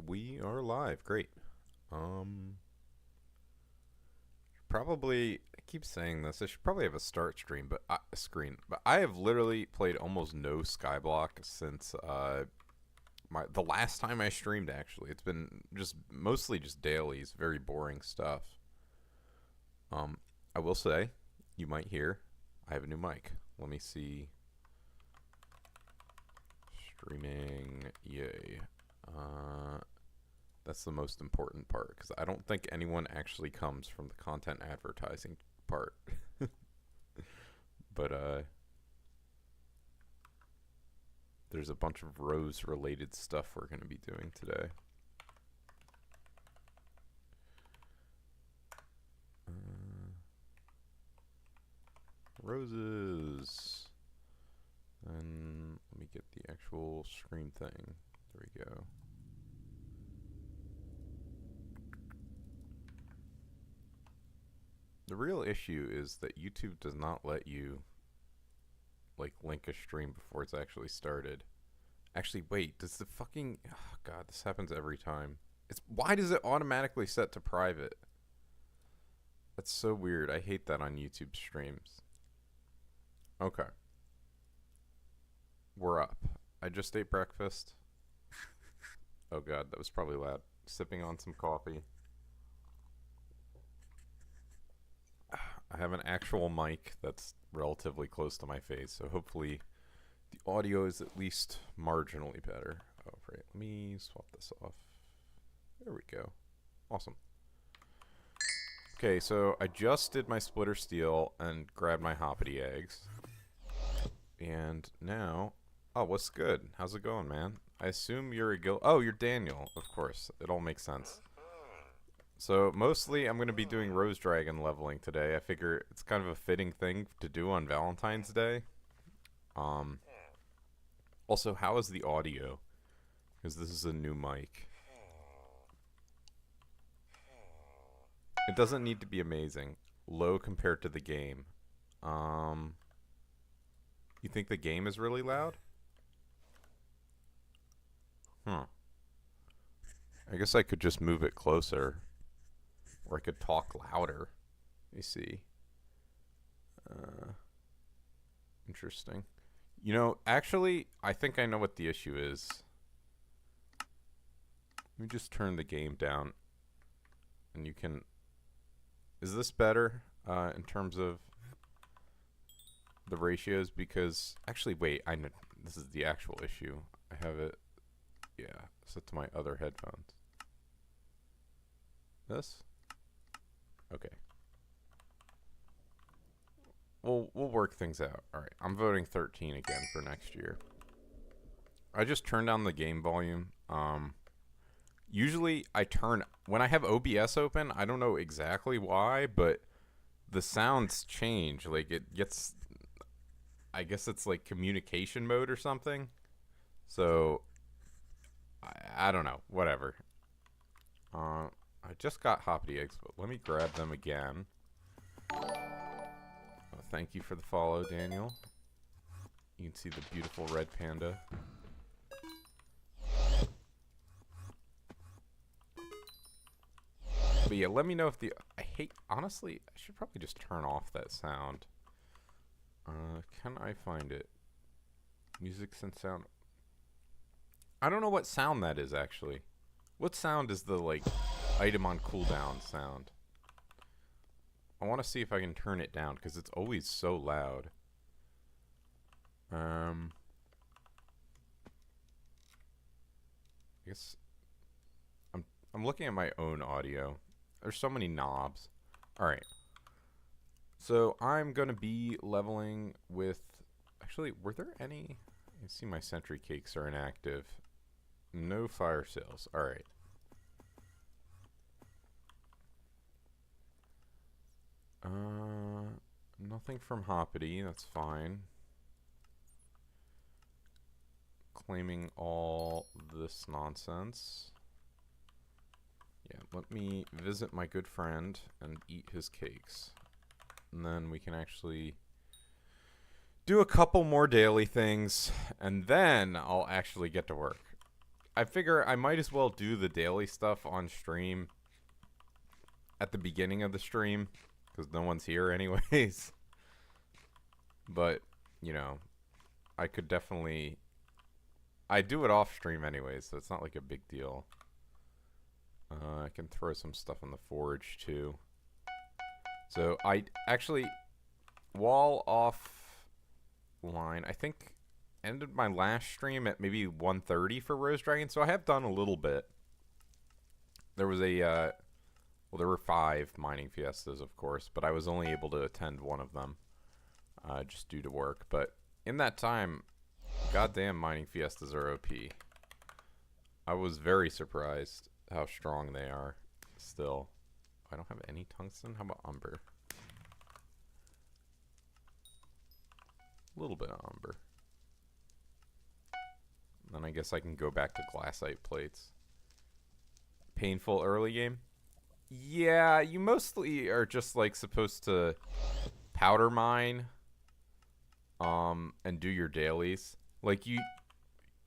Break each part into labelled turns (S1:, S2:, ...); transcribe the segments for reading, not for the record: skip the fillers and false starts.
S1: we are live. Great. Um, Probably. I keep saying this. I should probably have a start screen, but I have literally played almost no Skyblock since the last time I streamed. Actually, it's been just mostly just dailies, very boring stuff. Um, I will say, you might hear, I have a new mic. Let me see. Streaming, yay. Uh, That's the most important part because I don't think anyone actually comes from the content advertising part. But there's a bunch of Rose related stuff we're going to be doing today. Roses. And let me get the actual screen thing. There we go. The real issue is that YouTube does not let you like link a stream before it's actually started. Actually, wait, does the fucking oh god, this happens every time. It's why does it automatically set to private? That's so weird. I hate that on YouTube streams. Okay. We're up. I just ate breakfast. Oh god, that was probably loud. Sipping on some coffee. I have an actual mic that's relatively close to my face, so hopefully the audio is at least marginally better. Oh, right. Let me swap this off. There we go. Awesome. Okay, so I just did my splitter steel and grabbed my hoppity eggs. And now... Oh, what's good? How's it going, man? I assume you're a Oh, you're Daniel. Of course. It all makes sense. So, mostly I'm going to be doing Rose Dragon leveling today. I figure it's kind of a fitting thing to do on Valentine's Day. Also, how is the audio? Because this is a new mic. It doesn't need to be amazing. Low compared to the game. You think the game is really loud? Huh. I guess I could just move it closer. Or I could talk louder. Let me see. Interesting. You know, actually, I think I know what the issue is. Let me just turn the game down. And you can... Is this better in terms of the ratios? Because... Actually, wait. I know this is the actual issue. I have it... Yeah, set to my other headphones. This? Okay. We'll work things out. Alright, I'm voting 13 again for next year. I just turned down the game volume. Usually I turn... When I have OBS open, I don't know exactly why, but the sounds change. Like, it gets... I guess it's like communication mode or something. So... I don't know. Whatever. I just got hoppity eggs, but let me grab them again. Thank you for the follow, Daniel. You can see the beautiful red panda. But yeah, let me know if the... Honestly, I should probably just turn off that sound. Can I find it? Music and sound... I don't know what sound that is, actually. What sound is the, like, item on cooldown sound? I want to see if I can turn it down, because it's always so loud. I guess... I'm looking at my own audio. There's so many knobs. Alright. So, I'm going to be leveling with... Actually, were there any... You see my sentry cakes are inactive. No fire sales. Alright. Nothing from Hoppity. That's fine. Claiming all this nonsense. Yeah, let me visit my good friend and eat his cakes. And then we can actually do a couple more daily things, and then I'll actually get to work. I figure I might as well do the daily stuff on stream at the beginning of the stream, because no one's here anyways. But, you know, I could definitely... I do it off stream anyways, so it's not like a big deal. I can throw some stuff in the forge too. So I actually, while offline, I think ended my last stream at maybe 1:30 for Rose Dragon, so I have done a little bit. There was a, well, there were 5 mining fiestas, of course, but I was only able to attend one of them, just due to work. But in that time, goddamn mining fiestas are OP. I was very surprised how strong they are still. I don't have any tungsten. How about umber? A little bit of umber. Then I guess I can go back to glassite plates. Painful early game? Yeah, you mostly are just like supposed to powder mine and do your dailies. Like you,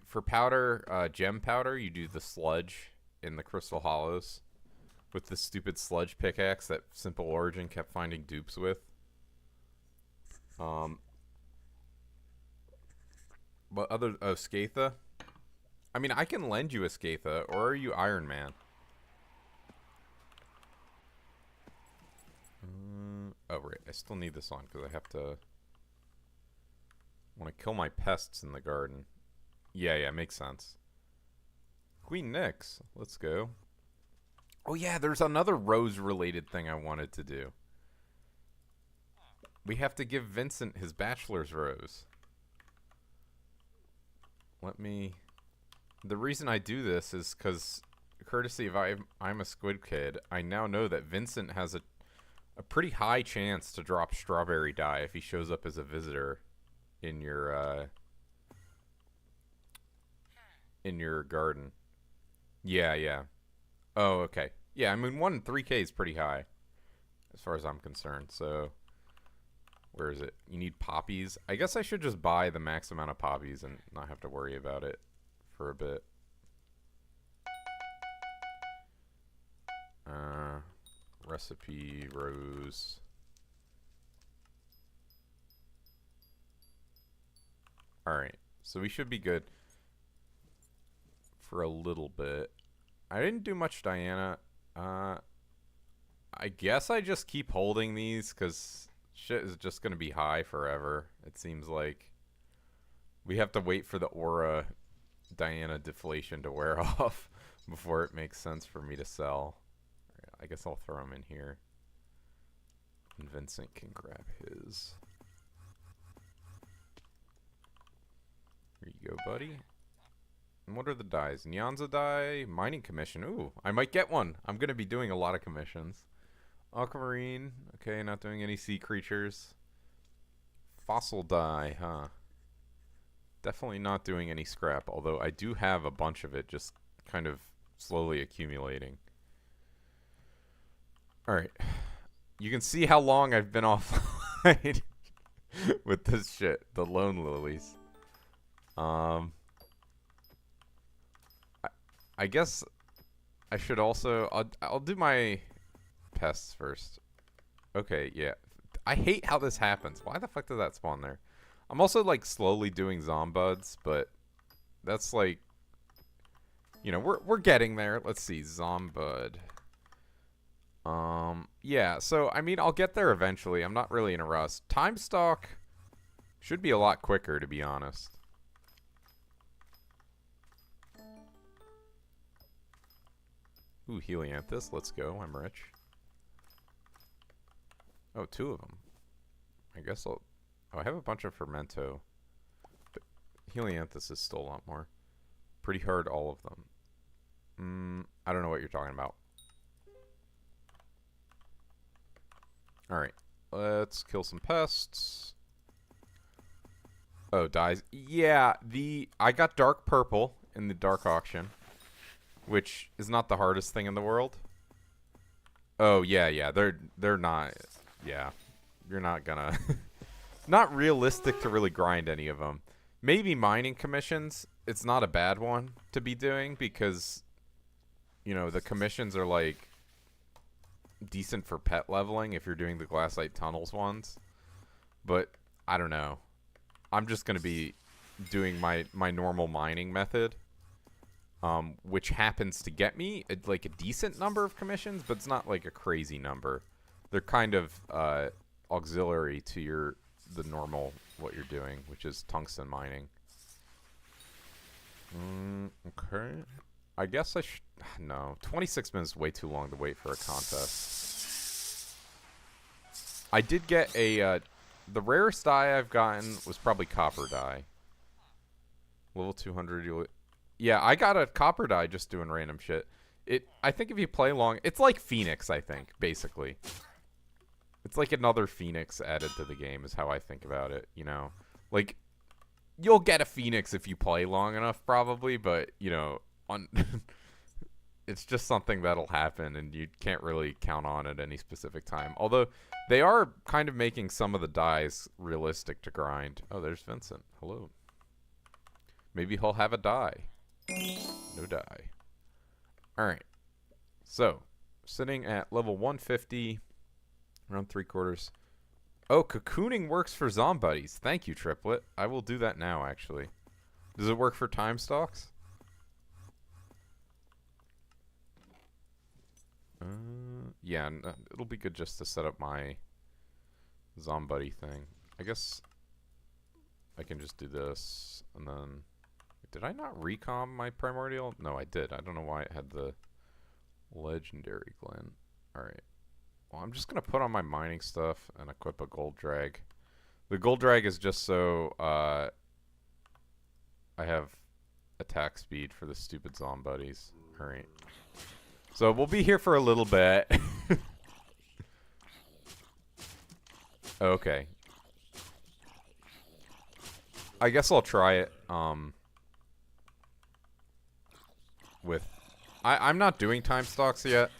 S1: for powder, gem powder, you do the sludge in the Crystal Hollows with the stupid sludge pickaxe that Simple Origin kept finding dupes with. But other, oh, Skatha? I mean, I can lend you a Skatha, or are you Iron Man? Oh, right, I still need this on, because I have to... want to kill my pests in the garden. Yeah, makes sense. Queen Nyx, let's go. Oh yeah, there's another rose-related thing I wanted to do. We have to give Vincent his bachelor's rose. Let me... The reason I do this is because, courtesy of I'm a Squid Kid, I now know that Vincent has a pretty high chance to drop strawberry dye if he shows up as a visitor in your garden. Yeah. Oh, okay. Yeah, I mean, 1 in 3K is pretty high, as far as I'm concerned, so... Where is it? You need poppies? I guess I should just buy the max amount of poppies and not have to worry about it for a bit. Recipe, rose... Alright, so we should be good for a little bit. I didn't do much Diana. I guess I just keep holding these because shit is just going to be high forever, it seems like. We have to wait for the aura Diana deflation to wear off before it makes sense for me to sell. I guess I'll throw them in here. And Vincent can grab his. Here you go, buddy. And what are the dyes? Nyanza dye, mining commission. Ooh, I might get one. I'm going to be doing a lot of commissions. Aquamarine. Okay, not doing any sea creatures. Fossil dye, huh? Definitely not doing any scrap, although I do have a bunch of it just kind of slowly accumulating. Alright. You can see how long I've been offline with this shit. The lone lilies. I guess I should also... I'll do my pests first. Okay, yeah. I hate how this happens. Why the fuck does that spawn there? I'm also, like, slowly doing Zombuds, but that's, like... You know, we're getting there. Let's see. Zombud. Yeah, so, I mean, I'll get there eventually. I'm not really in a rush. Time stock should be a lot quicker, to be honest. Ooh, Helianthus. Let's go. I'm rich. Oh, 2 of them. I guess I'll... Oh, I have a bunch of Fermento. But Helianthus is still a lot more. Pretty hard, all of them. I don't know what you're talking about. Alright. Let's kill some pests. Oh, dyes. Yeah, I got dark purple in the dark auction. Which is not the hardest thing in the world. Oh, yeah. They're not... Yeah. You're not gonna... Not realistic to really grind any of them. Maybe mining commissions. it's not a bad one to be doing because, you know, the commissions are like decent for pet leveling if you're doing the glassite tunnels ones. But I don't know. I'm just gonna be doing my normal mining method, which happens to get me like a decent number of commissions, but it's not like a crazy number. They're kind of auxiliary to the normal what you're doing, which is tungsten mining. Okay. I guess I should... No. 26 minutes is way too long to wait for a contest. I did get a... the rarest dye I've gotten was probably copper dye. Level 200. Yeah, I got a copper dye just doing random shit. I think if you play long... It's like Phoenix, I think, basically. It's like another Phoenix added to the game is how I think about it, you know? Like, you'll get a Phoenix if you play long enough, probably, but, you know, it's just something that'll happen, and you can't really count on at any specific time. Although, they are kind of making some of the dyes realistic to grind. Oh, there's Vincent. Hello. Maybe he'll have a dye. No dye. Alright. So, sitting at level 150... Around 3/4. Oh, cocooning works for Zombuddies. Thank you, Triplet. I will do that now, actually. Does it work for time stocks? Yeah, it'll be good just to set up my Zombuddy thing. I guess I can just do this, and then... Did I not recom my Primordial? No, I did. I don't know why it had the Legendary Glen. Alright. Well, I'm just going to put on my mining stuff and equip a gold drag. The gold drag is just so I have attack speed for the stupid Zombuddies. Alright. So we'll be here for a little bit. Okay. I guess I'll try it with... I'm not doing time stocks yet.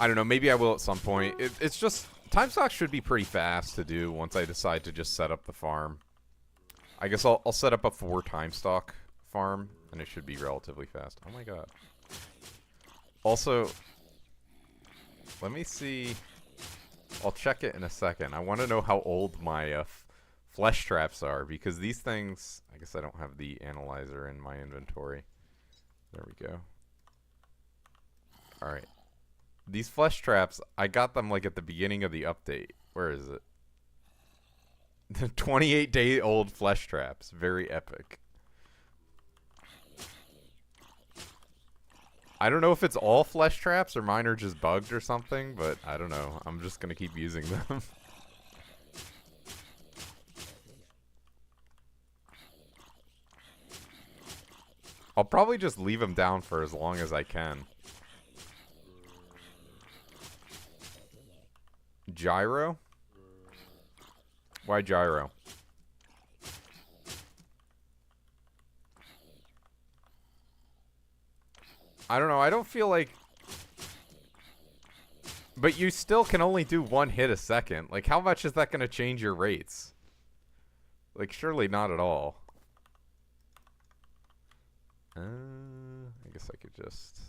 S1: I don't know, maybe I will at some point. It's just, time stocks should be pretty fast to do once I decide to just set up the farm. I guess I'll set up a 4 time stock farm, and it should be relatively fast. Oh my god. Also, let me see. I'll check it in a second. I want to know how old my flesh traps are, because these things, I guess I don't have the analyzer in my inventory. There we go. Alright. These flesh traps, I got them like at the beginning of the update. Where is it? The 28-day-old flesh traps. Very epic. I don't know if it's all flesh traps or mine are just bugged or something, but I don't know. I'm just going to keep using them. I'll probably just leave them down for as long as I can. Gyro? Why gyro? I don't know. I don't feel like... But you still can only do 1 hit a second. Like, how much is that going to change your rates? Like, surely not at all. I guess I could just...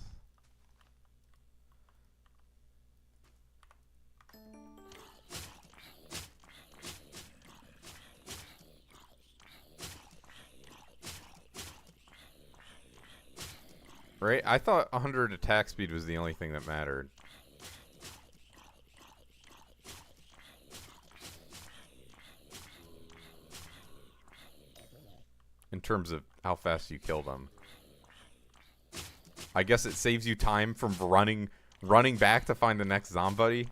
S1: Right? I thought 100 attack speed was the only thing that mattered. In terms of how fast you kill them. I guess it saves you time from running back to find the next zombie.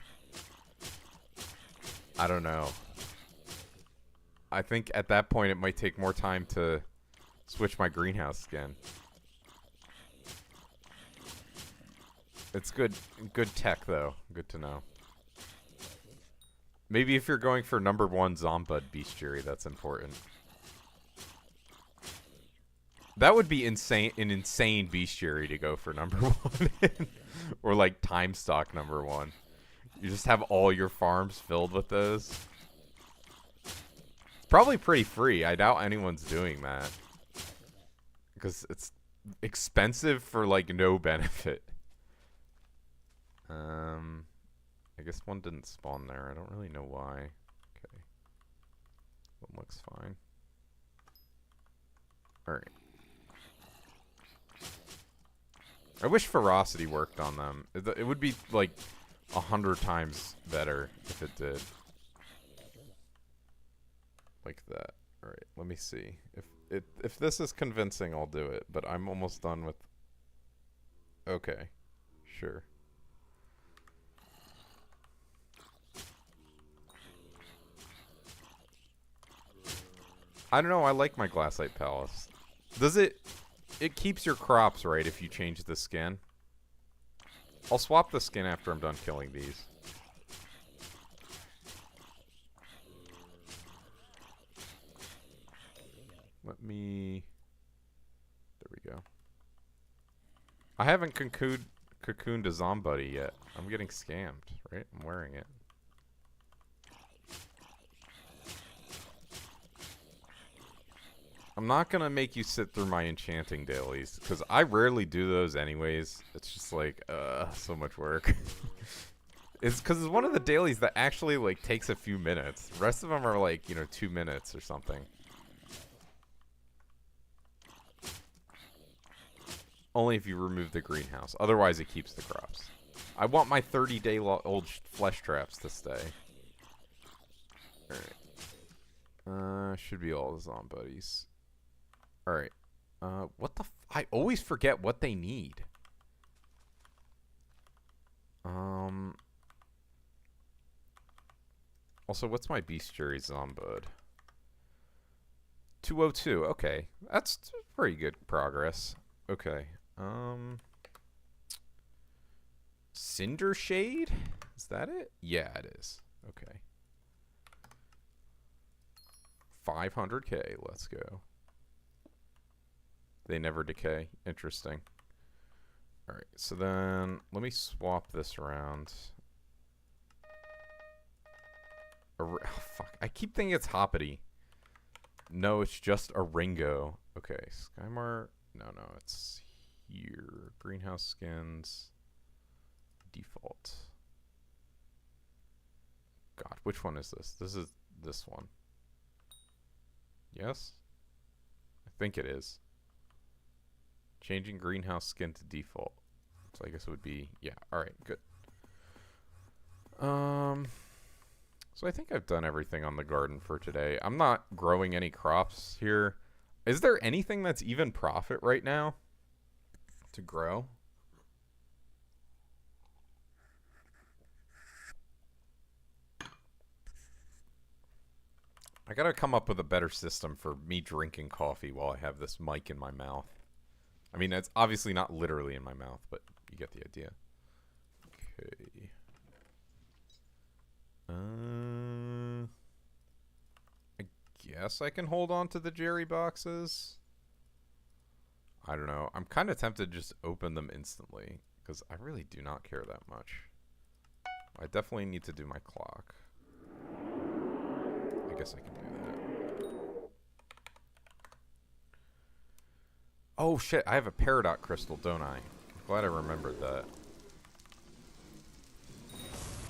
S1: I don't know. I think at that point it might take more time to switch my greenhouse skin. It's good tech though. Good to know. Maybe if you're going for #1 Zombud bestiary, that's important. That would be insane, an insane bestiary to go for #1. Or like time stock #1. You just have all your farms filled with those. It's probably pretty free. I doubt anyone's doing that. Because it's expensive for, like, no benefit. I guess one didn't spawn there. I don't really know why. Okay. One looks fine. Alright. I wish ferocity worked on them. It would be, like, 100 times better if it did. Like that. Alright, let me see. If this is convincing, I'll do it. But I'm almost done with... Okay. Sure. I don't know, I like my glassite palace. Does it... It keeps your crops, right, if you change the skin? I'll swap the skin after I'm done killing these. Let me... There we go. I haven't cocooned a zombie yet. I'm getting scammed, right? I'm wearing it. I'm not gonna make you sit through my enchanting dailies, because I rarely do those anyways. It's just like, so much work. It's because it's one of the dailies that actually, like, takes a few minutes. The rest of them are, like, you know, 2 minutes or something. Only if you remove the greenhouse. Otherwise, it keeps the crops. I want my 30-day-old flesh traps to stay. Alright. Should be all the zombies. Alright. What the I always forget what they need. Also, what's my bestiary zombud? 202. Okay. That's pretty good progress. Okay. Cinder Shade? Is that it? Yeah, it is. Okay. 500k. Let's go. They never decay. Interesting. Alright, so then let me swap this around. Oh, fuck. I keep thinking it's Hoppity. No, it's just a Ringo. Okay, Skymar. No, it's here. Greenhouse skins. Default. God, which one is this? This is this one. Yes? I think it is. Changing greenhouse skin to default. So I guess it would be, yeah, alright, good. So I think I've done everything on the garden for today. I'm not growing any crops here. Is there anything that's even profit right now to grow? I gotta come up with a better system for me drinking coffee while I have this mic in my mouth. I mean, it's obviously not literally in my mouth, but you get the idea. Okay. I guess I can hold on to the Jerry boxes. I don't know. I'm kind of tempted to just open them instantly, because I really do not care that much. I definitely need to do my clock. I guess I can do that. Oh shit, I have a peridot crystal, don't I? I'm glad I remembered that.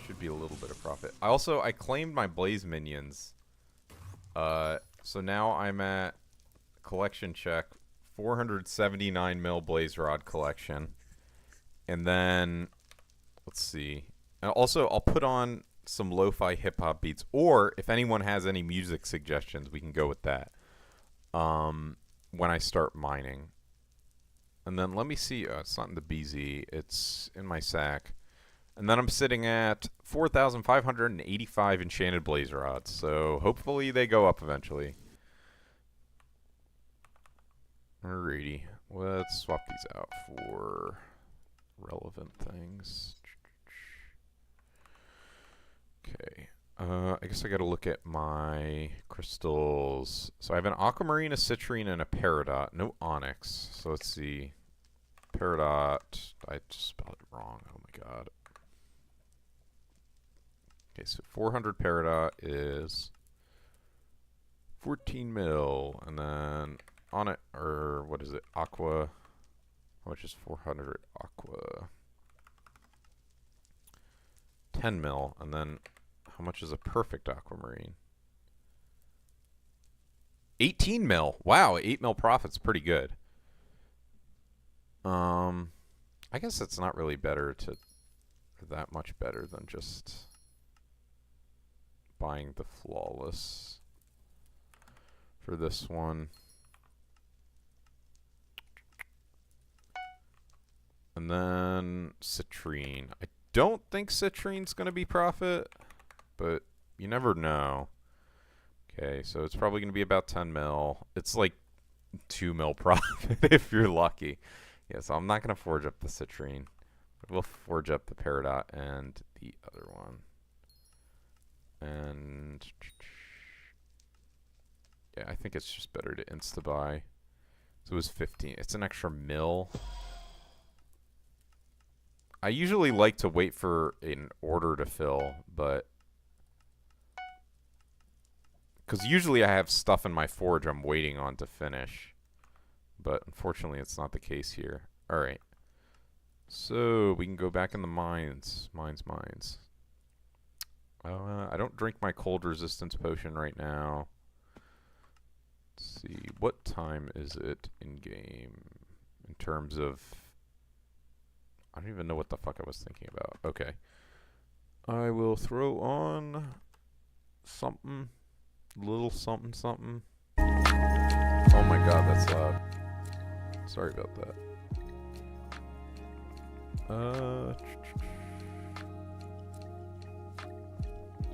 S1: Should be a little bit of profit. I claimed my blaze minions. So now I'm at collection check 479 mil blaze rod collection. And then let's see. And also I'll put on some lo-fi hip hop beats, or if anyone has any music suggestions, we can go with that. When I start mining. And then let me see, it's not in the BZ, it's in my sack. And then I'm sitting at 4,585 enchanted blaze rods. So hopefully they go up eventually. Alrighty. Let's swap these out for relevant things. Okay. I guess I gotta look at my crystals. So I have an aquamarine, a citrine, and a peridot. No onyx. So let's see. Peridot. I just spelled it wrong. Oh my god. Okay, so 400 peridot is 14 mil, and then on it, or what is it? Aqua. How much is 400 aqua? 10 mil, and then how much is a perfect aquamarine? 18 mil. Wow, 8 mil profit's pretty good. I guess it's not really better to that much better than just buying the flawless for this one. And then citrine. I don't think citrine's going to be profit, but you never know. Okay, so it's probably going to be about 10 mil. It's like 2 mil profit if you're lucky. Yeah, so I'm not going to forge up the citrine. We'll forge up the peridot and the other one. And yeah, I think it's just better to insta-buy. So it was 15. It's an extra mil. I usually like to wait for an order to fill, but because usually I have stuff in my forge I'm waiting on to finish. But unfortunately, it's not the case here. All right. So we can go back in the mines. Mines. I don't drink my cold resistance potion right now. Let's see. What time is it in game in terms of... I don't even know what the fuck I was thinking about. Okay. I will throw on something. Little something something. Oh my god, that's loud. Sorry about that.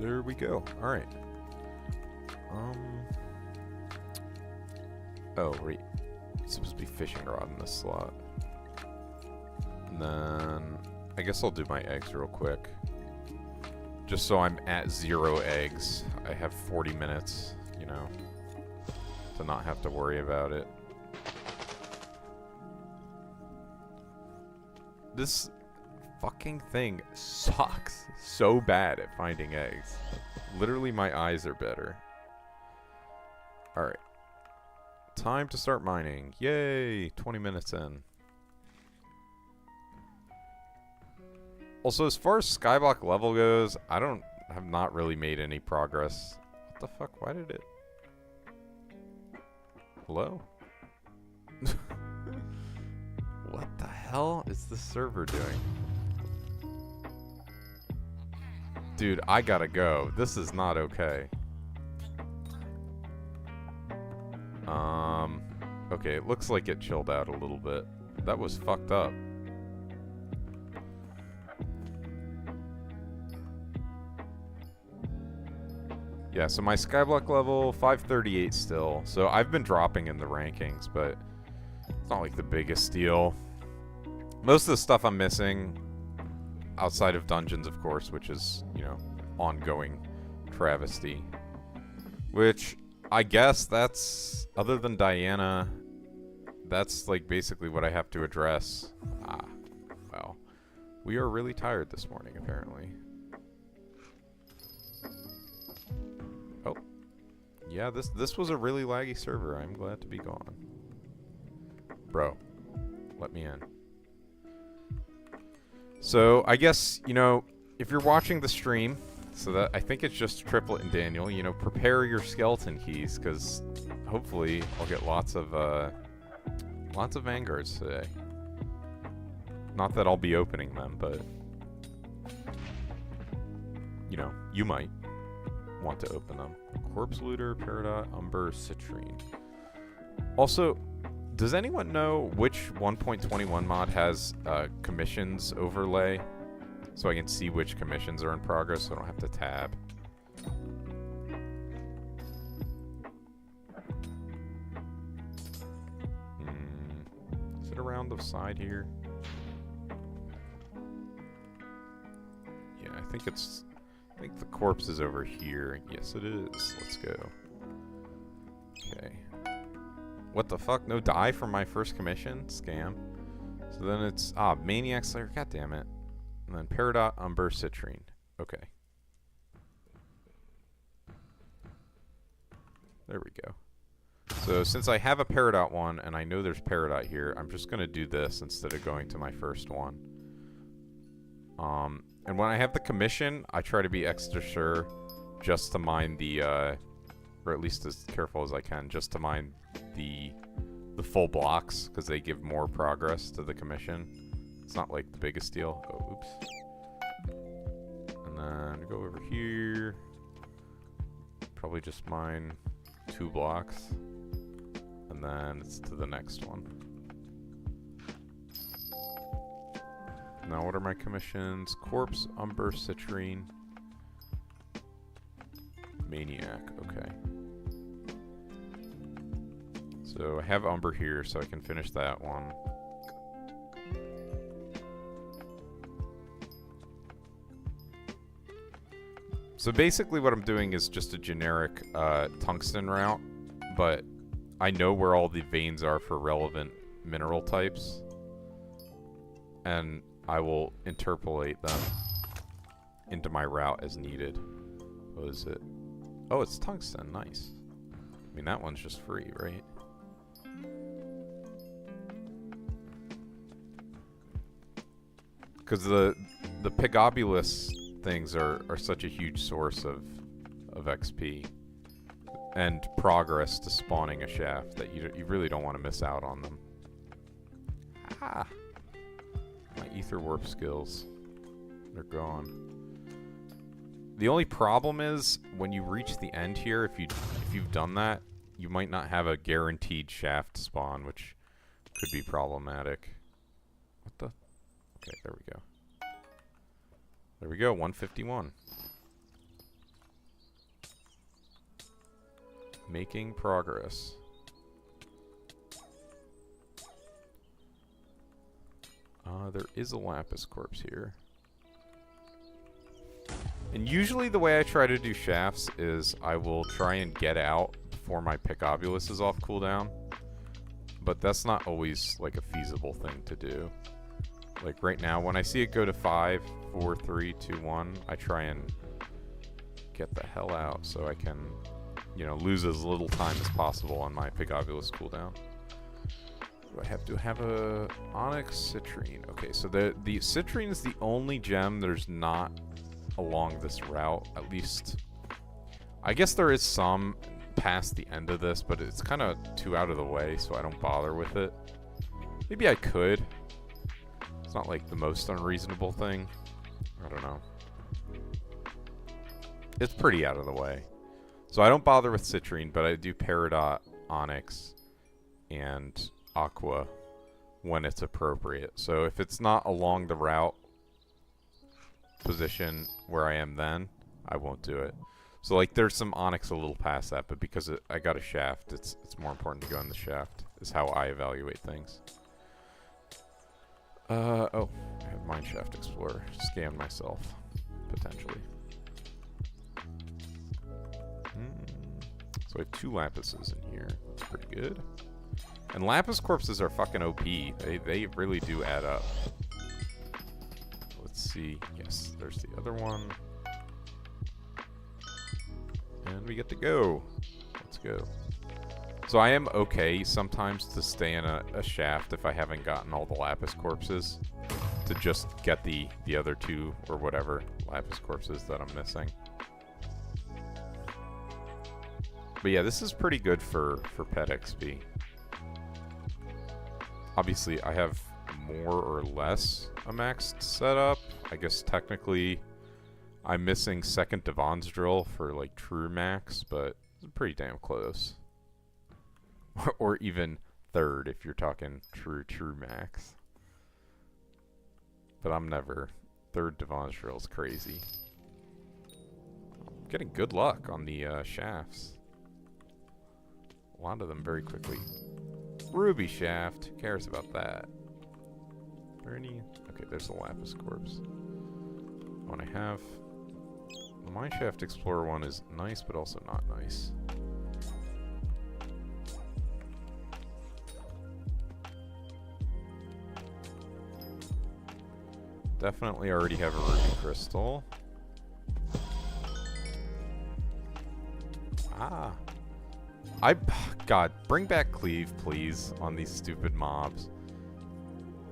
S1: There we go. Alright. Oh, wait. It's supposed to be fishing rod in this slot. And then I guess I'll do my eggs real quick. Just so I'm at 0 eggs. I have 40 minutes, you know, to not have to worry about it. This fucking thing sucks so bad at finding eggs. Literally, my eyes are better. Alright. Time to start mining. Yay! 20 minutes in. Also, as far as Skyblock level goes, I have not really made any progress. What the fuck? Why did it... Hello? What the hell is this server doing? Dude, I gotta go. This is not okay. Okay, it looks like it chilled out a little bit. That was fucked up. Yeah, so my Skyblock level, 538 still. So I've been dropping in the rankings, but it's not like the biggest deal. Most of the stuff I'm missing, outside of dungeons, of course, which is, you know, ongoing travesty. Which, I guess that's, other than Diana, that's like basically what I have to address. Ah, well. We are really tired this morning, apparently. Oh. Yeah, this was a really laggy server. I'm glad to be gone. Bro, let me in. So, I guess, you know, if you're watching the stream, so that I think it's just Triplet and Daniel, you know, prepare your skeleton keys, because hopefully I'll get lots of Vanguards today. Not that I'll be opening them, but, you know, you might want to open them. Corpse Looter, Peridot, Umber, Citrine. Also, does anyone know which 1.21 mod has commissions overlay? So I can see which commissions are in progress, so I don't have to tab. Is it around the side here? Yeah, I think the corpse is over here. Yes, it is. Let's go. Okay. What the fuck? No die from my first commission? Scam. So then it's... Ah, Maniac Slayer. God damn it. And then Peridot, Umber, Citrine. Okay. There we go. So since I have a peridot one, and I know there's peridot here, I'm just going to do this instead of going to my first one. And when I have the commission, I try to be extra sure just to mine the, or at least as careful as I can, just to mine the full blocks, because they give more progress to the commission. It's not like the biggest deal. Oh, oops. And then go over here. Probably just mine 2 blocks. And then it's to the next one. Now what are my commissions? Corpse, Umber, Citrine, Maniac. Okay. So I have Umber here, so I can finish that one. So basically what I'm doing is just a generic tungsten route, but I know where all the veins are for relevant mineral types, and I will interpolate them into my route as needed. What is it? Oh, it's tungsten. Nice. I mean, that one's just free, right? Because the Pigobulus things are such a huge source of XP and progress to spawning a shaft that you really don't want to miss out on them. Ah! My ether warp skills. They're gone. The only problem is when you reach the end here, if you've done that, you might not have a guaranteed shaft spawn, which could be problematic. What the? Okay, there we go. There we go, 151. Making progress. There is a lapis corpse here. And usually the way I try to do shafts is I will try and get out before my Pigobulus is off cooldown. But that's not always like a feasible thing to do. Like right now, when I see it go to 5, 4, 3, 2, 1, I try and get the hell out so I can, you know, lose as little time as possible on my Pigobulus cooldown. Do I have to have a Onyx Citrine? Okay, so the Citrine is the only gem there's not along this route, at least. I guess there is some past the end of this, but it's kind of too out of the way, so I don't bother with it. Maybe I could. It's not like the most unreasonable thing. I don't know. It's pretty out of the way. So I don't bother with Citrine, but I do Peridot, Onyx, and Aqua when it's appropriate. So if it's not along the route position where I am then, I won't do it. So like there's some Onyx a little past that, but because I got a shaft, it's more important to go in the shaft, is how I evaluate things. Oh, I have Mineshaft Explorer. Scam myself, potentially. So I have 2 lapises in here. That's pretty good. And lapis corpses are fucking OP. They really do add up. Let's see. Yes, there's the other one. And we get to go. Let's go. So I am okay sometimes to stay in a shaft if I haven't gotten all the lapis corpses, to just get the other 2 or whatever lapis corpses that I'm missing. But yeah, this is pretty good for pet XP. Obviously, I have more or less a maxed setup. I guess technically I'm missing second Devon's drill for like true max, but it's pretty damn close. Or even third if you're talking true max. But I'm never. Third Devon's drill is crazy. I'm getting good luck on the shafts. A lot of them very quickly. Ruby shaft. Who cares about that? Are there any? Okay, there's the lapis corpse. One I have. The Mineshaft Explorer one is nice, but also not nice. Definitely already have a ruby crystal. Ah. God, bring back cleave, please, on these stupid mobs.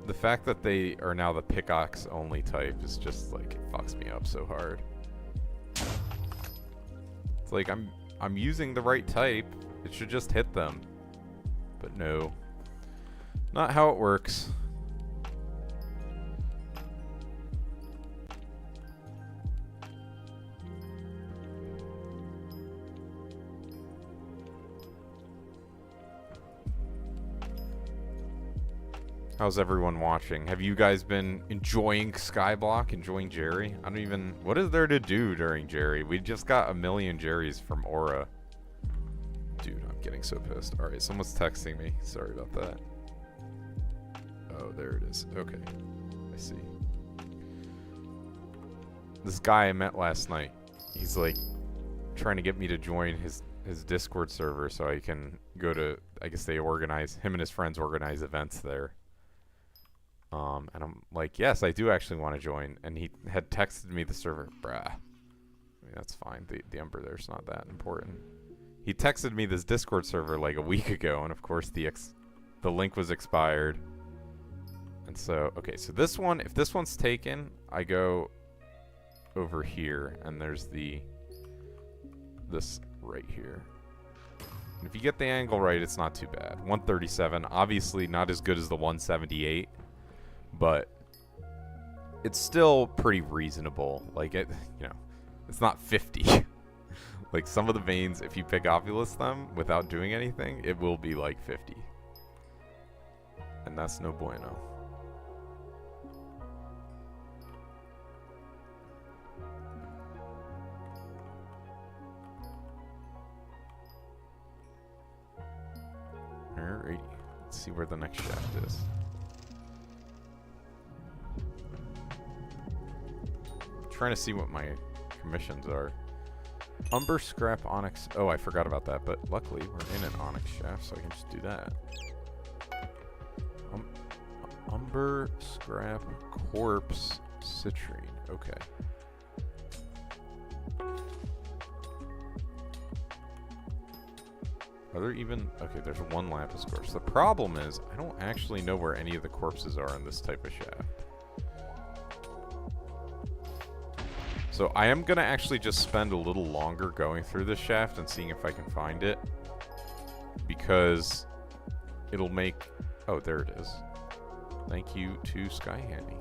S1: The fact that they are now the pickaxe only type is just like, it fucks me up so hard. It's like I'm using the right type. It should just hit them. But no. Not how it works. How's everyone watching? Have you guys been enjoying Skyblock, enjoying Jerry? I don't even... What is there to do during Jerry? We just got a million Jerrys from Aura. Dude, I'm getting so pissed. Alright, someone's texting me. Sorry about that. Oh, there it is. Okay. I see. This guy I met last night, he's like trying to get me to join his Discord server so I can go to... I guess they organize... Him and his friends organize events there. And I'm like, yes, I do actually want to join. And he had texted me the server. Bruh. I mean, that's fine. The Ember there's not that important. He texted me this Discord server like a week ago, and of course the link was expired. And so, okay, so this one, if this one's taken, I go over here, and there's this right here. And if you get the angle right, it's not too bad. 137, obviously not as good as the 178. But it's still pretty reasonable. Like, it, you know, it's not 50. Like, some of the veins, if you pick Ovulus them without doing anything, it will be like 50. And that's no bueno. Alrighty. Let's see where the next shaft is. Trying to see what my commissions are. Umber, scrap, onyx. Oh, I forgot about that, but luckily we're in an onyx shaft, so I can just do that. Umber, scrap, corpse, citrine. Okay. Are there even... Okay, there's one lapis quartz. The problem is, I don't actually know where any of the corpses are in this type of shaft. So I am going to actually just spend a little longer going through this shaft and seeing if I can find it. Because it'll make... Oh, there it is. Thank you to Sky Handy.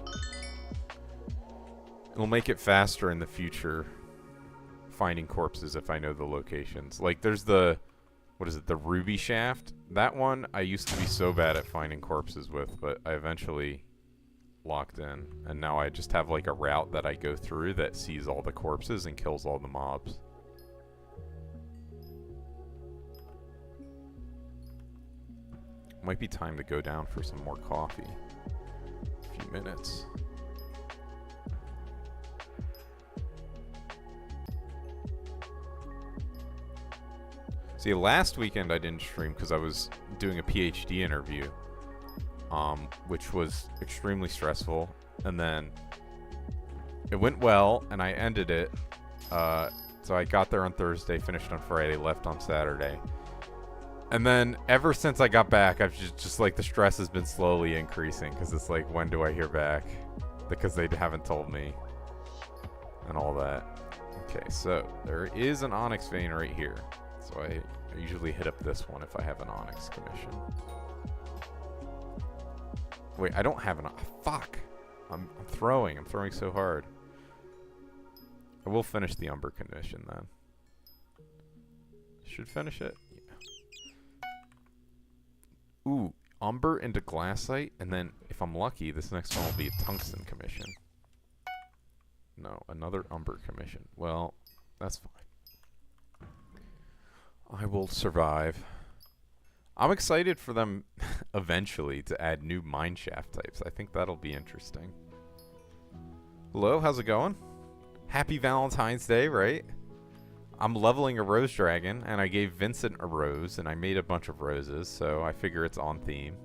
S1: It'll make it faster in the future finding corpses if I know the locations. Like, there's the... What is it? The Ruby Shaft? That one I used to be so bad at finding corpses with, but I eventually... locked in, and now I just have like a route that I go through that sees all the corpses and kills all the mobs. Might be time to go down for some more coffee. A few minutes. See, last weekend I didn't stream because I was doing a PhD interview. Which was extremely stressful, and then it went well, and I ended it. So I got there on Thursday, finished on Friday, left on Saturday, and then ever since I got back, I've just like the stress has been slowly increasing because it's like, when do I hear back? Because they haven't told me, and all that. Okay, so there is an onyx vein right here, so I usually hit up this one if I have an onyx commission. Wait, I don't have an... Fuck! I'm throwing so hard. I will finish the Umber commission then. Should finish it? Yeah. Ooh, Umber into Glassite, and then, if I'm lucky, this next one will be a Tungsten commission. No, another Umber commission. Well, that's fine. I will survive. I'm excited for them eventually to add new mineshaft types. I think that'll be interesting. Hello, how's it going? Happy Valentine's Day, right? I'm leveling a rose dragon, and I gave Vincent a rose, and I made a bunch of roses, so I figure it's on theme.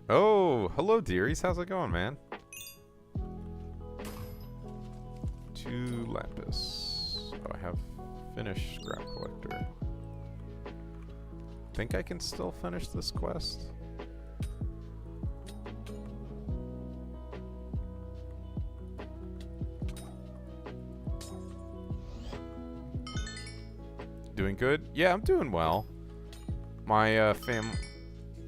S1: Oh, hello, dearies. How's it going, man? lapis. Oh, I have finished scrap collector. Think I can still finish this quest? Doing good? Yeah, I'm doing well. My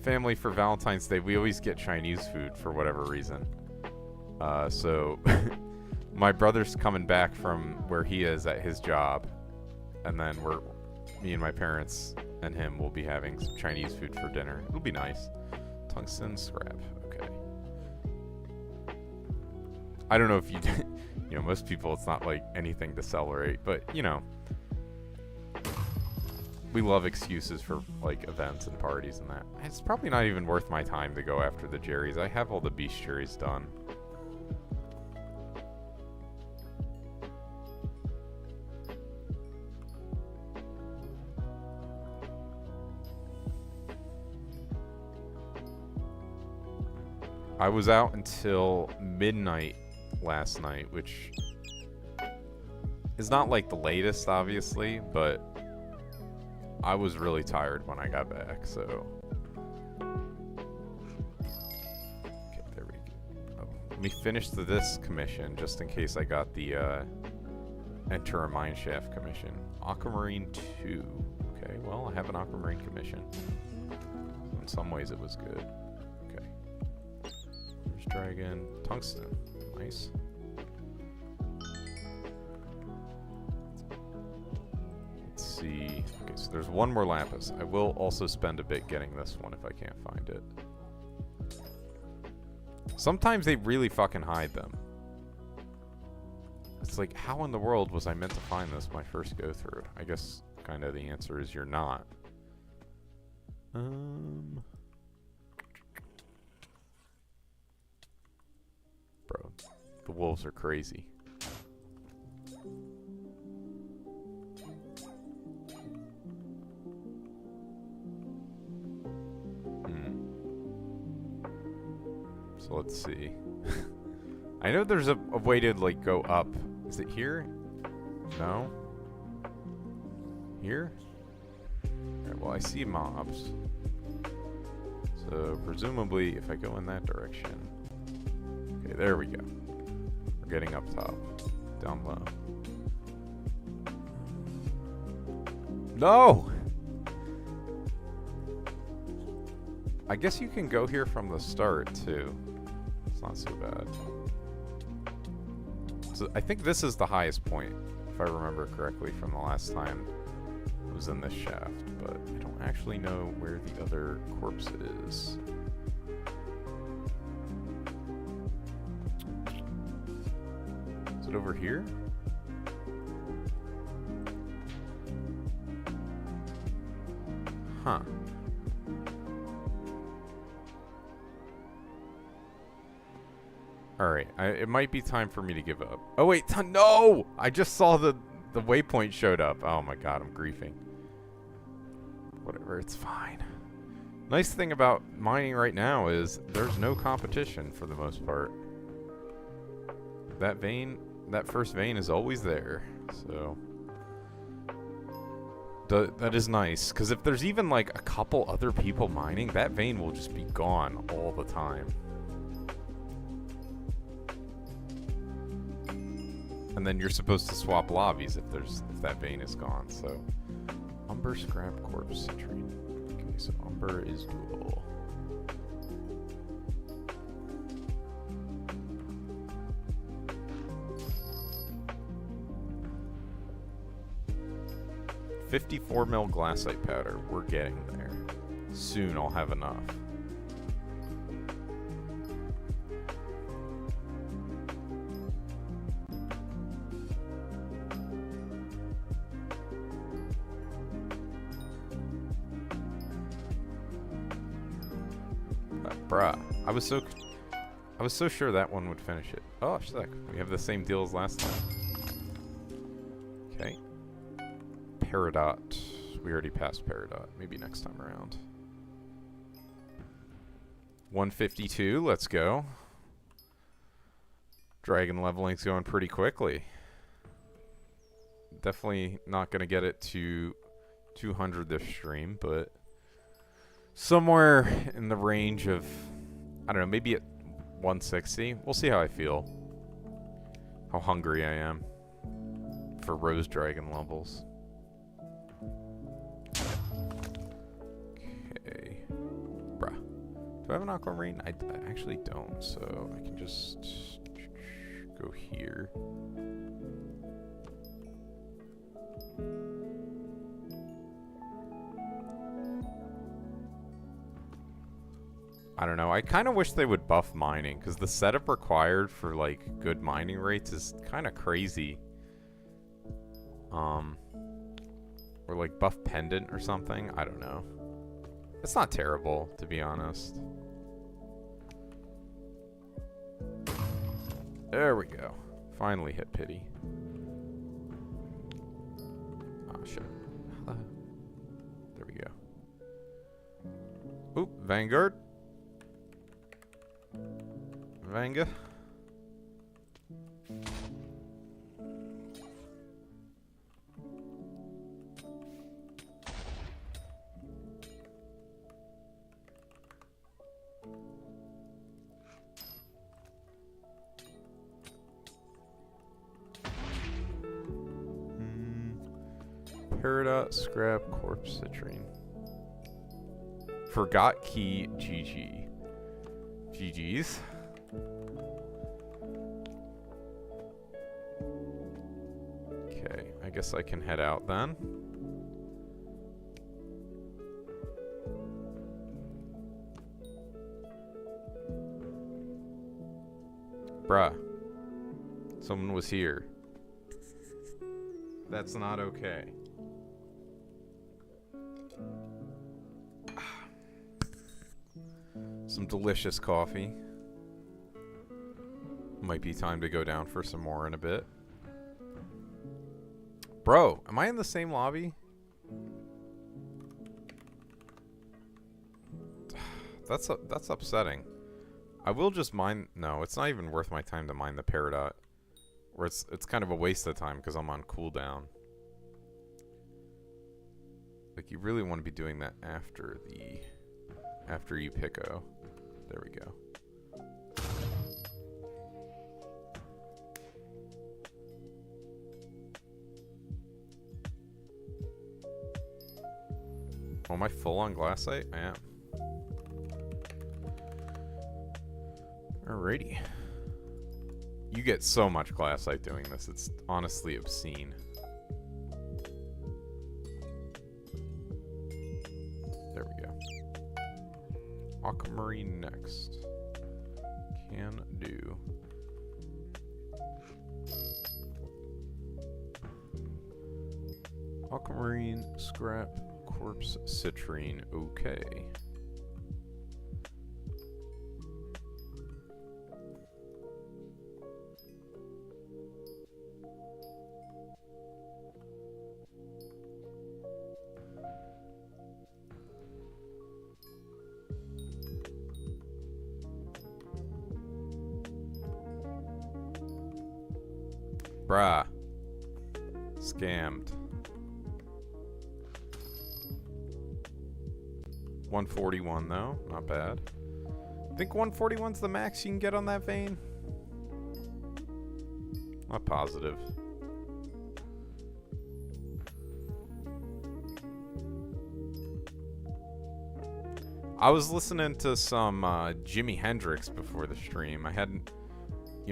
S1: family for Valentine's Day, we always get Chinese food for whatever reason. So my brother's coming back from where he is at his job, and then me and my parents and him will be having some Chinese food for dinner. It'll be nice. Tungsten scrap. Okay. I don't know if you, you know, most people it's not like anything to celebrate, but you know. We love excuses for, like, events and parties and that. It's probably not even worth my time to go after the Jerry's. I have all the bestiaries done. I was out until midnight last night, which is not, like, the latest, obviously, but I was really tired when I got back, so. Okay, there we go. Oh, let me finish this commission just in case I got the enter a mineshaft commission. Aquamarine 2. Okay, well, I have an aquamarine commission. So in some ways it was good. Okay. There's dragon. Tungsten. Nice. See. Okay, so there's one more lapis. I will also spend a bit getting this one if I can't find it. Sometimes they really fucking hide them. It's like, how in the world was I meant to find this my first go through? I guess kind of the answer is you're not. Bro, the wolves are crazy. So let's see. I know there's a way to, like, go up. Is it here? No? Here? Alright, well, I see mobs. So, presumably, if I go in that direction. Okay, there we go. We're getting up top. Down low. No! I guess you can go here from the start, too. It's not so bad. So I think this is the highest point, if I remember correctly from the last time it was in this shaft, but I don't actually know where the other corpse is. Is it over here? Huh. Alright, it might be time for me to give up. Oh wait, no! I just saw the waypoint showed up. Oh my god, I'm griefing. Whatever, it's fine. Nice thing about mining right now is there's no competition for the most part. That vein, that first vein is always there, so. That is nice, because if there's even like a couple other people mining, that vein will just be gone all the time. And then you're supposed to swap lobbies if that vein is gone. So, Umber scrap corpse citrine. Okay, so Umber is doable. $54 mil glassite powder. We're getting there. Soon I'll have enough. Bruh, I was so sure that one would finish it. Oh, sick. We have the same deal as last time. Okay. Peridot. We already passed Peridot. Maybe next time around. 152. Let's go. Dragon leveling's going pretty quickly. Definitely not going to get it to 200 this stream, but somewhere in the range of, I don't know, maybe at 160. We'll see how I feel. How hungry I am for Rose Dragon levels. Okay. Bruh. Do I have an aquamarine? I actually don't, so I can just go here. I don't know. I kind of wish they would buff mining, because the setup required for, like, good mining rates is kind of crazy. Or, like, buff pendant or something. I don't know. It's not terrible, to be honest. There we go. Finally hit pity. Oh, shit. There we go. Oop, Vanguard. Vanga. Peridot, scrap, corpse, citrine. Forgot key, GG. GG's. Okay, I guess I can head out then. Bruh. Someone was here. That's not okay. Some delicious coffee. Might be time to go down for some more in a bit. Bro, am I in the same lobby? That's upsetting. I will just mine. No, it's not even worth my time to mine the Peridot. Or it's kind of a waste of time because I'm on cooldown. Like, you really want to be doing that after you Pico. There we go. Oh, am I full on glassite? I am. Alrighty. You get so much glassite doing this. It's honestly obscene. There we go. Aquamarine next. Can do. Aquamarine, scrap, corpse, citrine. Okay. Bruh. Scammed. 141 though, not bad. I think 141's the max you can get on that vein. Not positive. I was listening to some Jimi Hendrix before the stream. I hadn't,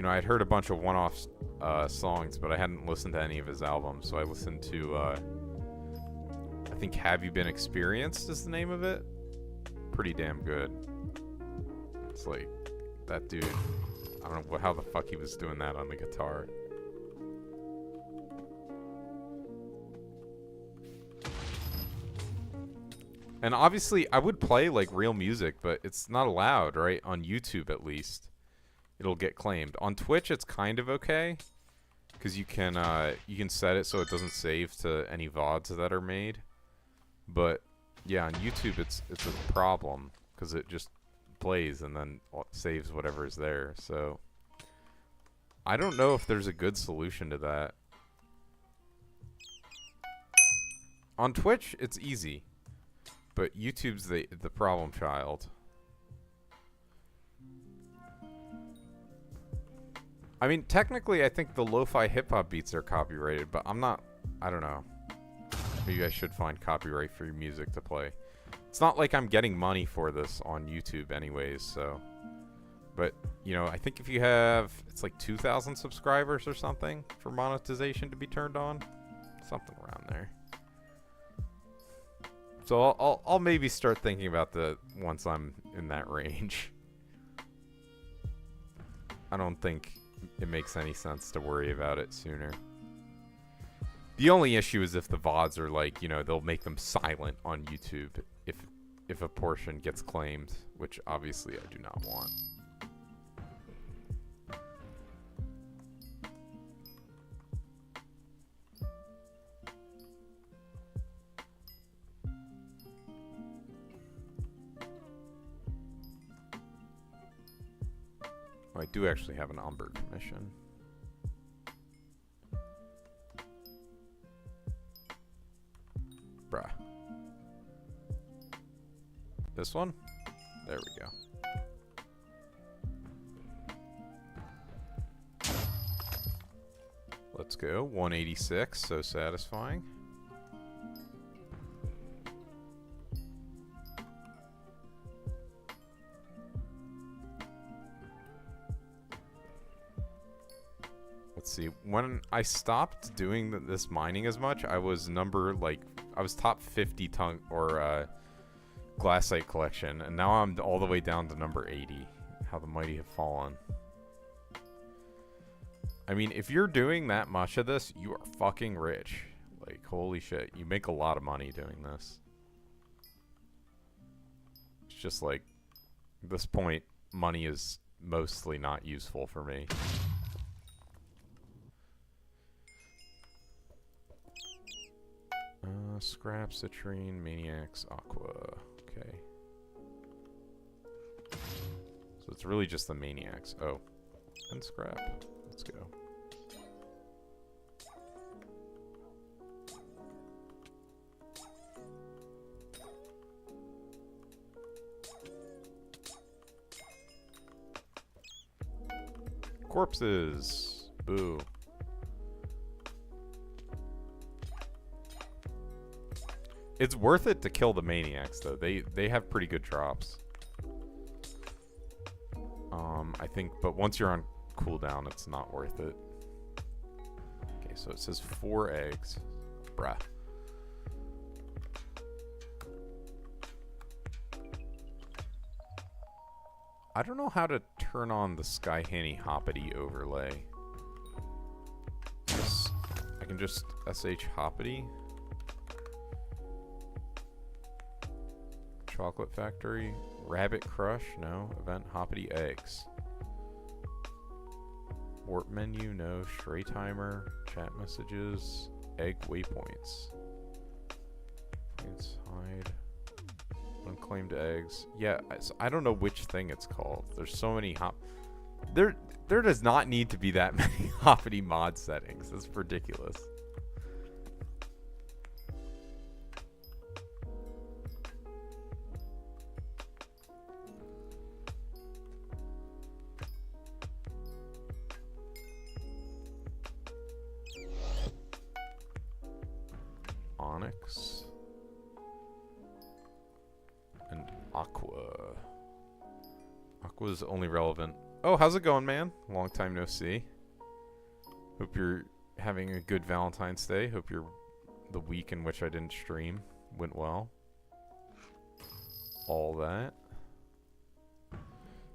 S1: I'd heard a bunch of one-off songs, but I hadn't listened to any of his albums. So I listened to, I think Have You Been Experienced is the name of it. Pretty damn good. It's like, that dude, I don't know how the fuck he was doing that on the guitar. And obviously, I would play, like, real music, but it's not allowed, right? On YouTube, at least. It'll get claimed. On Twitch, it's kind of okay. Because you can set it so it doesn't save to any VODs that are made. But, yeah, on YouTube, it's a problem. Because it just plays and then saves whatever is there. So, I don't know if there's a good solution to that. On Twitch, it's easy. But YouTube's the problem child. I mean, technically, I think the lo-fi hip-hop beats are copyrighted, but I'm not... I don't know. Maybe I should find copyright-free music to play. It's not like I'm getting money for this on YouTube anyways, so... But, you know, I think if you have... It's like 2,000 subscribers or something for monetization to be turned on. Something around there. So I'll maybe start thinking about the... once I'm in that range. I don't think... it makes any sense to worry about it sooner. The only issue is if the VODs are like, you know, they'll make them silent on YouTube if a portion gets claimed, which obviously I do not want. Oh, I do actually have an Umber commission. Bruh. This one? There we go. Let's go. 186, so satisfying. Let's see. When I stopped doing this mining as much, I was I was top 50 glassite collection, and now I'm all the way down to number 80. How the mighty have fallen. I mean, if you're doing that much of this, you are fucking rich. Like, holy shit. You make a lot of money doing this. It's just like, at this point, money is mostly not useful for me. Scrap, citrine, maniacs, aqua. Okay. So it's really just the maniacs. Oh. And scrap. Let's go. Corpses. Boo. It's worth it to kill the maniacs, though. They have pretty good drops. I think, but once you're on cooldown, it's not worth it. Okay, so it says 4 eggs. Bruh. I don't know how to turn on the Sky Hanny Hoppity overlay. I can just SH Hoppity. Chocolate Factory. Rabbit Crush? No. Event Hoppity Eggs. Warp menu? No. Stray Timer. Chat messages. Egg waypoints. Points hide. Unclaimed eggs. Yeah, I don't know which thing it's called. There's so many There does not need to be that many Hoppity mod settings. That's ridiculous. Onyx and Aqua. Aqua's only relevant. Oh, how's it going, man? Long time no see. Hope you're having a good Valentine's Day. Hope the week in which I didn't stream went well. All that.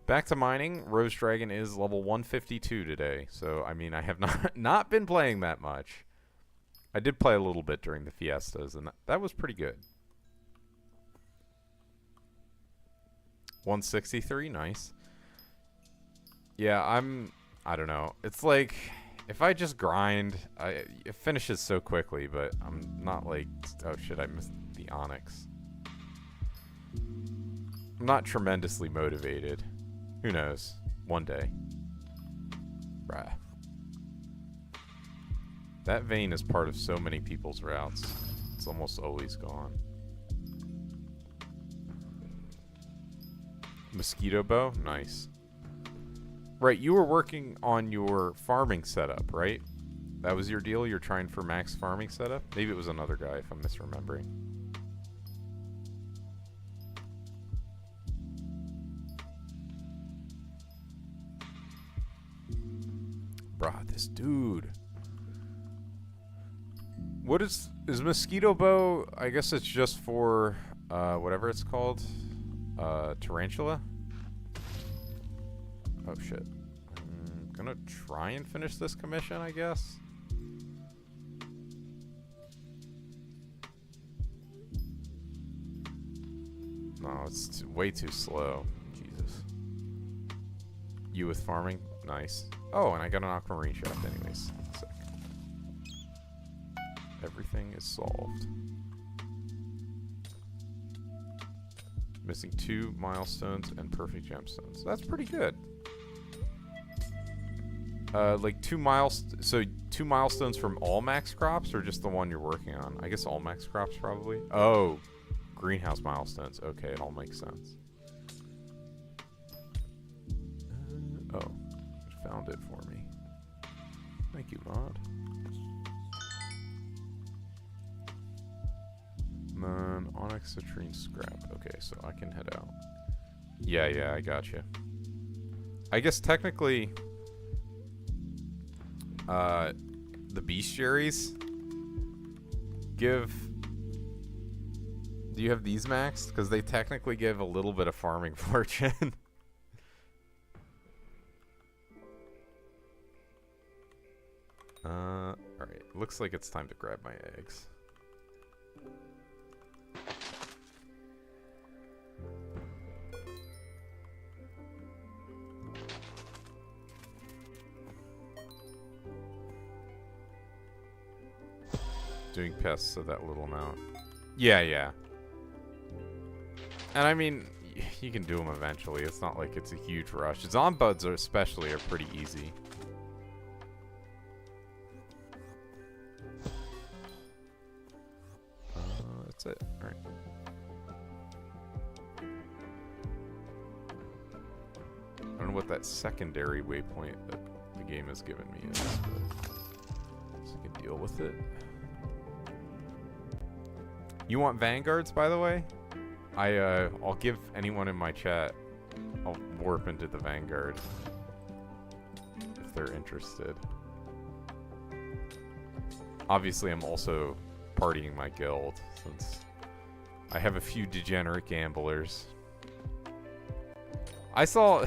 S1: Back to mining. Rose Dragon is level 152 today. So, I mean, I have not been playing that much. I did play a little bit during the fiestas, and that was pretty good. 163, nice. Yeah, I don't know. It's like, if I just grind, it finishes so quickly, but I'm not like, oh shit, I missed the Onyx. I'm not tremendously motivated. Who knows? One day. Bruh. That vein is part of so many people's routes. It's almost always gone. Mosquito bow? Nice. Right, you were working on your farming setup, right? That was your deal? You're trying for max farming setup? Maybe it was another guy if I'm misremembering. Bruh, this dude. What is mosquito bow? I guess it's just for whatever it's called. Tarantula? Oh shit. I'm gonna try and finish this commission, I guess. No, it's way too slow. Jesus. You with farming? Nice. Oh, and I got an aquamarine shaft anyways. Sick. Everything is solved. Missing 2 milestones and perfect gemstones. That's pretty good. Like 2 milestones from all max crops or just the one you're working on? I guess all max crops probably. Oh, greenhouse milestones. Okay, it all makes sense. Oh, it found it for me. Thank you, mod. Then onyx citrine scrap. Okay, so I can head out. Yeah, I gotcha. I guess technically, the bestiaries give. Do you have these maxed? Because they technically give a little bit of farming fortune. Alright. Looks like it's time to grab my eggs. Doing pests of that little amount. Yeah. And I mean, you can do them eventually. It's not like it's a huge rush. Zombuds are especially are pretty easy. That's it. All right. I don't know what that secondary waypoint that the game has given me is, but so I can deal with it. You want vanguards, by the way? I'll give anyone in my chat. I'll warp into the vanguard if they're interested. Obviously, I'm also partying my guild since I have a few degenerate gamblers. I saw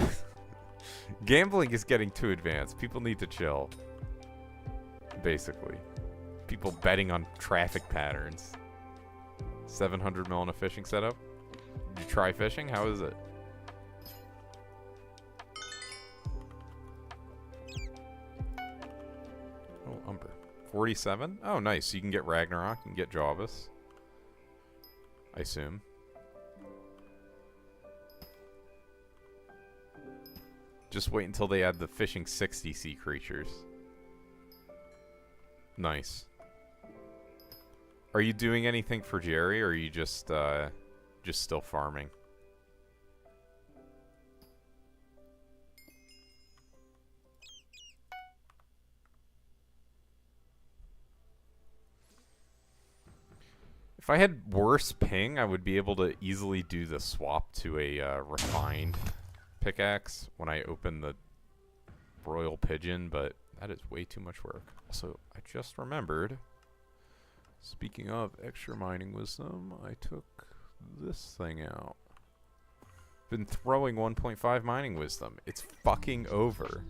S1: gambling is getting too advanced. People need to chill. Basically, people betting on traffic patterns. 700 mil in a fishing setup. Did you try fishing? How is it? Oh, Umber. 47? Oh, nice. So you can get Ragnarok and get Jawbus. I assume. Just wait until they add the fishing 60 sea creatures. Nice. Are you doing anything for Jerry, or are you just still farming? If I had worse ping, I would be able to easily do the swap to a refined pickaxe when I open the Royal Pigeon, but that is way too much work. Also, I just remembered. Speaking of extra mining wisdom, I took this thing out. Been throwing 1.5 mining wisdom. It's fucking over.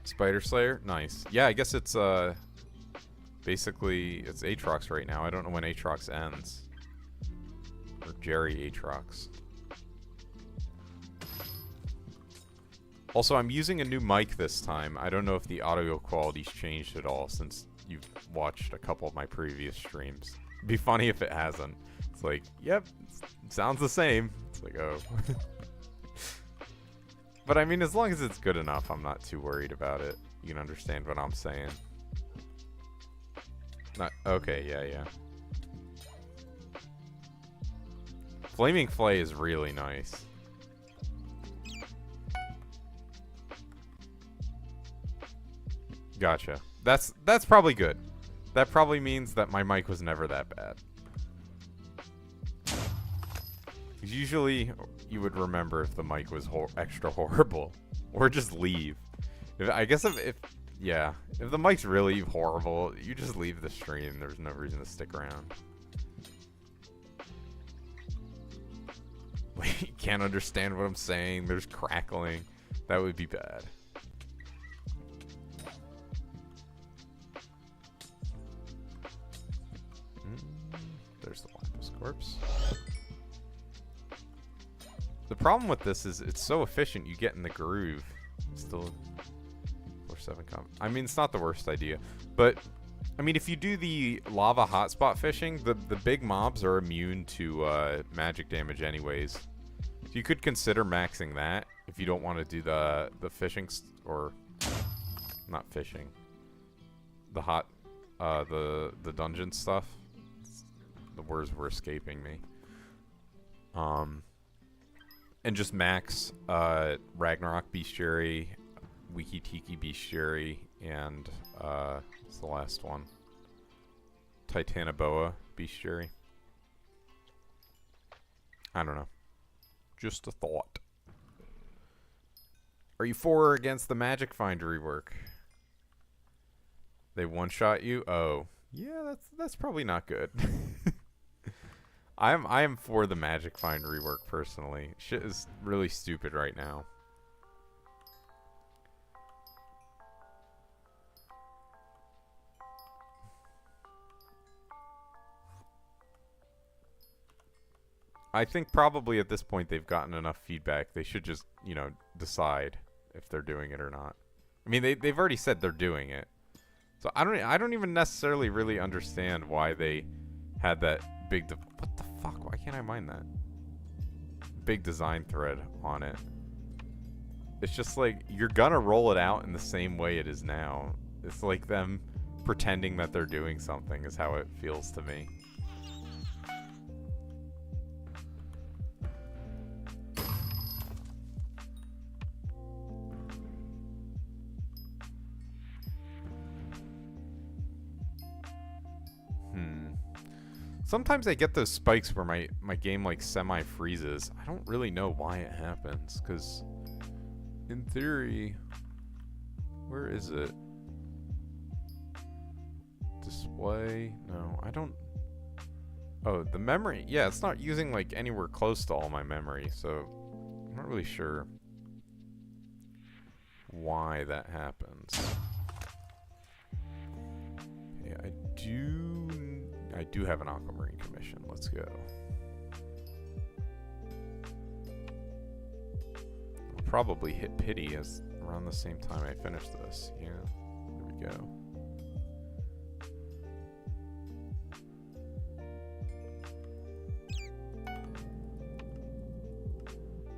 S1: Spider Slayer? Nice. Yeah, I guess it's basically it's Aatrox right now. I don't know when Aatrox ends. Or Jerry Aatrox. Also, I'm using a new mic this time. I don't know if the audio quality's changed at all since you've watched a couple of my previous streams. It'd be funny if it hasn't. It's like, yep, it sounds the same. It's like, oh. But I mean, as long as it's good enough, I'm not too worried about it. you can understand what I'm saying. Not okay, yeah. Flaming Flay is really nice. Gotcha. That's probably good. That probably means that my mic was never that bad. Usually, you would remember if the mic was extra horrible, or just leave. I guess if the mic's really horrible, you just leave the stream. There's no reason to stick around. You can't understand what I'm saying. There's crackling. That would be bad. There's the Lapis Corpse. The problem with this is it's so efficient. You get in the groove. Still 4-7 comp. I mean, it's not the worst idea, but I mean, if you do the lava hotspot fishing, the big mobs are immune to magic damage anyways. So you could consider maxing that if you don't want to do the fishing or not fishing. The dungeon stuff. The words were escaping me. And just max Ragnarok Bestiary, Wiki Tiki Bestiary, and what's the last one? Titanoboa Bestiary. I don't know. Just a thought. Are you for or against the Magic Find rework? They one-shot you? Oh. Yeah, that's probably not good. I am for the Magic Find rework personally. Shit is really stupid right now. I think probably at this point they've gotten enough feedback. They should just, you know, decide if they're doing it or not. I mean, they've already said they're doing it. So I don't even necessarily really understand why they had that big what the fuck? Why can't I mind that? Big design thread on it. It's just like you're gonna roll it out in the same way it is now. It's like them pretending that they're doing something is how it feels to me. Sometimes I get those spikes where my game like semi-freezes. I don't really know why it happens, because in theory, where is it? Display? No, I don't. Oh, the memory. Yeah, it's not using like anywhere close to all my memory, so I'm not really sure why that happens. Yeah, I do have an Aquamarine commission. Let's go. I'll probably hit pity as around the same time I finish this. Yeah, there we go.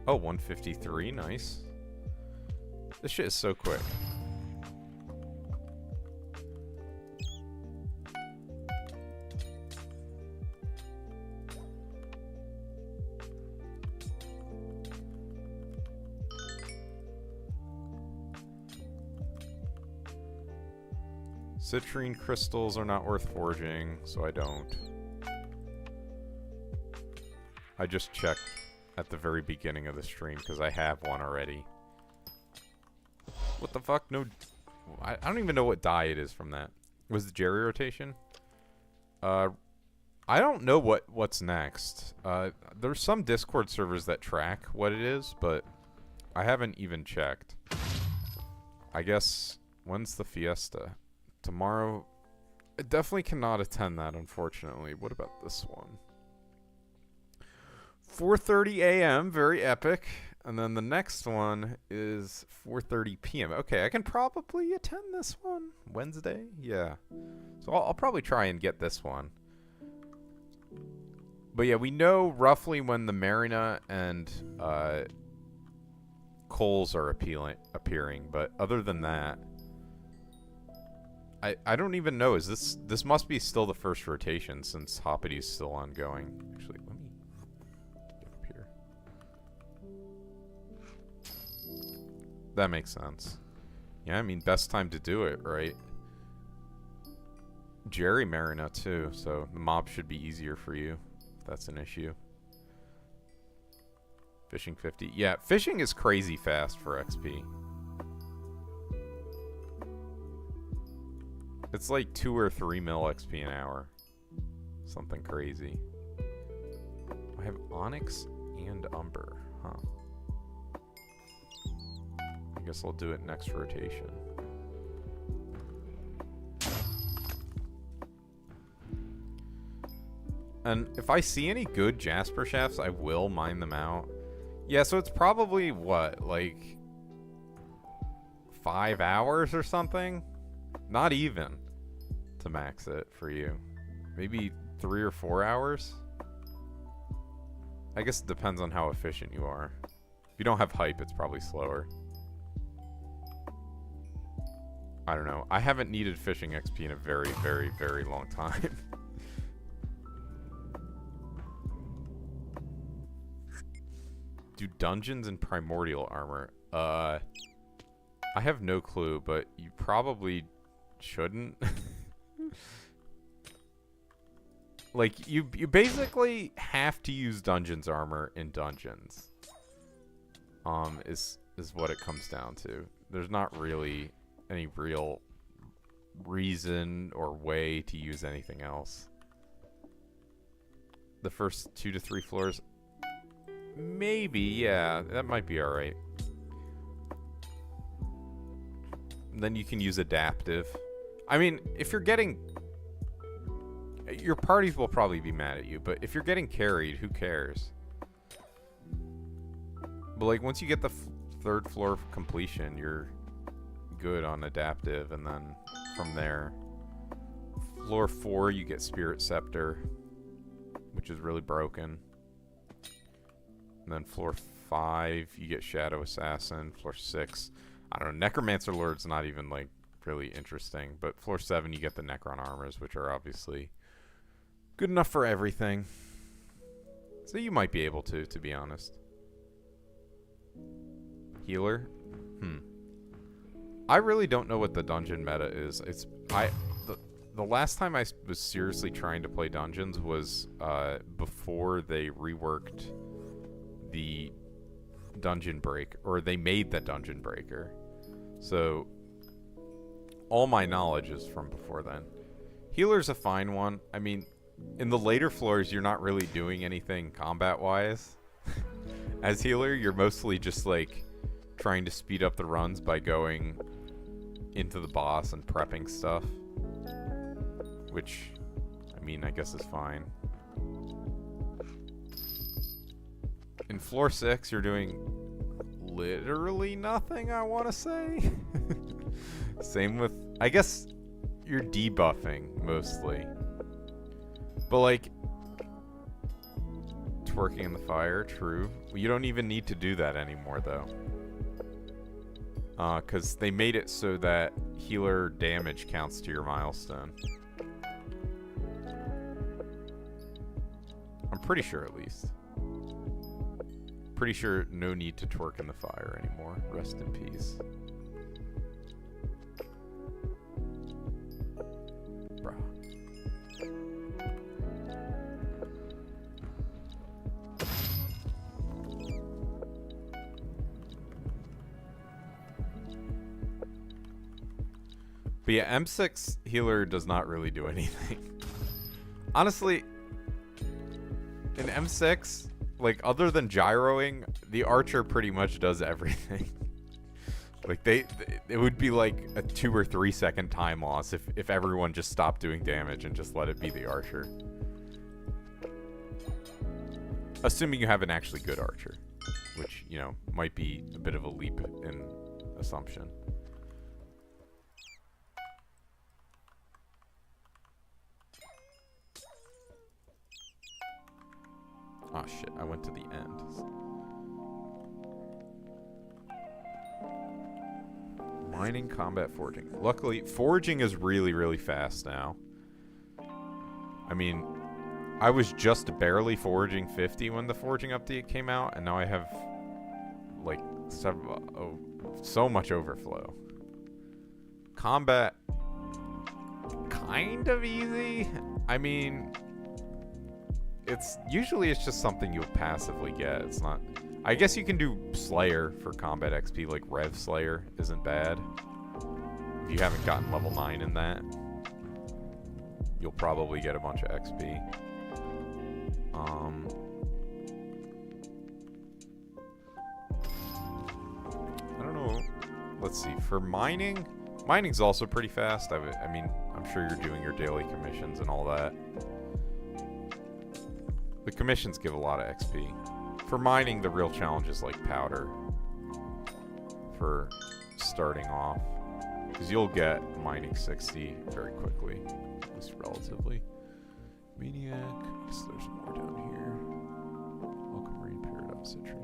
S1: Oh, 153, nice. This shit is so quick. Citrine crystals are not worth forging, so I don't. I just checked at the very beginning of the stream because I have one already. What the fuck? No, I don't even know what die it is from that. Was the Jerry rotation? I don't know what's next. There's some Discord servers that track what it is, but I haven't even checked. I guess when's the fiesta? Tomorrow. I definitely cannot attend that, unfortunately. What about this one? 4:30 a.m. Very epic. And then the next one is 4:30 p.m. Okay, I can probably attend this one. Wednesday? Yeah. So I'll probably try and get this one. But yeah, we know roughly when the Marina and Coals are appearing. But other than that, I don't even know. Is this must be still the first rotation since Hoppity's still ongoing. Actually, let me get up here. That makes sense. Yeah, I mean, best time to do it, right? Jerry Marina too, so the mob should be easier for you if that's an issue. Fishing 50. Yeah, fishing is crazy fast for XP. It's like 2 or 3 mil XP an hour. Something crazy. I have Onyx and Umber, huh? I guess I'll do it next rotation. And if I see any good Jasper shafts, I will mine them out. Yeah, so it's probably, what, like 5 hours or something? Not even to max it for you. Maybe 3 or 4 hours? I guess it depends on how efficient you are. If you don't have hype, it's probably slower. I don't know. I haven't needed fishing XP in a very, very, very long time. Do dungeons in primordial armor? I have no clue, but you probably shouldn't. Like, you basically have to use dungeons armor in dungeons. Is what it comes down to. There's not really any real reason or way to use anything else. The first 2 to 3 floors, maybe, yeah, that might be alright. Then you can use adaptive. I mean, if you're getting... Your parties will probably be mad at you, but if you're getting carried, who cares? But like, once you get the 3rd floor completion, you're good on adaptive, and then from there, floor 4 you get Spirit Scepter, which is really broken. And then floor 5 you get Shadow Assassin. Floor 6, I don't know, Necromancer Lord's not even like really interesting, but floor 7 you get the Necron armors, which are obviously good enough for everything. So you might be able to be honest. Healer? I really don't know what the dungeon meta is. The last time I was seriously trying to play dungeons was before they reworked the dungeon break, or they made the dungeon breaker. So all my knowledge is from before then. Healer's a fine one. I mean, in the later floors, you're not really doing anything combat-wise. As healer, you're mostly just like trying to speed up the runs by going into the boss and prepping stuff, which, I mean, I guess is fine. In floor 6, you're doing literally nothing, I want to say. Same with, I guess, you're debuffing mostly. But like, twerking in the fire, true. You don't even need to do that anymore, though. Because they made it so that healer damage counts to your milestone. I'm pretty sure, at least. Pretty sure no need to twerk in the fire anymore. Rest in peace. Bruh. But yeah, M6 healer does not really do anything. Honestly, in M6, like, other than gyroing, the archer pretty much does everything. Like, it would be like a 2 or 3 second time loss if everyone just stopped doing damage and just let it be the archer. Assuming you have an actually good archer, which, you know, might be a bit of a leap in assumption. Oh shit, I went to the end. Mining, combat, forging. Luckily, forging is really, really fast now. I mean, I was just barely forging 50 when the forging update came out, and now I have, like, so much overflow. Combat, kind of easy. I mean, it's just something you'll passively get. It's not. I guess you can do Slayer for combat XP, like Rev Slayer isn't bad. If you haven't gotten level 9 in that, you'll probably get a bunch of XP. I don't know. Let's see. For mining, mining's also pretty fast. I mean, I'm sure you're doing your daily commissions and all that. The commissions give a lot of XP. For mining, the real challenge is like powder for starting off, because you'll get mining 60 very quickly, at least relatively. Maniac, so there's more down here. Welcome Marine Paradox Citrine.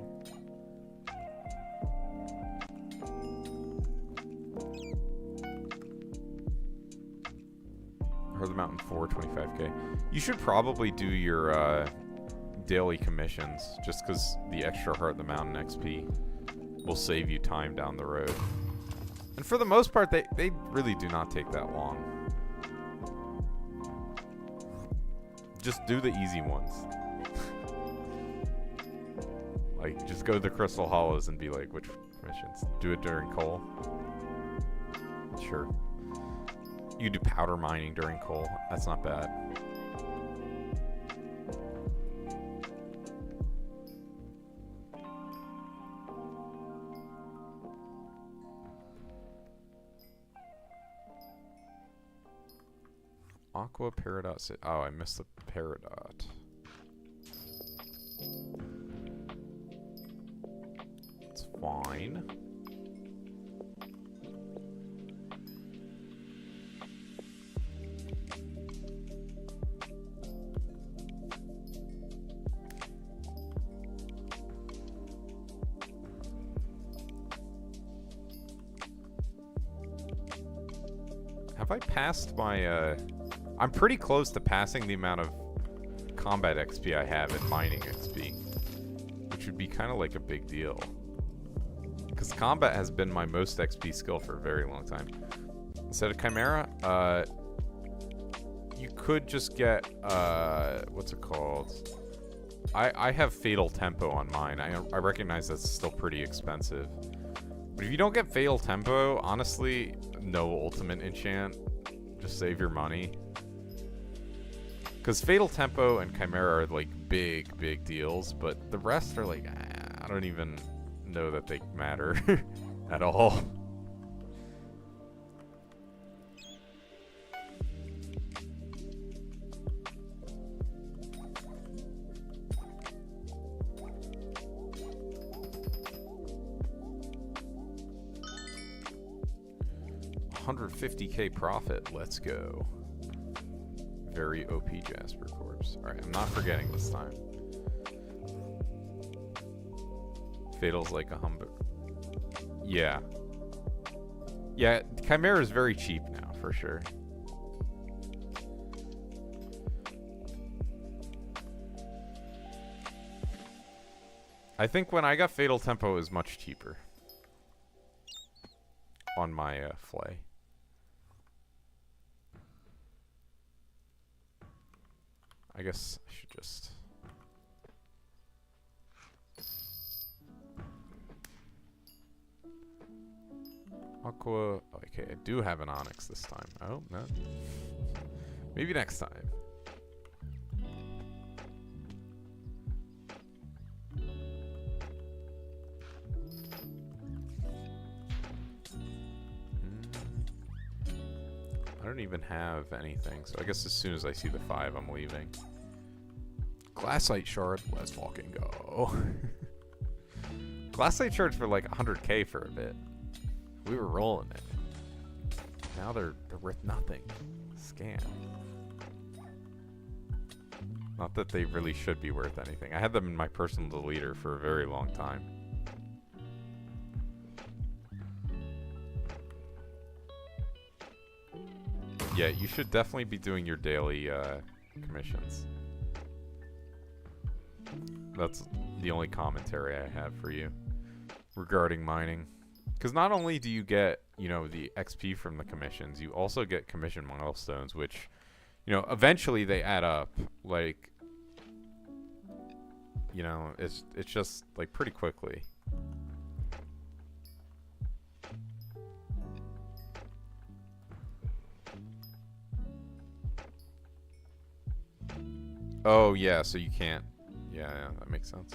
S1: Heard the Mountain 425k. You should probably do your daily commissions, just because the extra Heart of the Mountain XP will save you time down the road. And for the most part, they really do not take that long. Just do the easy ones. Like, just go to the Crystal Hollows and be like, which missions? Do it during coal? Sure. You do powder mining during coal. That's not bad. Aqua Peridot. Oh, I missed the Peridot. It's fine. Have I passed my, I'm pretty close to passing the amount of combat XP I have in mining XP, which would be kind of like a big deal. Because combat has been my most XP skill for a very long time. Instead of Chimera, you could just get, what's it called? I have Fatal Tempo on mine. I recognize that's still pretty expensive. But if you don't get Fatal Tempo, honestly, no ultimate enchant. Just save your money. Because Fatal Tempo and Chimera are like big deals, but the rest are like, I don't even know that they matter at all. $150k profit. Let's go. Very OP Jasper Corpse. Alright, I'm not forgetting this time. Fatal's like a humber. Yeah. Yeah, Chimera is very cheap now, for sure. I think when I got Fatal Tempo, it was much cheaper. On my Flay. I guess I should just... Aqua... Okay, I do have an Onyx this time. Oh, no. Maybe next time. I don't even have anything, so I guess as soon as I see the 5, I'm leaving. Glassite Shard, let's fucking go. Glassite Shards for like 100k for a bit. We were rolling it. Now they're worth nothing. Scam. Not that they really should be worth anything. I had them in my personal deleter for a very long time. Yeah, you should definitely be doing your daily commissions. That's the only commentary I have for you regarding mining. Because not only do you get, you know, the XP from the commissions, you also get commission milestones, which, you know, eventually they add up. Like, you know, it's just like pretty quickly. Oh yeah, so you can't. Yeah, that makes sense.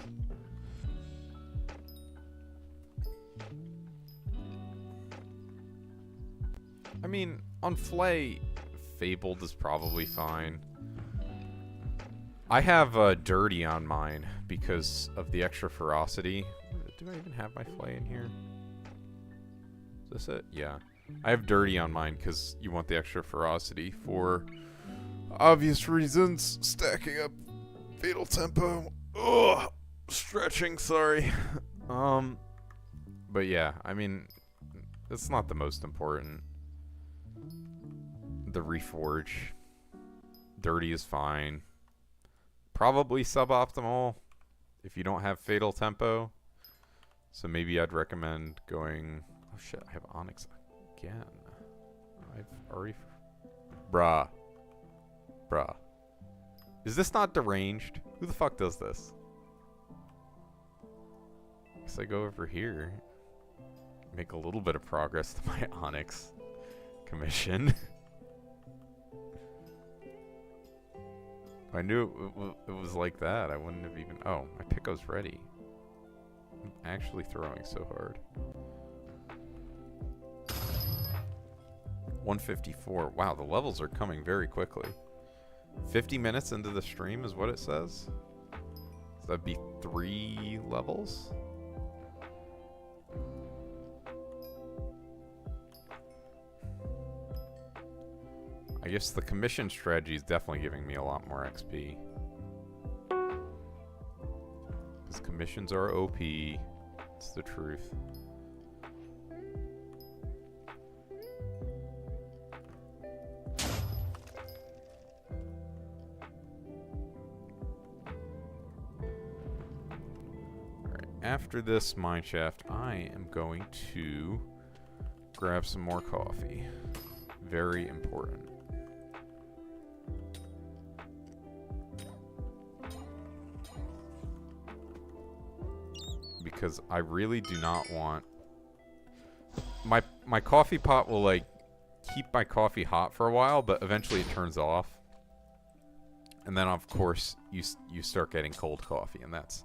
S1: I mean, on Flay, Fabled is probably fine. I have Dirty on mine because of the extra ferocity. Do I even have my Flay in here? Is this it? Yeah. I have Dirty on mine because you want the extra ferocity for obvious reasons. Stacking up Fatal Tempo. Ugh. Stretching, sorry. But yeah, I mean, it's not the most important. The Reforge. Dirty is fine. Probably suboptimal if you don't have Fatal Tempo. So maybe I'd recommend going... Oh shit, I have Onyx again. I've already... Bruh. Is this not deranged? Who the fuck does this? Guess I go over here. Make a little bit of progress to my Onyx commission. If I knew it was like that, I wouldn't have even... Oh, my Pico's ready. I'm actually throwing so hard. 154. Wow, the levels are coming very quickly. 50 minutes into the stream is what it says. So that'd be 3 levels? I guess the commission strategy is definitely giving me a lot more XP. Because commissions are OP. It's the truth. Alright, after this mineshaft, I am going to grab some more coffee. Very important. Because I really do not want... My coffee pot will, like, keep my coffee hot for a while, but eventually it turns off. And then, of course, you start getting cold coffee, and that's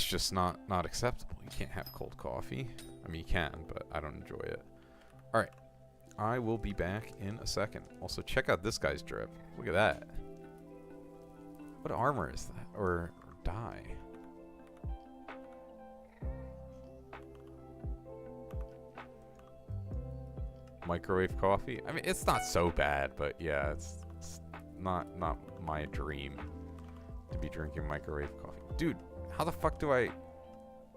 S1: just not acceptable. You can't have cold coffee. I mean, you can, but I don't enjoy it. Alright. I will be back in a second. Also, check out this guy's drip. Look at that. What armor is that? Or dye? Microwave coffee. I mean, it's not so bad, but yeah, it's not my dream to be drinking microwave coffee. Dude, how the fuck do I...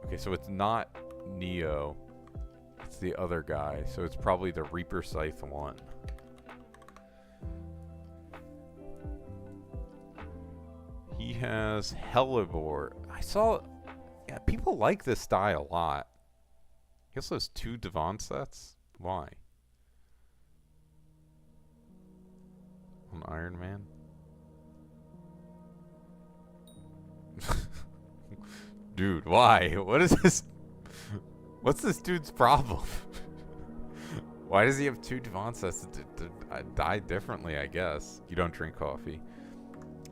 S1: Okay, so it's not Neo. It's the other guy. So it's probably the Reaper Scythe 1. He has Hellebore. I saw... Yeah, people like this die a lot. He also has 2 Devon sets. Why? On Iron Man? Dude, why? What is this? What's this dude's problem? Why does he have 2 Devon sets to die differently, I guess? You don't drink coffee.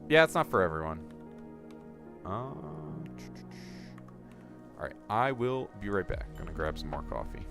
S1: Yeah, it's not for everyone. Alright, I will be right back. Gonna grab some more coffee.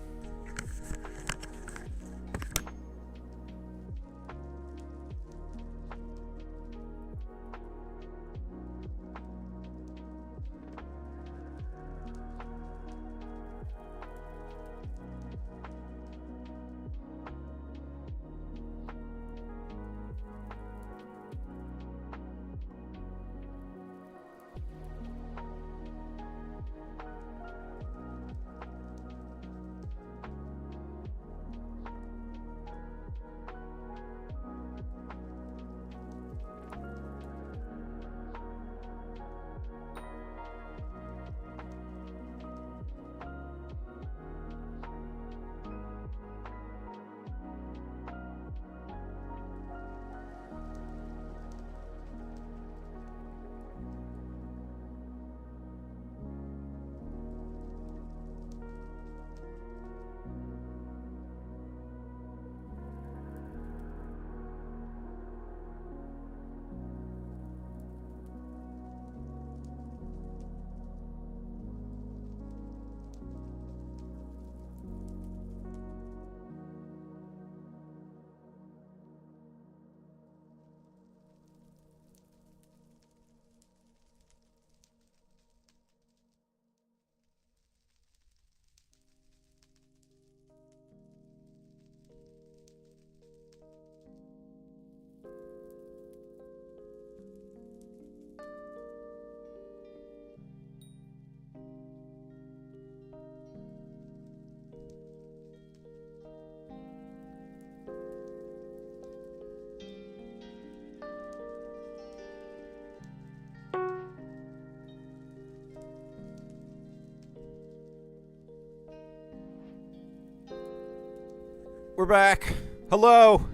S1: We're back. Hello.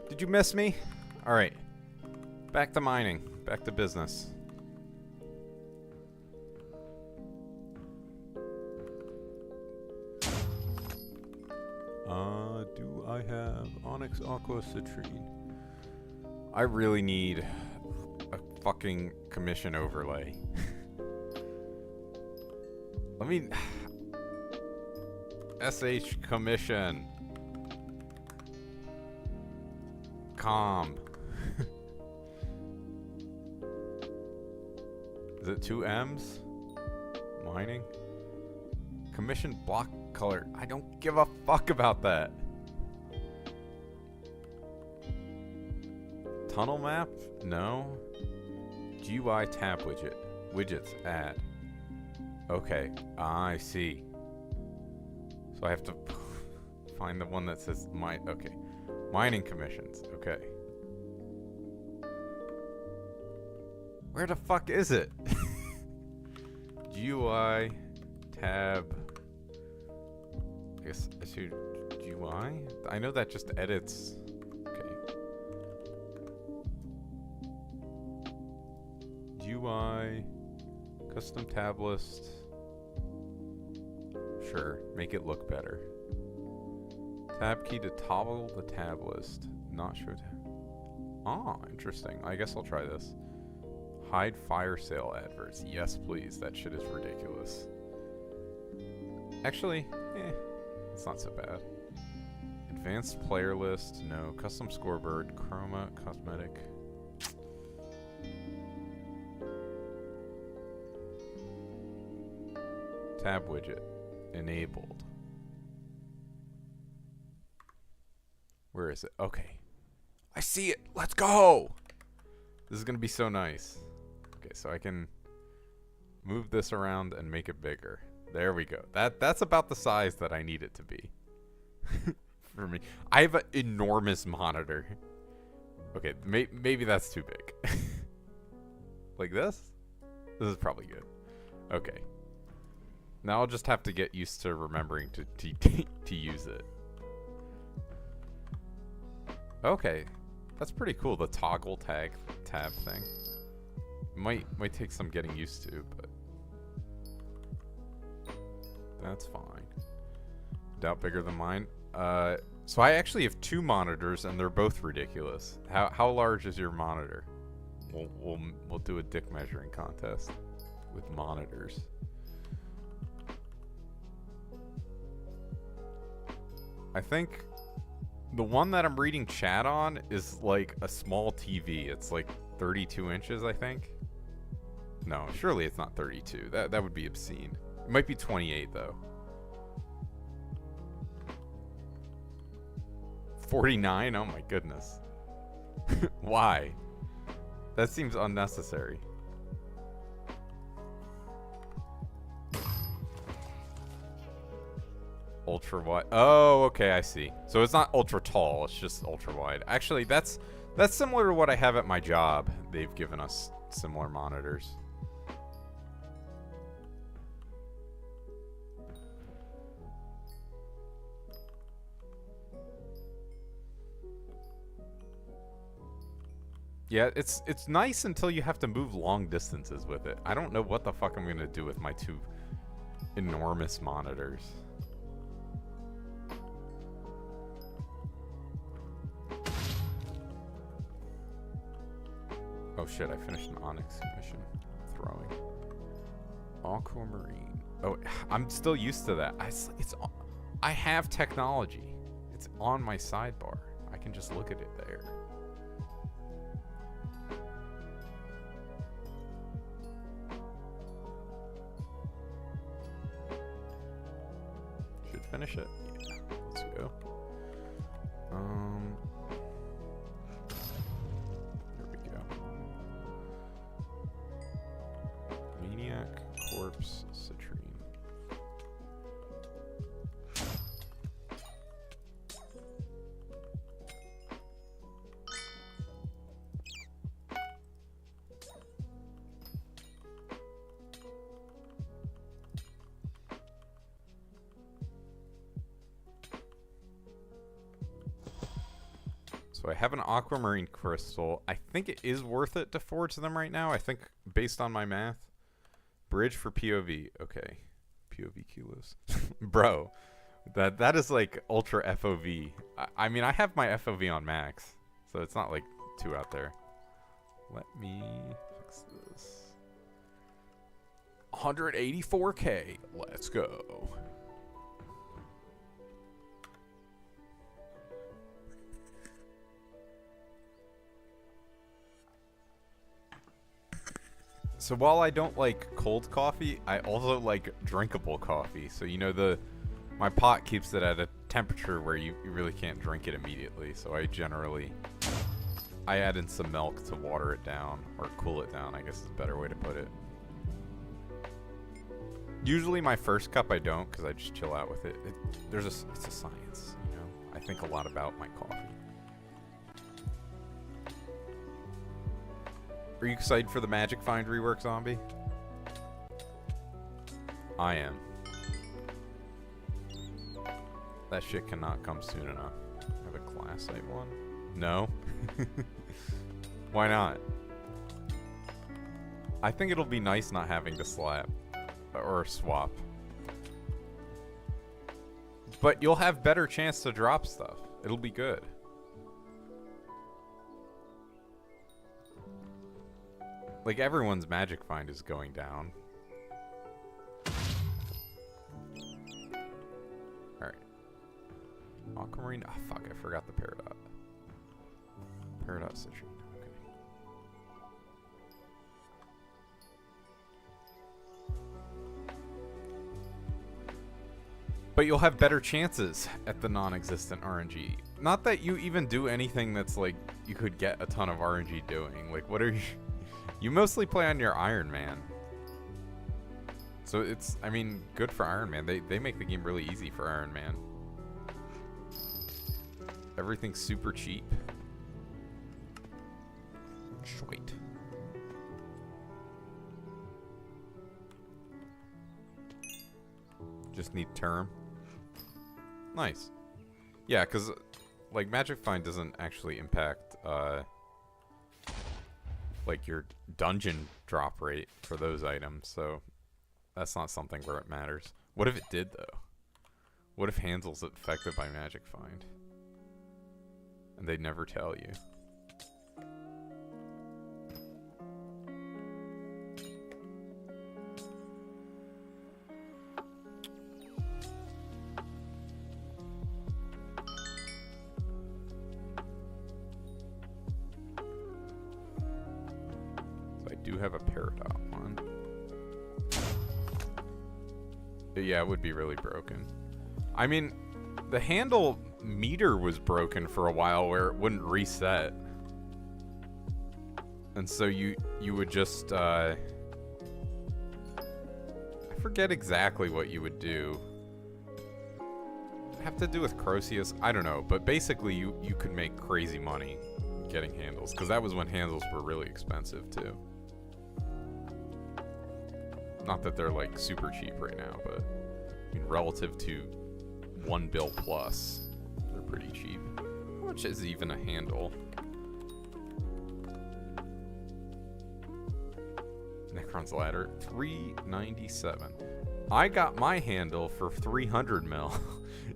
S1: Did you miss me? All right. Back to mining. Back to business. Do I have Onyx Aqua Citrine? I really need a fucking commission overlay. Let me... SH commission. Com. Is it 2 M's? Mining? Commission block color. I don't give a fuck about that. Tunnel map? No. GUI tab widget. Widgets add. Okay. I see. So I have to find the one that says okay. Mining commissions. Okay. Where the fuck is it? GUI tab. I guess I see GUI. I know that just edits. Okay. GUI custom tab list. Sure, make it look better. Tab key to toggle the tab list. Not sure. Ah, interesting. I guess I'll try this. Hide fire sale adverts. Yes, please. That shit is ridiculous. Actually, it's not so bad. Advanced player list. No. Custom scoreboard. Chroma. Cosmetic. Tab widget. Enabled. Where is it? Okay. I see it. Let's go. This is going to be so nice. Okay, so I can move this around and make it bigger. There we go. That's about the size that I need it to be. For me. I have an enormous monitor. Okay, maybe that's too big. Like this? This is probably good. Okay. Now I'll just have to get used to remembering to use it. Okay. That's pretty cool, the toggle tab thing. Might take some getting used to, but that's fine. Doubt bigger than mine. So I actually have 2 monitors and they're both ridiculous. How large is your monitor? We'll do a dick measuring contest with monitors. I think the one that I'm reading chat on is like a small TV. It's like 32 inches, I think. No, surely it's not 32. That would be obscene. It might be 28 though. 49? Oh my goodness. Why? That seems unnecessary. Ultra wide. Oh, okay, I see. So it's not ultra tall, it's just ultra wide. Actually, that's similar to what I have at my job. They've given us similar monitors. Yeah, it's nice until you have to move long distances with it. I don't know what the fuck I'm gonna do with my 2 enormous monitors. Oh shit, I finished an Onyx mission. Throwing. Aquamarine. Oh, I'm still used to that. I have technology. It's on my sidebar. I can just look at it there. Should finish it. Yeah, let's go. There we go. Maniac Corpse Citrine. So I have an aquamarine crystal. I think it is worth it to forge them right now. I think based on my math. Bridge for POV. Okay. POV kilos. Bro, that is like ultra FOV. I mean, I have my FOV on max, so it's not like too out there. Let me fix this. 184K. Let's go. So while I don't like cold coffee, I also like drinkable coffee. So you know, my pot keeps it at a temperature where you really can't drink it immediately. So I add in some milk to water it down, or cool it down, I guess is a better way to put it. Usually my first cup I don't, because I just chill out with it. It's a science, you know. I think a lot about my coffee. Are you excited for the Magic Find rework, Zombie? I am. That shit cannot come soon enough. I have a glassite one? No? Why not? I think it'll be nice not having to slap. Or swap. But you'll have better chance to drop stuff. It'll be good. Like, everyone's Magic Find is going down. Alright. Aquamarine. Ah, fuck, I forgot the Peridot. Peridot citrine. Okay. But you'll have better chances at the non-existent RNG. Not that you even do anything that's, like, you could get a ton of RNG doing. Like, what are you... You mostly play on your Iron Man. So it's, I mean, good for Iron Man. They make the game really easy for Iron Man. Everything's super cheap. Sweet. Just need term. Nice. Yeah, because, like, Magic Find doesn't actually impact, like, your dungeon drop rate for those items, so that's not something where it matters. What if it did, though? What if Hansel's affected by Magic Find? And they'd never tell you. Do have a Peridot one. But yeah, it would be really broken. I mean, the handle meter was broken for a while where it wouldn't reset. And so you would just, I forget exactly what you would do. Have to do with Croceus? I don't know, but basically you could make crazy money getting handles, because that was when handles were really expensive too. Not that they're like super cheap right now, but I mean, relative to 1 bill plus, they're pretty cheap. How much is even a handle? Necron's Ladder, $397. I got my handle for 300 mil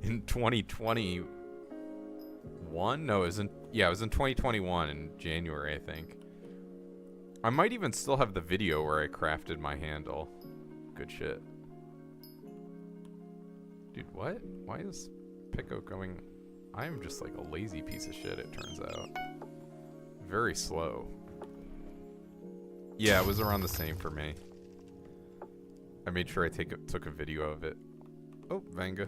S1: in 2021. No, it was in 2021 in January, I think. I might even still have the video where I crafted my handle. Good shit. Dude, what? Why is Pico going... I'm just like a lazy piece of shit, it turns out. Very slow. Yeah, it was around the same for me. I made sure I took a video of it. Oh, Vanga.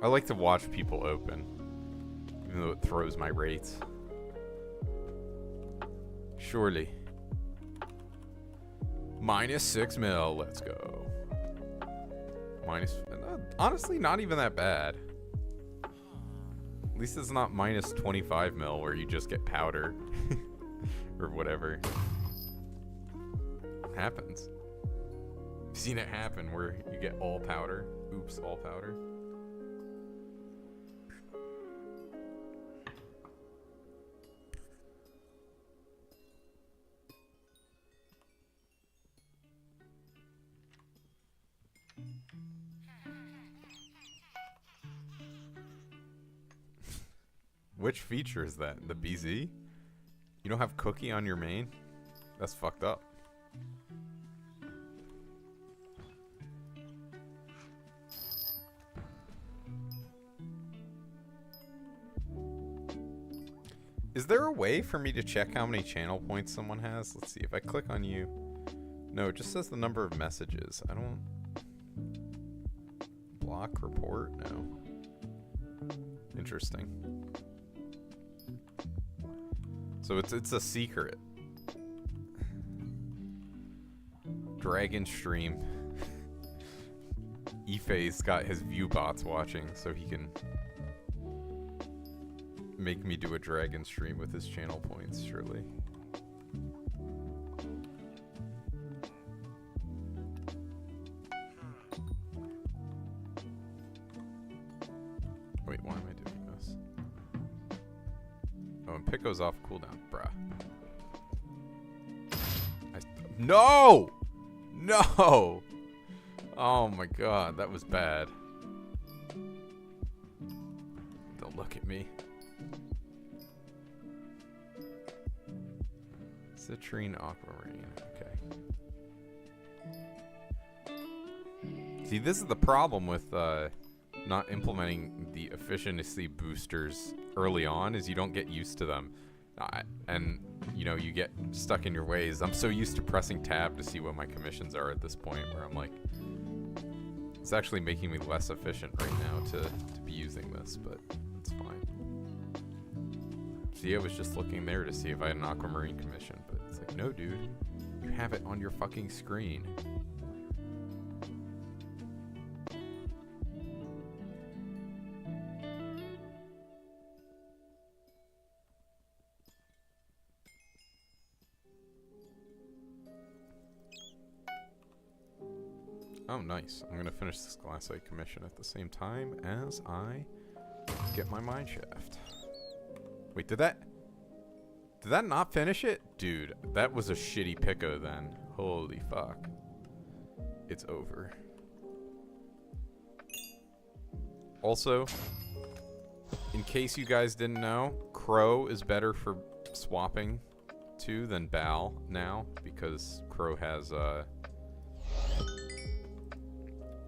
S1: I like to watch people open, even though it throws my rates. Surely. Minus 6 mil. Let's go. Minus... honestly, not even that bad. At least it's not minus 25 mil where you just get powder. Or whatever. It happens. I've seen it happen where you get all powder. Oops, all powder. Which feature is that? The BZ? You don't have cookie on your main? That's fucked up. Is there a way for me to check how many channel points someone has? Let's see. If I click on you... No, it just says the number of messages. I don't... Block report? No. Interesting. So it's a secret. Dragon stream. Ife's got his view bots watching, so he can make me do a dragon stream with his channel points, surely. Wait, why am I doing this? Oh, and pick goes off cooldown, bruh. No! No! Oh my god, that was bad. Don't look at me. Citrine Aquamarine, okay. See, this is the problem with not implementing the efficiency boosters early on, is you don't get used to them. And, you know, you get stuck in your ways. I'm so used to pressing tab to see what my commissions are at this point, where I'm like, it's actually making me less efficient right now to be using this, but it's fine. See, I was just looking there to see if I had an aquamarine commission, but it's like, no, dude. You have it on your fucking screen. Oh, nice. I'm gonna finish this glassite commission at the same time as I get my mine shaft. Wait, did that not finish it? Dude, that was a shitty picko then. Holy fuck. It's over. Also, in case you guys didn't know, Crow is better for swapping to than Bal now, because Crow has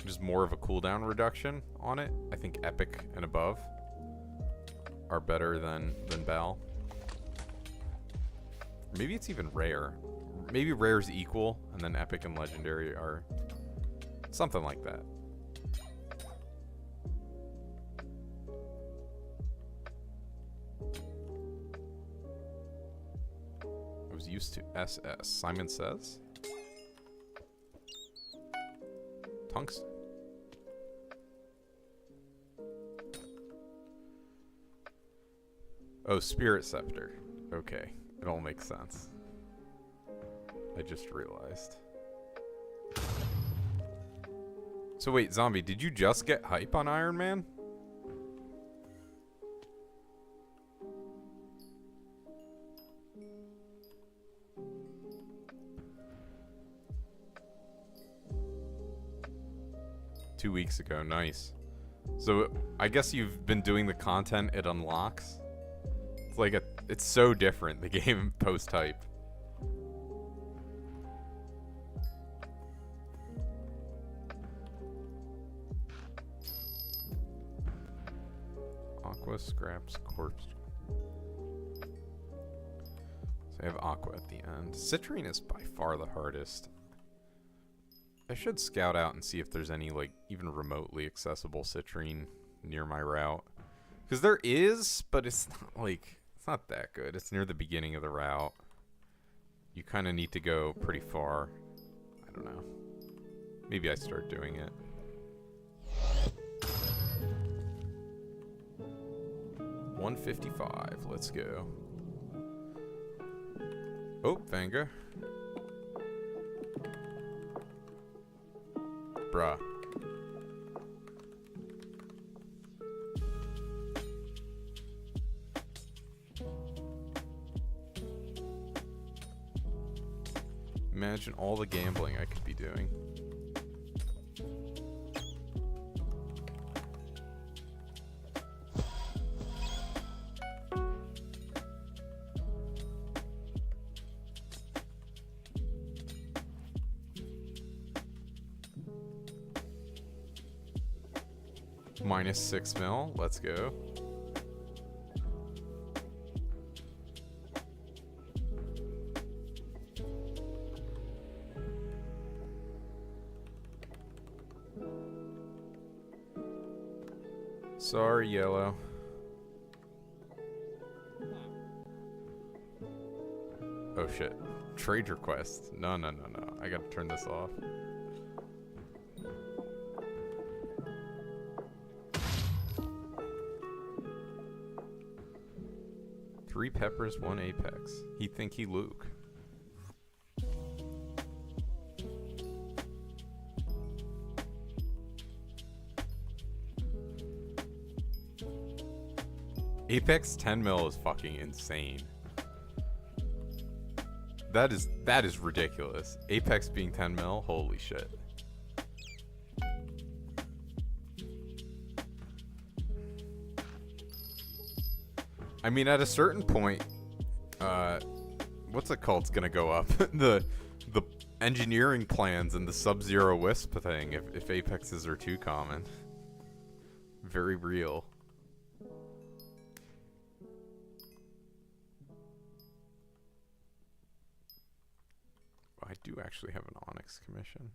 S1: just more of a cooldown reduction on it. I think Epic and above are better than Bal. Maybe it's even Rare. Maybe Rare's equal, and then Epic and Legendary are something like that. I was used to SS. Simon Says. Tungsten. Oh, Spirit Scepter. Okay, it all makes sense. I just realized. So wait, Zombie, did you just get hype on Iron Man? Two weeks ago, nice. So I guess you've been doing the content it unlocks. It's like it's so different, the game post hype. Aqua scraps corpse. So I have Aqua at the end. Citrine is by far the hardest. I should scout out and see if there's any, like, even remotely accessible Citrine near my route. Because there is, but it's not like, it's not that good. It's near the beginning of the route. You kind of need to go pretty far. I don't know. Maybe I start doing it. $155. Let's go. Oh, Vanga. Bruh. Imagine all the gambling I could be doing. Minus 6 mil. Let's go. Sorry, yellow. Oh shit. Trade request. No. I gotta turn this off. Three peppers, one apex. He think he Luke. Apex 10 mil is fucking insane. That is ridiculous. Apex being 10 mil, holy shit. I mean, at a certain point, what's it called? It's gonna go up. the engineering plans and the Sub-Zero Wisp thing. If Apexes are too common, very real. I do actually have an Onyx commission.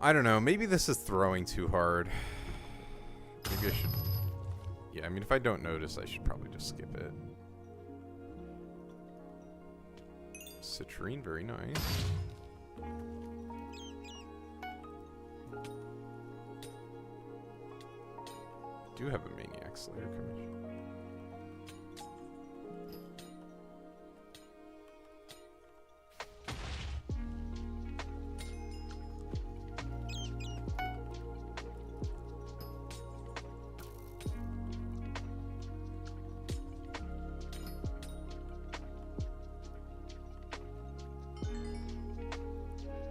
S1: I don't know. Maybe this is throwing too hard. Maybe I should... Yeah, I mean, if I don't notice, I should probably just skip it. Citrine, very nice. Do have a Maniac Slayer commission.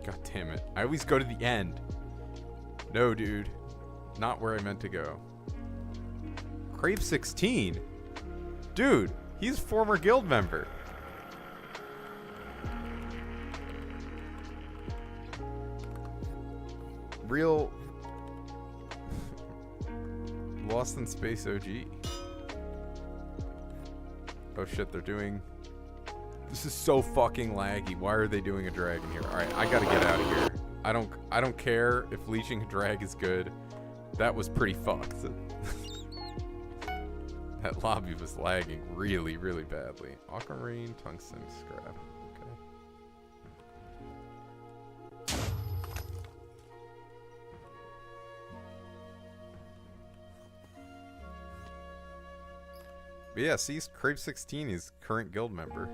S1: God damn it. I always go to the end. No, dude. Not where I meant to go. Crave 16? Dude, he's a former guild member. Real... Lost in Space OG. Oh shit, they're doing... This is so fucking laggy. Why are they doing a dragon here? Alright, I gotta get out of here. I don't care if leeching a drag is good. That was pretty fucked. That lobby was lagging really, really badly. Aquamarine, tungsten, scrap. Okay. But yeah, see, Crave 16 is current guild member.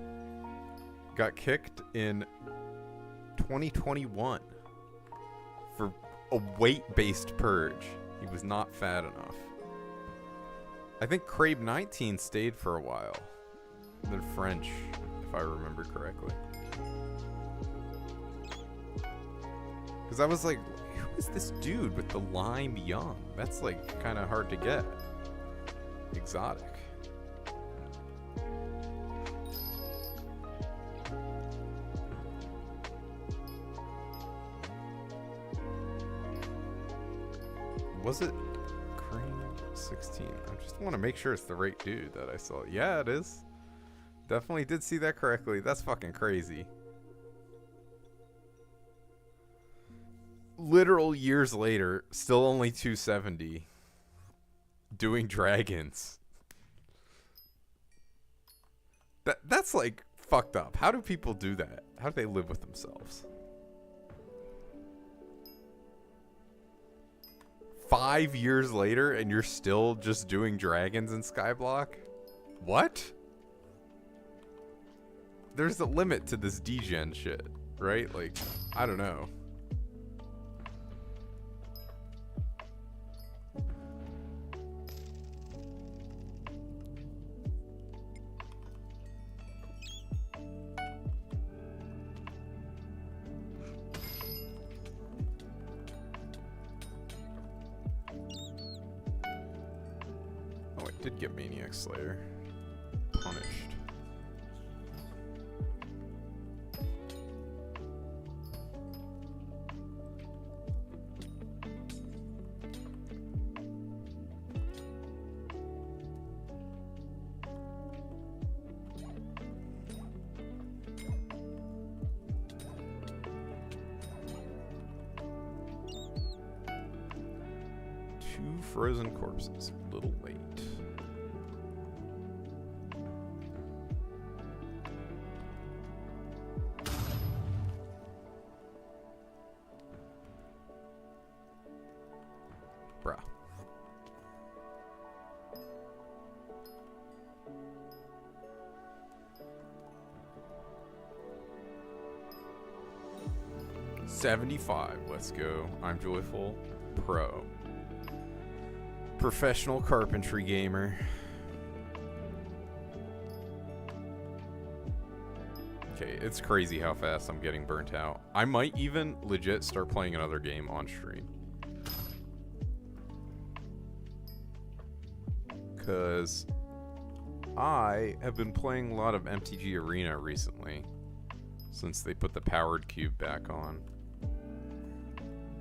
S1: Got kicked in 2021 for a weight-based purge. He was not fat enough. I think Crave 19 stayed for a while. They're French, if I remember correctly. Because I was like, who is this dude with the lime young? That's like kind of hard to get. Exotic. Was it Crane 16? I just want to make sure it's the right dude that I saw. Yeah, it is. Definitely did see that correctly. That's fucking crazy. Literal years later, still only 270. Doing dragons. That's like fucked up. How do people do that? How do they live with themselves? 5 years later and you're still just doing dragons in Skyblock? What? There's a limit to this degen shit, right? Like, I don't know. Oh, I did get Maniac Slayer. Punished. Frozen corpses. A little late. Bruh. $75. Let's go. I'm Joyful. Pro. Professional carpentry gamer. Okay, it's crazy how fast I'm getting burnt out. I might even legit start playing another game on stream. Because I have been playing a lot of MTG Arena recently. Since they put the powered cube back on.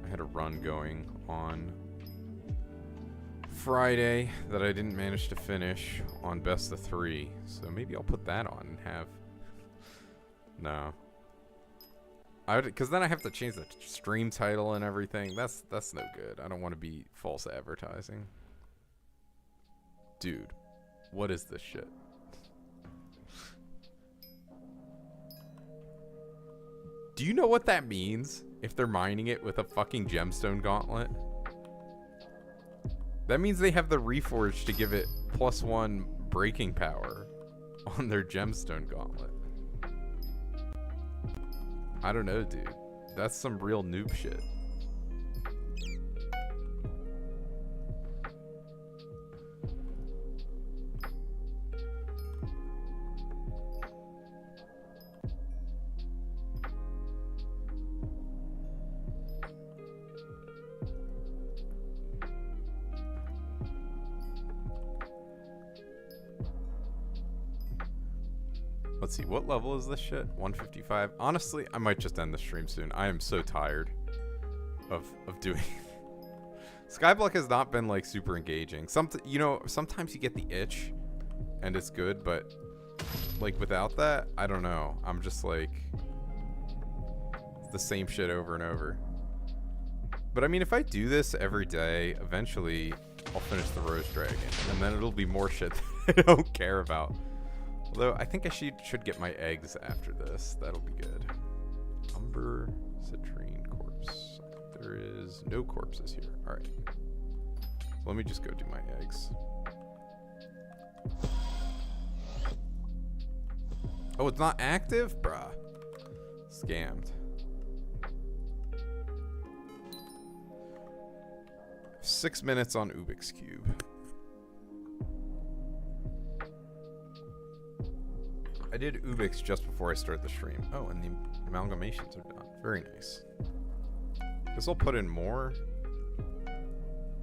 S1: I had a run going on Friday that I didn't manage to finish on best of 3, so maybe I'll put that on and have. No, because then I have to change the stream title and everything. That's no good. I don't want to be false advertising, dude. What is this shit? Do you know what that means if they're mining it with a fucking gemstone gauntlet? That means they have the Reforged to give it +1 breaking power on their gemstone gauntlet. I don't know, dude. That's some real noob shit. Let's see, what level is this shit? 155. Honestly, I might just end the stream soon. I am so tired of doing Skyblock has not been like super engaging. You know, sometimes you get the itch and it's good, but like without that, I don't know. I'm just like the same shit over and over. But I mean, if I do this every day, eventually I'll finish the Rose Dragon and then it'll be more shit that I don't care about. Although, I think I should get my eggs after this. That'll be good. Umber Citrine Corpse. There is no corpses here. Alright. So let me just go do my eggs. Oh, it's not active? Bruh. Scammed. 6 minutes on Ubix Cube. I did Ubix just before I started the stream. Oh, and the amalgamations are done. Very nice. Guess I'll put in more.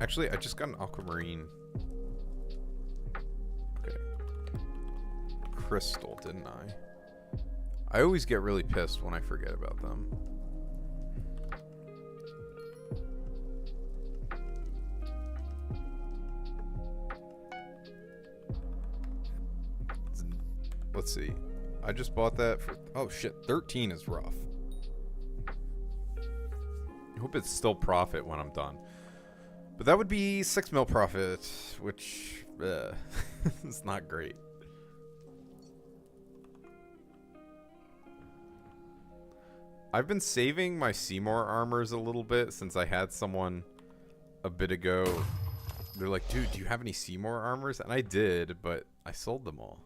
S1: Actually, I just got an aquamarine. Okay. Crystal, didn't I? I always get really pissed when I forget about them. let's see. I just bought that for, oh shit, 13 is rough. I hope it's still profit when I'm done. But that would be 6 mil profit, which is not great. I've been saving my Seymour armors a little bit since I had someone a bit ago. They're like, dude, do you have any Seymour armors? And I did, but I sold them all.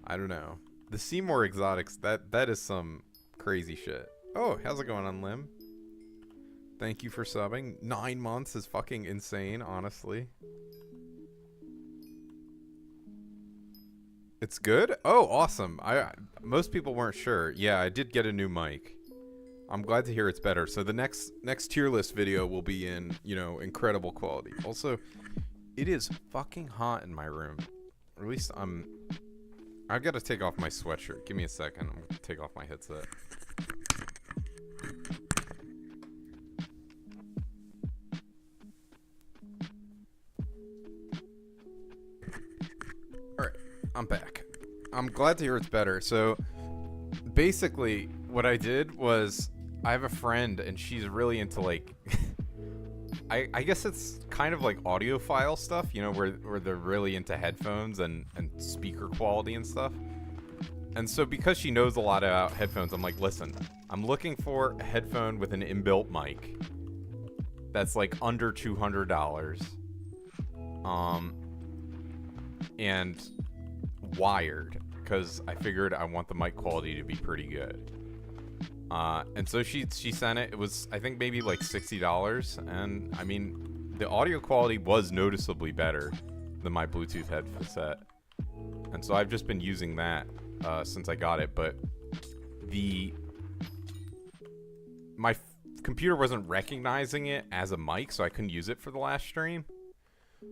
S1: I don't know. The Seymour exotics, that is some crazy shit. Oh, how's it going on, Lim? Thank you for subbing. 9 months is fucking insane, honestly. It's good? Oh, awesome. Most people weren't sure. Yeah, I did get a new mic. I'm glad to hear it's better. So the next tier list video will be in, you know, incredible quality. Also, it is fucking hot in my room. Or at least I've got to take off my sweatshirt. Give me a second. I'm going to take off my headset. Alright, I'm back. I'm glad to hear it's better. So, basically, what I did was, I have a friend, and she's really into, like, I guess it's kind of like audiophile stuff, you know, where they're really into headphones and speaker quality and stuff. And so because she knows a lot about headphones, I'm like, listen, I'm looking for a headphone with an inbuilt mic that's like under $200. And wired, because I figured I want the mic quality to be pretty good. And so she sent it. It was, I think, maybe like $60. And I mean, the audio quality was noticeably better than my Bluetooth headset. And so I've just been using that since I got it. But my computer wasn't recognizing it as a mic, so I couldn't use it for the last stream.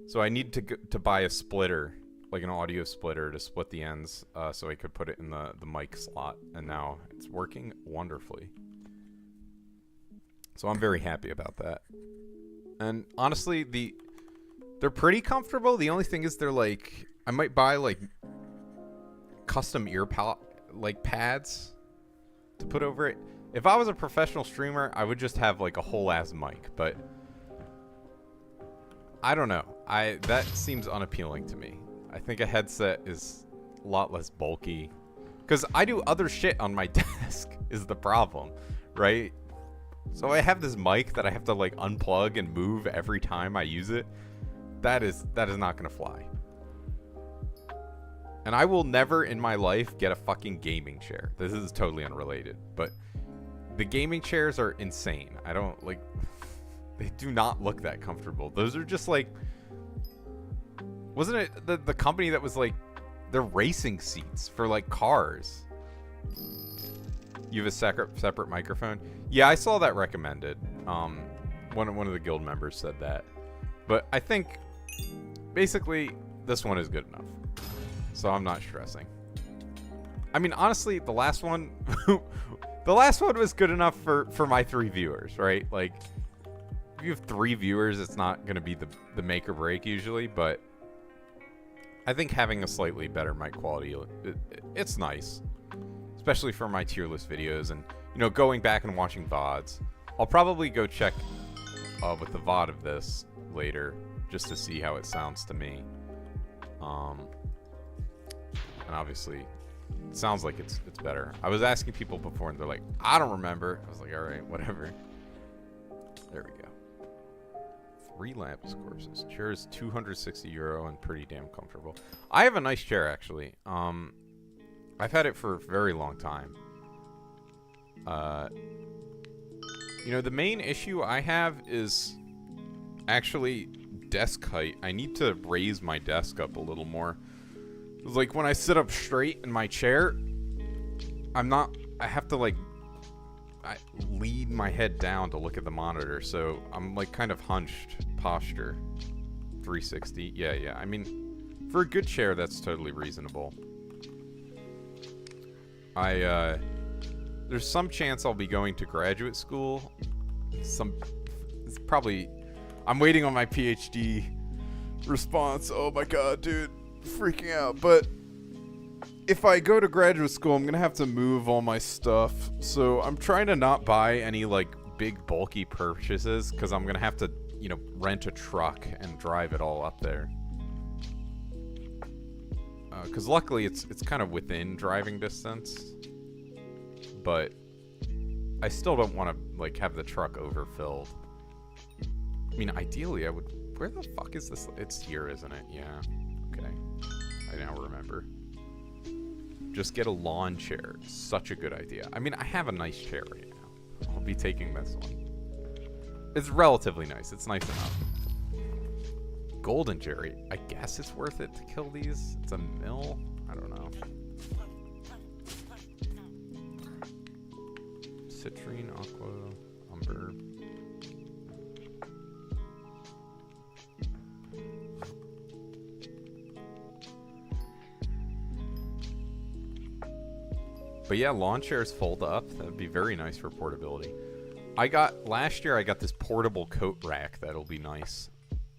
S1: So I needed to buy a splitter, like an audio splitter, to split the ends, so I could put it in the mic slot, and now it's working wonderfully. So I'm very happy about that. And honestly, they're pretty comfortable. The only thing is they're like, I might buy like custom pads to put over it. If I was a professional streamer, I would just have like a whole ass mic, but I don't know. That seems unappealing to me. I think a headset is a lot less bulky. Because I do other shit on my desk is the problem, right? So I have this mic that I have to like unplug and move every time I use it. That is not going to fly. And I will never in my life get a fucking gaming chair. This is totally unrelated. But the gaming chairs are insane. I don't like... They do not look that comfortable. Those are just like... Wasn't it the company that was like... They're racing seats for like cars. You have a separate microphone? Yeah, I saw that recommended. One of the guild members said that. But I think... Basically, this one is good enough. So I'm not stressing. I mean, honestly, the last one... the last one was good enough for my 3 viewers, right? Like... If you have 3 viewers, it's not going to be the make or break usually, but I think having a slightly better mic quality, it's nice, especially for my tier list videos and, you know, going back and watching VODs. I'll probably go check with the VOD of this later just to see how it sounds to me. And obviously, it sounds like it's better. I was asking people before and they're like, I don't remember. I was like, all right, whatever. There we go. 3 Lapis courses. Chair is €260 and pretty damn comfortable. I have a nice chair actually. I've had it for a very long time. You know, the main issue I have is actually desk height. I need to raise my desk up a little more. It's like when I sit up straight in my chair, I have to like I lean my head down to look at the monitor, so I'm like kind of hunched posture. 360. Yeah. I mean, for a good chair, that's totally reasonable. There's some chance I'll be going to graduate school. It's probably... I'm waiting on my PhD response. Oh my god, dude. Freaking out. But if I go to graduate school, I'm gonna have to move all my stuff. So I'm trying to not buy any like big bulky purchases because I'm gonna have to, you know, rent a truck and drive it all up there. Because luckily it's kind of within driving distance, but I still don't want to like have the truck overfilled. I mean, ideally I would. Where the fuck is this? It's here, isn't it? Yeah. Okay. I now remember. Just get a lawn chair. Such a good idea. I mean, I have a nice chair right now. I'll be taking this one. It's relatively nice. It's nice enough. Golden Jerry. I guess it's worth it to kill these. It's a mill. I don't know. Citrine, aqua, umber. But yeah, lawn chairs fold up. That would be very nice for portability. Last year I got this portable coat rack that'll be nice.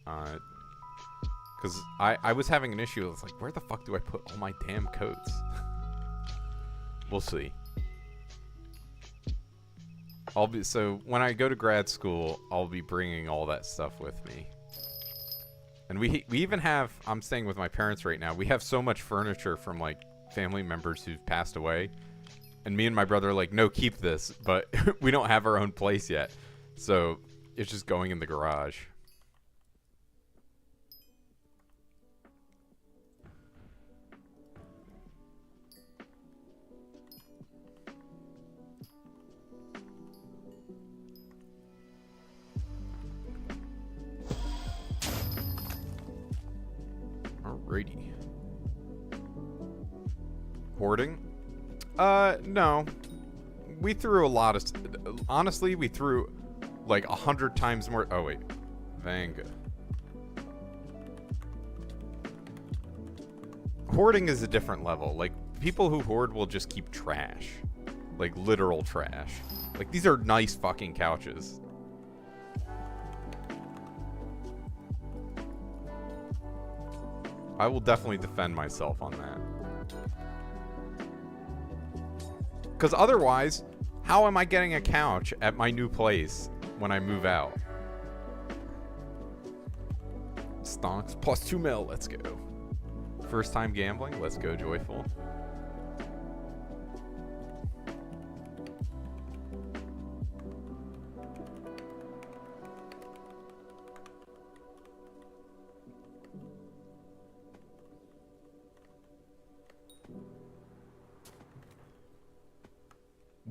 S1: Because I was having an issue. It's like, where the fuck do I put all my damn coats? We'll see. So when I go to grad school, I'll be bringing all that stuff with me. And we even have, I'm staying with my parents right now. We have so much furniture from like family members who've passed away. And me and my brother are like, no, keep this. But we don't have our own place yet. So it's just going in the garage. Alrighty. Hoarding? No. We threw a lot of... Honestly, we threw like 100 times more... Oh, wait. Vanga. Hoarding is a different level. Like, people who hoard will just keep trash. Like, literal trash. Like, these are nice fucking couches. I will definitely defend myself on that. Because otherwise, how am I getting a couch at my new place when I move out? Stonks plus 2 mil. Let's go. First time gambling. Let's go, Joyful.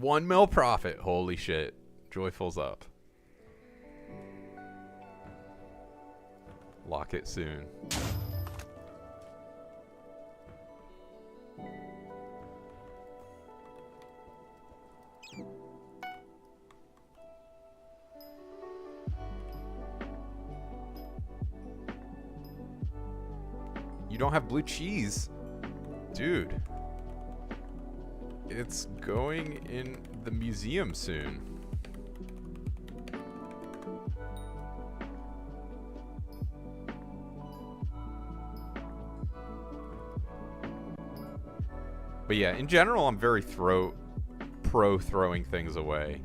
S1: $1 mil profit. Holy shit. Joyful's up. Lock it soon. You don't have blue cheese? Dude. It's going in the museum soon. But yeah, in general, I'm very pro throwing things away.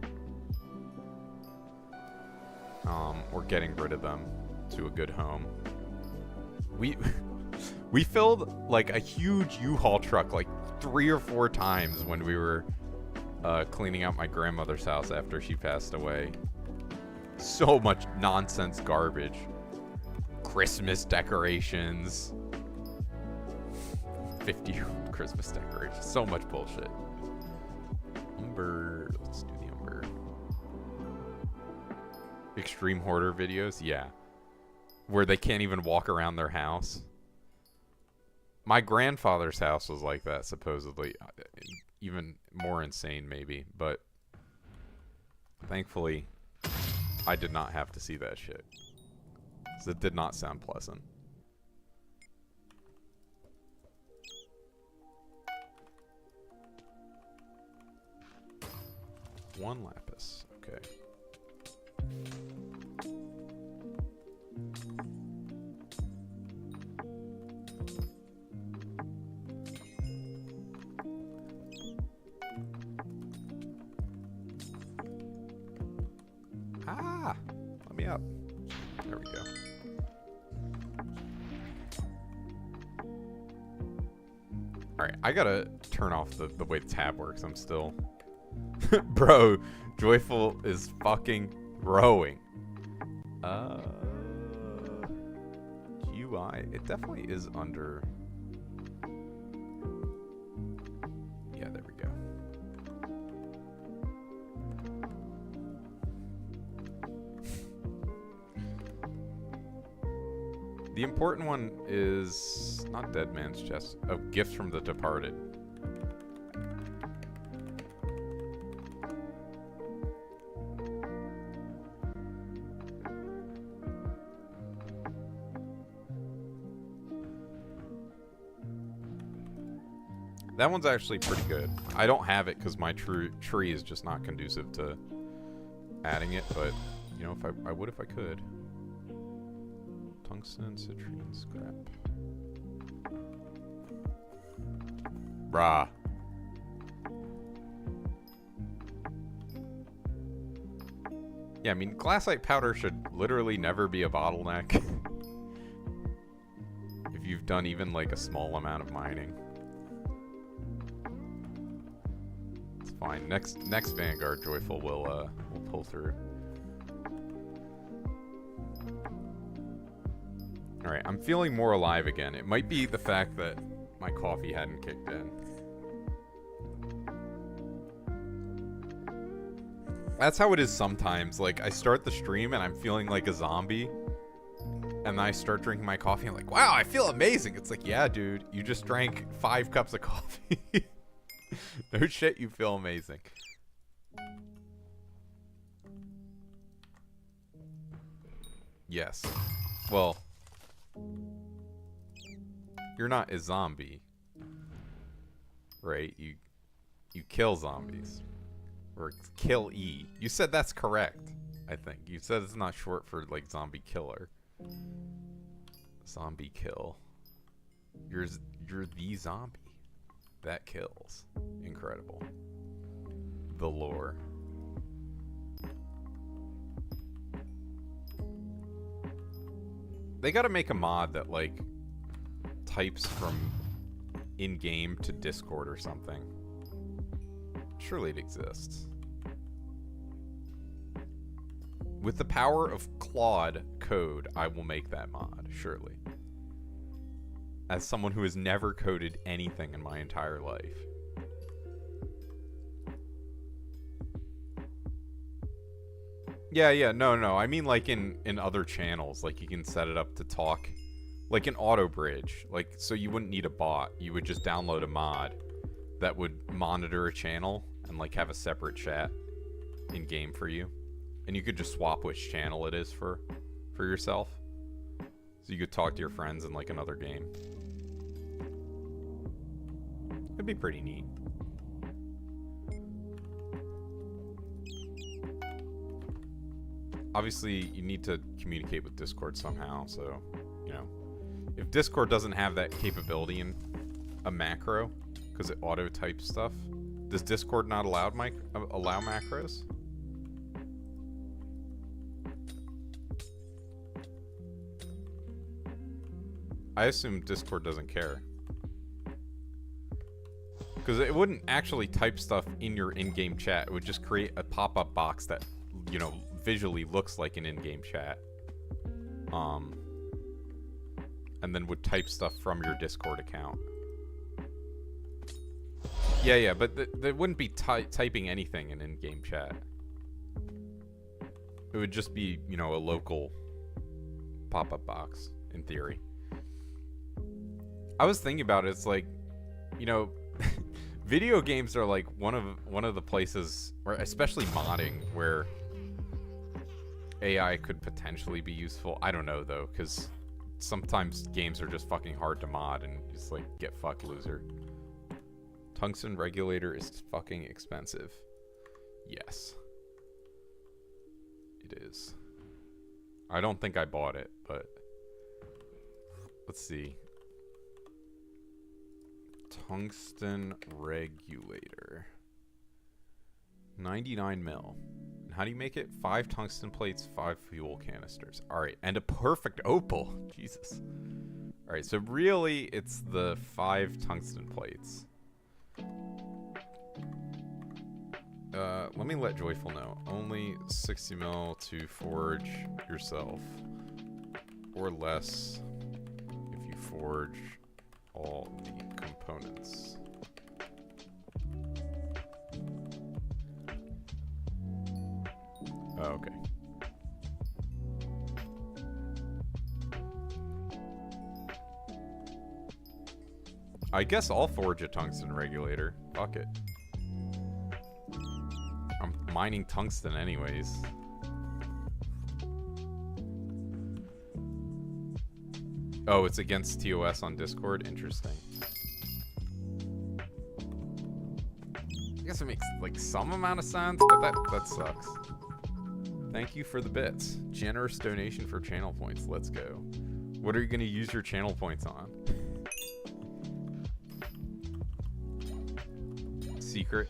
S1: Or getting rid of them to a good home. We filled like a huge U-Haul truck like 3 or 4 times when we were cleaning out my grandmother's house after she passed away. So much nonsense garbage. Christmas decorations. 50-year-old Christmas decorations. So much bullshit. Umber. Let's do the Umber. Extreme hoarder videos? Yeah. Where they can't even walk around their house. My grandfather's house was like that, supposedly. Even more insane, maybe. But thankfully, I did not have to see that shit. Because it did not sound pleasant. One lapis. Okay. There we go. Alright, I gotta turn off the way the tab works. I'm still... Bro, Joyful is fucking growing. UI, it definitely is under... Yeah, there we go. The important one is not Dead Man's Chest. Oh, Gift from the Departed. That one's actually pretty good. I don't have it because my tree is just not conducive to adding it, but you know, if I would if I could. Tungsten, citrine, scrap. Brah. Yeah, I mean, glassite powder should literally never be a bottleneck. If you've done even like a small amount of mining. It's fine. Next Vanguard Joyful will pull through. Alright, I'm feeling more alive again. It might be the fact that my coffee hadn't kicked in. That's how it is sometimes. Like, I start the stream and I'm feeling like a zombie. And then I start drinking my coffee and I'm like, wow, I feel amazing. It's like, yeah, dude, you just drank 5 cups of coffee. No shit, you feel amazing. Yes. Well... You're not a zombie, right? You kill zombies, or kill E. You said that's correct. I think you said it's not short for like zombie killer. Zombie kill. You're the zombie that kills. Incredible. The lore. They gotta make a mod that, like, types from in-game to Discord or something. Surely it exists. With the power of Claude code, I will make that mod, surely. As someone who has never coded anything in my entire life. Yeah, no. I mean, like, in other channels, like, you can set it up to talk, like an auto bridge. Like, so you wouldn't need a bot. You would just download a mod that would monitor a channel and, like, have a separate chat in-game for you. And you could just swap which channel it is for yourself. So you could talk to your friends in, like, another game. It'd be pretty neat. Obviously, you need to communicate with Discord somehow, so, you know. If Discord doesn't have that capability in a macro, because it auto-types stuff, does Discord not allow macros? I assume Discord doesn't care. Because it wouldn't actually type stuff in your in-game chat. It would just create a pop-up box that, you know, visually looks like an in-game chat. And then would type stuff from your Discord account. Yeah, but they wouldn't be typing anything in in-game chat. It would just be, you know, a local pop-up box, in theory. I was thinking about it, it's like, you know, video games are like one of the places, where, especially modding, where AI could potentially be useful. I don't know, though, because sometimes games are just fucking hard to mod and just, like, get fucked, loser. Tungsten regulator is fucking expensive. Yes. It is. I don't think I bought it, but... Let's see. Tungsten regulator. 99 mil. How do you make it? 5 tungsten plates, 5 fuel canisters. Alright, and a perfect opal. Jesus. Alright, so really it's the 5 tungsten plates. Let me let Joyful know. Only 60 mil to forge yourself. Or less if you forge all the components. Oh, okay. I guess I'll forge a tungsten regulator. Fuck it. I'm mining tungsten anyways. Oh, it's against TOS on Discord? Interesting. I guess it makes like some amount of sense, but that sucks. Thank you for the bits. Generous donation for channel points. Let's go. What are you going to use your channel points on? Secret.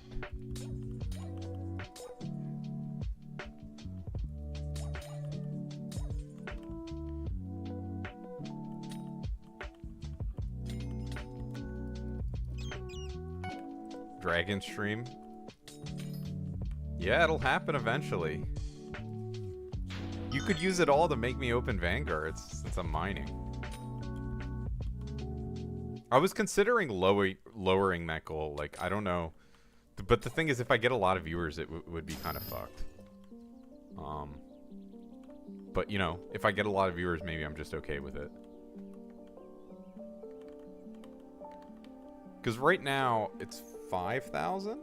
S1: Dragon stream. Yeah, it'll happen eventually. You could use it all to make me open Vanguards since I'm mining. I was considering lowering that goal. Like, I don't know. But the thing is, if I get a lot of viewers, it would be kind of fucked. But, you know, if I get a lot of viewers, maybe I'm just okay with it. Because right now, it's 5,000?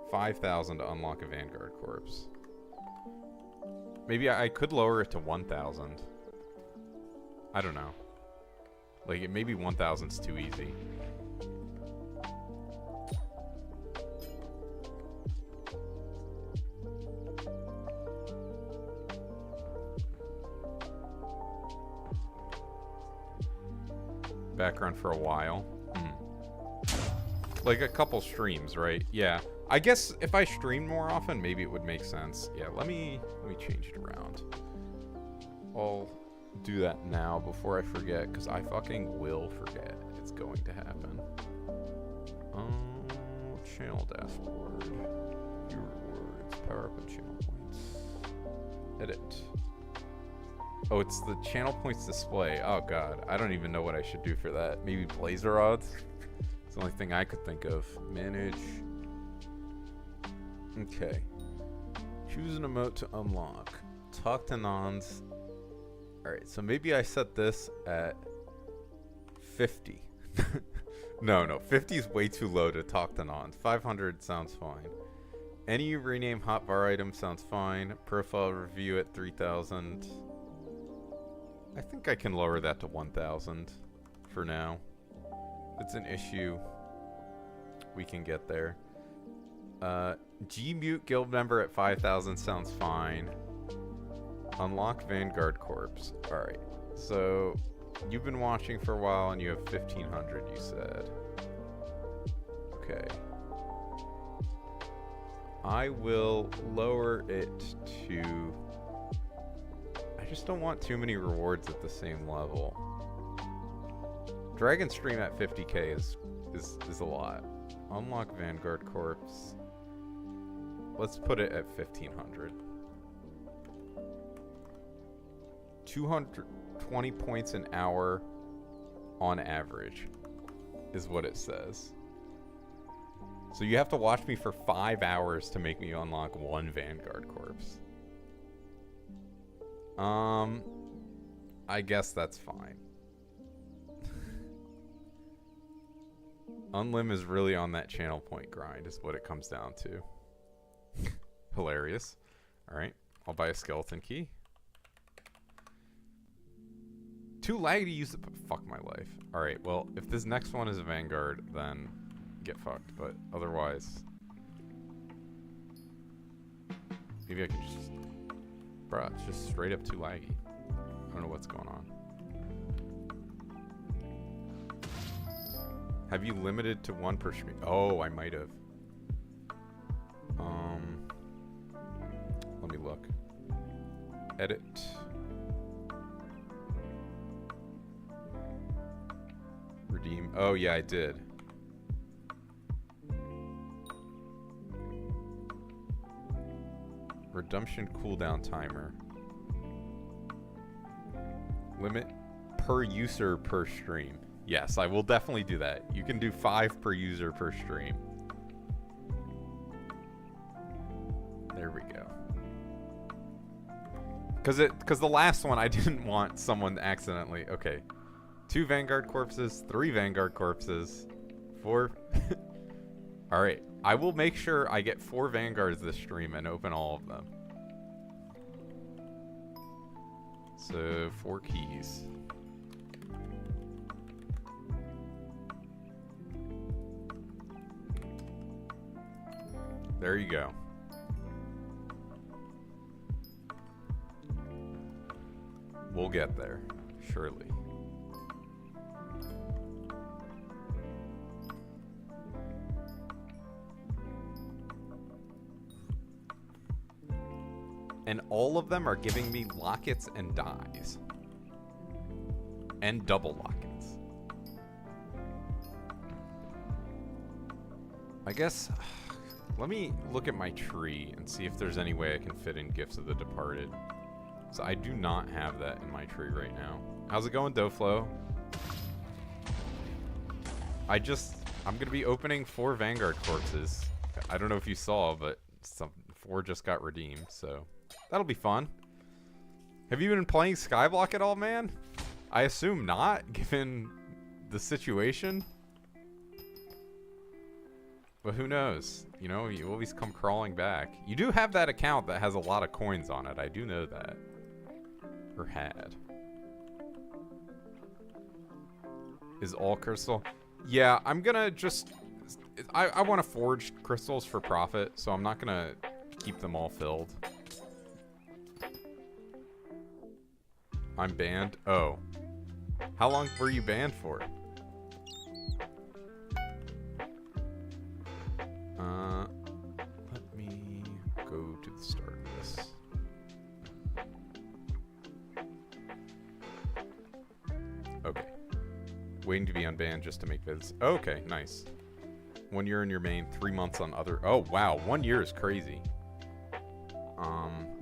S1: 5,000 to unlock a Vanguard Corpse. Maybe I could lower it to 1,000. I don't know. Like, maybe 1,000's too easy. Background for a while. Like a couple streams, right? Yeah. I guess if I streamed more often, maybe it would make sense. Yeah, let me change it around. I'll do that now before I forget, because I fucking will forget. It's going to happen. Channel dashboard. Viewer rewards. Power up and channel points. Edit. Oh, it's the channel points display. Oh god, I don't even know what I should do for that. Maybe blazer odds? It's the only thing I could think of. Manage. Okay. Choose an emote to unlock. Talk to nons. Alright, so maybe I set this at 50. No, 50 is way too low to talk to nons. 500 sounds fine. Any rename hotbar item sounds fine. Profile review at 3,000. I think I can lower that to 1,000 for now. If it's an issue, we can get there. G-Mute guild member at 5,000 sounds fine. Unlock Vanguard Corpse. Alright, so you've been watching for a while and you have 1,500, you said. Okay. I will lower it to... I just don't want too many rewards at the same level. Dragon Stream at 50k is a lot. Unlock Vanguard Corpse. Let's put it at 1,500. 220 points an hour on average is what it says. So you have to watch me for 5 hours to make me unlock one Vanguard Corpse. I guess that's fine. Unlim is really on that channel point grind is what it comes down to. Hilarious. Alright, I'll buy a skeleton key. Too laggy to use it, but fuck my life. Alright, well, if this next one is a Vanguard, then get fucked, but otherwise... Maybe I can just... Bruh, it's just straight up too laggy. I don't know what's going on. Have you limited to one per stream? Oh, I might have. Let me look. Edit. Redeem. Oh, yeah, I did. Redemption cooldown timer. Limit per user per stream. Yes, I will definitely do that. You can do 5 per user per stream. There we go. Because the last one I didn't want someone accidentally. Okay. 2 Vanguard corpses, 3 Vanguard corpses, 4. Alright. I will make sure I get 4 Vanguards this stream and open all of them. So, 4 keys. There you go. We'll get there, surely. And all of them are giving me lockets and dies. And double lockets. I guess... Let me look at my tree and see if there's any way I can fit in Gifts of the Departed. So I do not have that in my tree right now. How's it going, Doflo? I'm going to be opening 4 Vanguard corpses. I don't know if you saw, but 4 just got redeemed, so that'll be fun. Have you been playing Skyblock at all, man? I assume not, given the situation. But who knows? You know, you always come crawling back. You do have that account that has a lot of coins on it. I do know that. Or had. Is all crystal? Yeah, I'm gonna just... I want to forge crystals for profit, so I'm not gonna keep them all filled. I'm banned? Oh. How long were you banned for? Let me go to the start of this. Okay. Waiting to be unbanned just to make vids. Okay, nice. 1 year in your main, 3 months on other. Oh, wow. 1 year is crazy.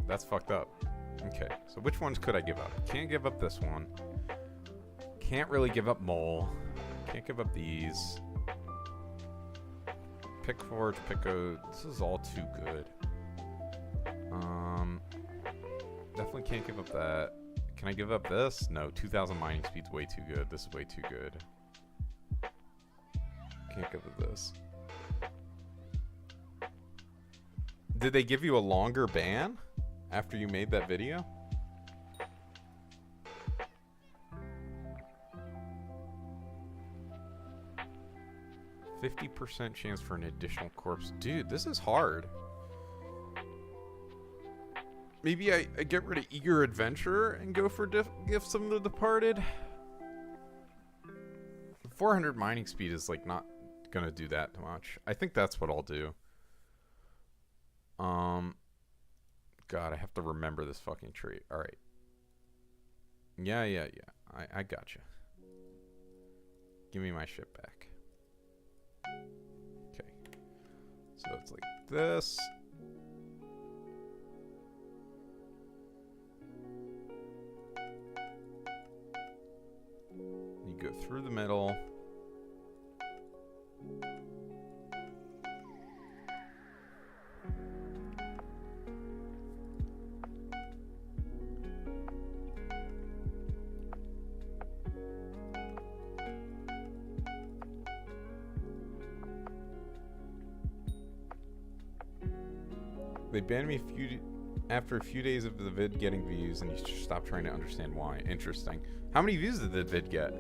S1: That's fucked up. Okay, so which ones could I give up? Can't give up this one. Can't really give up Mole. Can't give up these. Pick Forge, Pico. This is all too good. Definitely can't give up that. Can I give up this? No, 2,000 mining speed's way too good. This is way too good. Can't give up this. Did they give you a longer ban after you made that video? %50 chance for an additional corpse. Dude, this is hard. Maybe I get rid of Eager Adventure and go for Gifts of the Departed. 400 mining speed is like not gonna do that much. I think that's what I'll do. God, I have to remember this fucking tree. All right. Yeah. I gotcha. Give me my shit back. Okay. So it's like this. You go through the middle. They banned me after a few days of the vid getting views, and you should stop trying to understand why. Interesting. How many views did the vid get?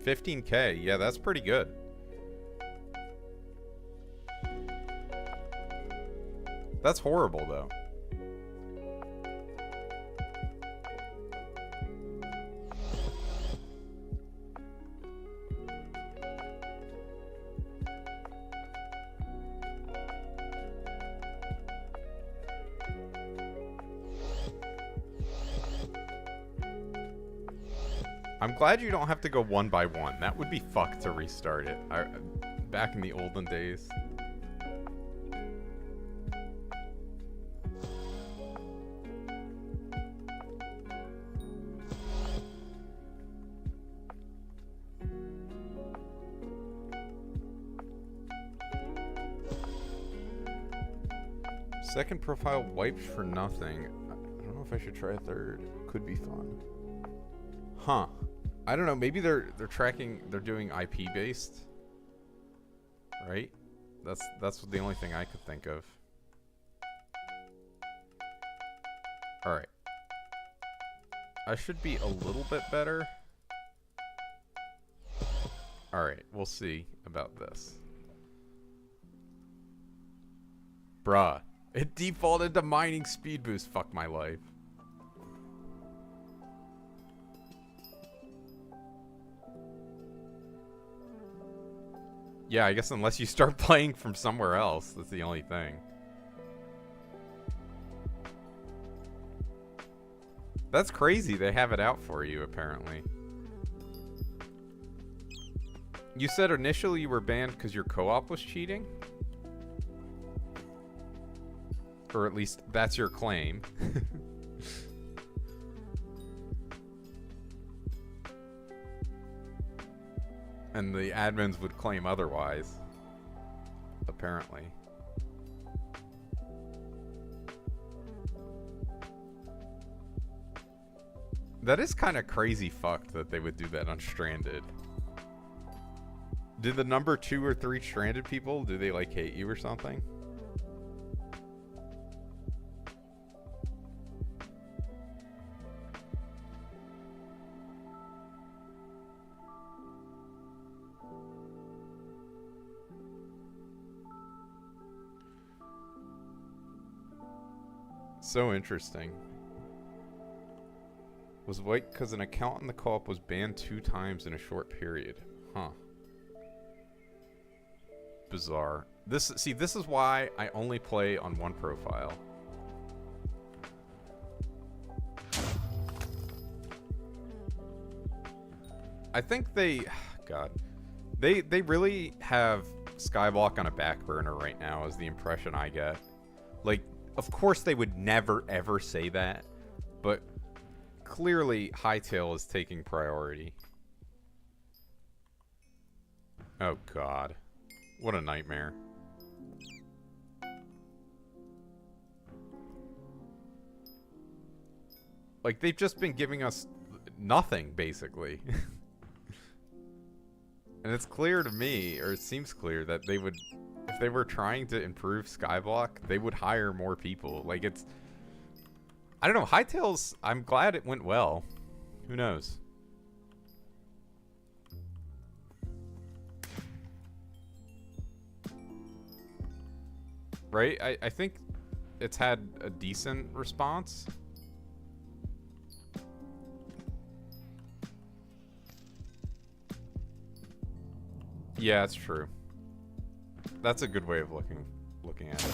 S1: $15K. Yeah, that's pretty good. That's horrible, though. I'm glad you don't have to go one by one. That would be fucked to restart it. Back in the olden days. Second profile wiped for nothing. I don't know if I should try a third. Could be fun. Huh. I don't know. Maybe they're tracking. They're doing IP based, right? That's the only thing I could think of. All right. I should be a little bit better. All right. We'll see about this. Bruh. It defaulted to mining speed boost. Fuck my life. Yeah, I guess unless you start playing from somewhere else, that's the only thing. That's crazy. They have it out for you, apparently. You said initially you were banned because your co-op was cheating? Or at least that's your claim. And the admins would claim otherwise. Apparently. That is kind of crazy fucked that they would do that on Stranded. Did the number 2 or 3 Stranded people, do they like hate you or something? So interesting. Was white because an account in the co-op was banned 2 times in a short period. Huh. Bizarre. This is why I only play on one profile. I think they really have Skyblock on a back burner right now is the impression I get. Like, of course they would never ever say that, but clearly Hypixel is taking priority. Oh god. What a nightmare. Like, they've just been giving us nothing, basically. And it's clear to me, or it seems clear, that they would, if they were trying to improve Skyblock, they would hire more people. Like, it's, I don't know, Hypixel's, I'm glad it went well. Who knows? Right? I think it's had a decent response. Yeah, that's true. That's a good way of looking at it.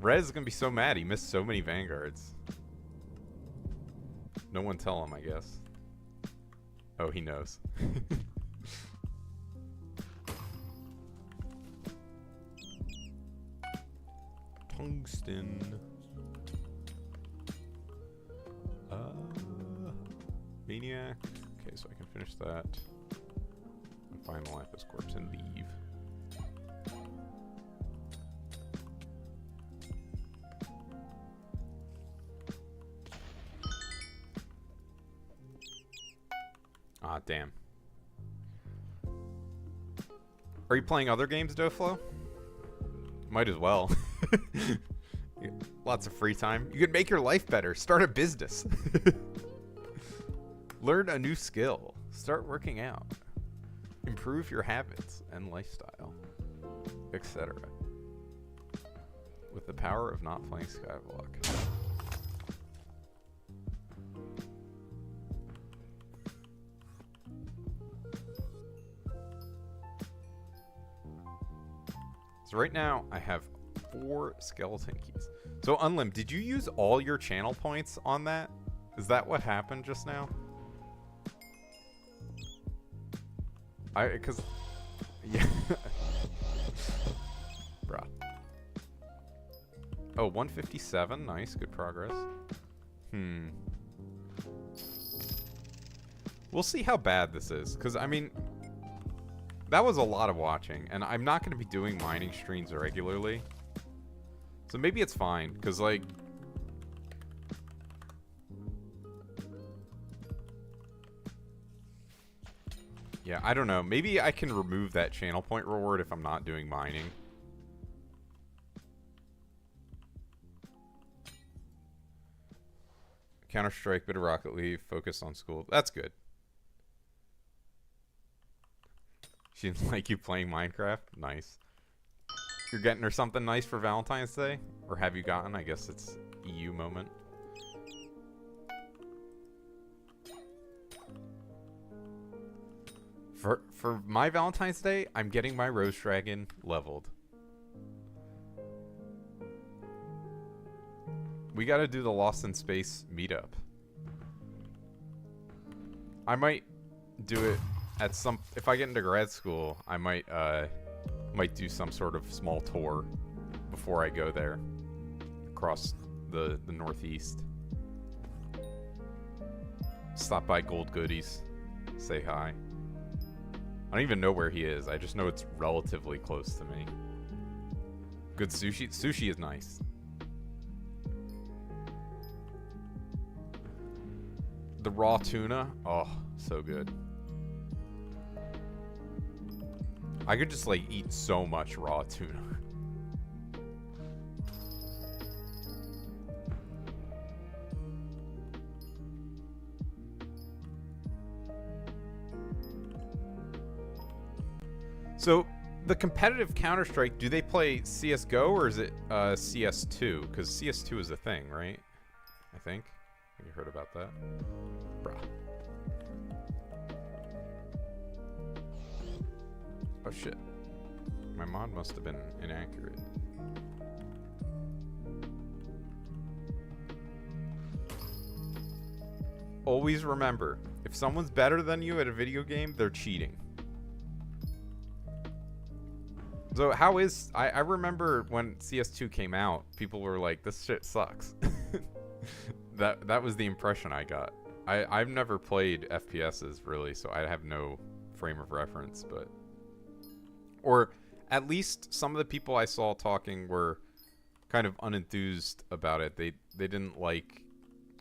S1: Rez is gonna be so mad. He missed so many Vanguards. No one tell him, I guess. Oh, he knows. Tungsten. Maniac. Okay, so I can finish that. And find the Lapis Corpse and leave. Ah, damn. Are you playing other games, Doflo? Might as well. Lots of free time. You could make your life better. Start a business. Learn a new skill. Start working out. Improve your habits and lifestyle, etc. with the power of not playing Skyblock. So right now, I have 4 skeleton keys. So Unlim, did you use all your channel points on that? Is that what happened just now? Cause, yeah. Bruh. Oh, 157, nice, good progress. We'll see how bad this is, cause I mean, that was a lot of watching, and I'm not gonna be doing mining streams regularly. So maybe it's fine, cause like, yeah, I don't know. Maybe I can remove that channel point reward if I'm not doing mining. Counter-Strike, bit of Rocket League, focus on school. That's good. She didn't like you playing Minecraft? Nice. You're getting her something nice for Valentine's Day? Or have you gotten? I guess it's EU moment. For my Valentine's Day, I'm getting my Rose Dragon leveled. We gotta do the Lost in Space meetup. I might do it at some... If I get into grad school, I might do some sort of small tour before I go there. Across the Northeast. Stop by Gold Goodies. Say hi. I don't even know where he is. I just know it's relatively close to me. Good sushi. Sushi is nice. The raw tuna. Oh, so good. I could just like eat so much raw tuna. So, the competitive Counter-Strike, do they play CSGO or is it CS2? Because CS2 is a thing, right? I think. Have you heard about that? Bruh. Oh shit. My mod must have been inaccurate. Always remember, if someone's better than you at a video game, they're cheating. So how is... I remember when CS2 came out, people were like, this shit sucks. That was the impression I got. I've never played FPSs, really, so I have no frame of reference, but... Or at least some of the people I saw talking were kind of unenthused about it. They didn't like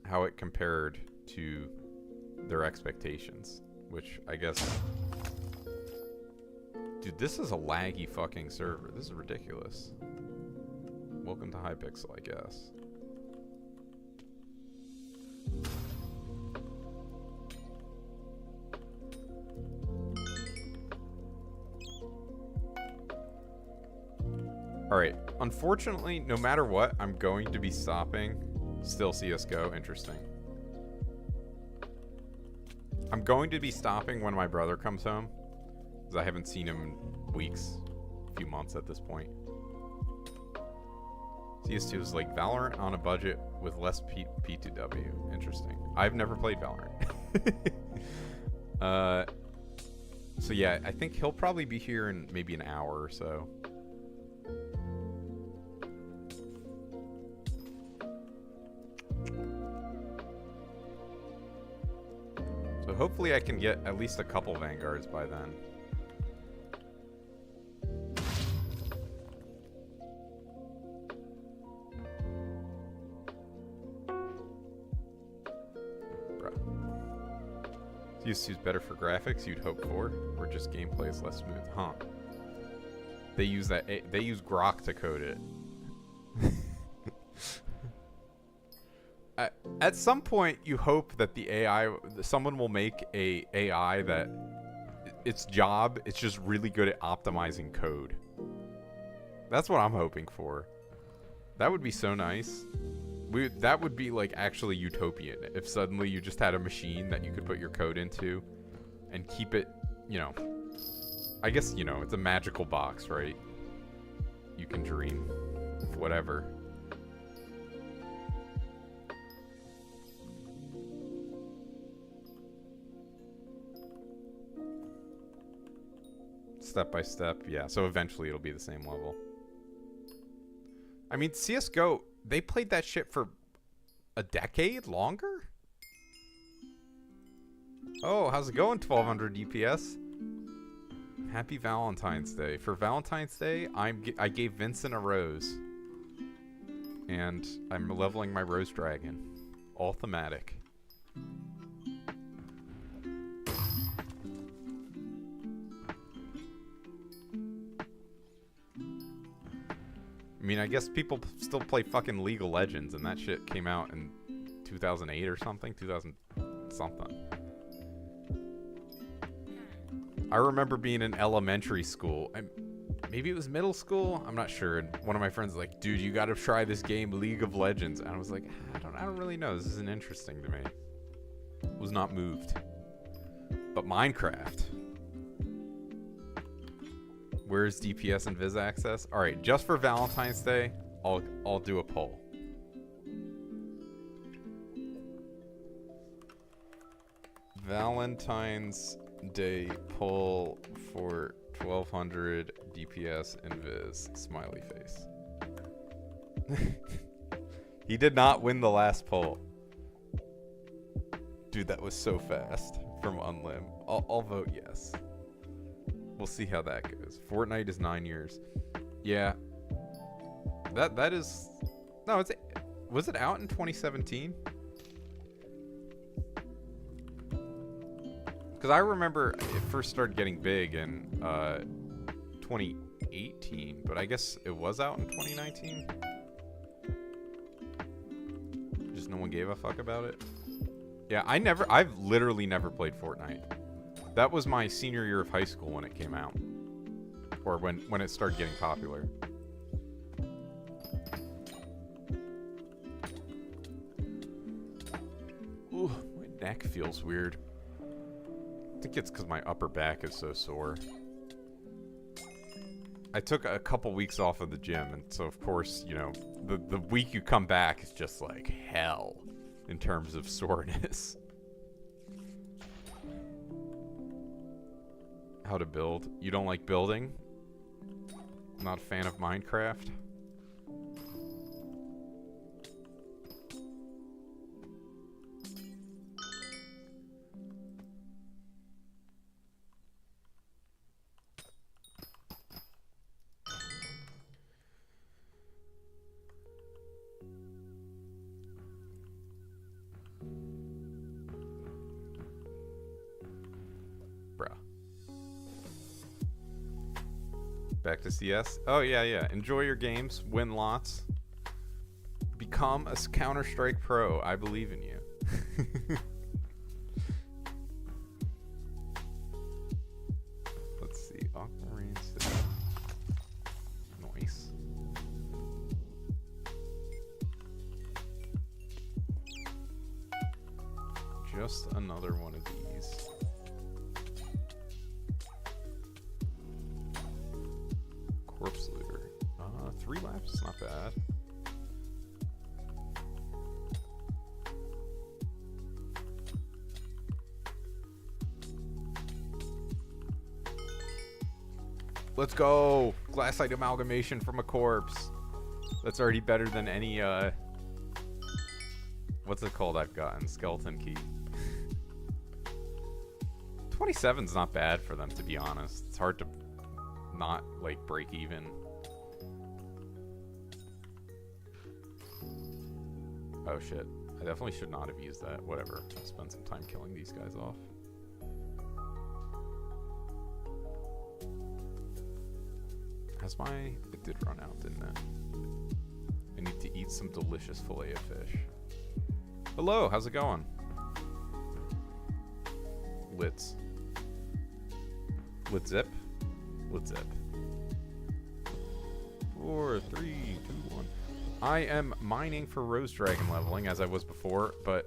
S1: how it compared to their expectations, which I guess... Dude, this is a laggy fucking server. This is ridiculous. Welcome to Hypixel, I guess. Alright, unfortunately, no matter what, I'm going to be stopping. Still CSGO, interesting. I'm going to be stopping when my brother comes home. Because I haven't seen him in weeks, a few months at this point. CS2 is like Valorant on a budget with less P2W. Interesting. I've never played Valorant. So yeah, I think he'll probably be here in maybe an hour or so. So hopefully I can get at least a couple Vanguards by then. CS2's better for graphics, you'd hope for, or just gameplay is less smooth, huh? They use that. They use Grok to code it. At some point, you hope that the AI, someone will make a AI that its job, it's just really good at optimizing code. That's what I'm hoping for. That would be so nice. That would be like actually utopian if suddenly you just had a machine that you could put your code into and keep it, you know. I guess, you know, it's a magical box, right? You can dream of whatever. Step by step, yeah. So eventually it'll be the same level. I mean, CSGO, they played that shit for a decade longer? Oh, how's it going, 1200 DPS? Happy Valentine's Day. For Valentine's Day, I gave Vincent a rose. And I'm leveling my Rose Dragon. All thematic. I mean, I guess people still play fucking League of Legends, and that shit came out in 2008 or something? 2000 something. I remember being in elementary school. Maybe it was middle school? I'm not sure. And one of my friends was like, dude, you gotta try this game, League of Legends. And I was like, I don't really know. This isn't interesting to me. Was not moved. But Minecraft. Where's DPS and Viz access? All right, just for Valentine's Day, I'll do a poll. Valentine's Day poll for 1200 DPS and Viz. Smiley face. He did not win the last poll. Dude, that was so fast from Unlim. I'll vote yes. We'll see how that goes. Fortnite is 9 years. Yeah. That is... No, was it out in 2017? Because I remember it first started getting big in 2018, but I guess it was out in 2019? Just no one gave a fuck about it? Yeah, I've literally never played Fortnite. That was my senior year of high school when it came out. Or when it started getting popular. Ooh, my neck feels weird. I think it's because my upper back is so sore. I took a couple weeks off of the gym, and so of course, you know, the week you come back is just like hell in terms of soreness. How to build. You don't like building? Not a fan of Minecraft? Back to CS. Oh, yeah. Enjoy your games. Win lots. Become a Counter-Strike pro. I believe in you. Let's see. Aquamarine City. Nice. Just another one of these. Corpse looter. 3 laps, not bad. Let's go! Glassite amalgamation from a corpse. That's already better than any, what's it called I've gotten? Skeleton key. 27's not bad for them, to be honest. It's hard to not like break even. Oh shit, I definitely should not have used that. Whatever, I'll spend some time killing these guys off. It did run out, didn't it? I need to eat some delicious fillet of fish. Hello, how's it going? Let's zip. Let's zip. 4, 3, 2, 1. I am mining for Rose Dragon leveling as I was before, but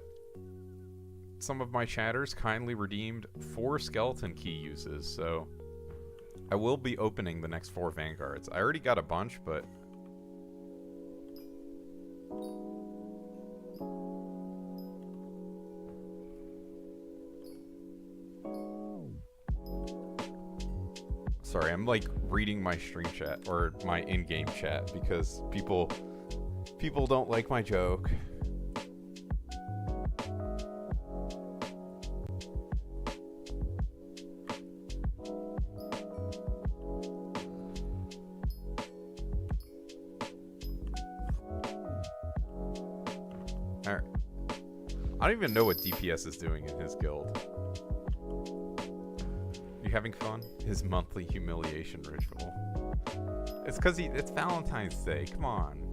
S1: some of my chatters kindly redeemed 4 skeleton key uses, so I will be opening the next 4 vanguards. I already got a bunch, but sorry, I'm like reading my stream chat or my in-game chat because people don't like my joke. Alright. I don't even know what DPS is doing in his guild. You having fun? His monthly humiliation ritual. It's because it's Valentine's Day. Come on.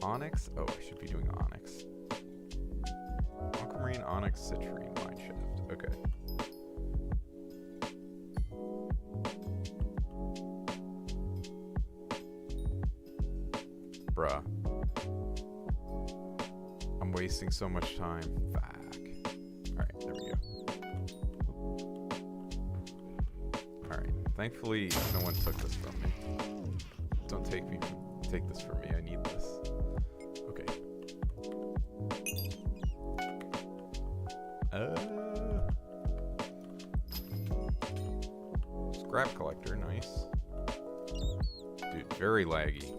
S1: Onyx? Oh, I should be doing Onyx. Aquamarine, Onyx, Citrine, Mineshaft. Okay. Bruh. I'm wasting so much time. Fuck. Alright, there we go. Alright. Thankfully, no one took this from me. Don't take this from me. I need this. Okay. Scrap collector, nice. Dude, very laggy.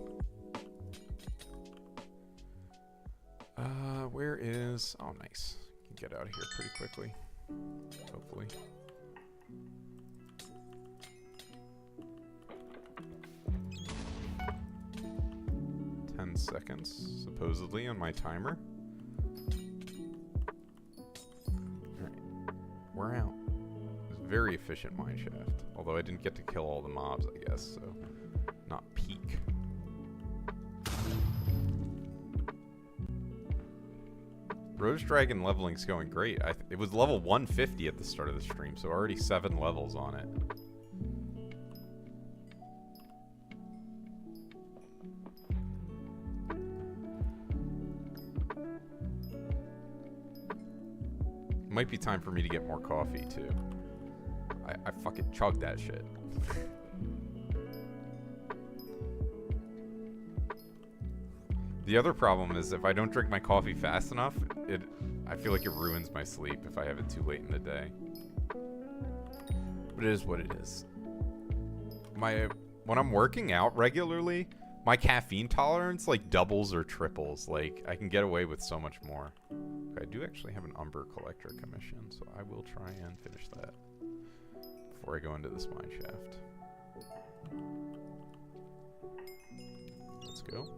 S1: Where is... Oh, nice. Can get out of here pretty quickly. Hopefully. Seconds, supposedly, on my timer. Alright. We're out. It was a very efficient mineshaft. Although I didn't get to kill all the mobs, I guess, so... Not peak. Rose Dragon leveling's going great. It was level 150 at the start of the stream, so already 7 levels on it. Might be time for me to get more coffee, too. I fucking chugged that shit. The other problem is if I don't drink my coffee fast enough, I feel like it ruins my sleep if I have it too late in the day. But it is what it is. When I'm working out regularly, my caffeine tolerance like doubles or triples. Like I can get away with so much more. I do actually have an Umber Collector commission, so I will try and finish that before I go into this mine shaft. Let's go.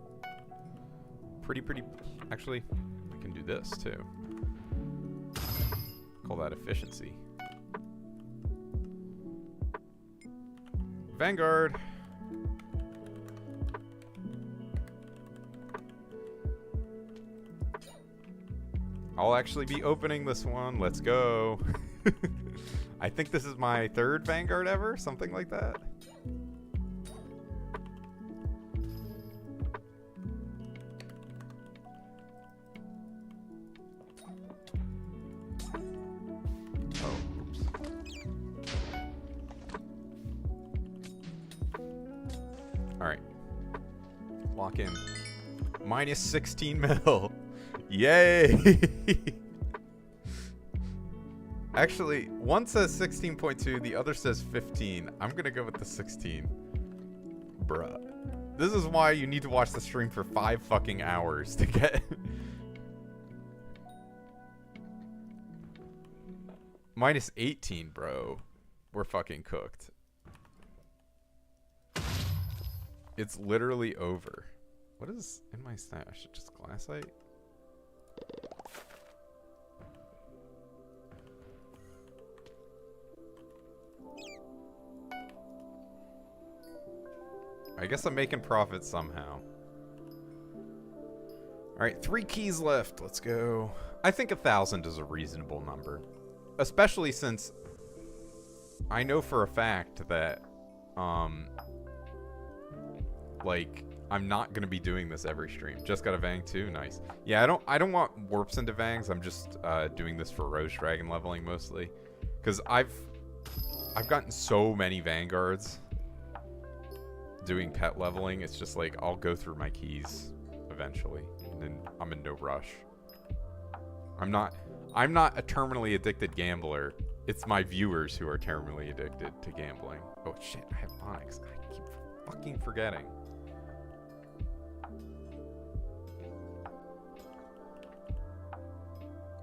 S1: Pretty... Actually, I can do this, too. Call that efficiency. Vanguard! I'll actually be opening this one. Let's go. I think this is my 3rd Vanguard ever, something like that. Oh, oops. Alright. Lock in. Minus 16 mil. Yay! Actually, one says 16.2, the other says 15. I'm gonna go with the 16. Bruh. This is why you need to watch the stream for 5 fucking hours to get... Minus 18, bro. We're fucking cooked. It's literally over. What is in my stash? Just glassite? I guess I'm making profit somehow. Alright, 3 keys left. Let's go. I think 1,000 is a reasonable number. Especially since I know for a fact that like, I'm not gonna be doing this every stream. Just got a Vang too, nice. Yeah, I don't want warps into Vangs. I'm just doing this for Roche Dragon leveling mostly, because I've gotten so many Vanguards doing pet leveling. It's just like I'll go through my keys eventually, and then I'm in no rush. I'm not a terminally addicted gambler. It's my viewers who are terminally addicted to gambling. Oh shit, I have Onyx. I keep fucking forgetting.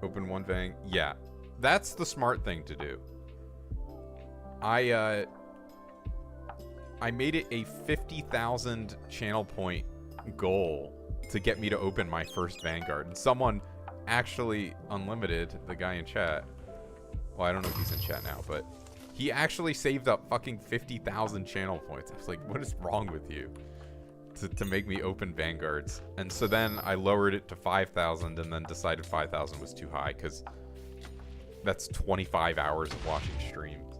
S1: Open one Vang. Yeah, that's the smart thing to do. I made it a 50,000 channel point goal to get me to open my first Vanguard. And someone actually, Unlimited, the guy in chat, well, I don't know if he's in chat now, but he actually saved up fucking 50,000 channel points. I was like, what is wrong with you? To make me open Vanguards. And so then I lowered it to 5,000 and then decided 5,000 was too high because that's 25 hours of watching streams.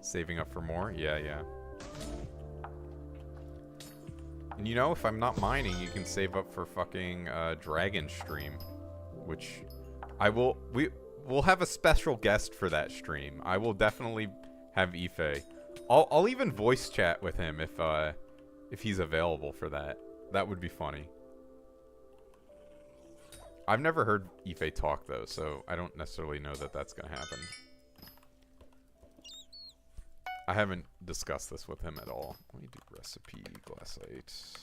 S1: Saving up for more? Yeah, yeah. And you know, if I'm not mining, you can save up for fucking Dragon stream, which I will. We'll have a special guest for that stream. I will definitely have Ife. I'll even voice chat with him if he's available for that. That would be funny. I've never heard Ife talk though, so I don't necessarily know that that's gonna happen. I haven't discussed this with him at all. Let me do recipe glassite.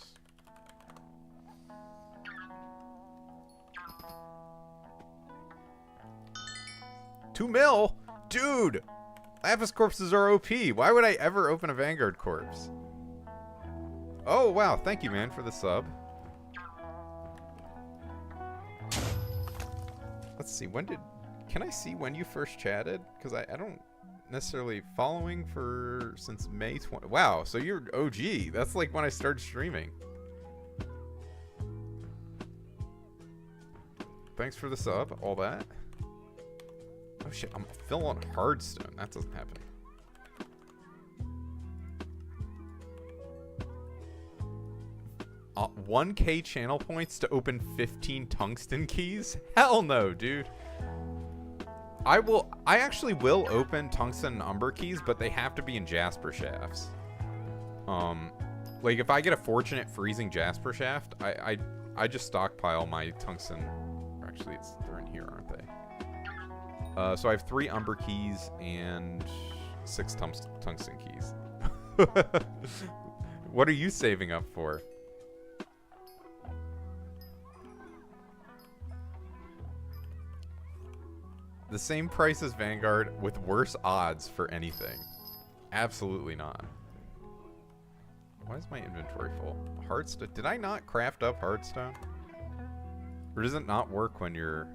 S1: $2 mil? Dude! Lapis corpses are OP. Why would I ever open a Vanguard corpse? Oh, wow. Thank you, man, for the sub. Let's see. When did... Can I see when you first chatted? Because I don't... necessarily following for since May 20. Wow, so you're OG. That's like when I started streaming. Thanks for the sub, all that. Oh shit, I'm still on Hardstone. That doesn't happen. Uh, 1K channel points to open 15 tungsten keys? Hell no, dude. I actually will open tungsten and umber keys, but they have to be in jasper shafts. Like if I get a fortunate freezing jasper shaft, I just stockpile my tungsten. Actually, they're in here, aren't they? So I have 3 umber keys and 6 tungsten keys. What are you saving up for? The same price as Vanguard with worse odds for anything. Absolutely not. Why is my inventory full? Hearthstone? Did I not craft up Hearthstone? Or does it not work when you're...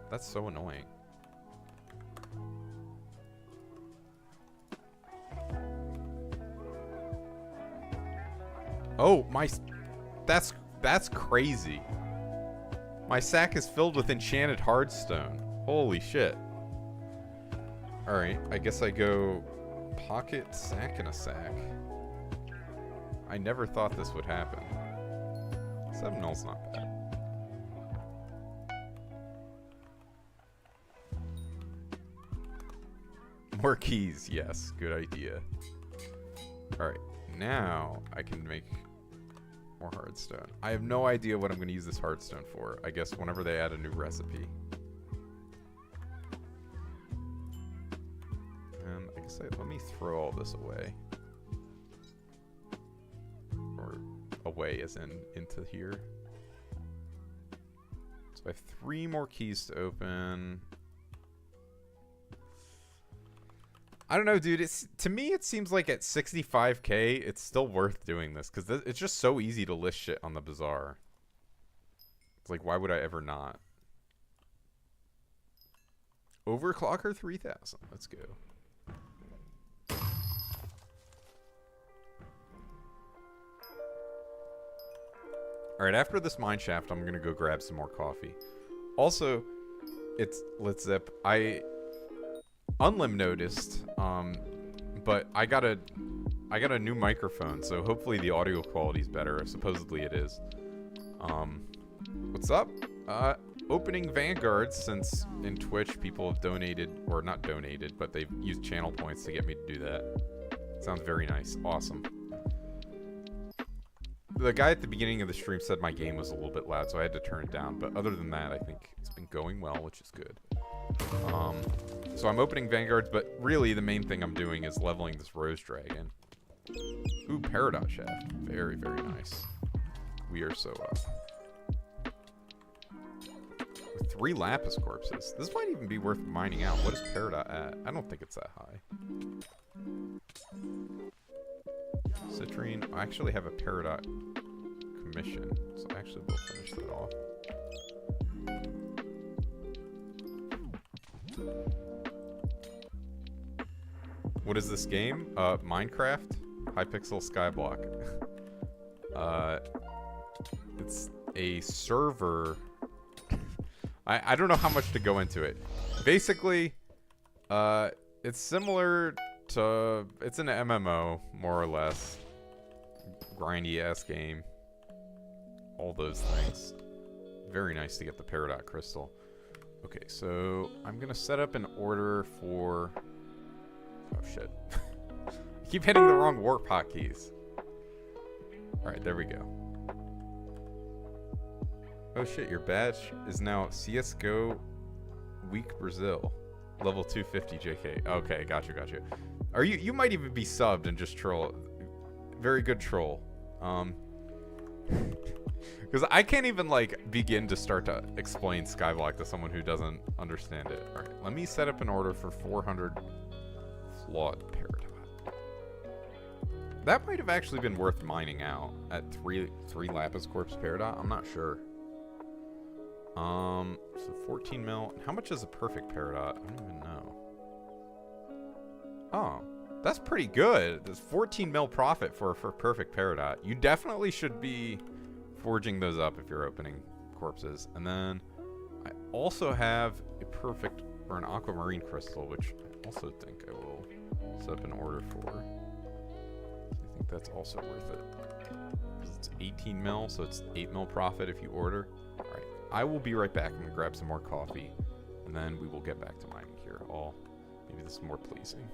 S1: That's so annoying. Oh, my... That's crazy. My sack is filled with enchanted hardstone. Holy shit. Alright, I guess I go pocket, sack, and a sack. I never thought this would happen. 7 null's not bad. More keys, yes. Good idea. Alright, now I can make... more hardstone. I have no idea what I'm going to use this hardstone for. I guess whenever they add a new recipe. And I guess let me throw all this away. Or away as in into here. So I have 3 more keys to open. I don't know, dude. To me, it seems like at 65k, it's still worth doing this because it's just so easy to list shit on the bazaar. It's like, why would I ever not? Overclocker 3000. Let's go. All right, after this mine shaft, I'm gonna go grab some more coffee. Also, let's zip. Unlim noticed, but I gotta I got a new microphone, so hopefully the audio quality is better. Supposedly it is. What's up? Opening Vanguard, since in Twitch people have donated, or not donated, but they've used channel points to get me to do that. Sounds very nice. Awesome. The guy at the beginning of the stream said my game was a little bit loud, so I had to turn it down. But other than that, I think it's been going well, which is good. So I'm opening Vanguards, but really the main thing I'm doing is leveling this Rose Dragon. Ooh, Peridot Shaft. Very, very nice. We are so up. 3 Lapis Corpses. This might even be worth mining out. What is Peridot at? I don't think it's that high. Citrine. I actually have a Peridot commission, so I actually will finish that off. What is this game? Minecraft? Hypixel Skyblock. It's a server. I don't know how much to go into it. Basically, it's similar to... It's an MMO, more or less. Grindy-ass game. All those things. Very nice to get the Peridot Crystal. Okay, so I'm gonna set up an order for... Oh, shit. I keep hitting the wrong warp hotkeys. Alright, there we go. Oh shit, your badge is now CSGO Week Brazil. Level 250 JK. Okay, got you. Are you might even be subbed and just troll. Very good troll. Because I can't even like begin to start to explain Skyblock to someone who doesn't understand it. Alright, let me set up an order for 400 flawed Peridot. That might have actually been worth mining out at 3 Lapis Corpse Peridot. I'm not sure. So 14 mil. How much is a perfect Peridot? I don't even know. Oh, that's pretty good. There's 14 mil profit for perfect Peridot. You definitely should be forging those up if you're opening corpses. And then I also have a perfect, or an aquamarine crystal, which I also think I will set up an order for. I think that's also worth it. It's 18 mil, so it's 8 mil profit if you order. Alright, I will be right back. I'm going to grab some more coffee, and then we will get back to mining here. Maybe this is more pleasing.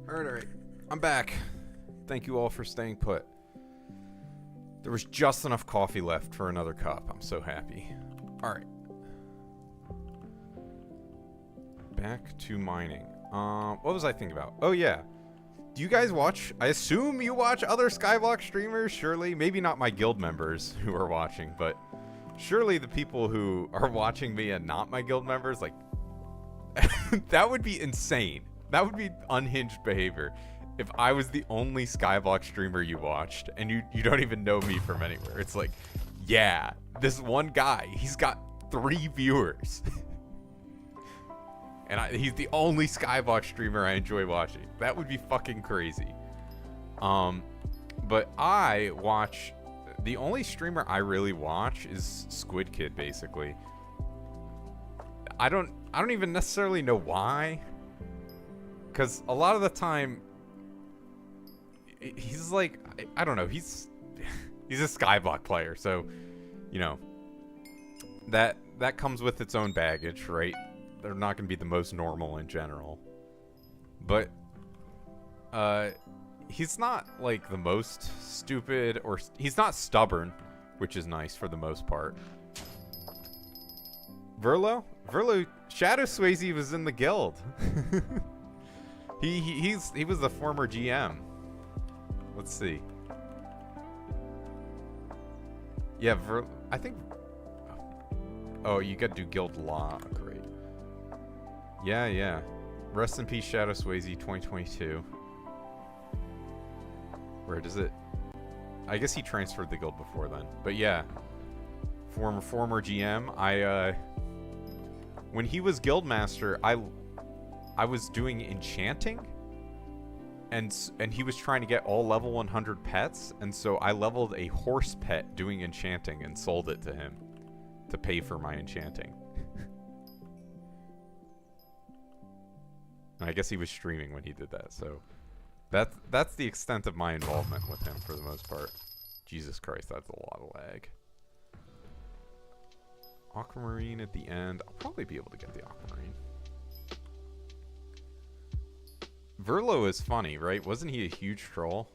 S1: Alright. I'm back. Thank you all for staying put. There was just enough coffee left for another cup. I'm so happy. Alright. Back to mining. What was I thinking about? Oh, yeah. Do you guys watch? I assume you watch other Skyblock streamers, surely? Maybe not my guild members who are watching, but surely the people who are watching me and not my guild members, like, that would be insane. That would be unhinged behavior. If I was the only Skyblock streamer you watched, and you don't even know me from anywhere. It's like, yeah, this one guy, he's got 3 viewers. And he's the only Skyblock streamer I enjoy watching. That would be fucking crazy. But I watch... The only streamer I really watch is Squid Kid, basically. I don't even necessarily know why. Because a lot of the time... He's like... I don't know. He's a Skyblock player, so... You know... That comes with its own baggage, right? They're not going to be the most normal in general. But, he's not, like, the most stupid, or he's not stubborn, which is nice for the most part. Verlo, Shadow Swayze was in the guild. He was the former GM. Let's see. Yeah, I think... Oh, you got to do guild law. Great. Yeah. Rest in peace, Shadow Swayze 2022. Where does it... I guess he transferred the guild before then. But yeah. Former GM. When he was guildmaster, I was doing enchanting. And he was trying to get all level 100 pets. And so I leveled a horse pet doing enchanting and sold it to him. To pay for my enchanting. I guess he was streaming when he did that, so that's the extent of my involvement with him for the most part. Jesus Christ, that's a lot of lag. Aquamarine at the end. I'll probably be able to get the Aquamarine. Verlo is funny, right? Wasn't he a huge troll?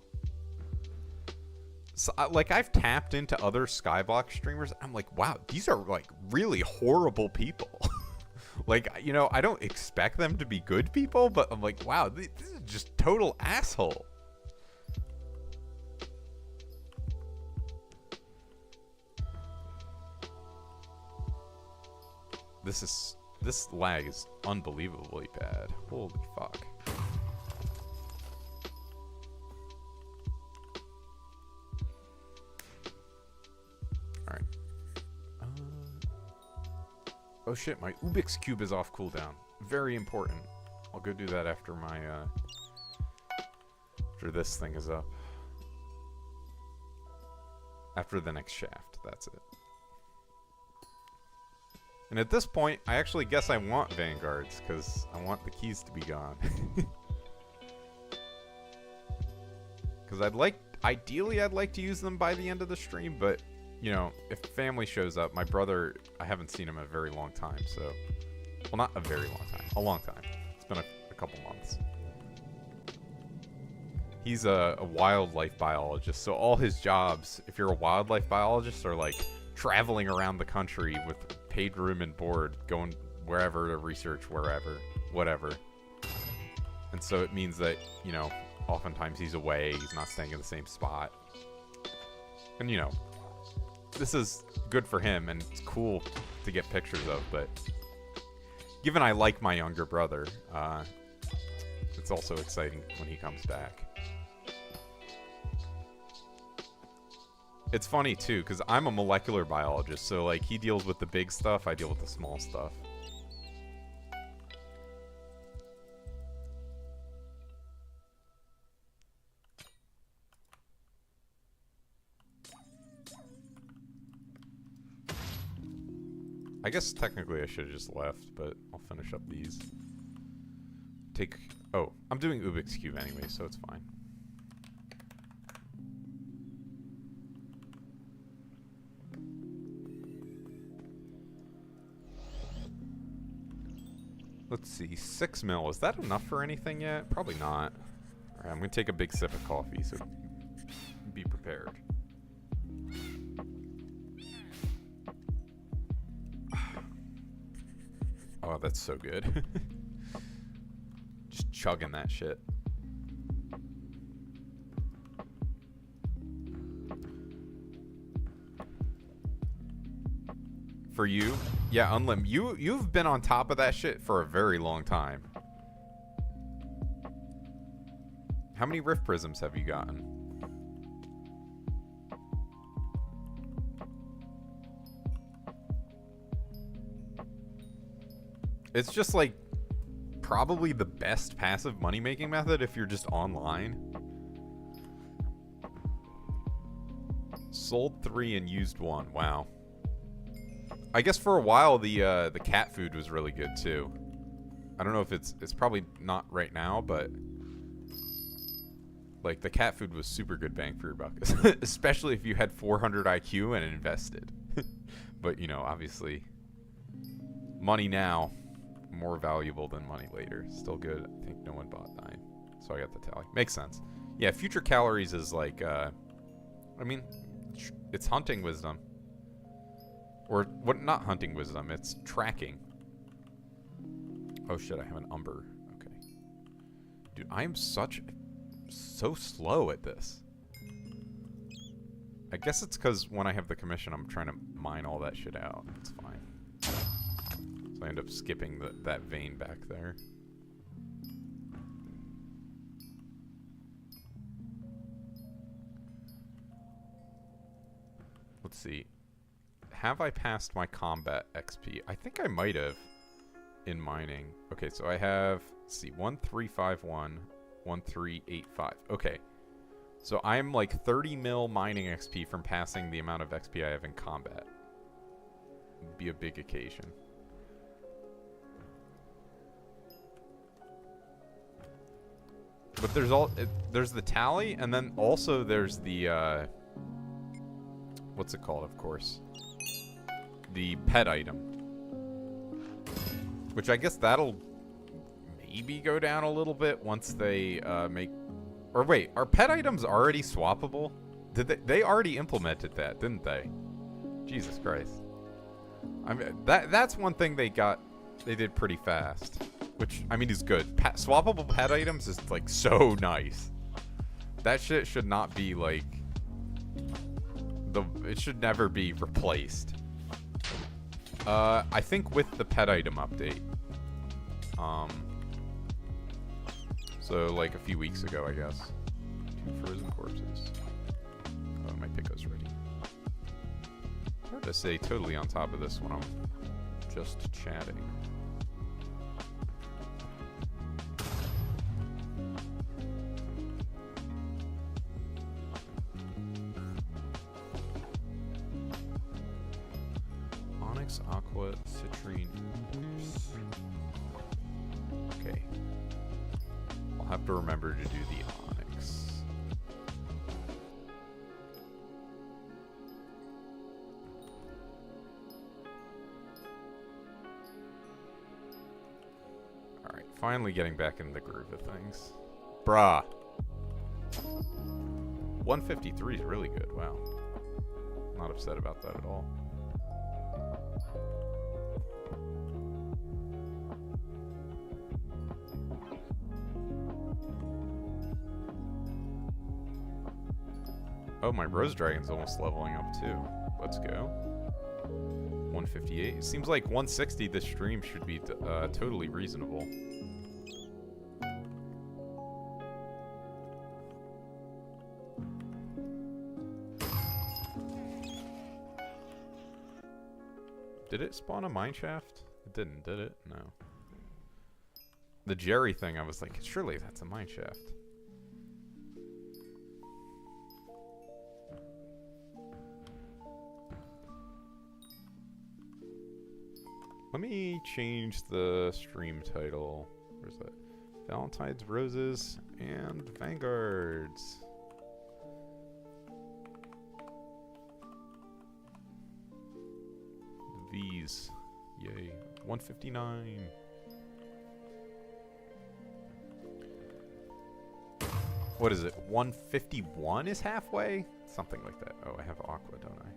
S1: So, like, I've tapped into other Skyblock streamers. I'm like, wow, these are, like, really horrible people. Like, you know, I don't expect them to be good people, but I'm like, wow, this is just total asshole. This lag is unbelievably bad. Holy fuck. Alright. Oh shit, my Ubix cube is off cooldown. Very important. I'll go do that after my, after this thing is up. After the next shaft, that's it. And at this point, I actually guess I want Vanguards, because I want the keys to be gone. Because ideally I'd like to use them by the end of the stream, but, you know, if family shows up, my brother, I haven't seen him in a very long time, so... Well, not a very long time, a long time. It's been a couple months. He's a wildlife biologist, so all his jobs, if you're a wildlife biologist, are like traveling around the country with paid room and board, going wherever to research wherever, whatever. And so it means that, you know, oftentimes he's away, he's not staying in the same spot. And, you know, this is good for him, and it's cool to get pictures of, but given I like my younger brother, it's also exciting when he comes back. It's funny, too, because I'm a molecular biologist, so, like, he deals with the big stuff, I deal with the small stuff. I guess technically I should have just left, but I'll finish up these. Oh, I'm doing Ubix Cube anyway, so it's fine. Let's see, 6 mil. Is that enough for anything yet? Probably not. Alright, I'm gonna take a big sip of coffee, so be prepared. Oh, that's so good. Just chugging that shit. For you, yeah, Unlim, you've been on top of that shit for a very long time. How many Rift Prisms have you gotten? It's just like probably the best passive money making method if you're just online. Sold 3 and used 1. Wow. I guess for a while the cat food was really good too. I don't know if it's probably not right now, but like the cat food was super good bang for your buck, especially if you had 400 IQ and invested. But you know, obviously, money now more valuable than money later. Still good. I think no one bought 9, so I got the tally. Makes sense. Yeah, future calories is like, I mean, it's hunting wisdom. Or, what? Not hunting wisdom, it's tracking. Oh shit, I have an umber. Okay. Dude, I am so slow at this. I guess it's because when I have the commission, I'm trying to mine all that shit out. It's fine. So I end up skipping that vein back there. Let's see. Have I passed my combat XP? I think I might have in mining. Okay, so I have, let's see, 1351, 1385. Okay. So I'm like 30 mil mining XP from passing the amount of XP I have in combat. It'd be a big occasion. But there's the tally, and then also there's the what's it called, of course? The pet item. Which I guess that'll maybe go down a little bit once they make... Or wait, are pet items already swappable? Did they already implemented that, didn't they? Jesus Christ. I mean, that's one thing they did pretty fast. Which, I mean, is good. Swappable pet items is, like, so nice. That shit should not be, like... It should never be replaced. I think with the pet item update. So, like, a few weeks ago, I guess. 2 frozen corpses. Oh, my pico's ready. Hard to say totally on top of this when I'm just chatting. Onyx, aqua, citrine. Okay. I'll have to remember to do the onyx. Alright, finally getting back in the groove of things. Bruh. 153 is really good, wow. Not upset about that at all. Oh, my Rose Dragon's almost leveling up too. Let's go. 158. It seems like 160 this stream should be totally reasonable. Did it spawn a mineshaft? It didn't, did it? No. The Jerry thing, I was like, surely that's a mineshaft. Let me change the stream title. Where's that? Valentines, Roses, and Vanguards. V's. Yay. 159. What is it? 151 is halfway? Something like that. Oh, I have aqua, don't I?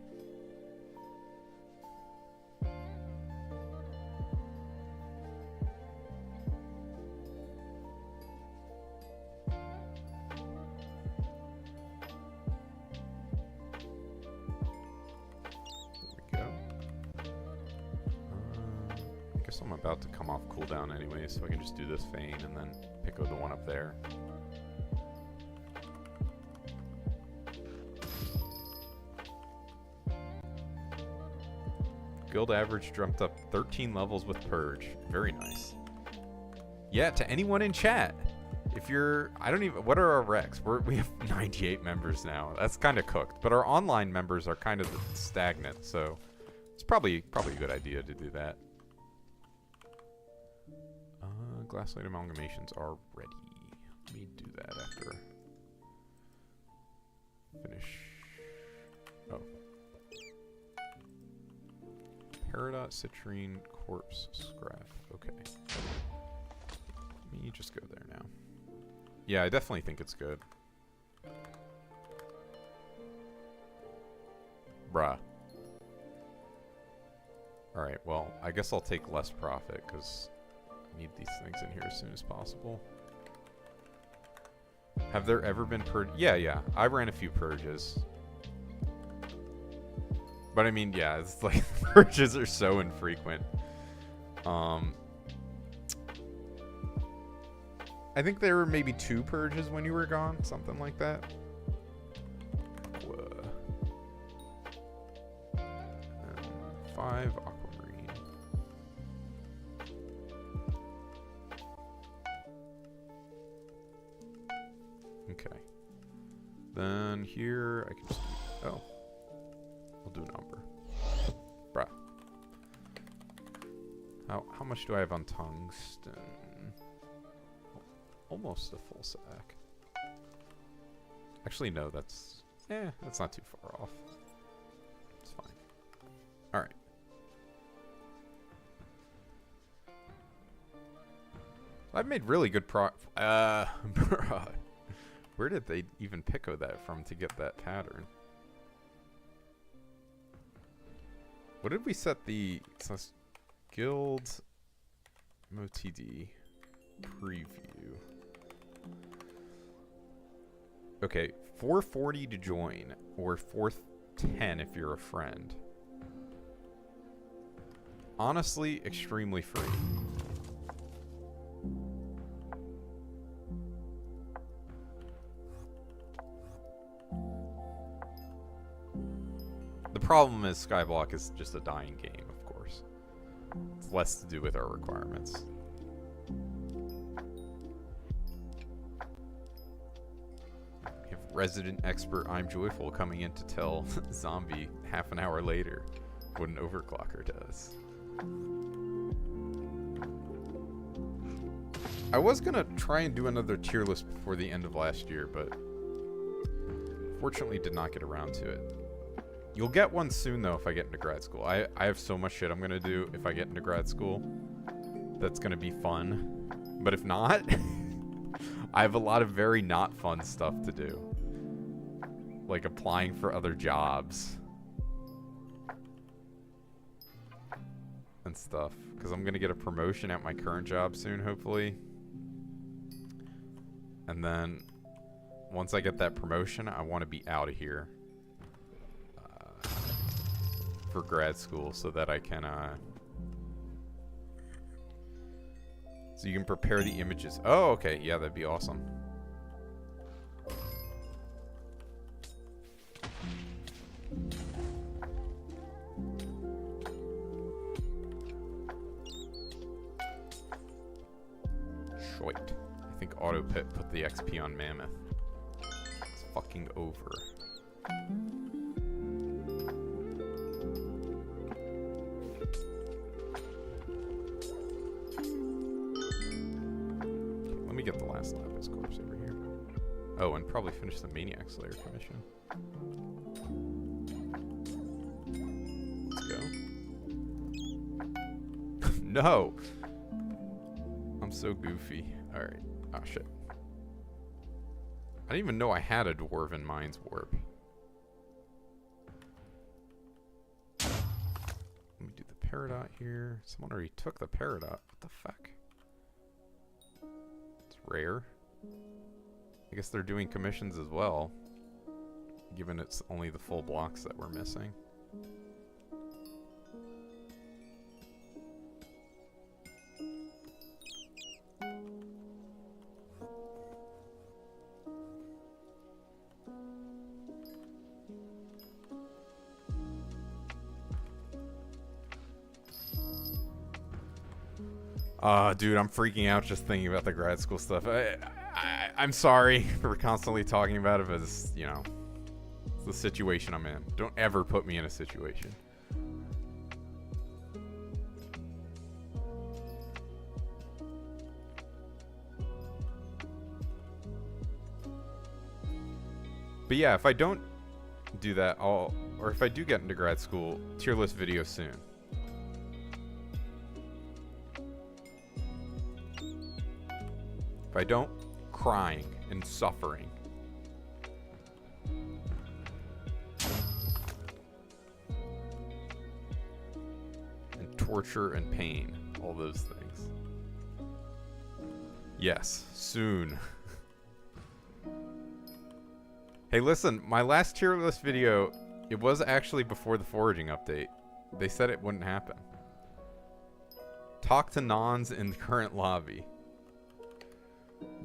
S1: I'm about to come off cooldown anyway, so I can just do this Feign and then pick up the one up there. Guild average jumped up 13 levels with Purge. Very nice. Yeah, to anyone in chat, if you're, I don't even, what are our recs? We have 98 members now. That's kind of cooked, but our online members are kind of stagnant, so it's probably a good idea to do that. Glasslight amalgamations are ready. Let me do that after finish. Oh. Peridot, citrine, corpse, scrap. Okay. Let me just go there now. Yeah, I definitely think it's good. Bruh. Alright, well, I guess I'll take less profit, because need these things in here as soon as possible. Have there ever been yeah, I ran a few purges. But I mean, yeah, it's like purges are so infrequent. I think there were maybe 2 purges when you were gone, something like that. And 5 aquamarine. Okay. Then here I can just do, oh. We'll do an umber. Bruh. How much do I have on tungsten? Almost a full sack. Actually, no, that's not too far off. It's fine. Alright. I've made really good bruh. Where did they even pico that from to get that pattern? What did we set the guild MOTD preview? Okay, 440 to join, or 410 if you're a friend. Honestly, extremely free. The problem is Skyblock is just a dying game, of course. It's less to do with our requirements. We have resident expert I'm Joyful coming in to tell Zombie half an hour later what an overclocker does. I was gonna try and do another tier list before the end of last year, but fortunately did not get around to it. You'll get one soon, though, if I get into grad school. I have so much shit I'm going to do if I get into grad school. That's going to be fun. But if not, I have a lot of very not fun stuff to do. Like applying for other jobs. And stuff. Because I'm going to get a promotion at my current job soon, hopefully. And then, once I get that promotion, I want to be out of here. For grad school so that I can so you can prepare the images. Oh, okay. Yeah, that'd be awesome. Shoit. I think AutoPit put the XP on Mammoth. It's fucking over. Get the last Lapis corpse over here. Oh, and probably finish the Maniac Slayer commission. Let's go. No! I'm so goofy. Alright. Oh, shit. I I didn't even know I had a Dwarven Mines Warp. Let me do the Peridot here. Someone already took the Peridot. What the fuck? It's rare. I guess they're doing commissions as well, given it's only the full blocks that we're missing. Dude, I'm freaking out just thinking about the grad school stuff. I'm sorry for constantly talking about it, but it's, you know, it's the situation I'm in. Don't ever put me in a situation. But yeah, if I don't do that, or if I do get into grad school, tier list video soon. If I don't, crying and suffering. And torture and pain. All those things. Yes, soon. Hey, listen, my last tier list video, it was actually before the foraging update. They said it wouldn't happen. Talk to Nons in the current lobby.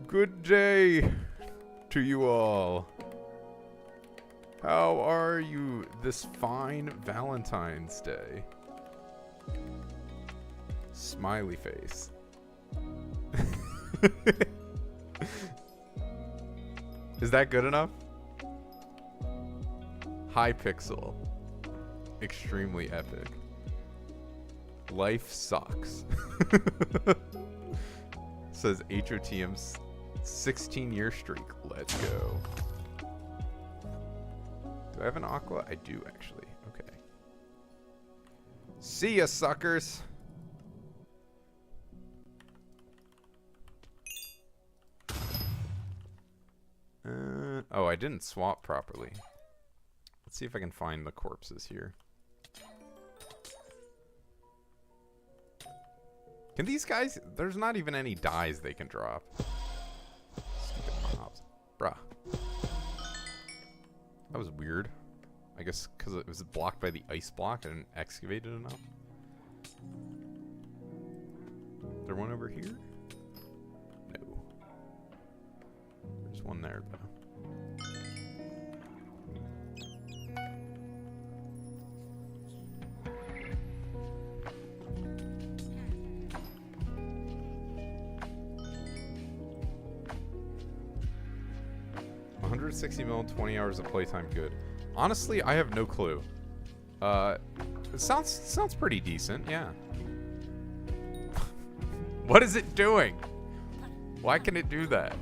S1: Good day to you all. How are you this fine Valentine's Day? Smiley face. Is that good enough? Hypixel. Extremely epic. Life sucks. Says HOTM's 16-year streak. Let's go. Do I have an aqua? I do, actually. Okay. See ya, suckers. Oh, I didn't swap properly. Let's see if I can find the corpses here. Can these guys... There's not even any dyes they can drop. Stupid mobs. Bruh. That was weird. I guess because it was blocked by the ice block. I didn't excavate it enough. Is there one over here? No. There's one there, though. $160 mil, 20 hours of playtime, good. Honestly, I have no clue. It sounds pretty decent, yeah. What is it doing? Why can it do that?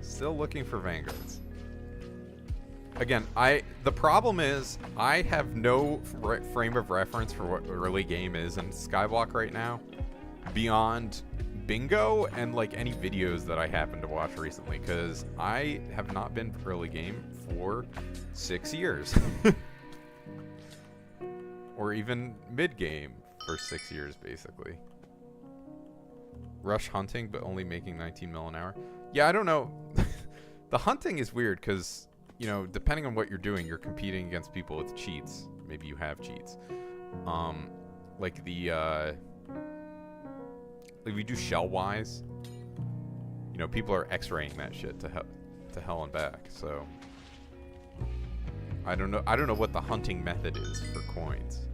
S1: Still looking for vanguards. Again, the problem is I have no frame of reference for what early game is in Skyblock right now, beyond bingo and like any videos that I happen to watch recently, because I have not been early game for 6 years, or even mid game for 6 years basically. Rush hunting, but only making 19 mil an hour. Yeah, I don't know. The hunting is weird because, you know, depending on what you're doing, you're competing against people with cheats. Maybe you have cheats. Like the, like we do shell-wise, you know, people are X-raying that shit to hell and back. So I don't know what the hunting method is for coins.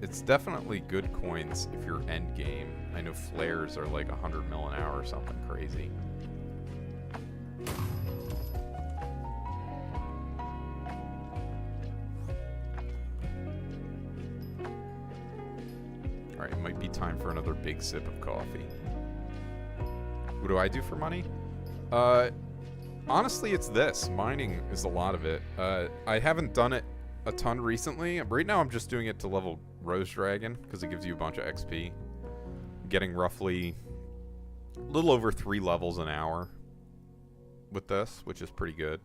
S1: It's definitely good coins if you're end game. I know flares are like 100 mil an hour or something crazy. Alright, Alright, might be time for another big sip of coffee. What do I do for money? Honestly, it's this. Mining is a lot of it. I haven't done it a ton recently. Right now, I'm just doing it to level Rose Dragon, because it gives you a bunch of XP. Getting roughly a little over 3 levels an hour with this, which is pretty good.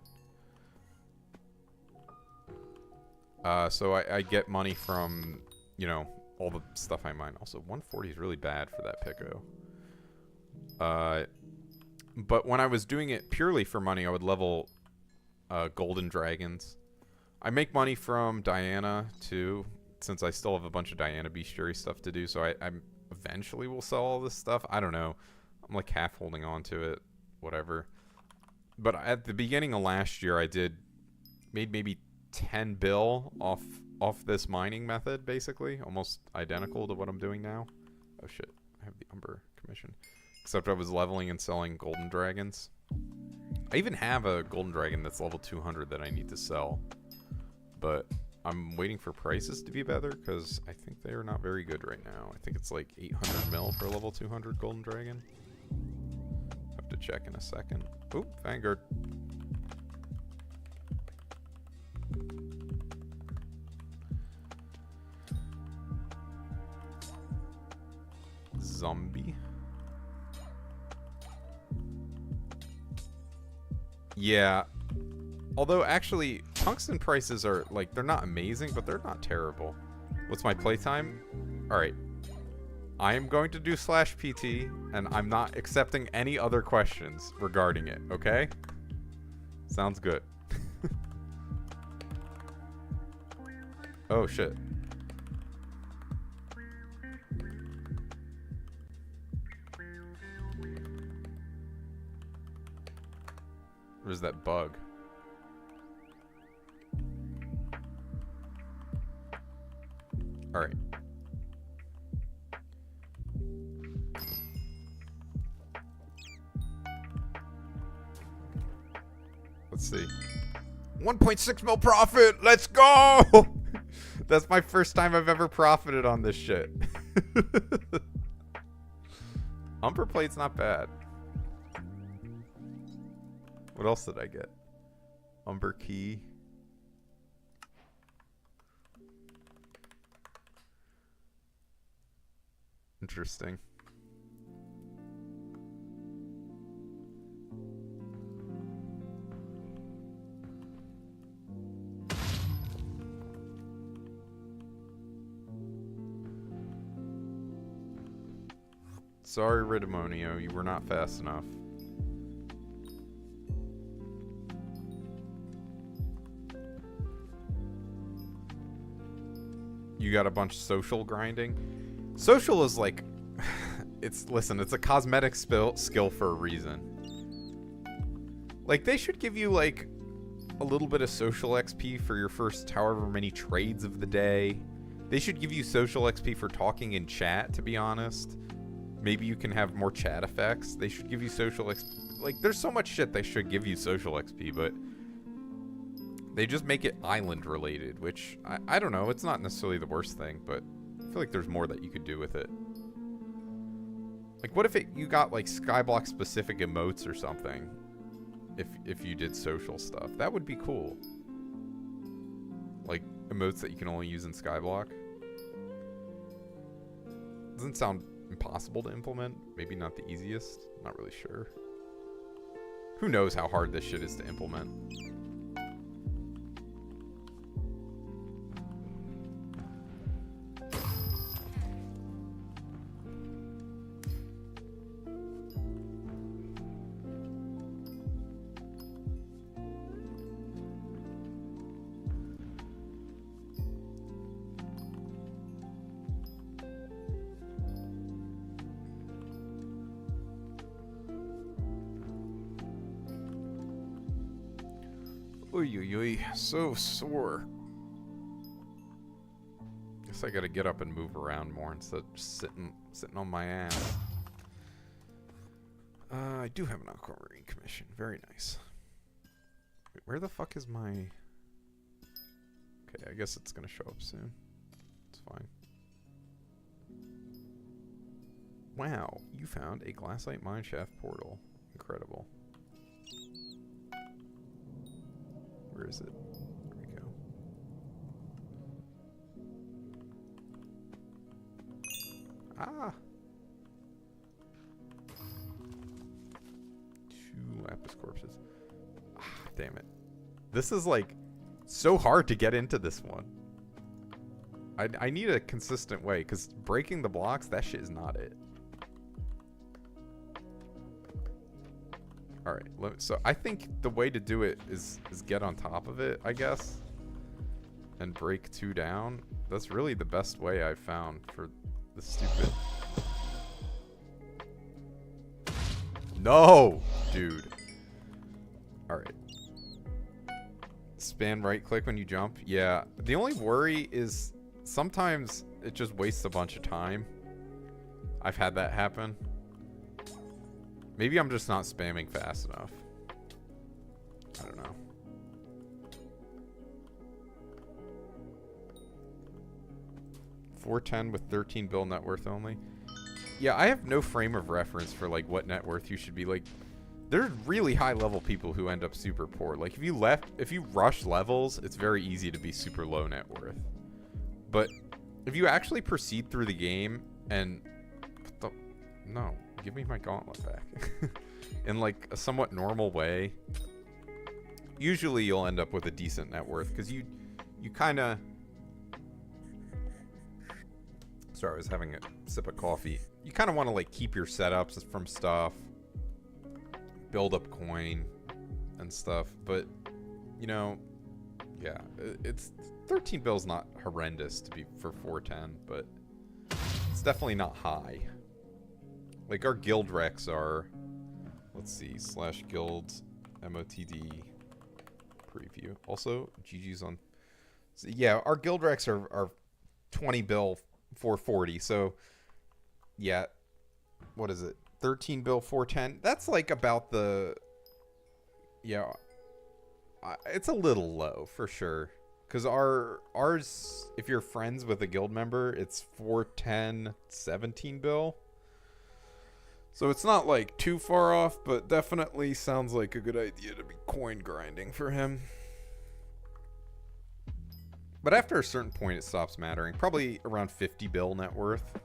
S1: So I get money from, you know, all the stuff I mine. Also, 140 is really bad for that Pico. But when I was doing it purely for money, I would level golden dragons. I make money from Diana, too, since I still have a bunch of Diana bestiary stuff to do. So I eventually will sell all this stuff. I don't know. I'm like half holding on to it. Whatever. But at the beginning of last year, I made maybe 10 bill off this mining method, basically. Almost identical to what I'm doing now. Oh, shit. I have the Umber commission. Except I was leveling and selling golden dragons. I even have a golden dragon that's level 200 that I need to sell. But I'm waiting for prices to be better because I think they are not very good right now. I think it's like 800 mil for a level 200 golden dragon. Have to check in a second. Oop, Vanguard. Zombie. Yeah. Although, actually, tungsten prices are, like, they're not amazing, but they're not terrible. What's my playtime? Alright. I am going to do /PT, and I'm not accepting any other questions regarding it, okay? Sounds good. Oh, shit. Where's that bug? Alright. Let's see. 1.6 mil profit! Let's go! That's my first time I've ever profited on this shit. Umber plate's not bad. What else did I get? Umber key. Interesting. Sorry, Ridimonio, you were not fast enough. You got a bunch of social grinding. Social is like, listen, it's a cosmetic skill for a reason. Like, they should give you like a little bit of social XP for your first however many trades of the day. They should give you social XP for talking in chat, to be honest. Maybe you can have more chat effects. They should give you social XP. Like, there's so much shit they should give you social XP, but they just make it island related, which I don't know. It's not necessarily the worst thing, but I feel like there's more that you could do with it. Like, what if you got like Skyblock specific emotes or something? If you did social stuff, that would be cool. Like emotes that you can only use in Skyblock. Doesn't sound impossible to implement. Maybe not the easiest. Not really sure. Who knows how hard this shit is to implement? Oy, so sore. Guess I gotta get up and move around more instead of just sitting on my ass. I do have an aquamarine commission. Very nice. Wait, where the fuck is my... Okay, I guess it's gonna show up soon. It's fine. Wow, you found a glassite mineshaft portal. Incredible. Where is it? There we go. Ah! 2 lapis corpses. Ah, damn it. This is like so hard to get into this one. I need a consistent way, because breaking the blocks, that shit is not it. Alright, so I think the way to do it is get on top of it, I guess. And break 2 down. That's really the best way I've found for the stupid... No! Dude. Alright. Spam right click when you jump. Yeah. The only worry is sometimes it just wastes a bunch of time. I've had that happen. Maybe I'm just not spamming fast enough. I don't know. $410 with 13 bill net worth only. Yeah, I have no frame of reference for like what net worth you should be. Like, there's really high level people who end up super poor. Like if you rush levels, it's very easy to be super low net worth. But if you actually proceed through the game and no, give me my gauntlet back in like a somewhat normal way, usually you'll end up with a decent net worth, because you kind of... Sorry, I was having a sip of coffee. You kind of want to like keep your setups from stuff, build up coin and stuff, but you know, yeah, it's 13 bills not horrendous to be for 410, but it's definitely not high. Like our guild recs are, let's see, /guild MOTD preview. Also, GG's on. So yeah, our guild recs are 20 bill 440. So yeah, what is it? 13 bill 410. That's like about the, yeah, it's a little low for sure. Because ours, if you're friends with a guild member, it's 410 17 bill. So it's not like too far off, but definitely sounds like a good idea to be coin grinding for him. But after a certain point, it stops mattering. Probably around 50 bill net worth.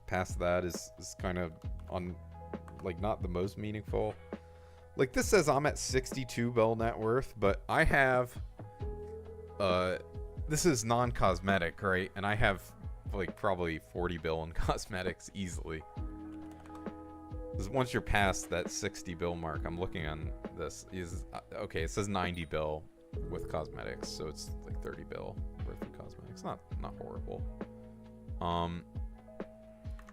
S1: Past that is kind of like not the most meaningful. Like this says I'm at 62 bill net worth, but I have this is non-cosmetic, right? And I have like probably 40 bill in cosmetics easily. Once you're past that 60 bill mark, I'm looking on this, is okay, it says 90 bill with cosmetics, so it's like 30 bill worth of cosmetics. Not horrible.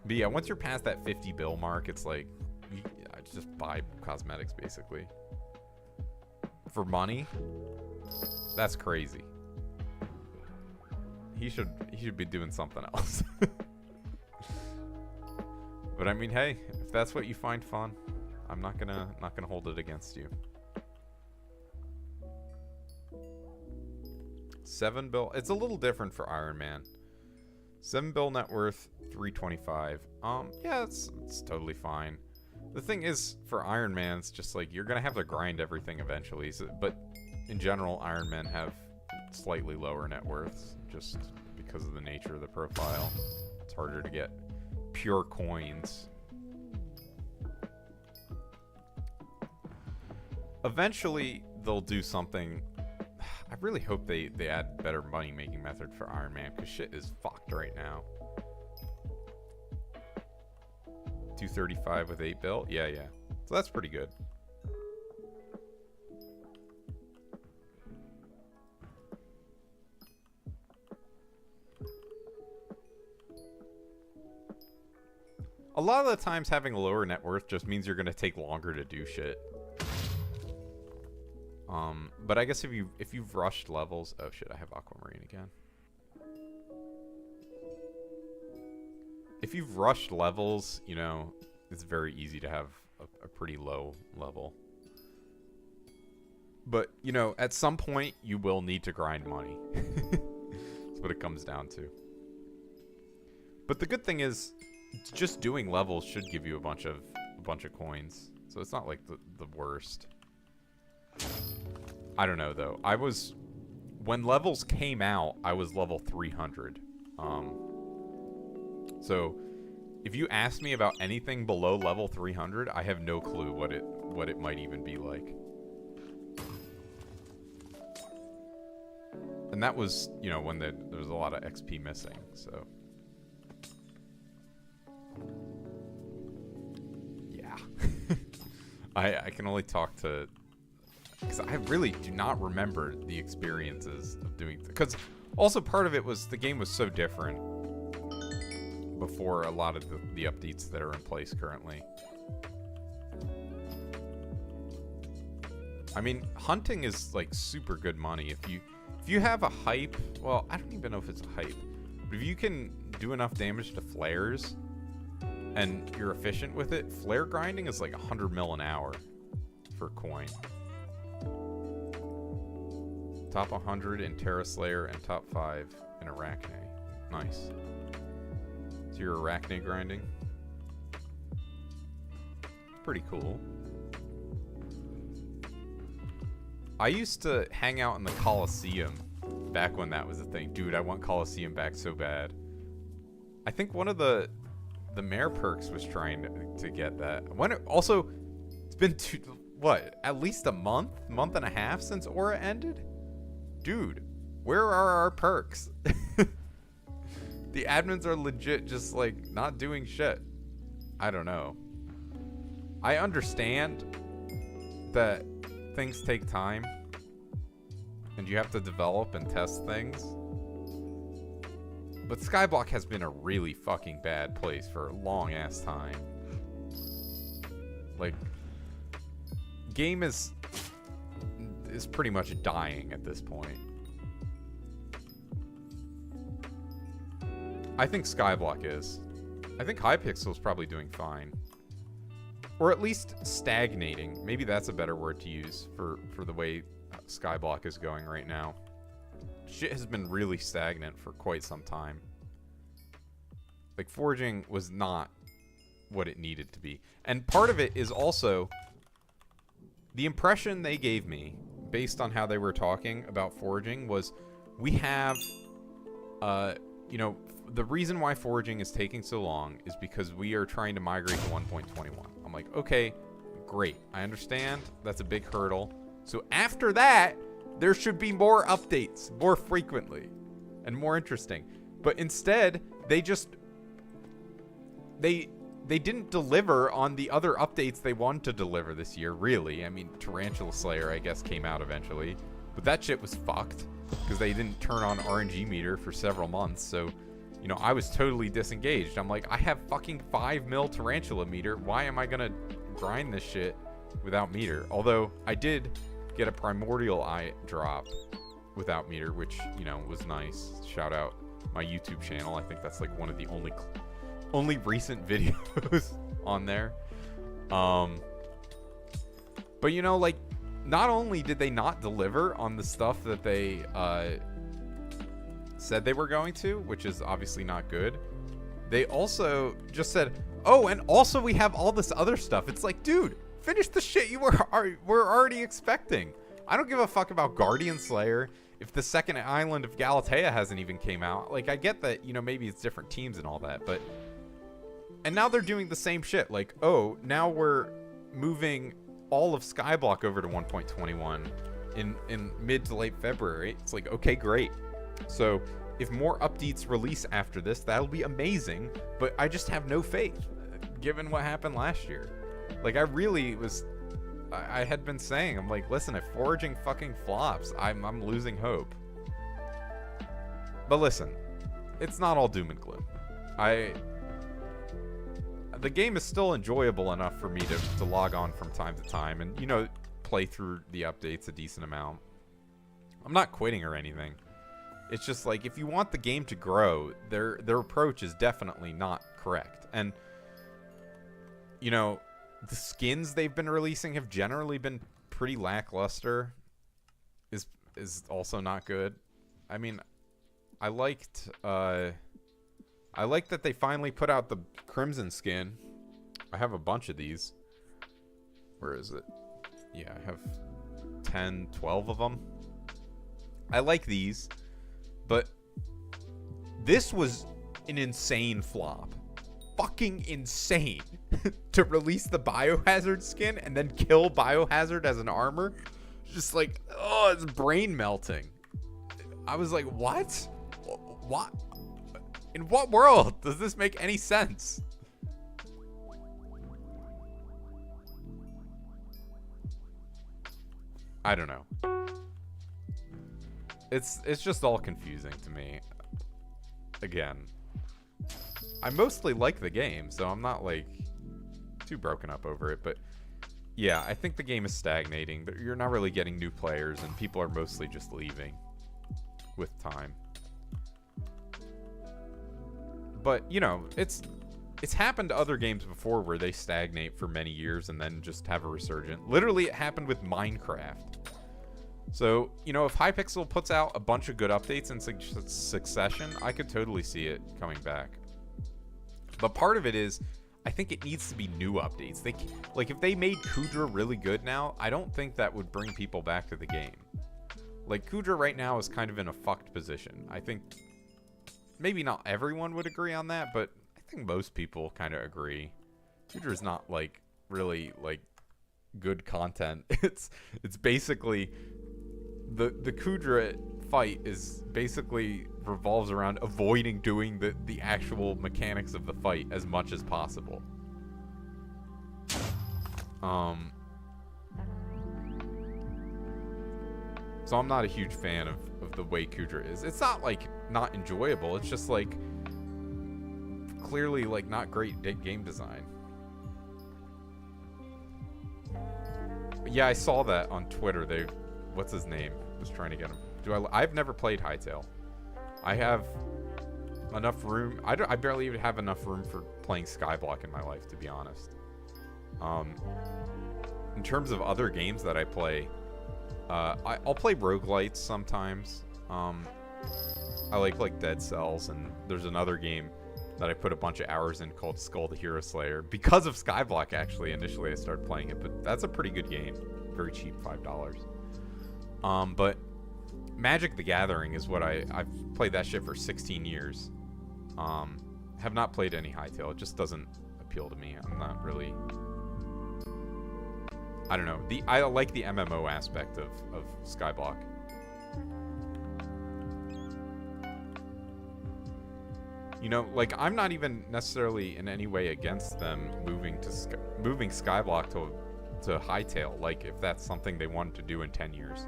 S1: But yeah, once you're past that 50 bill mark, it's like I just buy cosmetics basically. For money? That's crazy. He should be doing something else. But I mean, hey, if that's what you find fun, I'm not gonna hold it against you. 7 bill. It's a little different for Iron Man. 7 bill net worth, 325. Yeah, it's totally fine. The thing is, for Iron Man, it's just like you're gonna have to grind everything eventually. So, but in general, Iron Men have slightly lower net worths just because of the nature of the profile. It's harder to get pure coins. Eventually, they'll do something. I really hope they add better money making method for Iron Man, because shit is fucked right now. 235 with 8 bill? Yeah. So that's pretty good. A lot of the times having a lower net worth just means you're going to take longer to do shit. But I guess if you've rushed levels... Oh shit, I have Aquamarine again. If you've rushed levels, you know, it's very easy to have a pretty low level. But, you know, at some point, you will need to grind money. That's what it comes down to. But the good thing is, just doing levels should give you a bunch of coins. So it's not like the worst. I don't know though. When levels came out, I was level 300. So if you ask me about anything below level 300, I have no clue what it might even be like. And that was, you know, when there was a lot of XP missing, so. Yeah. I can only talk to, because I really do not remember the experiences of doing, because also part of it was the game was so different before a lot of the updates that are in place currently. I mean, hunting is like super good money. If you have a hype, well, I don't even know if it's a hype, but if you can do enough damage to flares and you're efficient with it, flare grinding is like 100 mil an hour for coin. Top 100 in Terra Slayer and top 5 in Arachne. Nice. So you're Arachne grinding? Pretty cool. I used to hang out in the Coliseum back when that was a thing. Dude, I want Coliseum back so bad. I think one of the mayor perks was trying to get that. Also, it's been at least a month and a half since Aura ended? Dude, where are our perks? The admins are legit just like not doing shit. I don't know. I understand that things take time and you have to develop and test things, but Skyblock has been a really fucking bad place for a long ass time. Like, game is pretty much dying at this point. I think Skyblock is. I think Hypixel is probably doing fine. Or at least stagnating. Maybe that's a better word to use for the way Skyblock is going right now. Shit has been really stagnant for quite some time. Like, foraging was not what it needed to be. And part of it is also the impression they gave me, based on how they were talking about foraging, was we have, you know, the reason why foraging is taking so long is because we are trying to migrate to 1.21. I'm like, okay, great. I understand. That's a big hurdle. So after that, there should be more updates more frequently and more interesting. But instead, they didn't deliver on the other updates they wanted to deliver this year, really. I mean, Tarantula Slayer, I guess, came out eventually. But that shit was fucked because they didn't turn on RNG meter for several months. So, you know, I was totally disengaged. I'm like, I have fucking 5 mil Tarantula meter. Why am I going to grind this shit without meter? Although, I did get a Primordial Eye drop without meter, which, you know, was nice. Shout out my YouTube channel. I think that's like one of the only recent videos on there. But, you know, like, not only did they not deliver on the stuff that they said they were going to, which is obviously not good, they also just said, oh, and also we have all this other stuff. It's like, dude, finish the shit you were already expecting. I don't give a fuck about Guardian Slayer if the second island of Galatea hasn't even came out. Like, I get that, you know, maybe it's different teams and all that, but... And now they're doing the same shit. Like, oh, now we're moving all of Skyblock over to 1.21 in mid to late February. It's like, okay, great. So if more updates release after this, that'll be amazing. But I just have no faith, given what happened last year. Like, I had been saying, I'm like, listen, if foraging fucking flops, I'm losing hope. But listen, it's not all doom and gloom. The game is still enjoyable enough for me to log on from time to time and, you know, play through the updates a decent amount. I'm not quitting or anything. It's just like, if you want the game to grow, their approach is definitely not correct. And, you know, the skins they've been releasing have generally been pretty lackluster. Is also not good. I mean, I liked I like that they finally put out the Crimson skin. I have a bunch of these. Where is it? Yeah, I have 10, 12 of them. I like these, but this was an insane flop. Fucking insane. To release the Biohazard skin and then kill Biohazard as an armor. Just like, oh, it's brain melting. I was like, what? What? In what world does this make any sense? I don't know. It's just all confusing to me. Again, I mostly like the game, so I'm not like too broken up over it, but yeah, I think the game is stagnating. You're not really getting new players, and people are mostly just leaving with time. But, you know, it's happened to other games before where they stagnate for many years and then just have a resurgence. Literally, it happened with Minecraft. So, you know, if Hypixel puts out a bunch of good updates in succession, I could totally see it coming back. But part of it is, I think it needs to be new updates. Like, if they made Kudra really good now, I don't think that would bring people back to the game. Like, Kudra right now is kind of in a fucked position. I think maybe not everyone would agree on that, but I think most people kind of agree. Kudra's not, like, really, like, good content. It's basically... The Kudra fight is basically revolves around avoiding doing the actual mechanics of the fight as much as possible. So I'm not a huge fan of the way Kudra is. It's not like not enjoyable. It's just like clearly like not great game design. But yeah, I saw that on Twitter. What's his name? Was trying to get him. I've never played Hytale. I have enough room. I barely even have enough room for playing Skyblock in my life, to be honest. In terms of other games that I play, I'll play roguelites sometimes. I like Dead Cells, and there's another game that I put a bunch of hours in called Skull the Hero Slayer. Because of Skyblock, actually, initially I started playing it, but that's a pretty good game. Very cheap, $5. But Magic the Gathering is what I've played that shit for 16 years. Have not played any Hytale. It just doesn't appeal to me. I'm not really... I don't know. I like the MMO aspect of Skyblock. You know, like, I'm not even necessarily in any way against them moving Skyblock to Hytale. Like, if that's something they wanted to do in 10 years.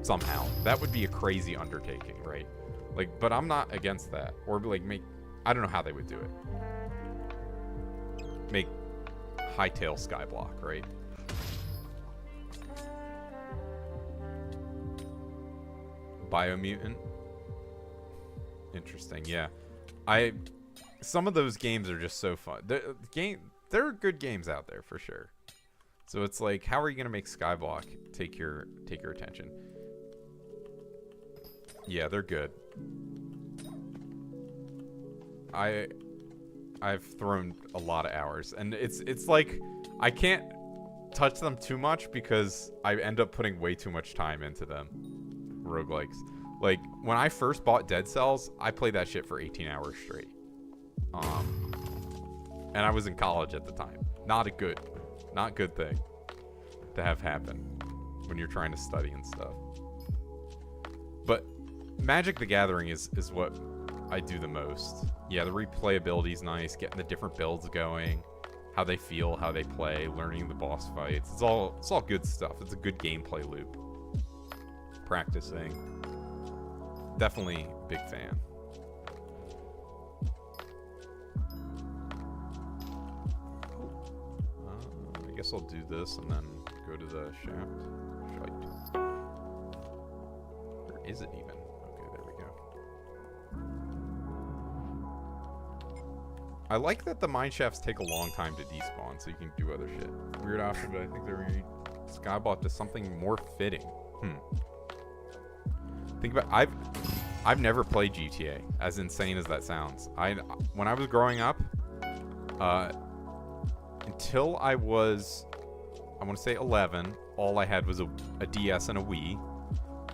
S1: Somehow. That would be a crazy undertaking, right? Like, but I'm not against that. Or, like, I don't know how they would do it. Make Hytale Skyblock, right? Biomutant. Interesting, yeah. Some of those games are just so fun. There are good games out there for sure. So it's like, how are you gonna make Skyblock take your attention? Yeah, they're good. I've thrown a lot of hours, and it's like I can't touch them too much because I end up putting way too much time into them. Roguelikes. Like, when I first bought Dead Cells, I played that shit for 18 hours straight. And I was in college at the time. Not good thing to have happen when you're trying to study and stuff. But Magic the Gathering is what I do the most. Yeah, the replayability is nice, getting the different builds going, how they feel, how they play, learning the boss fights. It's all good stuff. It's a good gameplay loop. Practicing. Definitely big fan. I guess I'll do this and then go to the shaft. Shite. Where is it even? Okay, there we go. I like that the mine shafts take a long time to despawn, so you can do other shit. Weird option, but I think they're going to Skyblock to something more fitting. Think about I've never played GTA, as insane as that sounds. When I was growing up, until I was, I want to say 11, all I had was a DS and a Wii.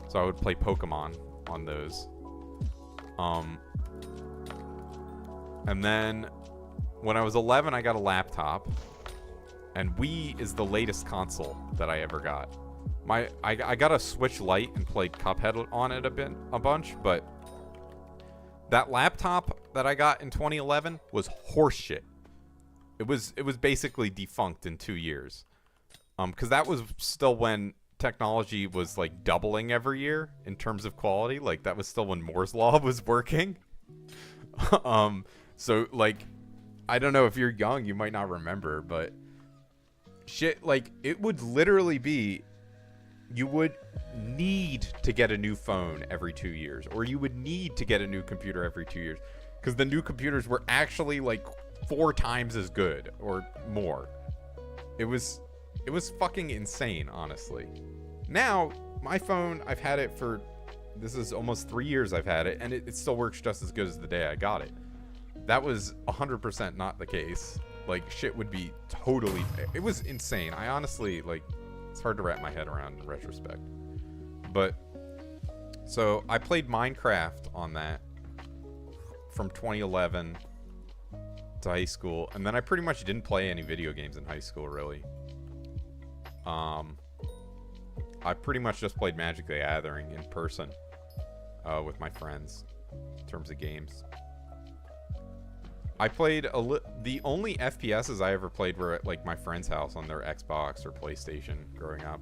S1: So I would play Pokemon on those. And then when I was 11, I got a laptop. And Wii is the latest console that I ever got. I got a Switch Lite and played Cuphead on it a bunch, but that laptop that I got in 2011 was horseshit. It was basically defunct in 2 years. Because that was still when technology was like doubling every year in terms of quality. Like that was still when Moore's Law was working. So like, I don't know, if you're young, you might not remember, but shit, like it would literally be, you would need to get a new phone every 2 years, or you would need to get a new computer every 2 years, because the new computers were actually like 4 times as good or more. It was fucking insane, honestly. Now, my phone, I've had it for, this is almost 3 years I've had it, and it still works just as good as the day I got it. That was 100% not the case. Like, shit would be totally, it was insane. I honestly, like, it's hard to wrap my head around in retrospect. But, so, I played Minecraft on that from 2011 to high school, and then I pretty much didn't play any video games in high school, really. I pretty much just played Magic the Gathering in person with my friends in terms of games. I played the only FPSs I ever played were at like my friend's house on their Xbox or PlayStation growing up.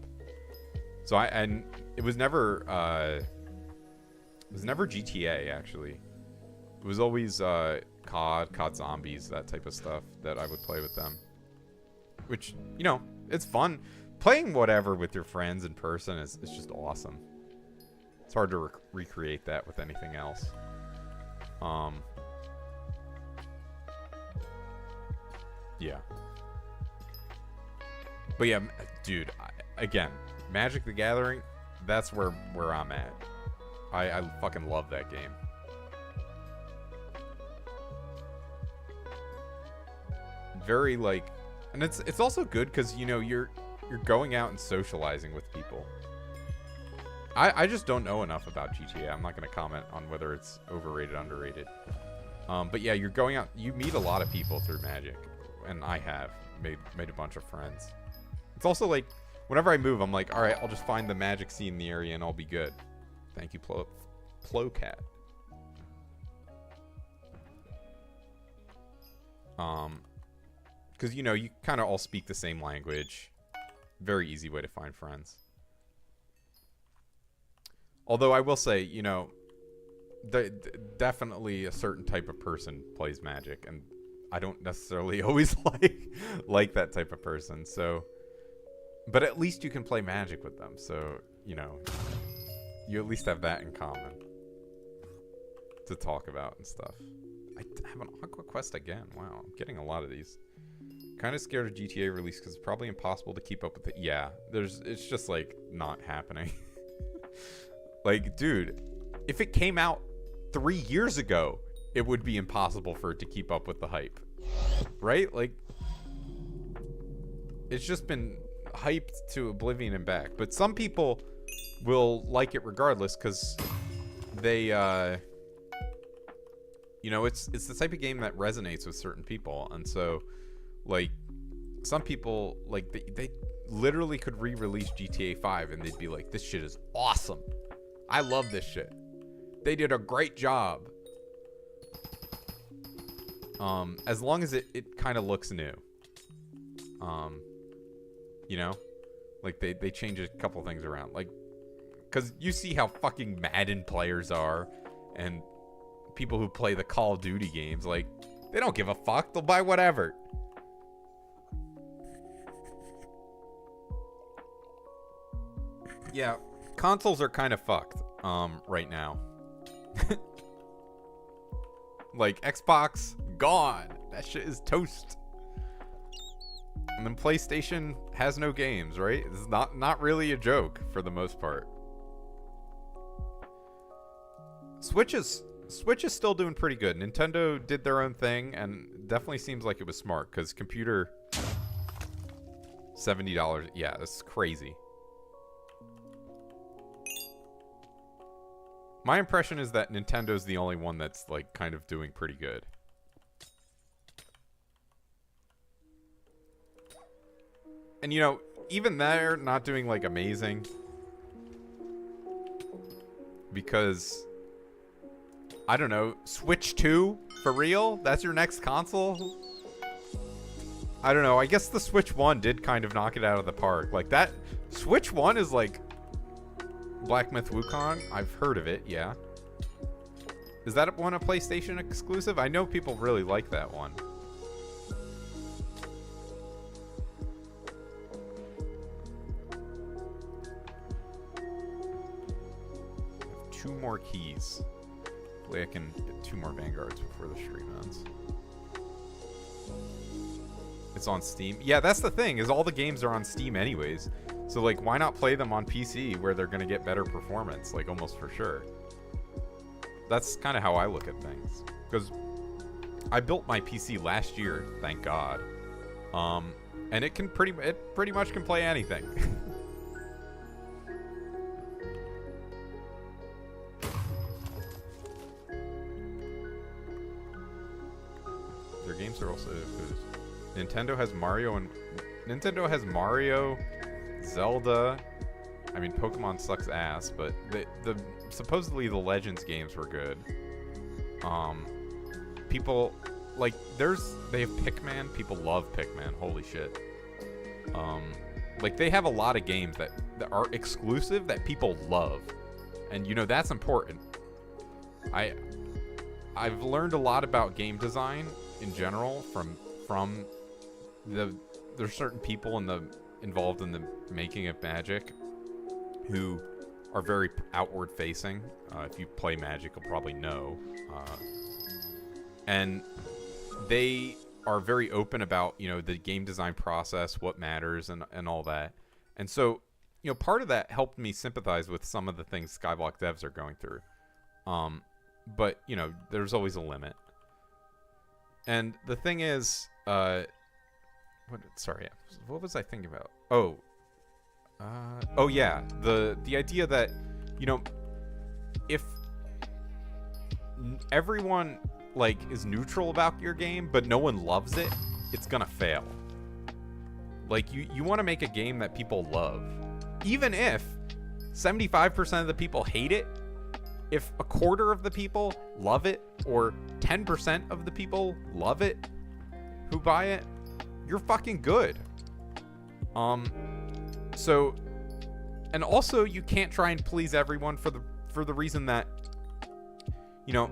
S1: So and it was never GTA actually. It was always COD Zombies, that type of stuff that I would play with them. Which, you know, it's fun. Playing whatever with your friends in person is just awesome. It's hard to recreate that with anything else. Yeah. But yeah, dude, again, Magic the Gathering, that's where I'm at. I fucking love that game. Very like, and it's also good because, you know, you're going out and socializing with people. I just don't know enough about GTA. I'm not going to comment on whether it's overrated, underrated. But yeah, you're going out, you meet a lot of people through Magic. And I have made a bunch of friends. It's also like, whenever I move, I'm like, all right, I'll just find the Magic scene in the area and I'll be good. Thank you, Plocat. Because, you know, you kind of all speak the same language. Very easy way to find friends. Although I will say, you know, definitely a certain type of person plays Magic, and I don't necessarily always like that type of person. So, but at least you can play Magic with them. So, you know, you at least have that in common to talk about and stuff. I have an Aqua Quest again. Wow, I'm getting a lot of these. Kind of scared of GTA release because it's probably impossible to keep up with it. Yeah, it's just like not happening. Like, dude, if it came out 3 years ago, it would be impossible for it to keep up with the hype, right? Like, it's just been hyped to oblivion and back. But some people will like it regardless because they, you know, it's the type of game that resonates with certain people. And so, like, some people, like, they literally could re-release GTA 5 and they'd be like, this shit is awesome. I love this shit. They did a great job. As long as it kind of looks new. You know? Like, they change a couple things around. Like, because you see how fucking Madden players are, and people who play the Call of Duty games, like, they don't give a fuck. They'll buy whatever. Yeah, consoles are kind of fucked, right now. Like, Xbox, gone. That shit is toast. And then PlayStation has no games, right? It's not really a joke for the most part. Switch is still doing pretty good. Nintendo did their own thing, and definitely seems like it was smart, because computer, $70. Yeah, that's crazy. My impression is that Nintendo's the only one that's, like, kind of doing pretty good. And, you know, even they're not doing, like, amazing. Because, I don't know, Switch 2? For real? That's your next console? I don't know. I guess the Switch 1 did kind of knock it out of the park. Like, that... Switch 1 is, like... Black Myth Wukong? I've heard of it, yeah. Is that one a PlayStation exclusive? I know people really like that one. Two more keys. Hopefully I can get 2 more Vanguards before the stream ends. It's on Steam. Yeah, that's the thing, is all the games are on Steam anyways. So, like, why not play them on PC where they're going to get better performance? Like, almost for sure. That's kind of how I look at things. Because I built my PC last year, thank God. And it pretty much can play anything. Their games are also good. Nintendo has Mario, Zelda. I mean, Pokemon sucks ass, but supposedly the Legends games were good. People like they have Pikmin. People love Pikmin. Holy shit. Like they have a lot of games that are exclusive that people love, and you know that's important. I've learned a lot about game design in general from there's certain people involved in the making of Magic who are very outward facing. If you play Magic, you'll probably know. And they are very open about, you know, the game design process, what matters, and all that. And so, you know, part of that helped me sympathize with some of the things Skyblock devs are going through. But, you know, there's always a limit. And the thing is, what was I thinking about? Oh yeah, the idea that, you know, if everyone like is neutral about your game, but no one loves it, it's gonna fail. Like you want to make a game that people love, even if 75% of the people hate it. If a quarter of the people love it, or 10% of the people love it who buy it, you're fucking good. So, and also you can't try and please everyone for the reason that, you know,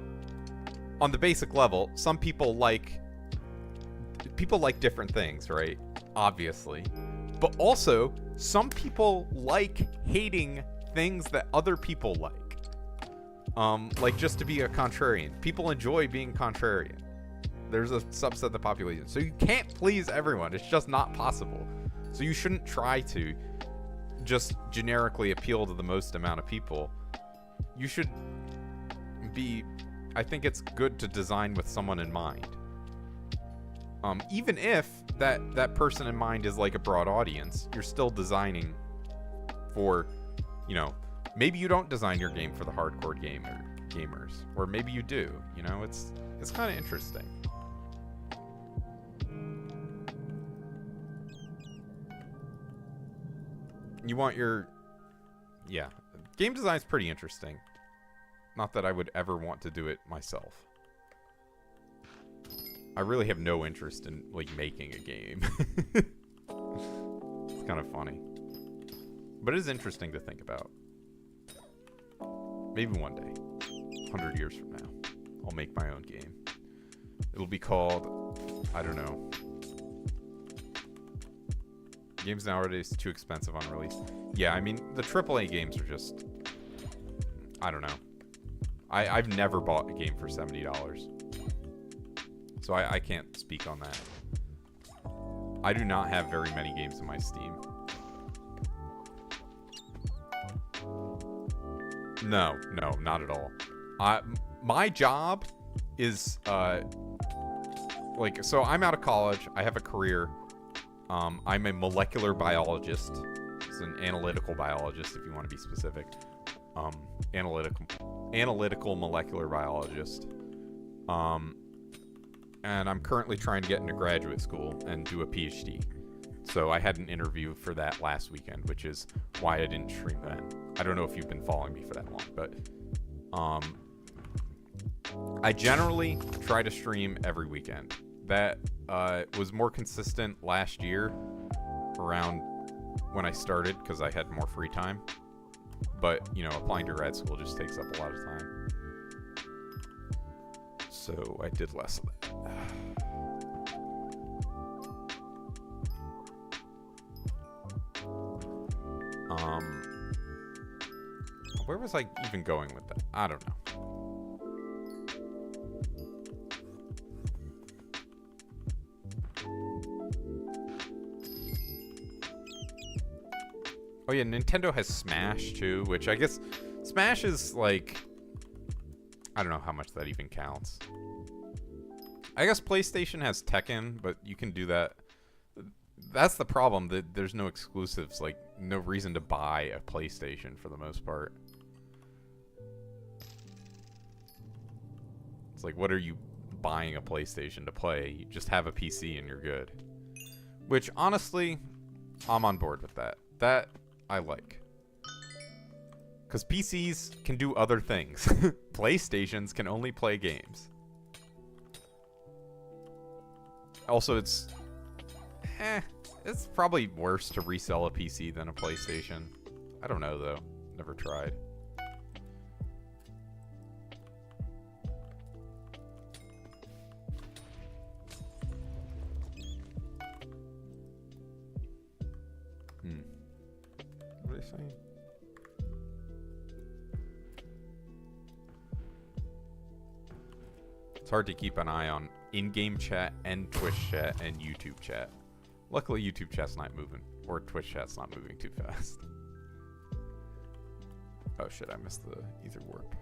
S1: on the basic level, some people like different things, right? Obviously. But also, some people like hating things that other people like. Like just to be a contrarian. People enjoy being contrarian. There's a subset of the population. So you can't please everyone. It's just not possible. So you shouldn't try to just generically appeal to the most amount of people. You should be... I think it's good to design with someone in mind. Even if that person in mind is like a broad audience, you're still designing for, you know, maybe you don't design your game for the hardcore gamers, or maybe you do. You know, it's kind of interesting. You want your... Yeah. Game design's pretty interesting. Not that I would ever want to do it myself. I really have no interest in, like, making a game. It's kind of funny. But it is interesting to think about. Maybe one day. 100 years from now. I'll make my own game. It'll be called... I don't know. Games nowadays too expensive on release. Yeah, I mean, the AAA games are just... I don't know. I've never bought a game for $70. So I can't speak on that. I do not have very many games in my Steam. No, not at all. My job is like, so I'm out of college. I have a career. I'm a molecular biologist. It's an analytical biologist, if you want to be specific. Analytical molecular biologist. And I'm currently trying to get into graduate school and do a PhD. So I had an interview for that last weekend, which is why I didn't stream then. I don't know if you've been following me for that long, but I generally try to stream every weekend. That was more consistent last year around when I started because I had more free time. But, you know, applying to grad school just takes up a lot of time. So I did less of that. Where was I even going with that? I don't know. Oh yeah, Nintendo has Smash too, which I guess Smash is like, I don't know how much that even counts. I guess PlayStation has Tekken, but you can do that. That's the problem, that there's no exclusives, like no reason to buy a PlayStation for the most part. It's like, what are you buying a PlayStation to play? You just have a PC and you're good. Which, honestly, I'm on board with that. That I like. Because PCs can do other things. PlayStations can only play games. Also, it's probably worse to resell a PC than a PlayStation. I don't know, though. Never tried. What are they saying? It's hard to keep an eye on in-game chat and Twitch chat and YouTube chat. Luckily, YouTube chat's not moving, or Twitch chat's not moving too fast. Oh shit, I missed the ether warp.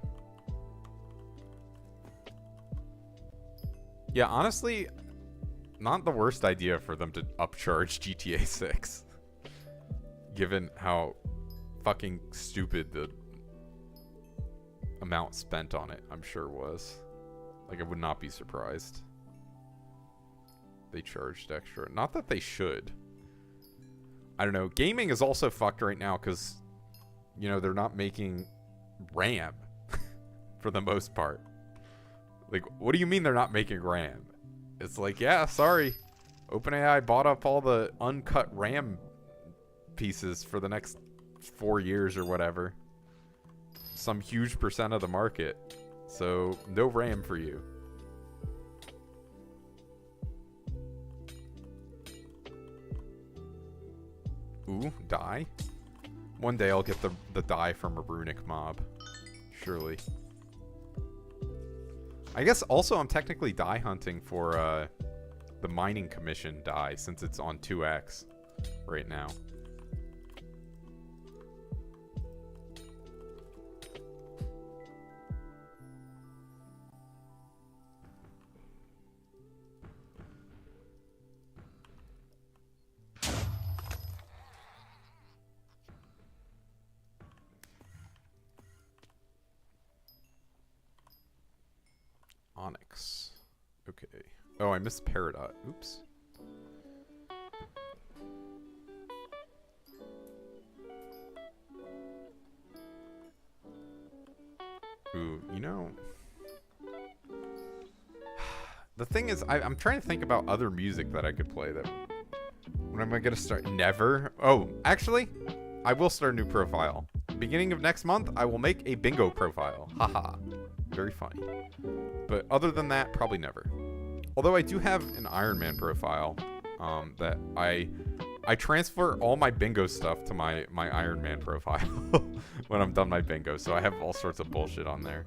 S1: Yeah, honestly, not the worst idea for them to upcharge GTA 6. Given how fucking stupid the amount spent on it, I'm sure was. Like, I would not be surprised. They charged extra. Not that they should. I don't know. Gaming is also fucked right now because, you know, they're not making RAM for the most part. Like, what do you mean they're not making RAM? It's like, yeah, sorry. OpenAI bought up all the uncut RAM pieces for the next 4 years or whatever. Some huge percent of the market. So, no RAM for you. Ooh, dye? One day I'll get the dye from a runic mob. Surely. I guess also I'm technically dye hunting for the mining commission dye since it's on 2x right now. Onyx. Okay. Oh, I missed Peridot. Oops. Ooh, you know... The thing is, I'm trying to think about other music that I could play that... When am I gonna start? Never? Oh, actually, I will start a new profile. Beginning of next month, I will make a bingo profile. Haha. Very funny. But other than that, probably never. Although I do have an Iron Man profile that I transfer all my bingo stuff to my Iron Man profile when I'm done my bingo. So I have all sorts of bullshit on there.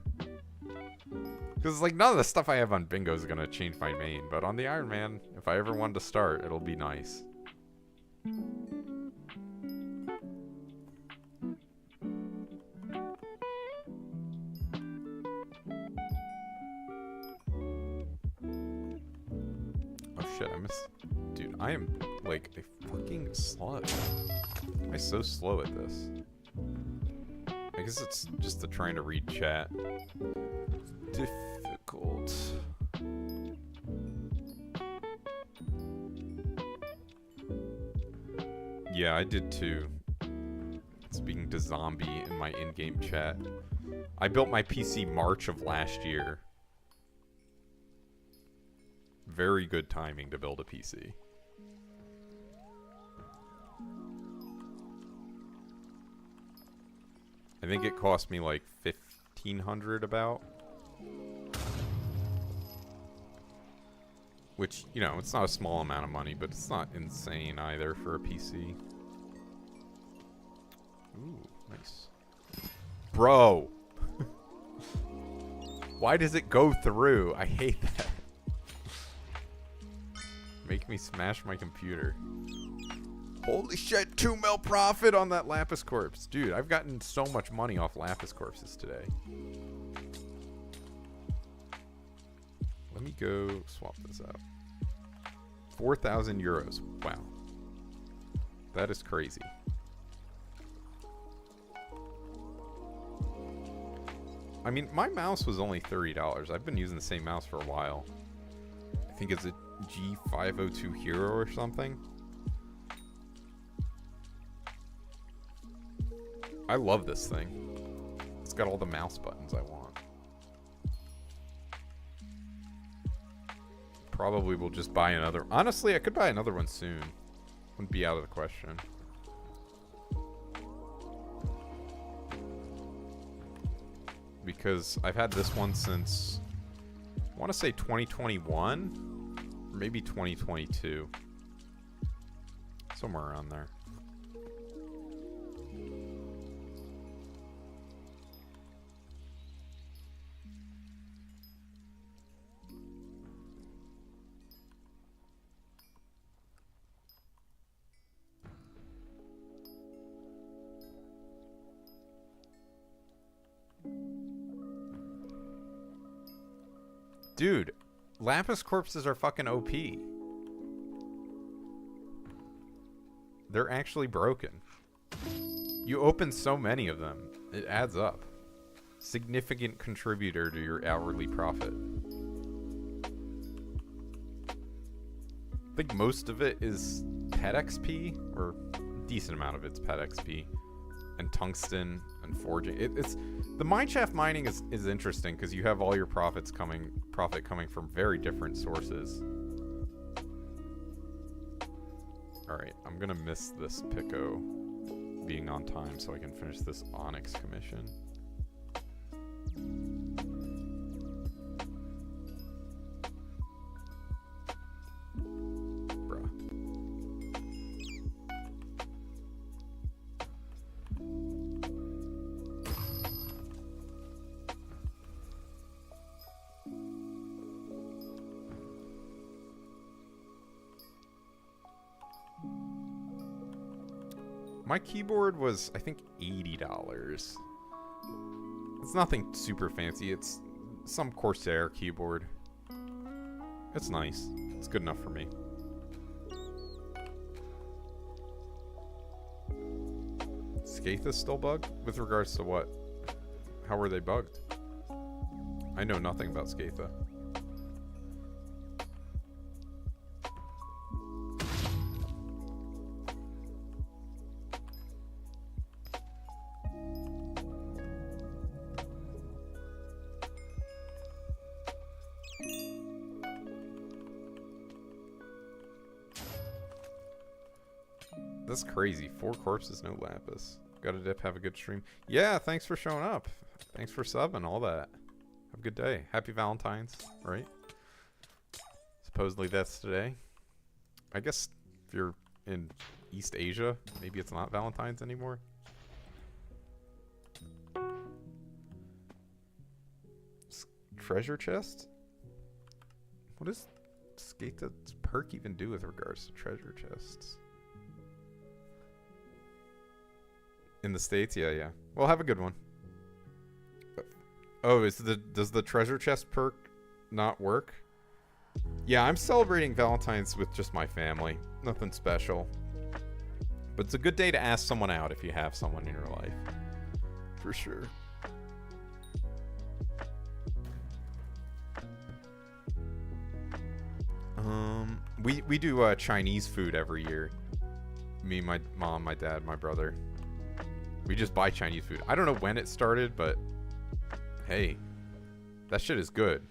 S1: Because like none of the stuff I have on bingo is going to change my main. But on the Iron Man, if I ever wanted to start, it'll be nice. Oh shit, I missed. Dude, I am like a fucking slug. Why am I so slow at this? I guess it's just the trying to read chat. Difficult. Yeah, I did too. Speaking to Zombie in my in-game chat. I built my PC March of last year. Very good timing to build a PC. I think it cost me like $1,500 about. Which, you know, it's not a small amount of money, but it's not insane either for a PC. Ooh, nice. Bro! Why does it go through? I hate that. Make me smash my computer. Holy shit, 2 mil profit on that Lapis Corpse. Dude, I've gotten so much money off Lapis Corpses today. Let me go swap this out. 4,000 euros. Wow. That is crazy. I mean, my mouse was only $30. I've been using the same mouse for a while. I think it's a G502 Hero or something. I love this thing. It's got all the mouse buttons I want. Probably will just buy another. Honestly, I could buy another one soon. Wouldn't be out of the question. Because I've had this one since, I want to say 2021, or maybe 2022. Somewhere around there. Dude, Lapis Corpses are fucking OP. They're actually broken. You open so many of them, it adds up. Significant contributor to your hourly profit. I think most of it is pet XP, or a decent amount of it's pet XP, and tungsten and forging. It's the mineshaft mining is interesting because you have all your profit coming from very different sources. All right, I'm gonna miss this Pico being on time so I can finish this Onyx commission. My keyboard was, I think, $80. It's nothing super fancy. It's some Corsair keyboard. It's nice. It's good enough for me. Skaith is still bugged? With regards to what? How were they bugged? I know nothing about Skaitha. That's crazy. 4 corpses, no lapis. Got a dip, have a good stream. Yeah, thanks for showing up. Thanks for subbing, all that. Have a good day. Happy Valentines, right? Supposedly that's today. I guess if you're in East Asia, maybe it's not Valentine's anymore. Treasure chest? What does Skate's perk even do with regards to treasure chests? In the States? Yeah. Well, have a good one. Oh, does the treasure chest perk not work? Yeah, I'm celebrating Valentine's with just my family. Nothing special. But it's a good day to ask someone out if you have someone in your life. For sure. We do Chinese food every year. Me, my mom, my dad, my brother. We just buy Chinese food. I don't know when it started, but hey, that shit is good.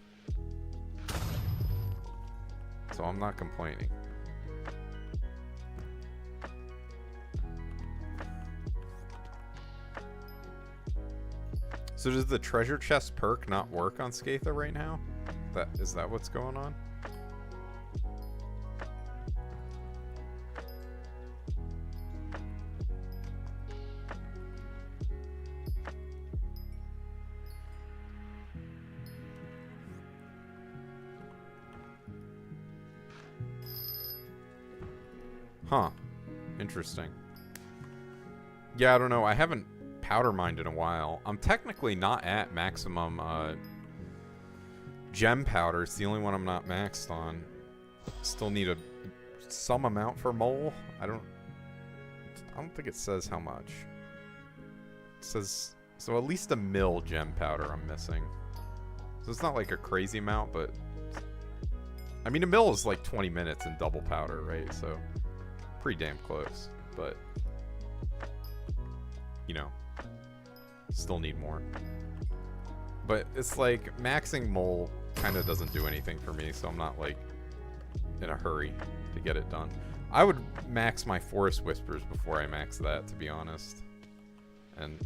S1: So I'm not complaining. So does the treasure chest perk not work on Skatha right now? Is that what's going on? Huh. Interesting. Yeah, I don't know. I haven't powder mined in a while. I'm technically not at maximum gem powder. It's the only one I'm not maxed on. Still need some amount for mole. I don't think it says how much. It says so at least a mil gem powder I'm missing. So it's not like a crazy amount, but I mean a mil is like 20 minutes in double powder, right? So pretty damn close, but you know, still need more. But it's like maxing mole kind of doesn't do anything for me, so I'm not like in a hurry to get it done. I would max my Forest Whispers before I max that, to be honest. And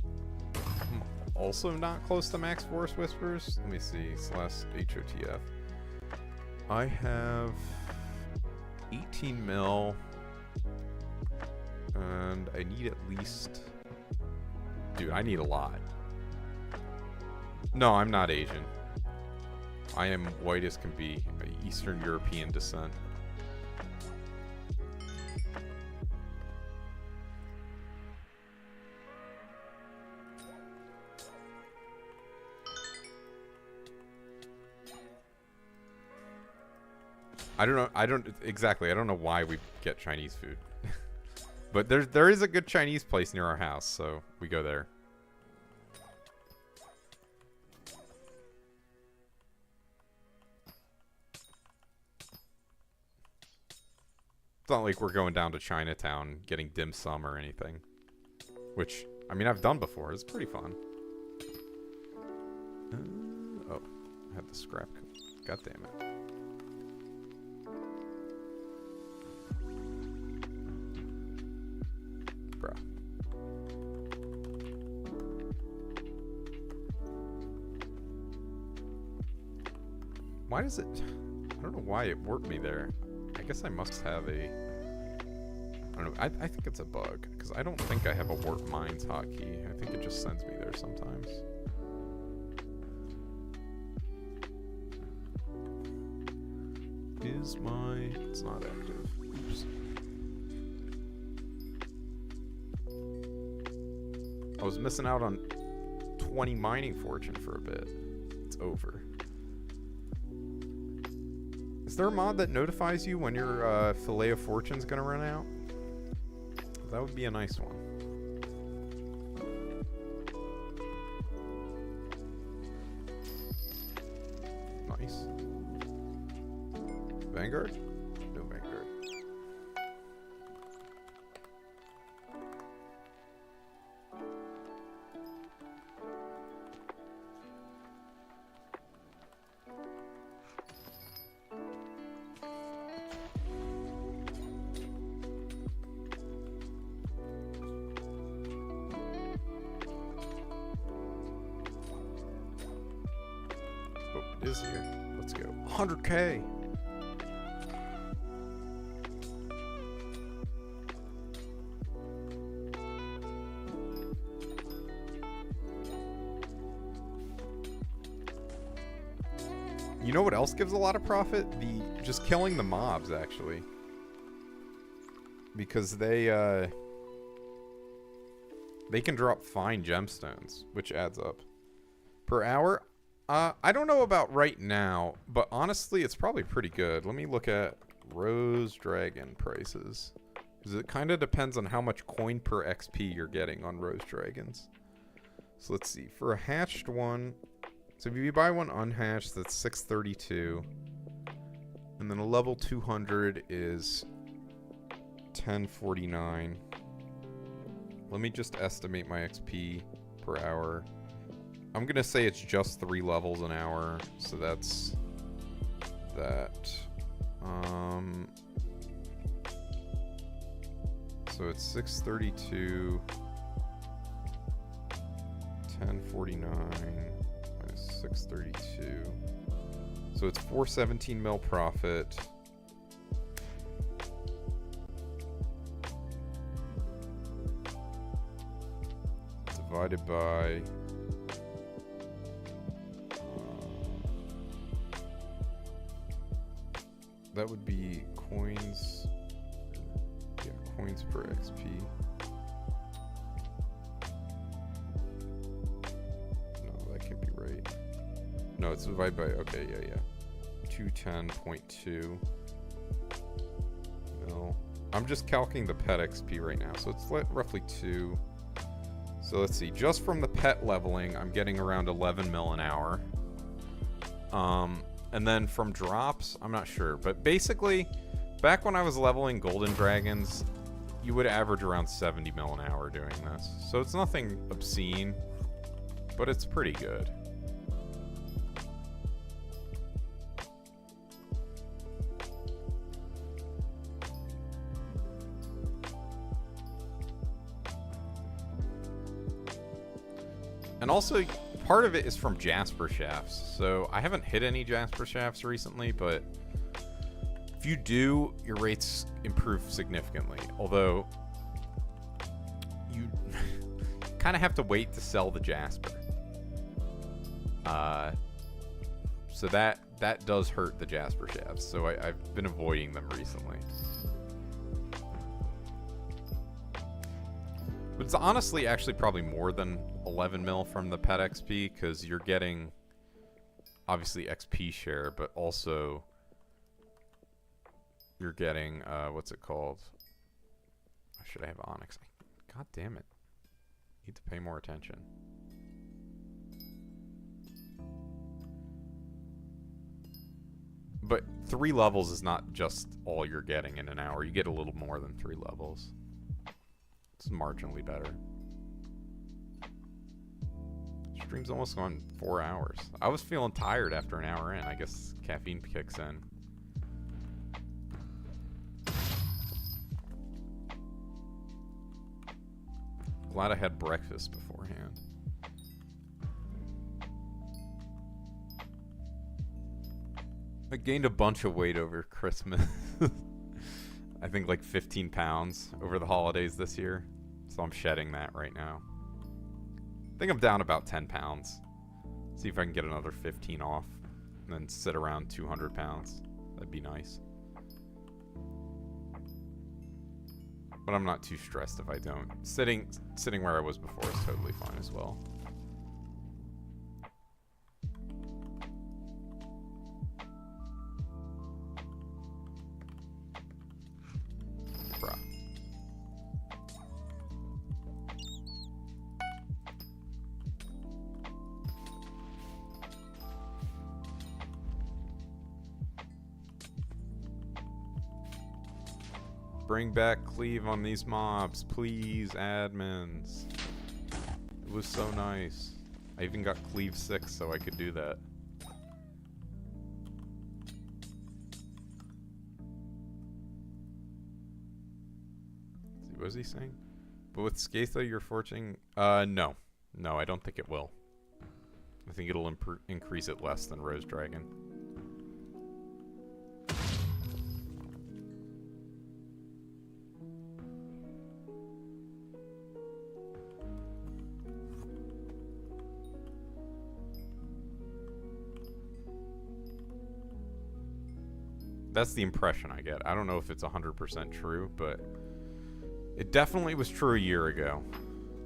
S1: I'm also not close to max Forest Whispers. Let me see, /HOTF. I have 18 mil. And I need at least... Dude, I need a lot. No, I'm not Asian. I am white as can be. Eastern European descent. I don't know. I don't know why we get Chinese food. But there is a good Chinese place near our house, so we go there. It's not like we're going down to Chinatown getting dim sum or anything. Which, I mean, I've done before. It's pretty fun. Oh, I had the scrap. God damn it. Bruh. Why does it... I don't know why it warped me there. I guess I must have a... I don't know. I think it's a bug. Because I don't think I have a warp mines hotkey. I think it just sends me there sometimes. Is my... It's not active. Oops. I was missing out on 20 mining fortune for a bit. It's over. Is there a mod that notifies you when your fillet of fortune's gonna run out? That would be a nice one. Nice. Vanguard? No Vanguard. Oh, it is here. Let's go. 100K! You know what else gives a lot of profit? Just killing the mobs, actually. Because they can drop fine gemstones, which adds up. Per hour, I don't know about right now, but honestly, it's probably pretty good. Let me look at Rose Dragon prices. Because it kind of depends on how much coin per XP you're getting on Rose Dragons. So let's see. For a hatched one, so if you buy one unhatched, that's 632. And then a level 200 is 1049. Let me just estimate my XP per hour. I'm going to say it's just 3 levels an hour. So that's that. So it's 632, 1049 minus 632. So it's 417 mil profit. Divided by that would be coins. Yeah, coins per XP. No, that can't be right. No, it's divided by, okay, yeah. 210.2 mil. I'm just calculating the pet XP right now, so it's roughly 2. So let's see, just from the pet leveling, I'm getting around 11 mil an hour. And then from drops, I'm not sure. But basically, back when I was leveling Golden Dragons, you would average around 70 mil an hour doing this. So it's nothing obscene, but it's pretty good. And also, part of it is from Jasper Shafts. So I haven't hit any Jasper Shafts recently, but if you do, your rates improve significantly. Although, you kind of have to wait to sell the Jasper. So that does hurt the Jasper Shafts. So I've been avoiding them recently. But it's honestly actually probably more than 11 mil from the pet XP, because you're getting obviously XP share, but also you're getting what's it called? Should I have Onyx? God damn it. Need to pay more attention. But 3 levels is not just all you're getting in an hour. You get a little more than 3 levels. It's marginally better. Stream's almost gone 4 hours. I was feeling tired after an hour in. I guess caffeine kicks in. Glad I had breakfast beforehand. I gained a bunch of weight over Christmas. I think like 15 pounds over the holidays this year. So I'm shedding that right now. I think I'm down about 10 pounds. See if I can get another 15 off. And then sit around 200 pounds. That'd be nice. But I'm not too stressed if I don't. Sitting where I was before is totally fine as well. Bruh. Bring back cleave on these mobs, please, admins. It was so nice. I even got cleave 6 so I could do that. What was he saying? But with Skatha, you're forging... no. No, I don't think it will. I think it'll increase it less than Rose Dragon. That's the impression I get. I don't know if it's 100% true, but it definitely was true a year ago.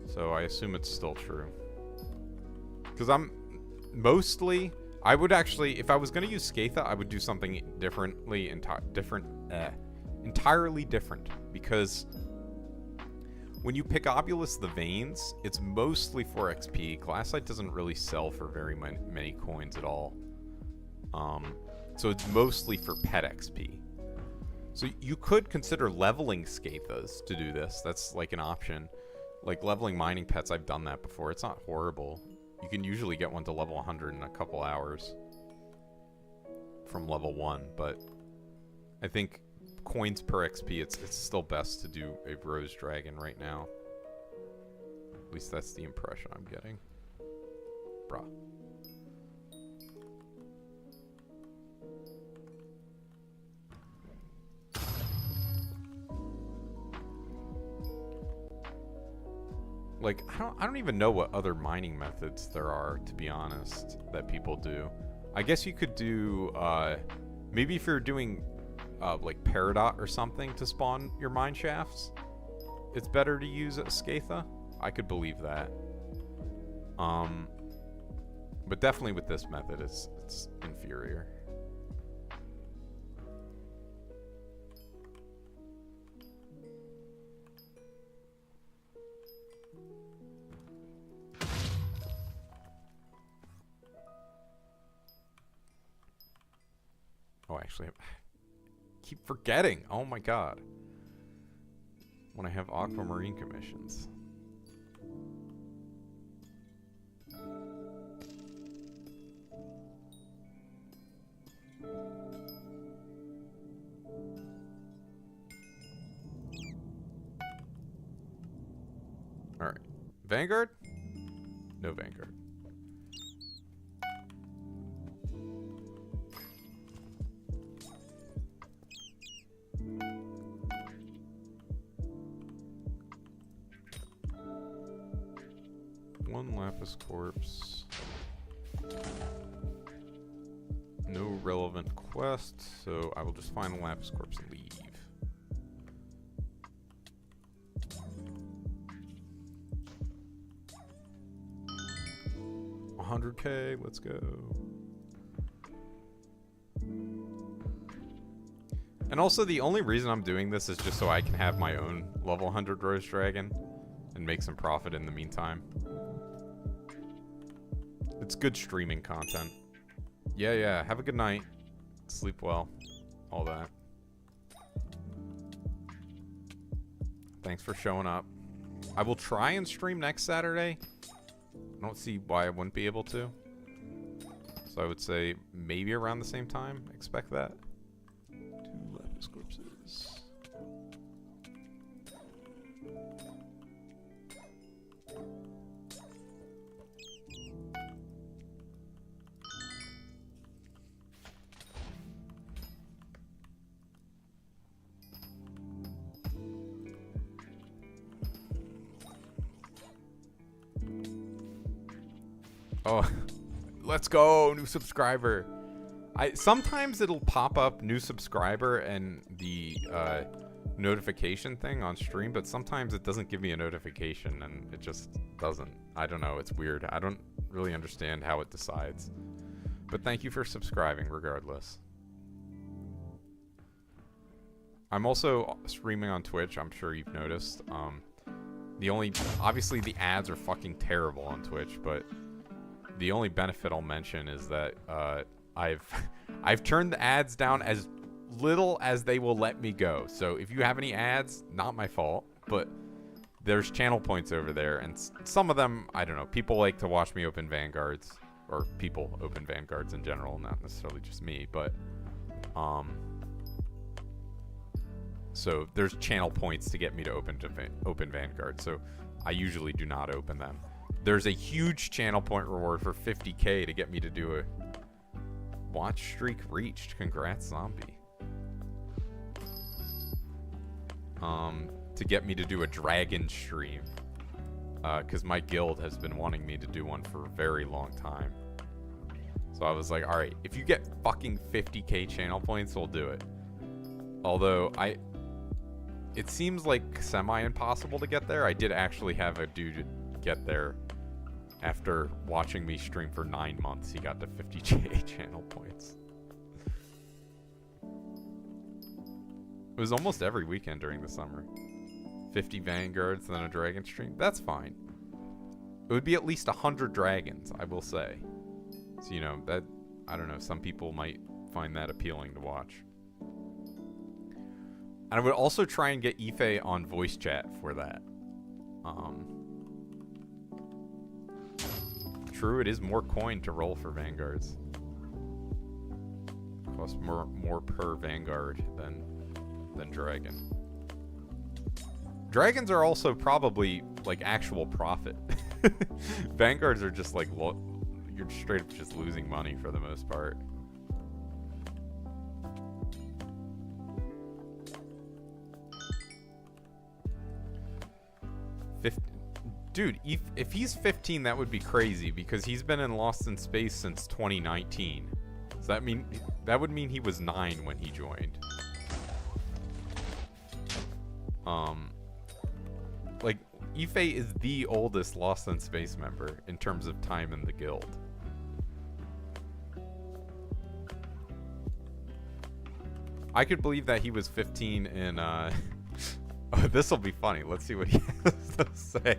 S1: So I assume it's still true. Because Mostly, I would actually, if I was going to use Skatha, I would do something entirely different, because when you pick Obulus the Veins, it's mostly for XP. Glassite doesn't really sell for very many coins at all. So it's mostly for pet XP. So you could consider leveling Skathas to do this. That's like an option. Like leveling mining pets, I've done that before. It's not horrible. You can usually get one to level 100 in a couple hours from level 1, but I think coins per XP, it's still best to do a Rose Dragon right now. At least that's the impression I'm getting. Bruh. Like, I don't even know what other mining methods there are, to be honest, that people do. I guess you could do, maybe if you're doing, like, Peridot or something to spawn your mine shafts, it's better to use a Skatha. I could believe that. But definitely with this method, it's inferior. Oh, actually, I keep forgetting. Oh my god. When I have aquamarine commissions. Alright. Vanguard? No Vanguard. One Lapis Corpse. No relevant quest, so I will just find a Lapis Corpse and leave. 100K, let's go. And also, the only reason I'm doing this is just so I can have my own level 100 Rose Dragon and make some profit in the meantime. It's good streaming content. Yeah, have a good night. Sleep well. All that. Thanks for showing up. I will try and stream next Saturday. I don't see why I wouldn't be able to. So I would say maybe around the same time. Expect that. 2 Lapis Corpses. Oh, let's go, new subscriber. Sometimes it'll pop up new subscriber and the notification thing on stream, but sometimes it doesn't give me a notification and it just doesn't. I don't know, it's weird. I don't really understand how it decides. But thank you for subscribing regardless. I'm also streaming on Twitch, I'm sure you've noticed. Obviously the ads are fucking terrible on Twitch, but the only benefit I'll mention is that I've turned the ads down as little as they will let me go. So if you have any ads, not my fault, but there's channel points over there, and some of them, I don't know, people like to watch me open Vanguards, or people open Vanguards in general, not necessarily just me, but so there's channel points to get me to open Vanguard, so I usually do not open them. There's a huge channel point reward for 50K to get me to do a watch streak reached. Congrats, zombie. To get me to do a dragon stream. Because my guild has been wanting me to do one for a very long time. So I was like, alright, if you get fucking 50K channel points, we'll do it. Although, it seems like semi-impossible to get there. I did actually have a dude get there After watching me stream for 9 months, he got to 50 JA channel points. It was almost every weekend during the summer. 50 Vanguards, then a Dragon stream. That's fine. It would be at least 100 Dragons, I will say. So, you know, that... I don't know, some people might find that appealing to watch. And I would also try and get Ife on voice chat for that. True, it is more coin to roll for Vanguards. Costs more per Vanguard than Dragon. Dragons are also probably, like, actual profit. Vanguards are just, like, you're straight up just losing money for the most part. Dude, if he's 15, that would be crazy because he's been in Lost in Space since 2019. Does that mean that would mean he was 9 when he joined? Like Ife is the oldest Lost in Space member in terms of time in the guild. I could believe that he was 15 in oh, this will be funny. Let's see what he has to say.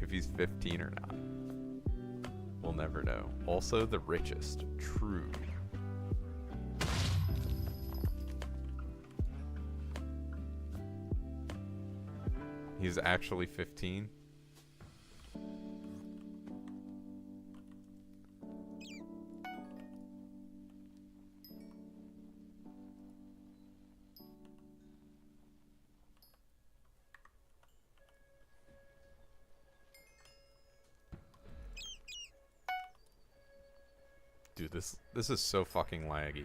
S1: If he's 15 or not. We'll never know. Also the richest. True. He's actually 15. Dude, this is so fucking laggy.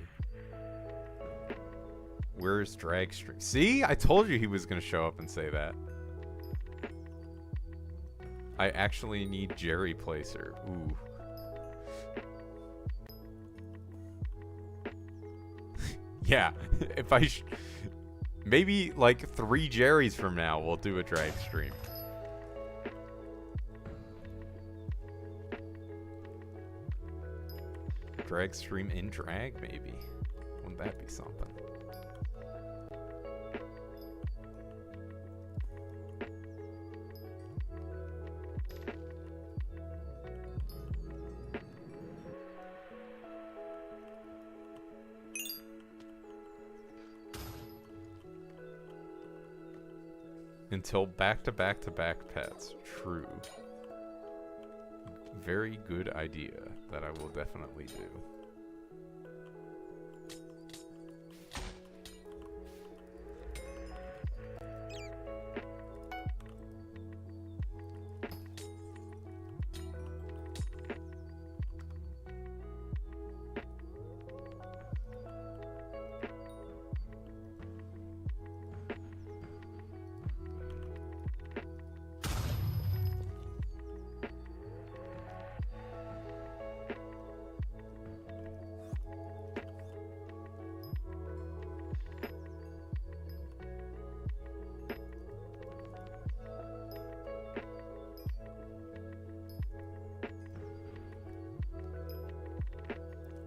S1: Where's Dragstream? See? I told you he was gonna show up and say that. I actually need Jerry Placer. Ooh. Yeah, if I maybe like 3 Jerrys from now we'll do a drag stream. Drag stream in drag, maybe. Wouldn't that be something? Until back-to-back-to-back pets. True. Very good idea that I will definitely do.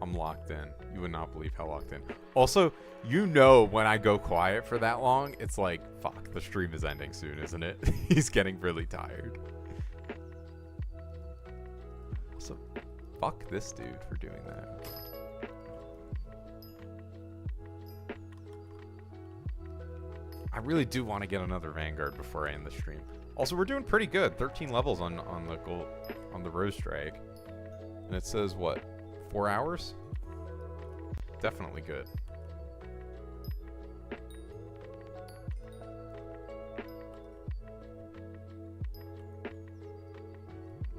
S1: I'm locked in. You would not believe how locked in. Also, you know when I go quiet for that long, it's like, fuck, the stream is ending soon, isn't it? He's getting really tired. Also, fuck this dude for doing that. I really do want to get another Vanguard before I end the stream. Also, we're doing pretty good. 13 levels on the gold, on the Rose Drag. And it says what? 4 hours? Definitely good.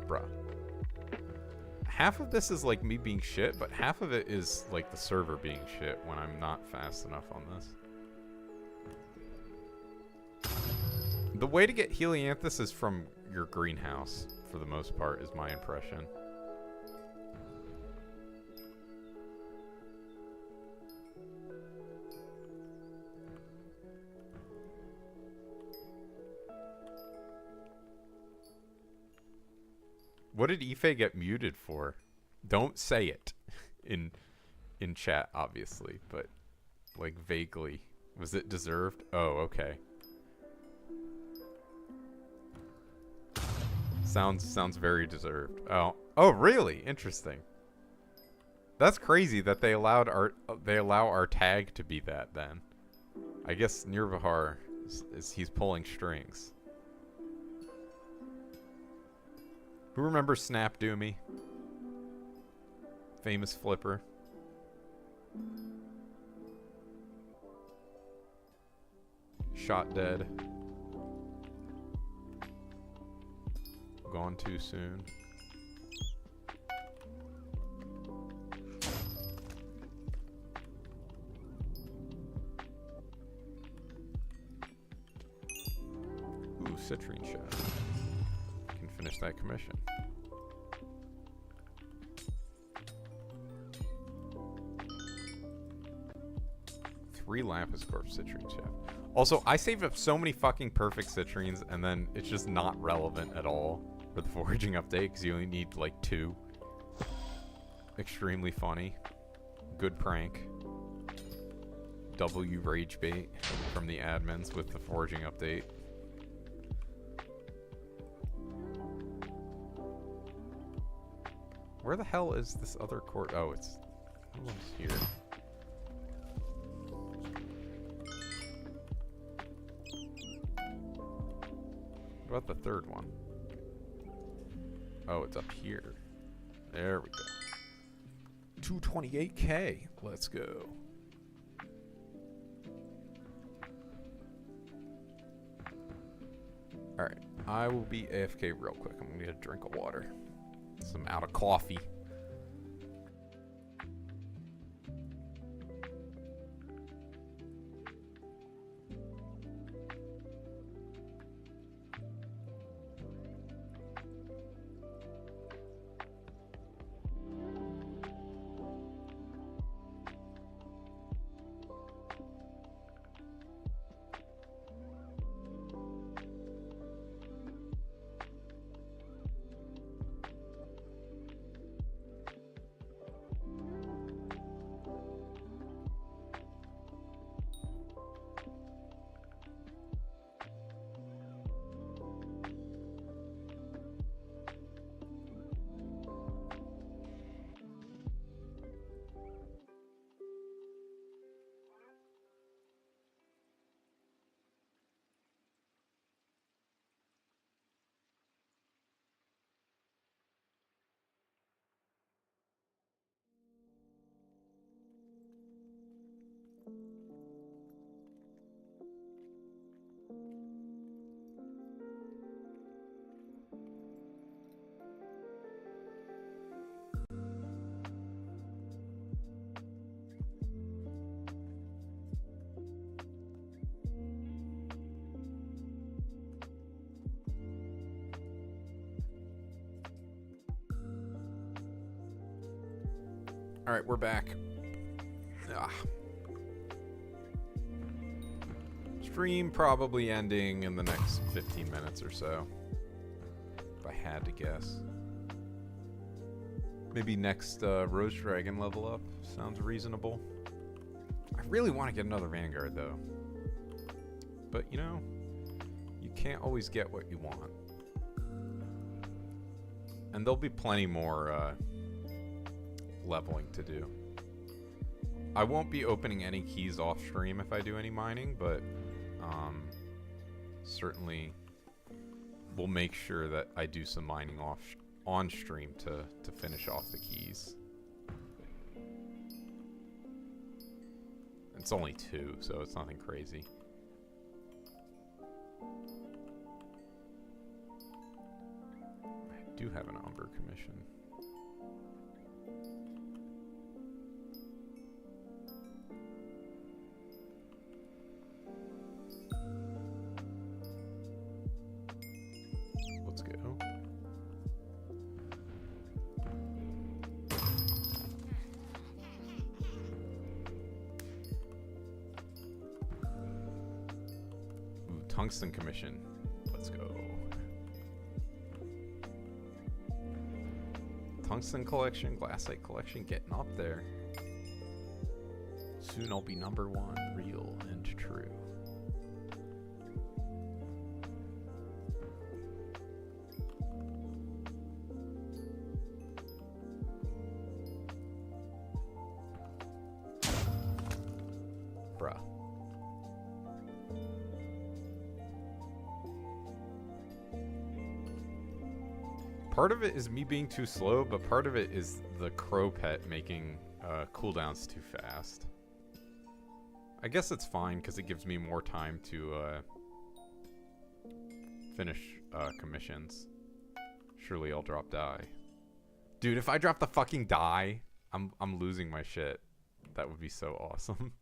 S1: Bruh. Half of this is like me being shit, but half of it is like the server being shit when I'm not fast enough on this. The way to get Helianthus is from your greenhouse, for the most part, is my impression. What did Ife get muted for? Don't say it in chat, obviously, but like vaguely. Was it deserved? Oh, okay. Sounds very deserved. Oh, really? Interesting. That's crazy that they allow our tag to be that. Then, I guess Nirvahar is he's pulling strings. Who remembers Snap Doomy? Famous flipper. Shot dead. Gone too soon. Ooh, citrine shot. Can finish that commission. Three Lapis Corp citrine shaft. Also, I saved up so many fucking perfect citrines, and then it's just not relevant at all for the foraging update because you only need like 2. Extremely funny. Good prank. W rage bait from the admins with the foraging update. Where the hell is this other court? Oh, it's almost here. What about the third one? Oh, it's up here. There we go. 228K. Let's go. Alright. I will be AFK real quick. I'm going to get a drink of water. Some out of coffee. Alright, we're back. Stream probably ending in the next 15 minutes or so. If I had to guess. Maybe next Rose Dragon level up. Sounds reasonable. I really want to get another Vanguard though. But you know, you can't always get what you want. And there'll be plenty more leveling to do. I won't be opening any keys off stream if I do any mining, but certainly we'll make sure that I do some mining on stream to finish off the keys. It's only 2, so it's nothing crazy. I do have an Umber commission. Let's go. Ooh, tungsten commission. Let's go. Tungsten collection, glassite collection, getting up there. Soon I'll be number one, real and true. Bruh. Part of it is me being too slow, but part of it is the crow pet making cooldowns too fast. I guess it's fine because it gives me more time to finish commissions. Surely I'll drop die. Dude, if I drop the fucking die, I'm losing my shit. That would be so awesome.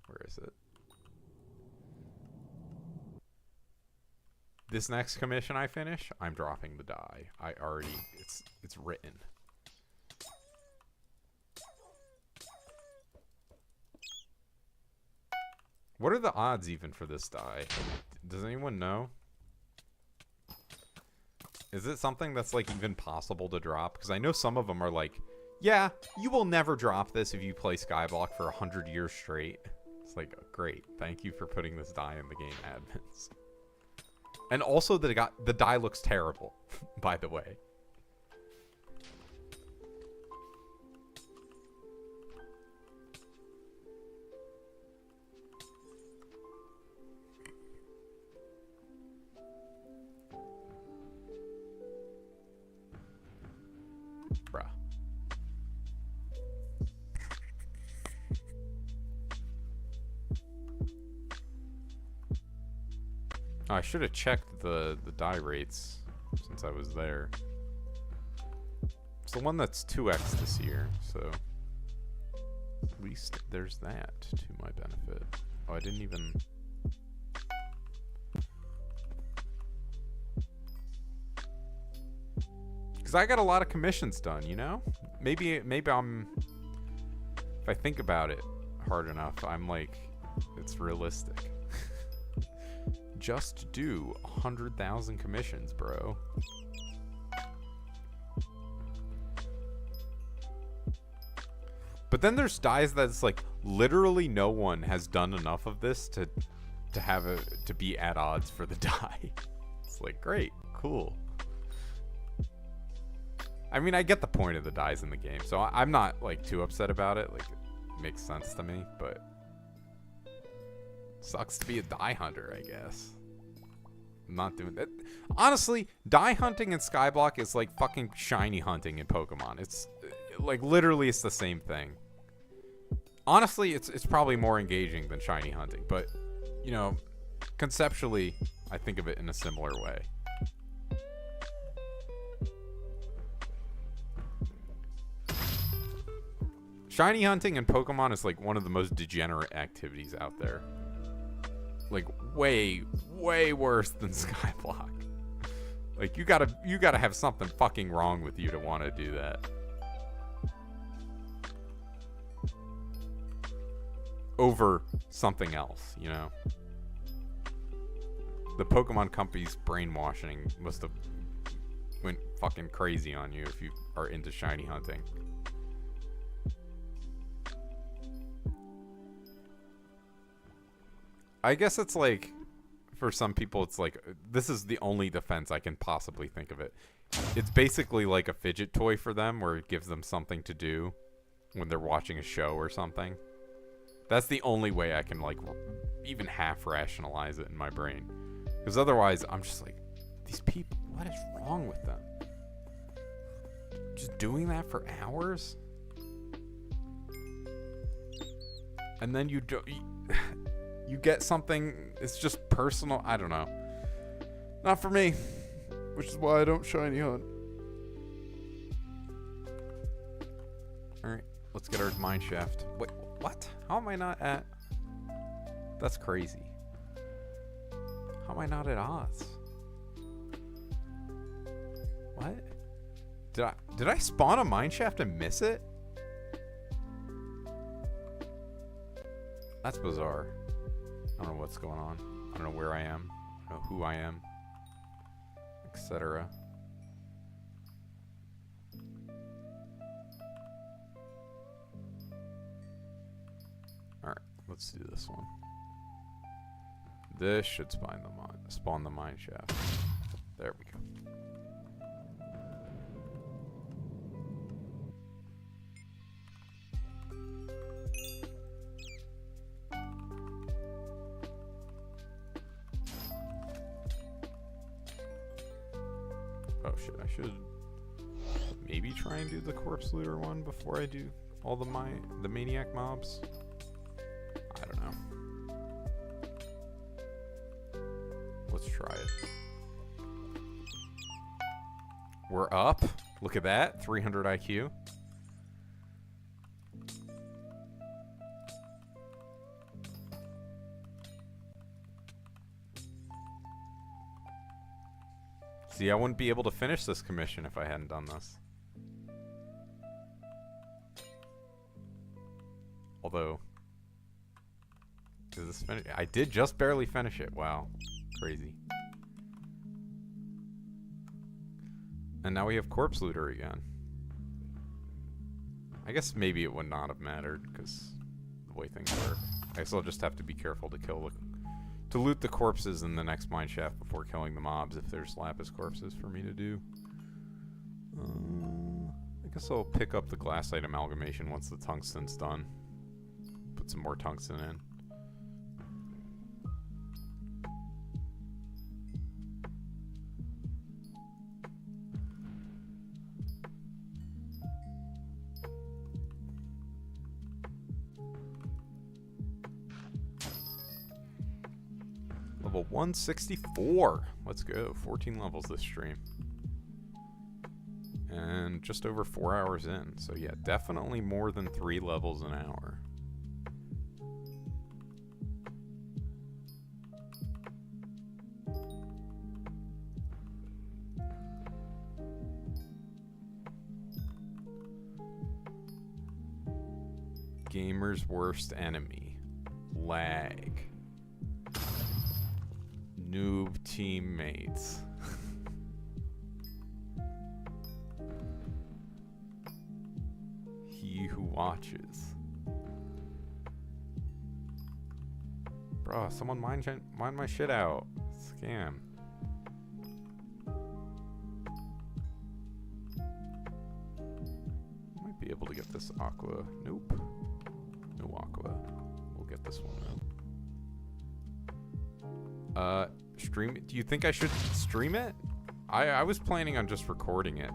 S1: Where is it? This next commission I finish, I'm dropping the die. I already, it's written. What are the odds even for this die? Does anyone know? Is it something that's like even possible to drop? Because I know some of them are like, yeah, you will never drop this if you play Skyblock for 100 years straight. It's like, great, thank you for putting this die in the game, admins. And also the die looks terrible, by the way. Bruh. Oh, I should have checked the die rates since I was there. It's the one that's 2x this year, so at least there's that to my benefit. Oh, I didn't even... Because I got a lot of commissions done, you know? Maybe I'm... If I think about it hard enough, I'm like, it's realistic. Just do 100,000 commissions, bro. But then there's dies that's like literally no one has done enough of this to be at odds for the die. It's like, great, cool. I mean, I get the point of the dies in the game, so I'm not like too upset about it. Like, it makes sense to me, but sucks to be a die hunter, I guess. I'm not doing that. Honestly, die hunting in Skyblock is like fucking shiny hunting in Pokemon. It's like literally it's the same thing. Honestly, it's probably more engaging than shiny hunting, but you know, conceptually, I think of it in a similar way. Shiny hunting in Pokemon is like one of the most degenerate activities out there. Like way worse than Skyblock. Like you gotta have something fucking wrong with you to want to do that. Over something else, you know? The Pokemon company's brainwashing must have went fucking crazy on you if you are into shiny hunting. I guess it's like, for some people, it's like, this is the only defense I can possibly think of it. It's basically like a fidget toy for them, where it gives them something to do when they're watching a show or something. That's the only way I can, like, even half rationalize it in my brain. Because otherwise, I'm just like, these people, what is wrong with them? Just doing that for hours? And then you do... You get something, it's just personal, I don't know. Not for me, which is why I don't shiny hunt. Alright, let's get our mine shaft. Wait, what? How am I not at... That's crazy. How am I not at odds? What? Did I spawn a mine shaft and miss it? That's bizarre. I don't know what's going on. I don't know where I am. I don't know who I am. Etc. Let's do this one. This should spawn the mine shaft. There we go. Oh shit, I should maybe try and do the corpse looter one before I do all the maniac mobs. I don't know. Let's try it. We're up. Look at that. 300 IQ. See, I wouldn't be able to finish this commission if I hadn't done this. Although, is this finished? I did just barely finish it. Wow. Crazy. And now we have corpse looter again. I guess maybe it would not have mattered because the way things work. I guess I'll just have to be careful to loot the corpses in the next mine shaft before killing the mobs if there's lapis corpses for me to do. I guess I'll pick up the glassite amalgamation once the tungsten's done. Put some more tungsten in. Level 164. Let's go. 14 levels this stream. And just over 4 hours in. So yeah, definitely more than 3 levels an hour. Gamer's worst enemy. Lag. Noob teammates. He who watches. Bro, someone mine my shit out. Scam. Might be able to get this aqua. Nope. No aqua. We'll get this one though. Stream it? Do you think I should stream it? I was planning on just recording it.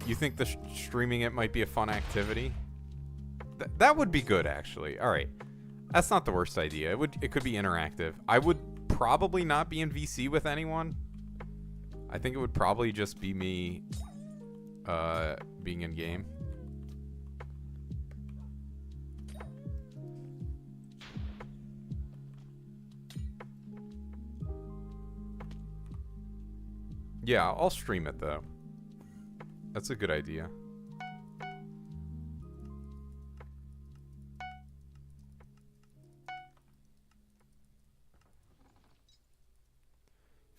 S1: You think the streaming it might be a fun activity? That would be good, actually. All right. That's not the worst idea. It could be interactive. I would probably not be in VC with anyone. I think it would probably just be me being in game. Yeah, I'll stream it though. That's a good idea.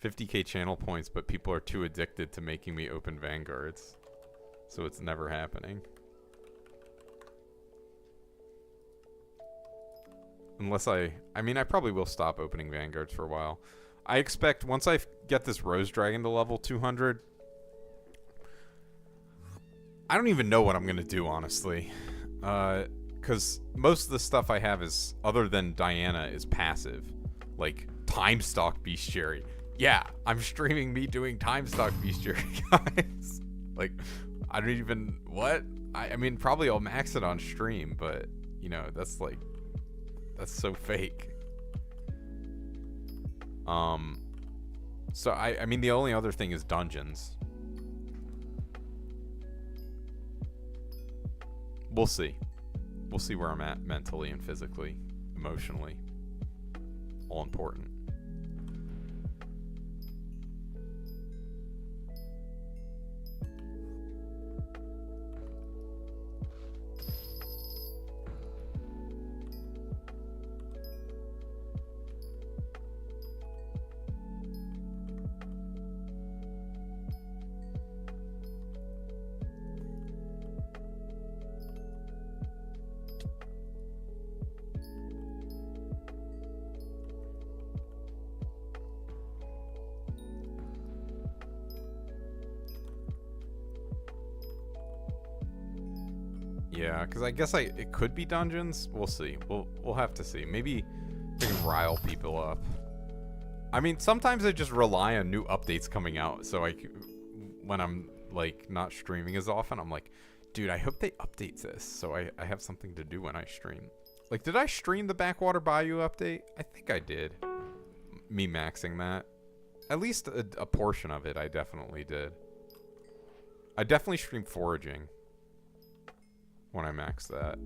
S1: $50K channel points, but people are too addicted to making me open Vanguards. So it's never happening. Unless I mean, I probably will stop opening Vanguards for a while. I expect once I get this Rose Dragon to level 200, I don't even know what I'm going to do, honestly. Because most of the stuff I have is, other than Diana, is passive. Like, Time Stalk Bestiary. Yeah, I'm streaming me doing Time Stalk Bestiary, guys. Like, I don't even, what? I mean, probably I'll max it on stream, but, you know, that's like, that's so fake. So I mean, the only other thing is dungeons. We'll see. We'll see where I'm at mentally and physically, emotionally. All important. Yeah, because I guess it could be dungeons. We'll see. We'll have to see. Maybe we can rile people up. I mean, sometimes I just rely on new updates coming out. So when I'm like not streaming as often, I'm like, dude, I hope they update this so I have something to do when I stream. Like, did I stream the Backwater Bayou update? I think I did. Me maxing that. At least a portion of it I definitely did. I definitely streamed foraging when I maxed that.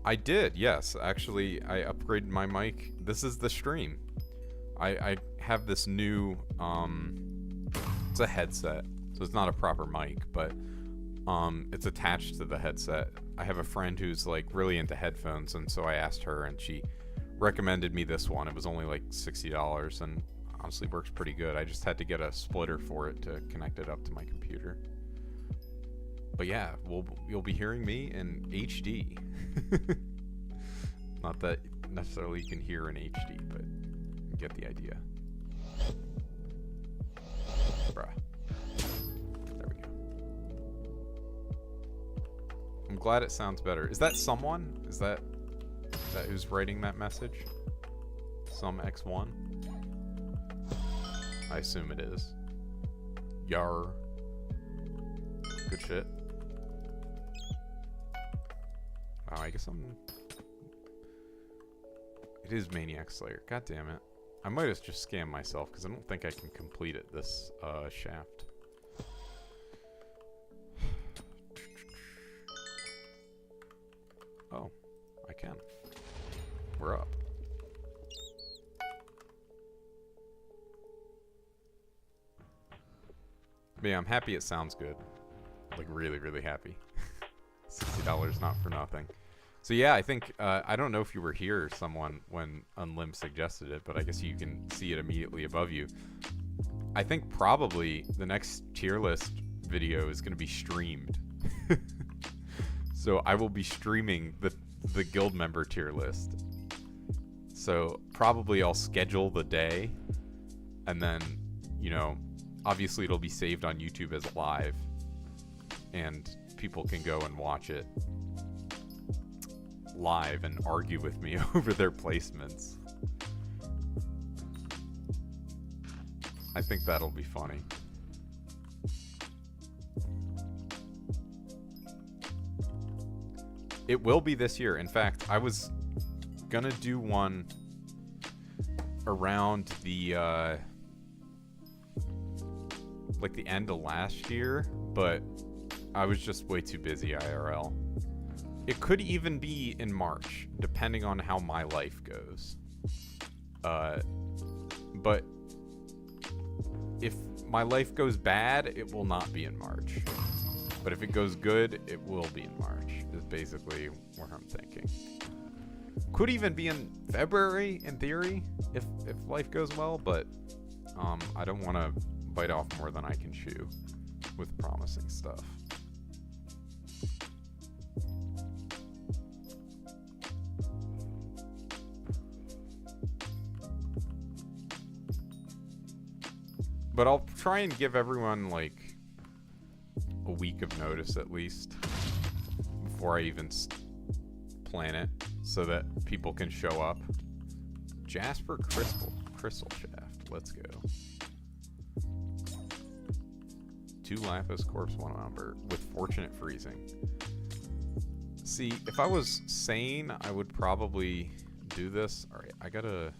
S1: I did, yes. Actually, I upgraded my mic. This is the stream. I have this new, it's a headset. So it's not a proper mic, but it's attached to the headset. I have a friend who's like really into headphones, and so I asked her, and she recommended me this one. It was only like $60, and honestly works pretty good. I just had to get a splitter for it to connect it up to my computer. But yeah, you'll be hearing me in HD. Not that necessarily you can hear in HD, but you get the idea. Bruh. There we go. I'm glad it sounds better. Is that someone? Is that who's writing that message? Some X1? I assume it is. Yar. Good shit. Wow, I guess it is Maniac Slayer. God damn it. I might have just scammed myself because I don't think I can complete it this shaft. Oh, I can. We're up. But yeah, I'm happy it sounds good. Like really, really happy. $60 not for nothing. So yeah, I think, I don't know if you were here, someone, when Unlim suggested it, but I guess you can see it immediately above you. I think probably the next tier list video is going to be streamed. So I will be streaming the guild member tier list. So probably I'll schedule the day, and then, you know, obviously it'll be saved on YouTube as live, and people can go and watch it live and argue with me over their placements. I think that'll be funny. It will be this year. In fact, I was gonna do one around the like the end of last year, but I was just way too busy IRL. It could even be in March, depending on how my life goes. But if my life goes bad, it will not be in March. But if it goes good, it will be in March, is basically what I'm thinking. Could even be in February, in theory, if life goes well, but I don't want to bite off more than I can chew with promising stuff. But I'll try and give everyone like a week of notice at least before I even plan it, so that people can show up. Jasper Crystal Shaft. Let's go. 2 Lapis Corpse, 1 Umber with Fortunate Freezing. See, if I was sane, I would probably do this. Alright, I gotta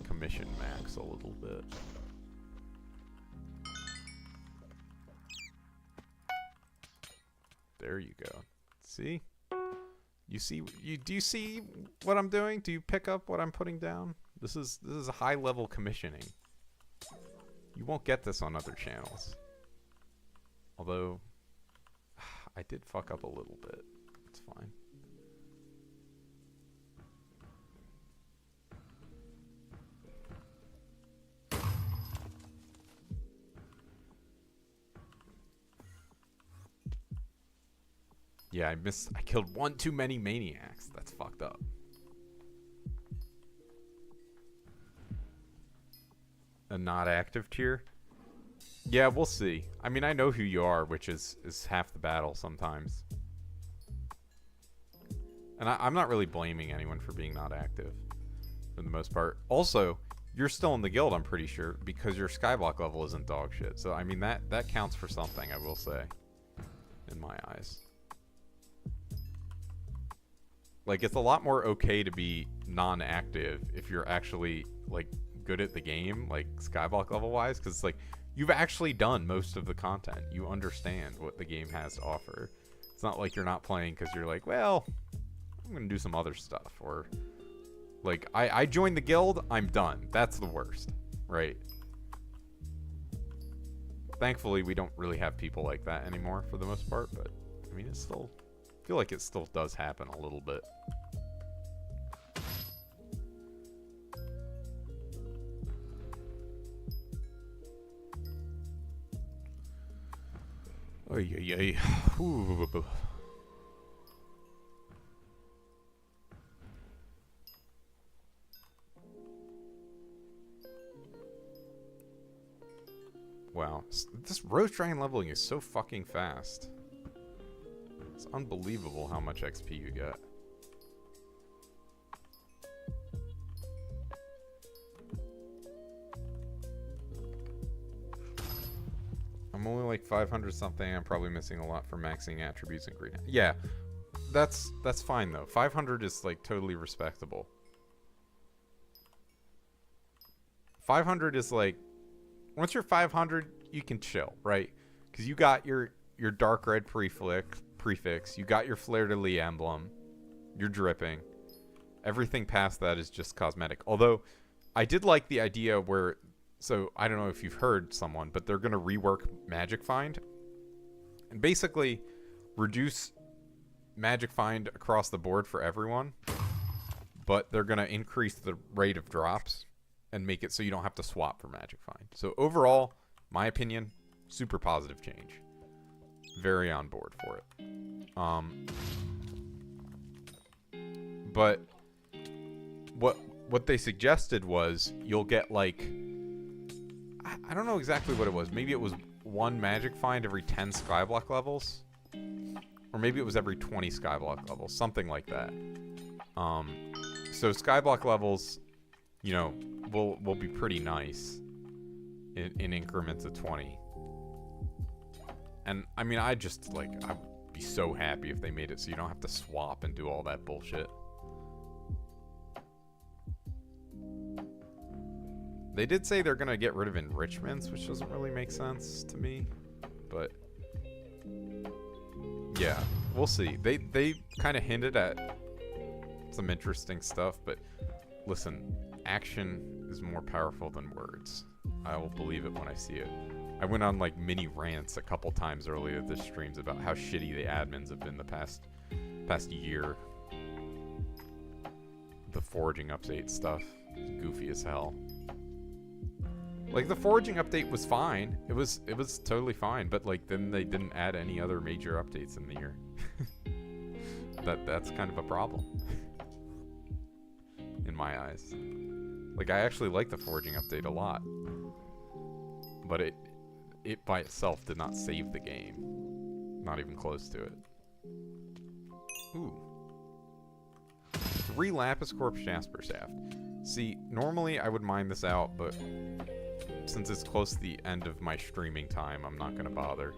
S1: commission max a little bit. There you go. See? Do you see what I'm doing? Do you pick up what I'm putting down? This is a high level commissioning. You won't get this on other channels. Although I did fuck up a little bit. It's fine. Yeah, I killed one too many maniacs. That's fucked up. A not active tier? Yeah, we'll see. I mean, I know who you are, which is half the battle sometimes. And I'm not really blaming anyone for being not active, for the most part. Also, you're still in the guild, I'm pretty sure, because your Skyblock level isn't dog shit. So, I mean, that counts for something, I will say, in my eyes. Like, it's a lot more okay to be non-active if you're actually, like, good at the game, like, Skyblock level-wise, because, like, you've actually done most of the content. You understand what the game has to offer. It's not like you're not playing because you're like, well, I'm going to do some other stuff. Or, like, I joined the guild, I'm done. That's the worst, right? Thankfully, we don't really have people like that anymore for the most part, but, I mean, it's still... I feel like it still does happen a little bit. Oy, oy, oy. Ooh. Wow. This Rose Dragon leveling is so fucking fast. It's unbelievable how much XP you get. I'm only like 500 something. I'm probably missing a lot for maxing attributes and green. Yeah, that's fine though. 500 is like totally respectable. 500 is like, once you're 500, you can chill, right? Because you got your dark red prefix, you got your fleur-de-lis emblem, you're dripping. Everything past that is just cosmetic. Although, I did like the idea where, so I don't know if you've heard someone, but they're going to rework Magic Find. And basically, reduce Magic Find across the board for everyone. But they're going to increase the rate of drops and make it so you don't have to swap for Magic Find. So overall, my opinion, super positive change. Very on board for it. But what they suggested was you'll get like, I don't know exactly what it was. Maybe it was 1 Magic Find every 10 Skyblock levels, or maybe it was every 20 Skyblock levels, something like that. So Skyblock levels, you know, will be pretty nice in increments of 20. And, I mean, I'd be so happy if they made it so you don't have to swap and do all that bullshit. They did say they're going to get rid of enrichments, which doesn't really make sense to me. But, yeah, we'll see. They kind of hinted at some interesting stuff, but listen, action is more powerful than words. I will believe it when I see it. I went on like mini rants a couple times earlier this streams about how shitty the admins have been the past year. The foraging update stuff is goofy as hell. Like the foraging update was fine. It was totally fine, but like then they didn't add any other major updates in the year. That's kind of a problem. In my eyes. Like I actually like the foraging update a lot. But it by itself did not save the game. Not even close to it. Ooh. 3 Lapis Corpse Jasper Shaft. See, normally I would mine this out, but since it's close to the end of my streaming time, I'm not going to bother.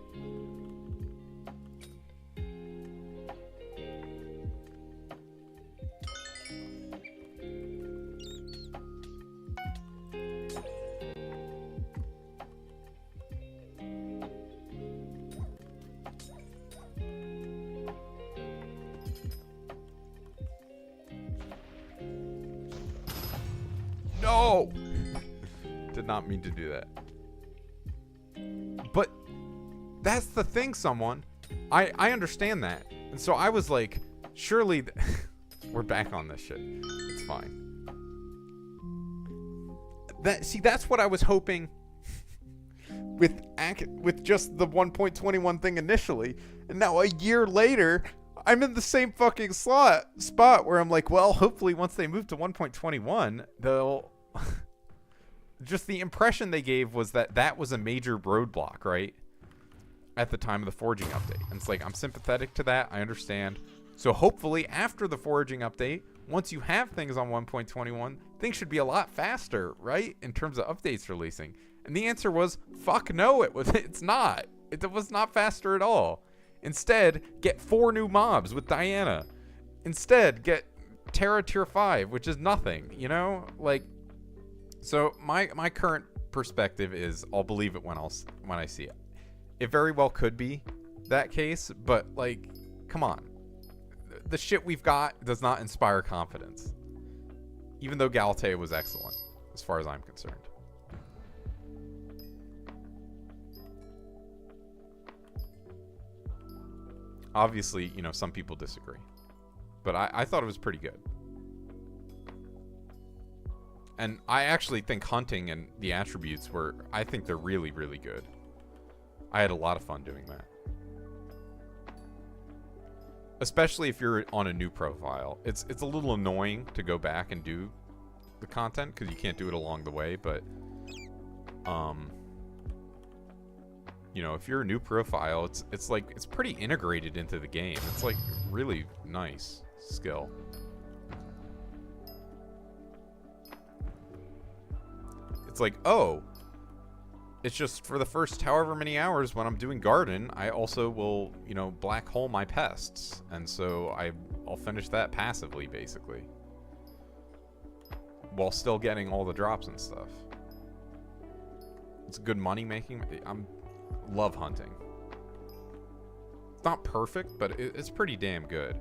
S1: No! Did not mean to do that. But that's the thing, someone. I understand that. And so I was like, surely... We're back on this shit. It's fine. See, that's what I was hoping with just the 1.21 thing initially. And now a year later... I'm in the same fucking spot where I'm like, well, hopefully once they move to 1.21, they'll just the impression they gave was that that was a major roadblock, right? At the time of the foraging update. And it's like, I'm sympathetic to that. I understand. So hopefully after the foraging update, once you have things on 1.21, things should be a lot faster, right? In terms of updates releasing. And the answer was, fuck no, it's not. It was not faster at all. Instead, get 4 new mobs with Diana. Instead, get Terra Tier 5, which is nothing, you know? Like, so my current perspective is I'll believe it when I see it. It very well could be that case, but like, come on. The shit we've got does not inspire confidence. Even though Galatea was excellent, as far as I'm concerned. Obviously, you know, some people disagree. But I thought it was pretty good. And I actually think hunting and the attributes I think they're really, really good. I had a lot of fun doing that. Especially if you're on a new profile. It's a little annoying to go back and do the content because you can't do it along the way, but you know, if you're a new profile, it's like it's pretty integrated into the game. It's like really nice skill. It's like, oh, it's just for the first however many hours when I'm doing garden, I also will, you know, black hole my pests. And so I'll finish that passively, basically. While still getting all the drops and stuff. It's good money making. Love hunting. It's not perfect, but it's pretty damn good.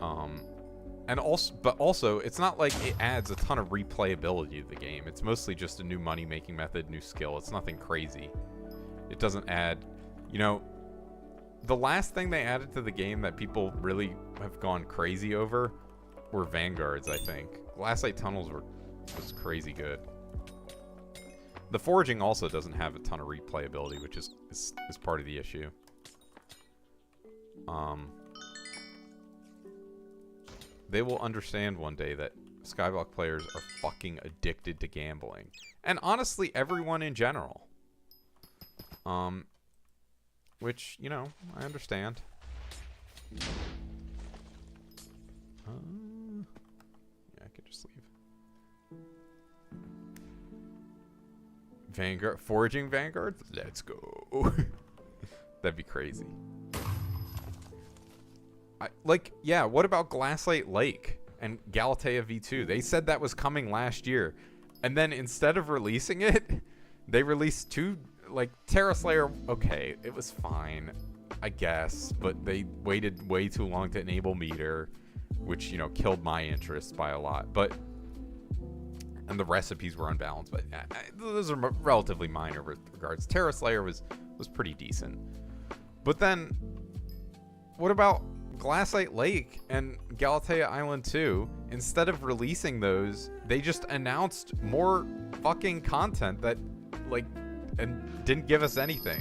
S1: And also, it's not like it adds a ton of replayability to the game. It's mostly just a new money-making method, new skill. It's nothing crazy. It doesn't add, you know, the last thing they added to the game that people really have gone crazy over were Vanguards, I think. Glassite Tunnels was crazy good. The foraging also doesn't have a ton of replayability, which is part of the issue. They will understand one day that Skyblock players are fucking addicted to gambling. And honestly, everyone in general. Which, you know, I understand. Yeah, I could just leave. Vanguard, foraging Vanguard? Let's go. That'd be crazy. Yeah, what about Glassite Lake and Galatea V2? They said that was coming last year. And then instead of releasing it, they released 2, like, Terra Slayer. Okay, it was fine, I guess. But they waited way too long to enable meter, which, you know, killed my interest by a lot. And the recipes were unbalanced. But those are relatively minor regards. Terra Slayer was pretty decent. But then, what about Glassite Lake and Galatea Island 2? Instead of releasing those, they just announced more fucking content that, like, and didn't give us anything.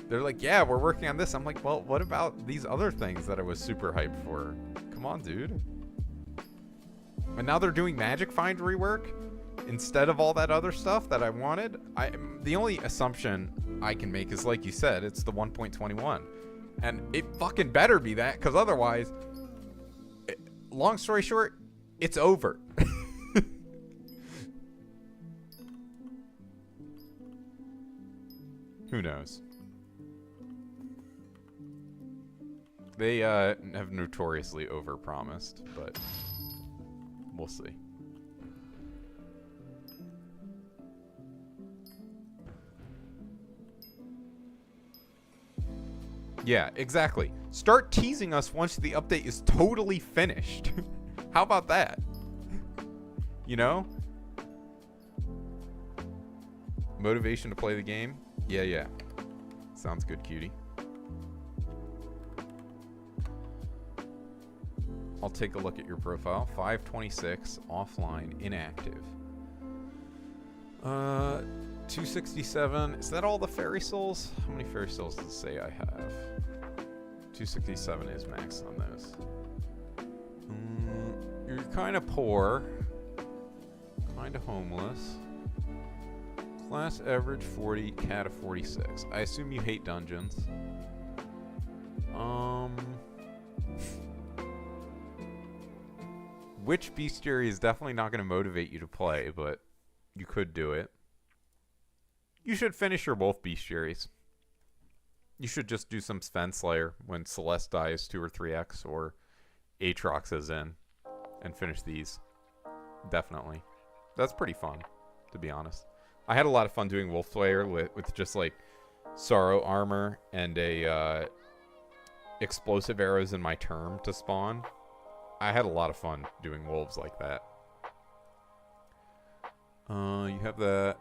S1: They're like, yeah, we're working on this. I'm like, well, what about these other things that I was super hyped for? Come on, dude. And now they're doing Magic Find rework instead of all that other stuff that I wanted. The only assumption I can make is, like you said, it's the 1.21. And it fucking better be that, because otherwise, long story short, it's over. Who knows? They have notoriously overpromised, but we'll see. Yeah, exactly. Start teasing us once the update is totally finished. How about that? You know? Motivation to play the game? Yeah. Sounds good, cutie. I'll take a look at your profile. 526, offline, inactive. 267. Is that all the fairy souls? How many fairy souls does it say I have? 267 is max on those. You're kind of poor. Kind of homeless. Class average 40, cat of 46. I assume you hate dungeons. Which bestiary is definitely not going to motivate you to play, but you could do it. You should finish your wolf bestiaries. You should just do some Sven Slayer when Celeste dies 2 or 3x or Aatrox is in and finish these. Definitely. That's pretty fun, to be honest. I had a lot of fun doing Wolf Slayer with just like Sorrow Armor and a explosive arrows in my term to spawn. I had a lot of fun doing wolves like that. You have the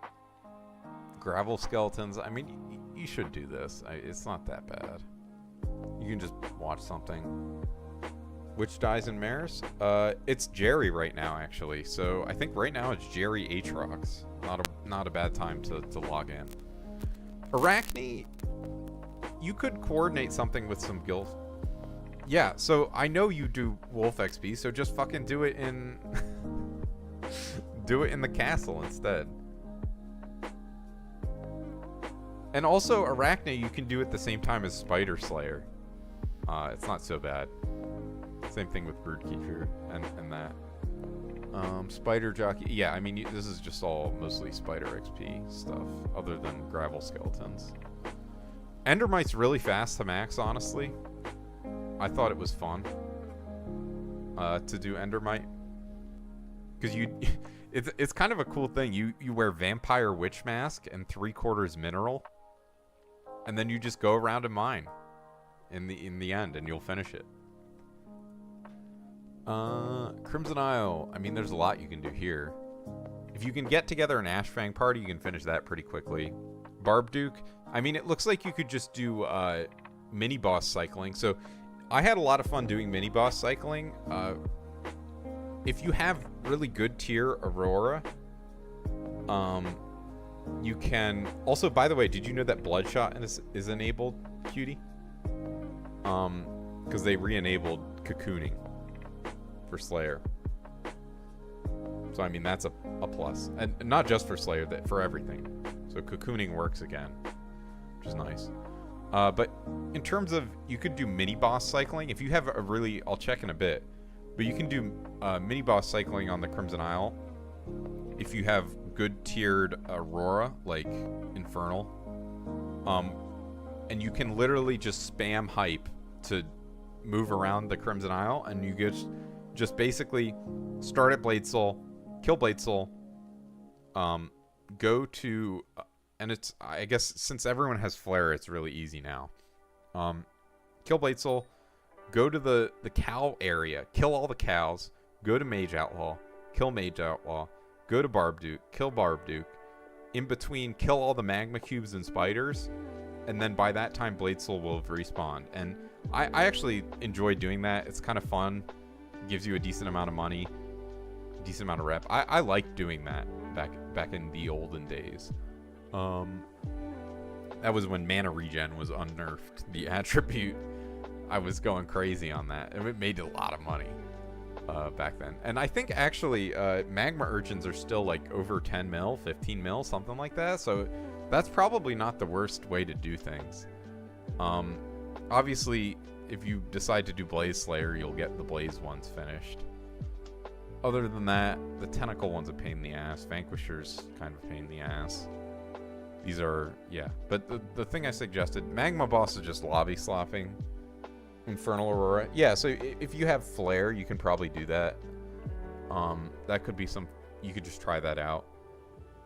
S1: gravel skeletons. I mean, you should do this. It's not that bad. You can just watch something. Which dies in mares? It's Jerry right now, actually. So I think right now it's Jerry Aatrox. Not a bad time to log in. Arachne, you could coordinate something with some guild. Yeah, so I know you do Wolf XP, so just fucking do it in do it in the castle instead. And also Arachne, you can do it at the same time as Spider Slayer. It's not so bad. Same thing with Broodkeeper and that. Spider Jockey. Yeah, I mean, this is just all mostly Spider XP stuff, other than Gravel Skeletons. Endermite's really fast to max, honestly. I thought it was fun to do Endermite. Because it's kind of a cool thing. You wear Vampire Witch Mask and 3/4 mineral. And then you just go around and mine in the end, and you'll finish it. Crimson Isle. I mean, there's a lot you can do here. If you can get together an Ashfang party, you can finish that pretty quickly. Barbduke. I mean, it looks like you could just do mini boss cycling. So I had a lot of fun doing mini boss cycling. If you have really good tier Aurora, you can also, by the way, did you know that Bloodshot is enabled, cutie? Because they re-enabled cocooning for Slayer. So I mean, that's a plus, and not just for Slayer, that for everything. So cocooning works again, which is nice. But in terms of, you could do mini boss cycling if you have a really, I'll check in a bit, but you can do mini boss cycling on the Crimson Isle if you have good tiered Aurora, like Infernal. And you can literally just spam hype to move around the Crimson Isle, and you just basically start at Blade Soul, kill Blade Soul, go to, and it's, I guess since everyone has Flare, it's really easy now. Kill Blade Soul, go to the cow area, kill all the cows, go to Mage Outlaw, kill Mage Outlaw, go to Barbduke, kill Barbduke, in between kill all the magma cubes and spiders, and then by that time Blade Soul will have respawned. And I actually enjoy doing that. It's kind of fun, gives you a decent amount of money, decent amount of rep. I like doing that back in the olden days. That was when mana regen was unnerfed, the attribute. I was going crazy on that, and it made a lot of money back then. And I think actually magma urchins are still like over 10 mil, 15 mil, something like that. So that's probably not the worst way to do things. Obviously, if you decide to do Blaze Slayer, you'll get the Blaze ones finished. Other than that, the Tentacle one's a pain in the ass. Vanquisher's kind of a pain in the ass. These are, yeah. But the thing I suggested, Magma Boss is just lobby slopping. Infernal Aurora. Yeah, so if you have Flare, you can probably do that. That could be some, you could just try that out.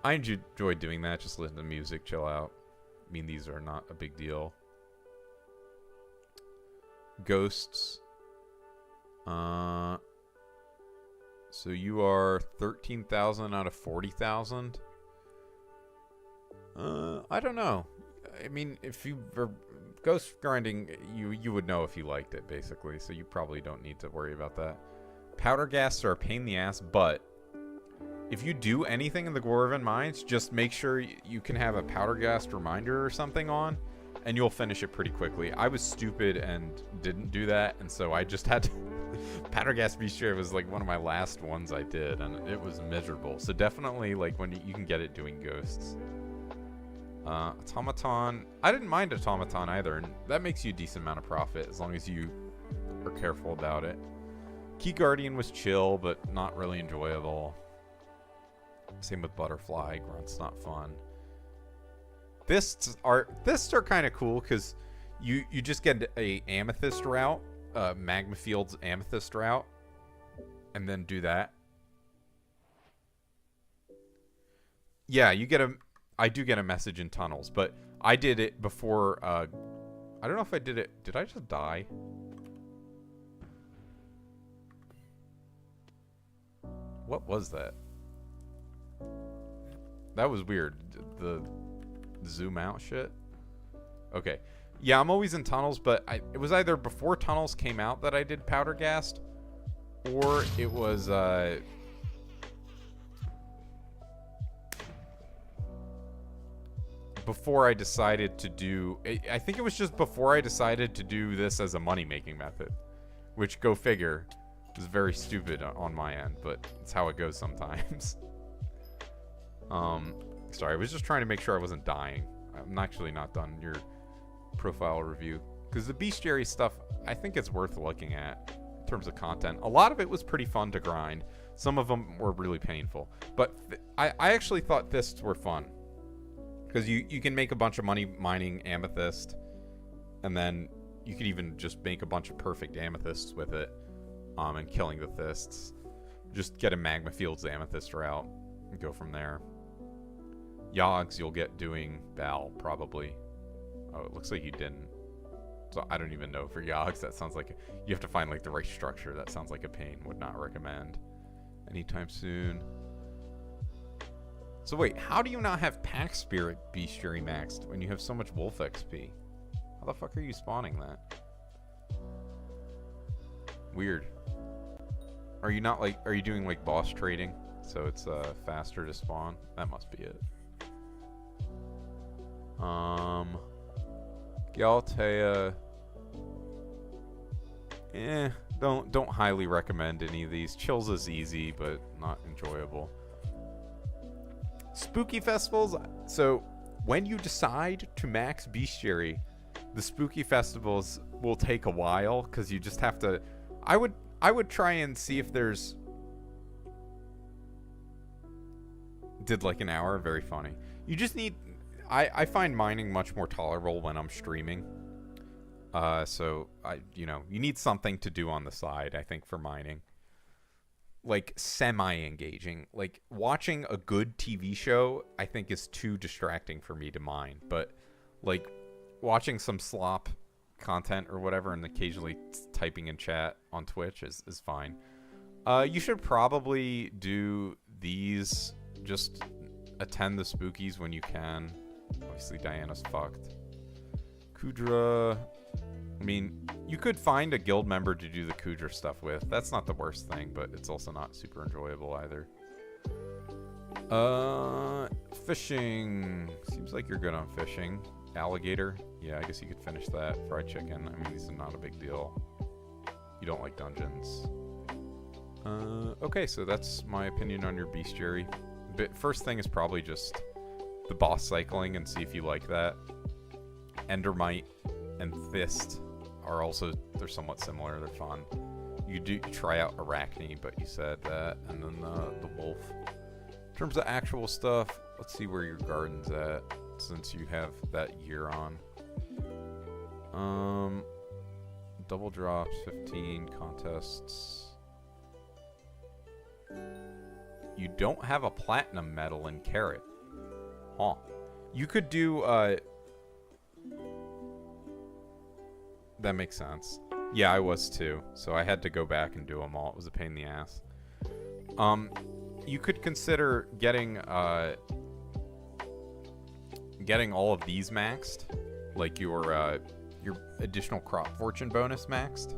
S1: I enjoy doing that, just listen to music, chill out. I mean, these are not a big deal. Ghosts. So you are 13,000 out of 40,000. I don't know. I mean, if you were ghost grinding, you would know if you liked it, basically. So you probably don't need to worry about that. Powder ghasts are a pain in the ass, but if you do anything in the Dwarven Mines, just make sure you can have a powder ghast reminder or something on, and you'll finish it pretty quickly. I was stupid and didn't do that, and so I just had to... Powder ghast bestiary was like one of my last ones I did, and it was miserable. So definitely, like, when you can get it doing ghosts. Automaton. I didn't mind Automaton either, and that makes you a decent amount of profit as long as you are careful about it. Key Guardian was chill, but not really enjoyable. Same with Butterfly. Grunt's not fun. Fists are kind of cool because you just get a Amethyst route, Magma Field's Amethyst route, and then do that. Yeah, I do get a message in tunnels, but I did it before. I don't know if I did it. Did I just die? What was that? That was weird. The zoom out shit. Okay. Yeah, I'm always in tunnels, but it was either before tunnels came out that I did Powder Ghast, or it was before I decided to do... I think it was just before I decided to do this as a money-making method, which, go figure, is very stupid on my end, but it's how it goes sometimes. Sorry, I was just trying to make sure I wasn't dying. I'm actually not done your profile review, because the bestiary stuff, I think it's worth looking at in terms of content. A lot of it was pretty fun to grind. Some of them were really painful, but I actually thought fists were fun, because you can make a bunch of money mining amethyst, and then you could even just make a bunch of perfect amethysts with it, and killing the fists. Just get a Magma Fields amethyst route and go from there. Yogs you'll get doing Bal, probably. Oh, it looks like you didn't. So I don't even know for Yogs. That sounds like... You have to find like the right structure. That sounds like a pain. Would not recommend anytime soon. So wait, how do you not have Pack Spirit Bestiary maxed when you have so much Wolf XP? How the fuck are you spawning that? Weird. Are you not like... Are you doing like boss trading? So it's faster to spawn? That must be it. Galtea. Don't highly recommend any of these. Chills is easy, but not enjoyable. Spooky festivals. So when you decide to max bestiary, the spooky festivals will take a while because you just have to. I would try and see if there's. Did like an hour. Very funny. You just need. I find mining much more tolerable when I'm streaming. So you need something to do on the side, I think, for mining. Like semi-engaging. Like watching a good TV show, I think is too distracting for me to mine. But like watching some slop content or whatever and occasionally typing in chat on Twitch is fine. You should probably do these. Just attend the spookies when you can. Obviously, Diana's fucked. Kudra. I mean, you could find a guild member to do the Kudra stuff with. That's not the worst thing, but it's also not super enjoyable either. Fishing. Seems like you're good on fishing. Alligator. Yeah, I guess you could finish that. Fried chicken. I mean, these are not a big deal. You don't like dungeons. Okay, so that's my opinion on your bestiary. But first thing is probably just the boss cycling and see if you like that. Endermite and Fist are also, they're somewhat similar. They're fun. You do try out Arachne, but you said that. And then the wolf. In terms of actual stuff, let's see where your garden's at since you have that year on. Double drops, 15 contests. You don't have a platinum medal in Carrot. Huh. You could do, that makes sense. Yeah, I was too. So I had to go back and do them all. It was a pain in the ass. You could consider getting all of these maxed. Like your additional crop fortune bonus maxed.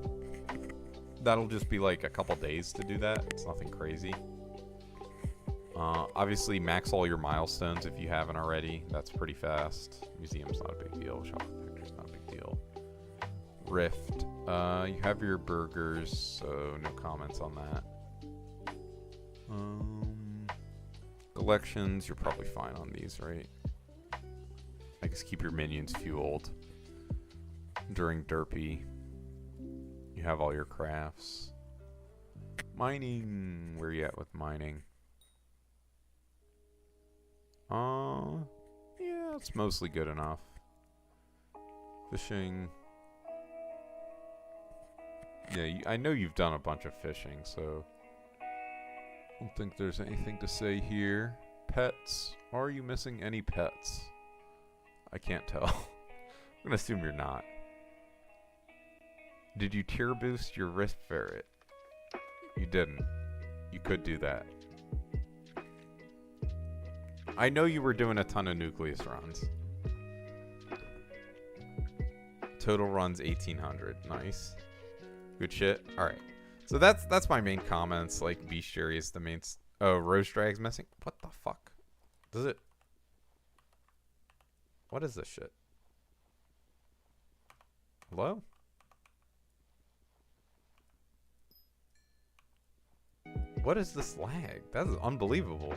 S1: That'll just be like a couple days to do that. It's nothing crazy. Obviously, max all your milestones if you haven't already. That's pretty fast. Museum's not a big deal. Shop Factory's not a big deal. Rift. You have your burgers, so no comments on that. Collections, you're probably fine on these, right? Just keep your minions fueled during derpy. You have all your crafts. Mining. Where are you at with mining? Yeah, it's mostly good enough. Fishing. Yeah, I know you've done a bunch of fishing, so I don't think there's anything to say here. Pets. Are you missing any pets? I can't tell. I'm gonna assume you're not. Did you tier boost your wrist ferret? You didn't. You could do that. I know you were doing a ton of nucleus runs. Total runs 1,800. Nice. Good shit. Alright. So that's my main comments. Like, bestiary is the main... Oh, Rose Drag's missing? What the fuck? Does it... What is this shit? Hello? What is this lag? That is unbelievable.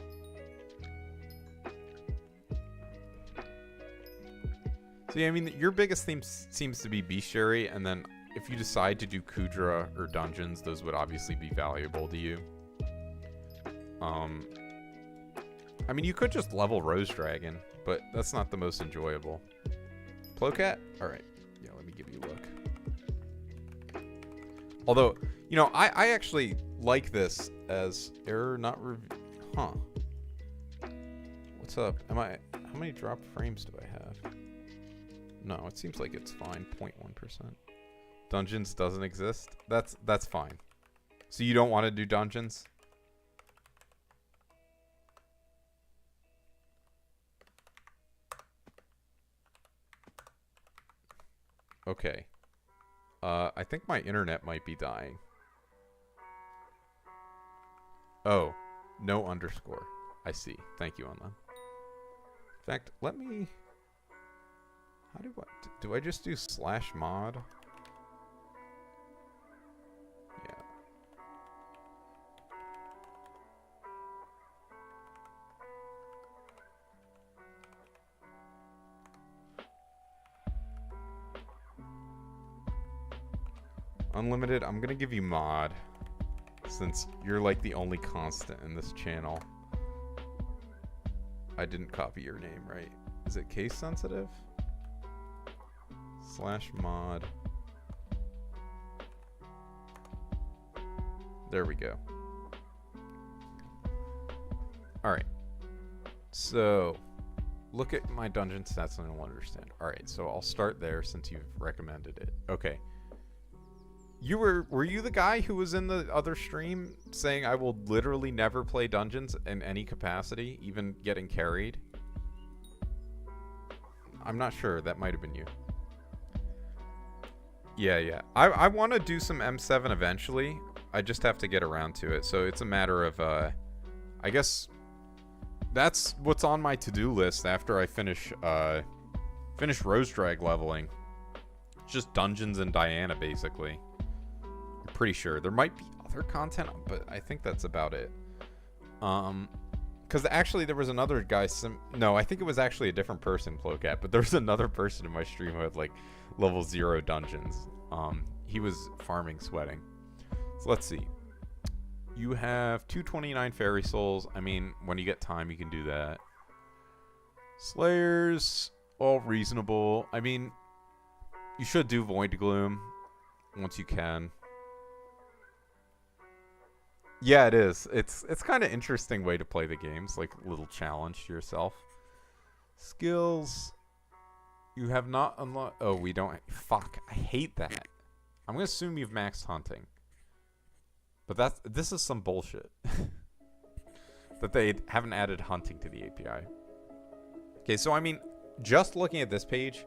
S1: So yeah, I mean, your biggest theme seems to be bestiary, and then if you decide to do Kudra or dungeons, those would obviously be valuable to you. I mean, you could just level Rose Dragon, but that's not the most enjoyable. Plocat? Alright. Yeah, let me give you a look. Although, you know, I actually like this as error not Huh. What's up? How many drop frames do I have? No, it seems like it's fine. 0.1%. Dungeons doesn't exist? That's fine. So you don't want to do dungeons? Okay. I think my internet might be dying. Oh, no underscore. I see. Thank you, Unlem. In fact, let me... How do I just do /mod? Yeah. Unlimited, I'm gonna give you mod, since you're like the only constant in this channel. I didn't copy your name, right? Is it case sensitive? /mod. There we go. Alright. So, look at my dungeon stats and I will understand. Alright, so I'll start there since you've recommended it. Okay. Were you the guy who was in the other stream saying I will literally never play dungeons in any capacity, even getting carried? I'm not sure. That might have been you. Yeah. I want to do some M7 eventually. I just have to get around to it. So it's a matter of, I guess that's what's on my to-do list after I finish Rose Drag leveling. It's just dungeons and Diana, basically. I'm pretty sure. There might be other content, but I think that's about it. Because actually there was another guy, no, I think it was actually a different person, Plocat, but there was another person in my stream who had like level 0 dungeons. He was farming sweating. So let's see. You have 229 fairy souls. I mean, when you get time, you can do that. Slayers, all reasonable. I mean, you should do Void Gloom once you can. Yeah, it is. It's kind of interesting way to play the games, like a little challenge to yourself. Skills. You have not unlocked... Oh, we don't... Fuck, I hate that. I'm going to assume you've maxed hunting. But this is some bullshit. That they haven't added hunting to the API. Okay, so I mean, just looking at this page,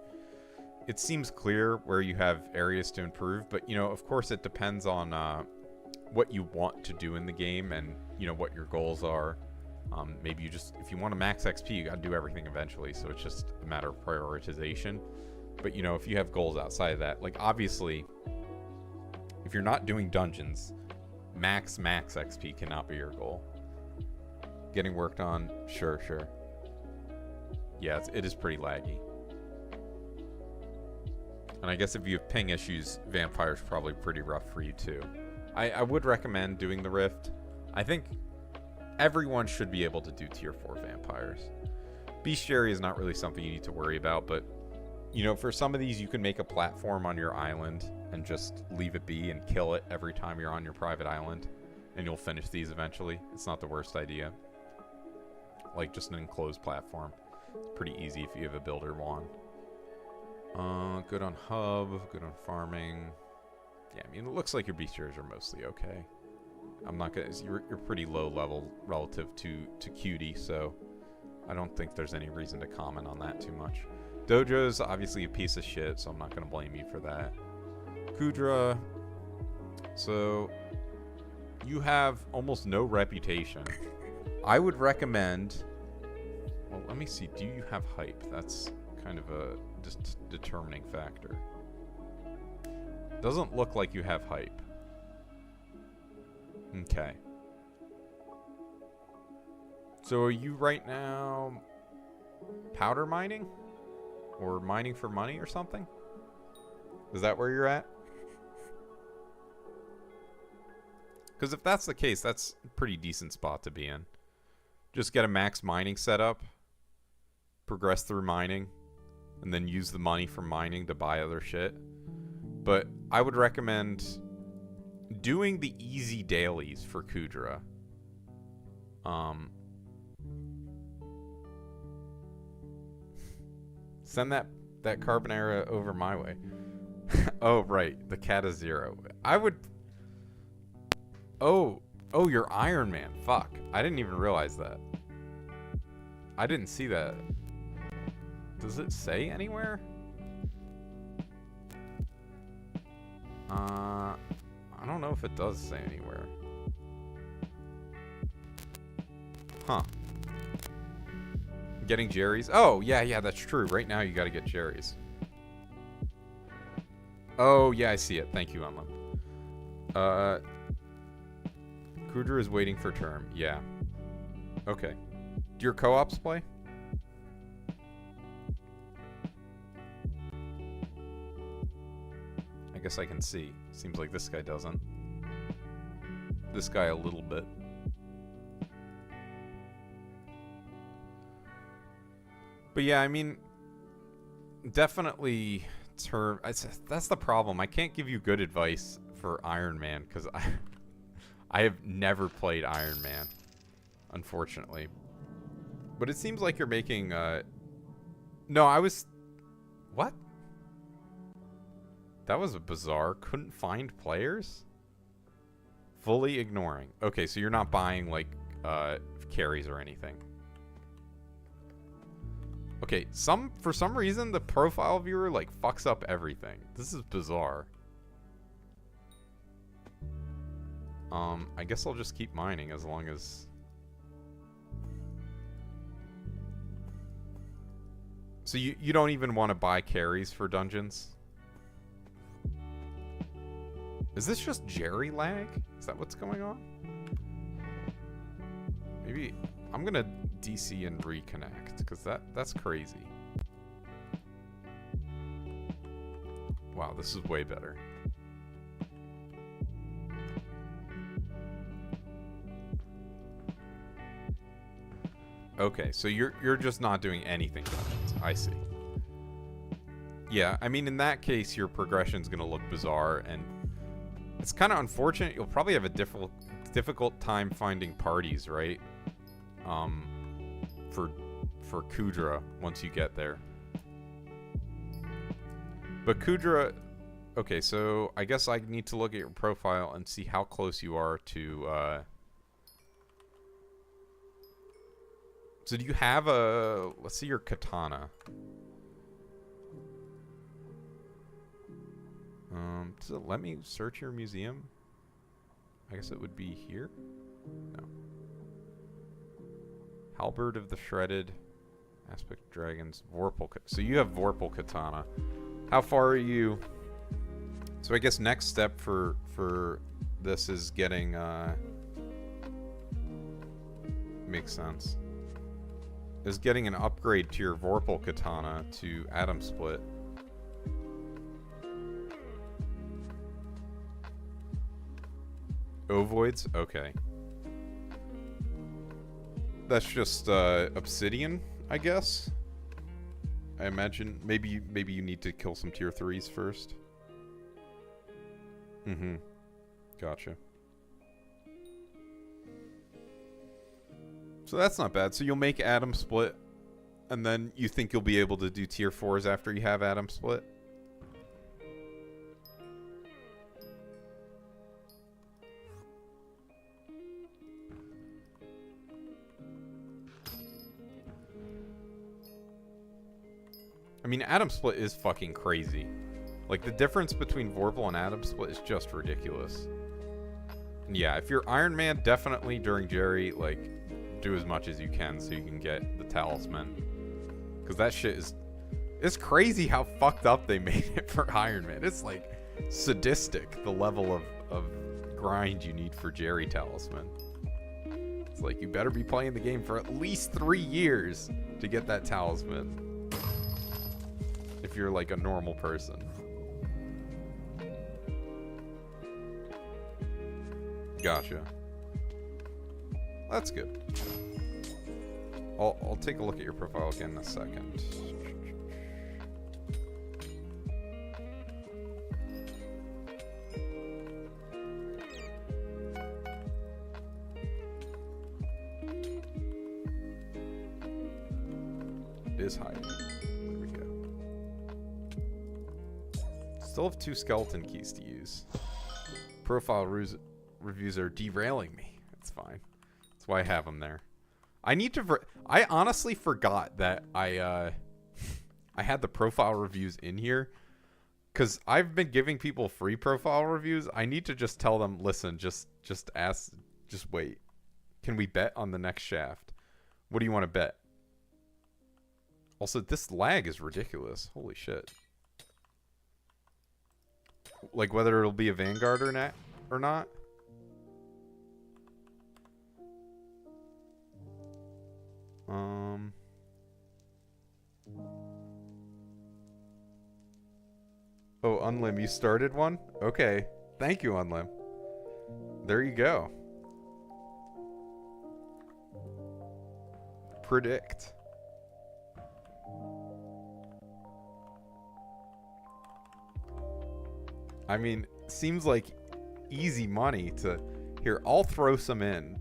S1: it seems clear where you have areas to improve. But, you know, of course it depends on what you want to do in the game and, you know, what your goals are. Maybe you just, if you want to max XP, you got to do everything eventually. So it's just a matter of prioritization. But, you know, if you have goals outside of that, like obviously, if you're not doing dungeons, max XP cannot be your goal. Getting worked on, sure. Yeah, it is pretty laggy. And I guess if you have ping issues, Vampire's probably pretty rough for you too. I would recommend doing the Rift. I think everyone should be able to do tier 4 Vampires. Bestiary is not really something you need to worry about, but you know, for some of these you can make a platform on your island and just leave it be and kill it every time you're on your private island, and you'll finish these eventually. It's not the worst idea. Like just an enclosed platform. It's pretty easy if you have a builder wand. Good on hub, good on farming. Yeah, I mean, it looks like your bestiaries are mostly okay. I'm not gonna. You're pretty low level relative to Cutie, so I don't think there's any reason to comment on that too much. Dojo's obviously a piece of shit, so I'm not gonna blame you for that. Kudra. So you have almost no reputation. I would recommend. Well, let me see. Do you have hype? That's kind of a determining factor. Doesn't look like you have hype. Okay. So are you right now powder mining? Or mining for money or something? Is that where you're at? Because if that's the case, that's a pretty decent spot to be in. Just get a max mining setup, progress through mining, and then use the money from mining to buy other shit. But I would recommend doing the easy dailies for Kudra. Send that Carbonara over my way. Oh, right. The cat is 0. I would... Oh, you're Iron Man. Fuck. I didn't even realize that. I didn't see that. Does it say anywhere? I don't know if it does say anywhere. Huh. Getting Jerry's? Oh, yeah, that's true. Right now you gotta get Jerry's. Oh, yeah, I see it. Thank you, Unlim. Kudra is waiting for term. Yeah. Okay. Do your co-ops play? I guess I can see. Seems like this guy doesn't. This guy a little bit. But yeah, I mean, definitely term. That's the problem. I can't give you good advice for Iron Man because I have never played Iron Man, unfortunately. But it seems like you're making. No, I was. What? That was bizarre. Couldn't find players? Fully ignoring. Okay, so you're not buying, like, carries or anything. Okay, for some reason, the profile viewer, like, fucks up everything. This is bizarre. I guess I'll just keep mining as long as... So you don't even want to buy carries for dungeons? Is this just Jerry lag? Is that what's going on? Maybe I'm gonna DC and reconnect because that's crazy. Wow, this is way better. Okay, so you're just not doing anything dungeons. I see. Yeah, I mean in that case your progression's gonna look bizarre and it's kind of unfortunate. You'll probably have a difficult time finding parties, right? For Kudra once you get there. But Kudra, okay, so I guess I need to look at your profile and see how close you are to. So do you have a? Let's see your katana. Does it let me search your museum? I guess it would be here? No. Halberd of the Shredded. Aspect Dragons. Vorpal. So you have Vorpal Katana. How far are you? So I guess next step for this is getting, makes sense. Is getting an upgrade to your Vorpal Katana to Atom Split. Ovoids? Okay. That's just obsidian, I guess. I imagine maybe you need to kill some tier 3s first. Mm-hmm. Gotcha. So that's not bad. So you'll make Atom Split, and then you think you'll be able to do tier 4s after you have Atom Split? I mean, Atom Split is fucking crazy. Like, the difference between Vorpal and Atom Split is just ridiculous. And yeah, if you're Iron Man, definitely during Jerry, like, do as much as you can so you can get the talisman. Because that shit is... It's crazy how fucked up they made it for Iron Man. It's, like, sadistic, the level of grind you need for Jerry talisman. It's like, you better be playing the game for at least 3 years to get that talisman. If you're like a normal person. Gotcha. That's good. I'll take a look at your profile again in a second. It is hiding. Still have 2 skeleton keys to use. Profile reviews are derailing me. It's fine. That's why I have them there. I need to... I honestly forgot that I had the profile reviews in here. Because I've been giving people free profile reviews. I need to just tell them, listen, just ask... Just wait. Can we bet on the next shaft? What do you want to bet? Also, this lag is ridiculous. Holy shit. Like whether it'll be a Vanguard or not. Oh, Unlim, you started one? Okay. Thank you, Unlim. There you go. Predict. I mean, seems like easy money to... Here, I'll throw some in.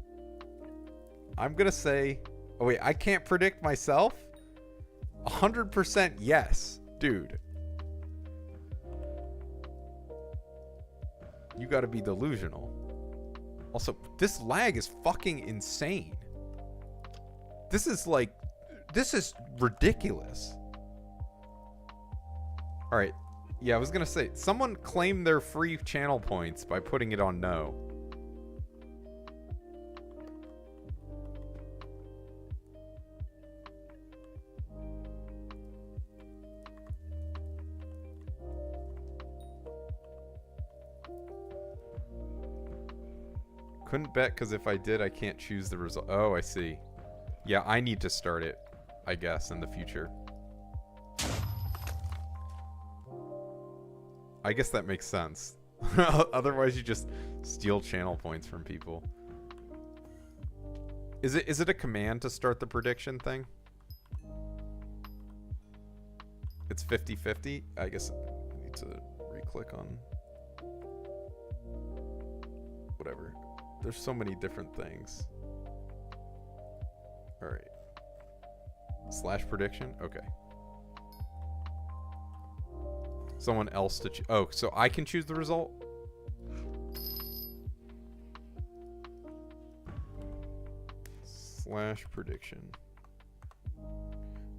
S1: I'm gonna say... Oh, wait, I can't predict myself? 100% yes. Dude. You gotta be delusional. Also, this lag is fucking insane. This is like... This is ridiculous. Alright. Yeah, I was gonna say, someone claimed their free channel points by putting it on no. Couldn't bet because if I did, I can't choose the result. Oh, I see. Yeah, I need to start it, I guess, in the future. I guess that makes sense. Otherwise, you just steal channel points from people. Is it a command to start the prediction thing? It's 50-50? I guess I need to re-click on... Whatever. There's so many different things. Alright. Slash prediction? Okay. Someone else to choose. Oh, so I can choose the result? Slash prediction.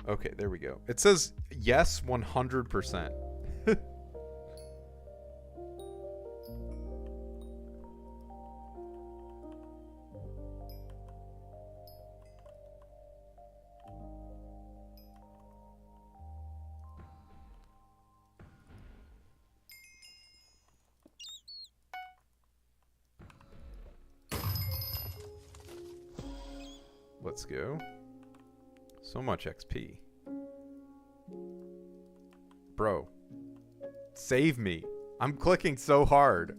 S1: Okay, there we go. It says yes 100%. Let's go. So much XP. Bro. Save me. I'm clicking so hard.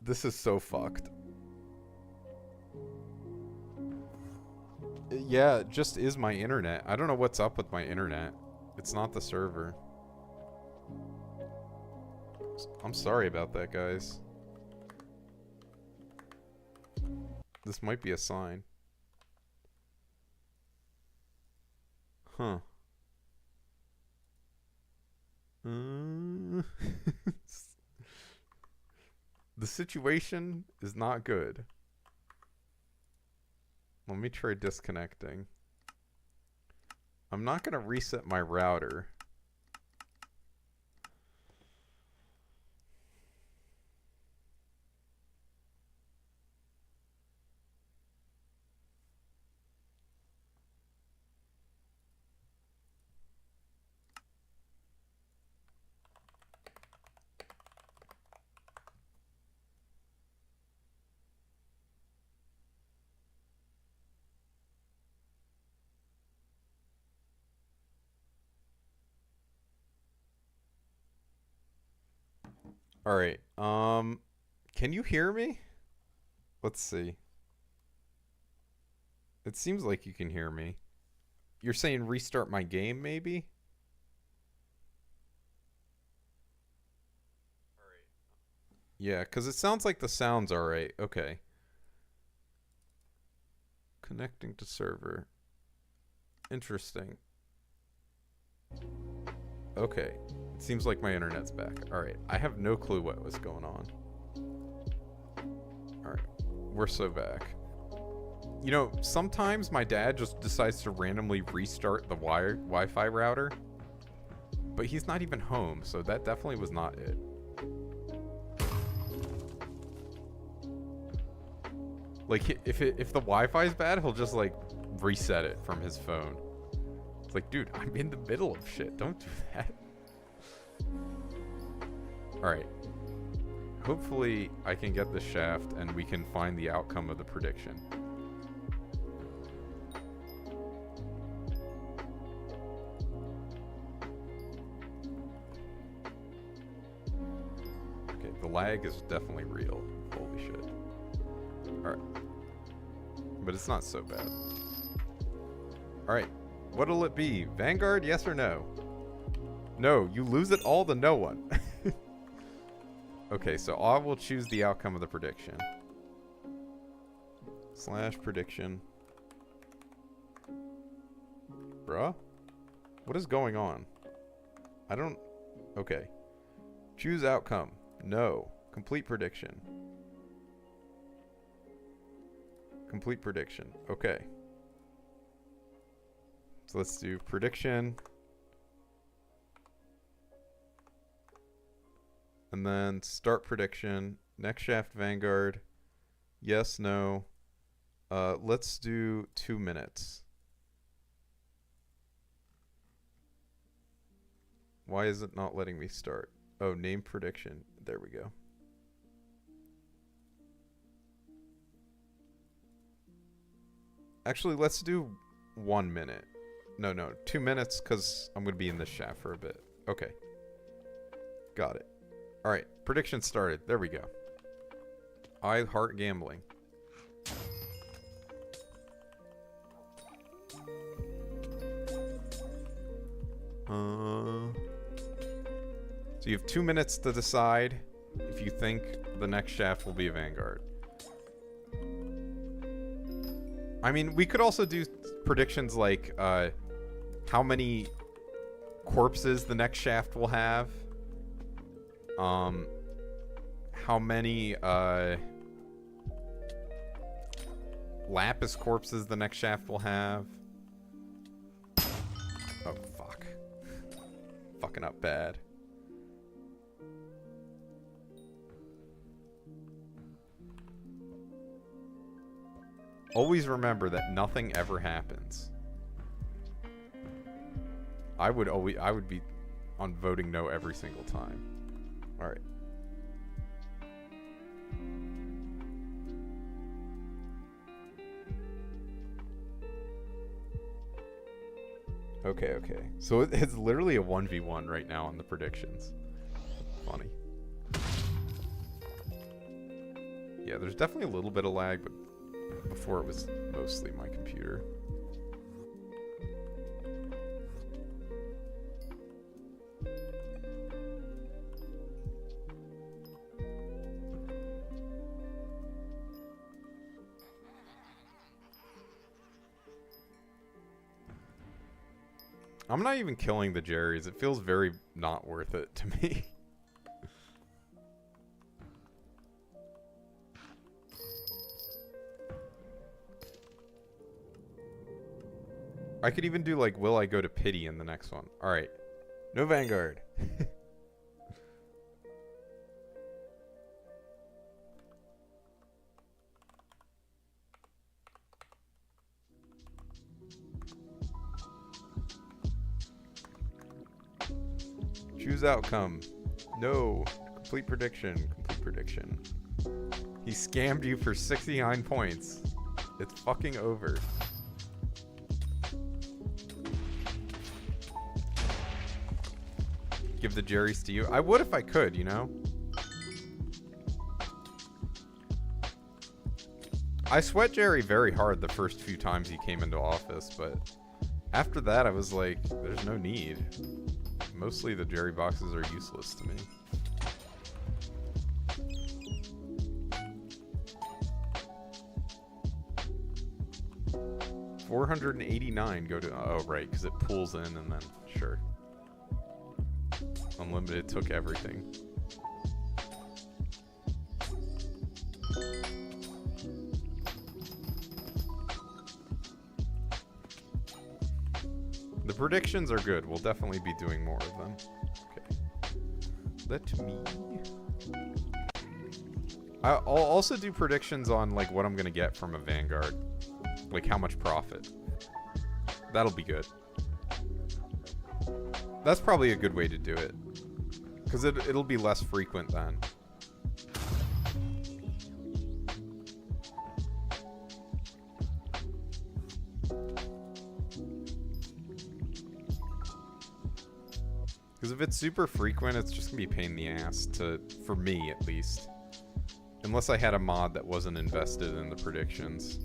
S1: This is so fucked. Yeah, it just is my internet. I don't know what's up with my internet. It's not the server. I'm sorry about that, guys. This might be a sign. Huh. The situation is not good. Let me try disconnecting. I'm not going to reset my router. All right. Can you hear me? Let's see. It seems like you can hear me. You're saying restart my game, maybe? All right. Yeah, because it sounds like the sound's all right. Okay. Connecting to server. Interesting. Okay. It seems like my internet's back. Alright. I have no clue what was going on. Alright. We're so back. You know, sometimes my dad just decides to randomly restart the Wi-Fi router. But he's not even home, so that definitely was not it. Like, if the Wi-Fi is bad, he'll just, like, reset it from his phone. It's like, dude, I'm in the middle of shit. Don't do that. Alright. Hopefully, I can get the shaft and we can find the outcome of the prediction. Okay, the lag is definitely real. Holy shit. Alright. But it's not so bad. Alright. What'll it be? Vanguard, yes or no? No, you lose it all to no one. Okay, so I will choose the outcome of the prediction. / prediction. Bruh? What is going on? I don't... Okay. Choose outcome. No. Complete prediction. Complete prediction. Okay. So let's do prediction. And then start prediction. Next shaft Vanguard. Yes, no. Let's do 2 minutes. Why is it not letting me start? Oh, name prediction. There we go. Actually, let's do 1 minute. No, 2 minutes because I'm going to be in this shaft for a bit. Okay. Got it. Alright, prediction started. There we go. I heart gambling. So you have 2 minutes to decide if you think the next shaft will be a Vanguard. I mean, we could also do predictions like how many corpses the next shaft will have. How many Lapis corpses the next shaft will have. Oh, fuck. Fucking up bad. Always remember that nothing ever happens. I would be on voting no every single time. All right. Okay. So it's literally a 1v1 right now on the predictions. Funny. Yeah, there's definitely a little bit of lag, but before it was mostly my computer. I'm not even killing the Jerrys. It feels very not worth it to me. I could even do like, will I go to pity in the next one? Alright. No Vanguard. Choose outcome. No. Complete prediction. Complete prediction. He scammed you for 69 points. It's fucking over. Give the Jerry's to you. I would if I could, you know? I sweat Jerry very hard the first few times he came into office, but after that I was like, there's no need. Mostly the Jerry boxes are useless to me. $489 go to, oh right, because it pulls in and then, sure. Unlimited took everything. The predictions are good. We'll definitely be doing more of them. Okay. Let me... I'll also do predictions on like what I'm gonna get from a Vanguard. Like how much profit. That'll be good. That's probably a good way to do it. Because it'll be less frequent then. Because if it's super frequent, it's just going to be a pain in the ass for me at least. Unless I had a mod that wasn't invested in the predictions.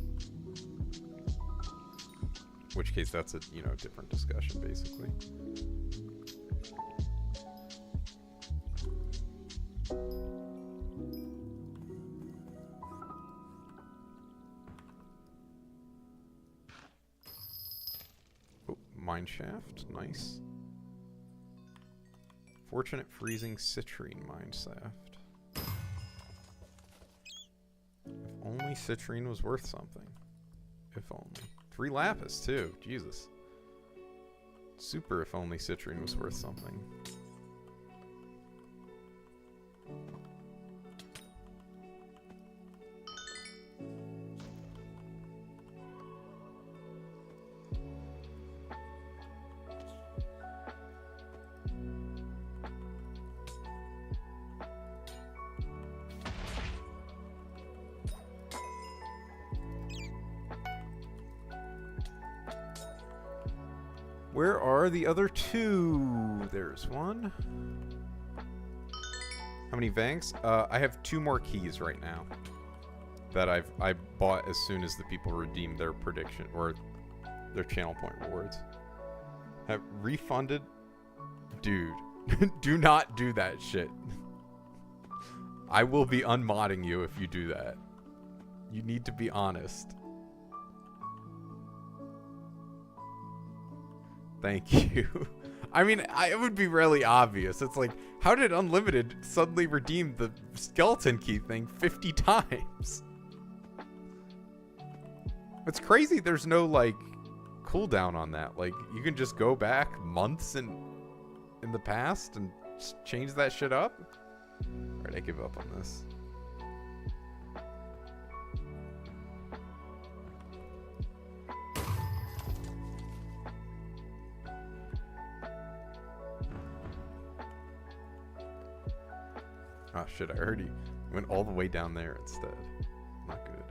S1: In which case that's a, you know, different discussion basically. Oh, mineshaft, nice. Fortunate freezing citrine mineshaft. If only citrine was worth something. If only. 3 lapis too, Jesus. Super if only citrine was worth something. Where are the other 2? There's one. How many Vanks? I have 2 more keys right now that I bought as soon as the people redeemed their prediction or their channel point rewards. Have refunded? Dude, do not do that shit. I will be unmodding you if you do that. You need to be honest. Thank you. I mean, it would be really obvious. It's like, how did Unlimited suddenly redeem the skeleton key thing 50 times? It's crazy there's no, like, cooldown on that. Like, you can just go back months in the past and just change that shit up. Alright, I give up on this. Oh shit, I already went all the way down there instead. Not good.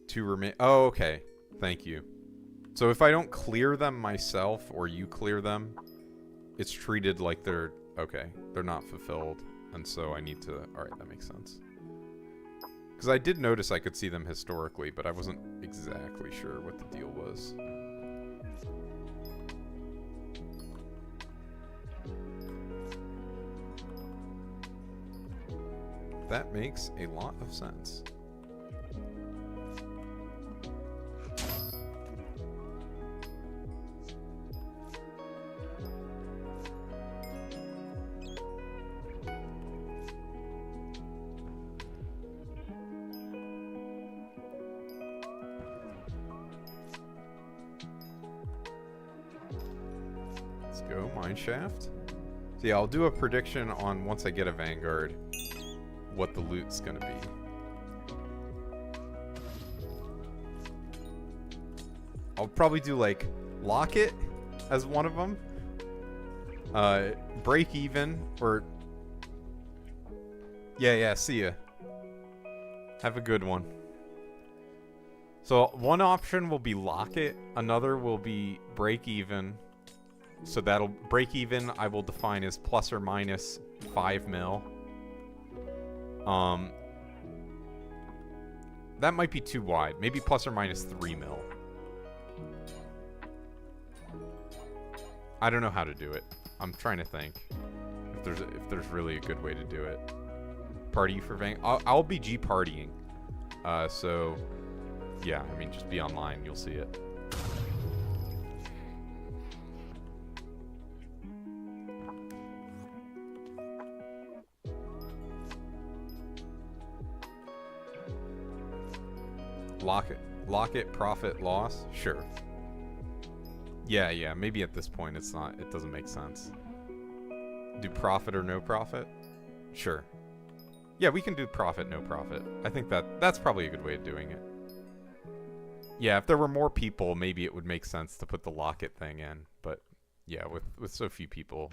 S1: 2 remain. Oh, okay. Thank you. So if I don't clear them myself or you clear them, it's treated like they're... Okay, they're not fulfilled. And so I need to... Alright, that makes sense. Because I did notice I could see them historically, but I wasn't exactly sure what the deal was. That makes a lot of sense. Let's go, mineshaft. So yeah, I'll do a prediction on once I get a Vanguard what the loot's gonna be. I'll probably do like Locket as one of them. Break even or... Yeah, see ya. Have a good one. So one option will be Locket, another will be break even. So that'll break even I will define as plus or minus 5 mil. That might be too wide. Maybe plus or minus 3 mil. I don't know how to do it. I'm trying to think if there's really a good way to do it. Party for Vang. I'll be G partying. So yeah, I mean just be online, you'll see it. Lock it, profit, loss? Sure. Yeah, maybe at this point it doesn't make sense. Do profit or no profit? Sure. Yeah, we can do profit, no profit. I think that's probably a good way of doing it. Yeah, if there were more people, maybe it would make sense to put the Locket thing in. But yeah, with so few people,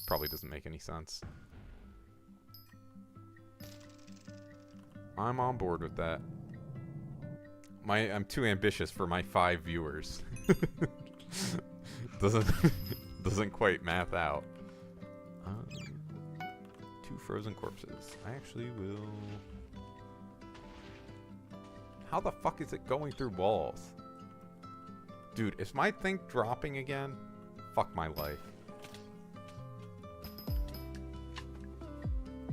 S1: probably doesn't make any sense. I'm on board with that. I'm too ambitious for my 5 viewers. doesn't quite math out. 2 frozen corpses. I actually will... How the fuck is it going through walls? Dude, is my thing dropping again? Fuck my life.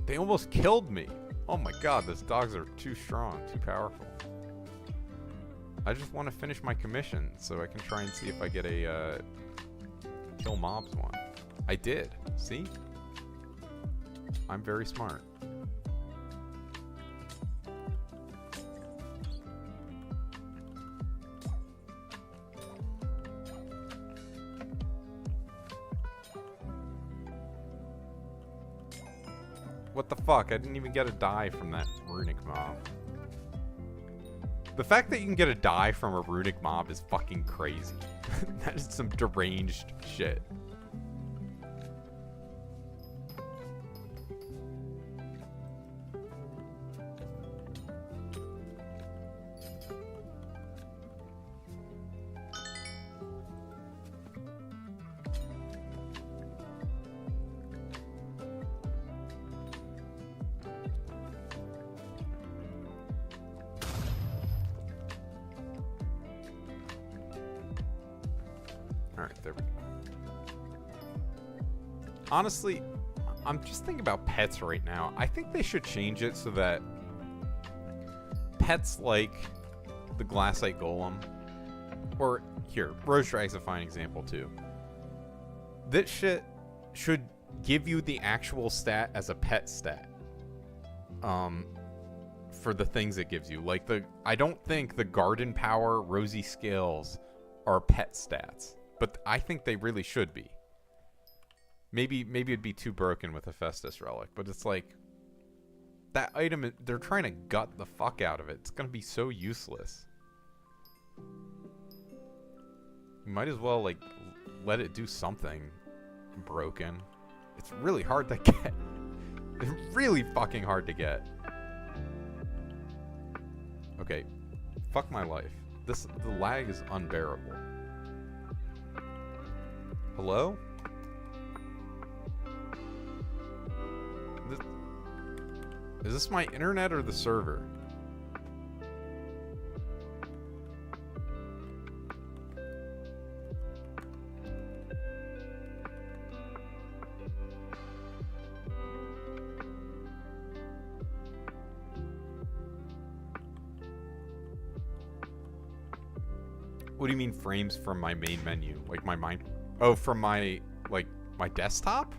S1: They almost killed me. Oh my god, those dogs are too strong, too powerful. I just want to finish my commission so I can try and see if I get a kill mobs one. I did. See? I'm very smart. What the fuck? I didn't even get a die from that runic mob. The fact that you can get a die from a runic mob is fucking crazy. That is some deranged shit. Alright, there we go. Honestly, I'm just thinking about pets right now. I think they should change it so that pets like the glassite golem, or here, Rose Drag's a fine example too. This shit should give you the actual stat as a pet stat. For the things it gives you. Like I don't think the garden power, rosy scales are pet stats. But I think they really should be. Maybe it'd be too broken with a Festus relic, but it's like that item, they're trying to gut the fuck out of it. It's gonna be so useless. You might as well like let it do something broken. It's really hard to get. It's really fucking hard to get. Okay, Fuck my life. The lag is unbearable. Hello? Is this my internet or the server? What do you mean frames from my main menu? Like my mind? Oh, from my, like, my desktop?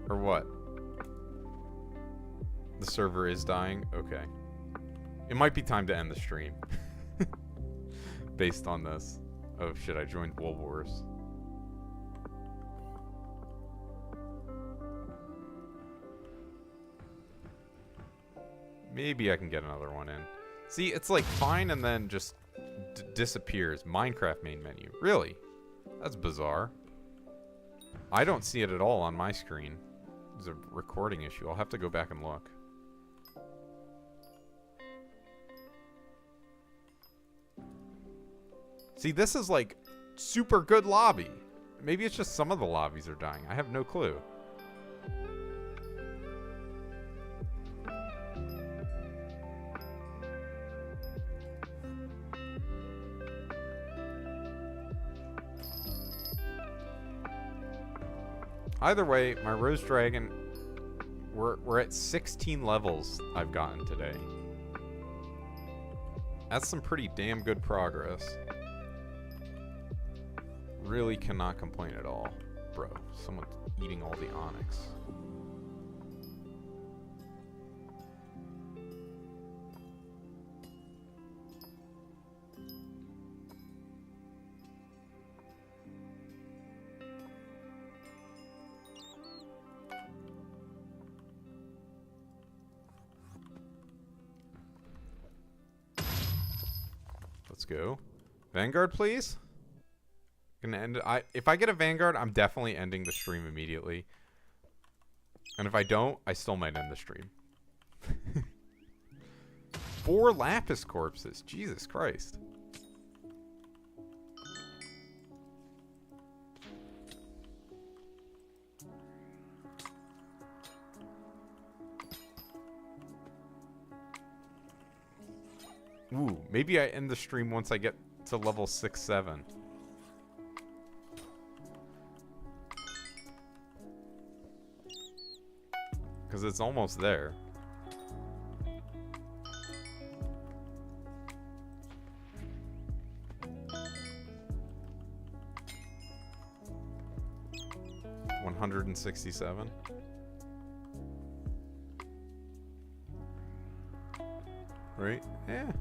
S1: Or what? The server is dying? Okay. It might be time to end the stream. Based on this. Oh shit, I joined World Wars. Maybe I can get another one in. See, it's like fine and then just disappears. Minecraft main menu. Really? That's bizarre. I don't see it at all on my screen. There's a recording issue. I'll have to go back and look. See, this is like super good lobby. Maybe it's just some of the lobbies are dying. I have no clue. Either way, my Rose Dragon, we're at 16 levels I've gotten today. That's some pretty damn good progress. Really cannot complain at all. Bro, someone's eating all the onyx. Let's go. Vanguard, please. Gonna end. If I get a Vanguard, I'm definitely ending the stream immediately. And if I don't, I still might end the stream. 4 Lapis corpses. Jesus Christ. Ooh, maybe I end the stream once I get to level 6, 7. Because it's almost there. $167. Right? Yeah,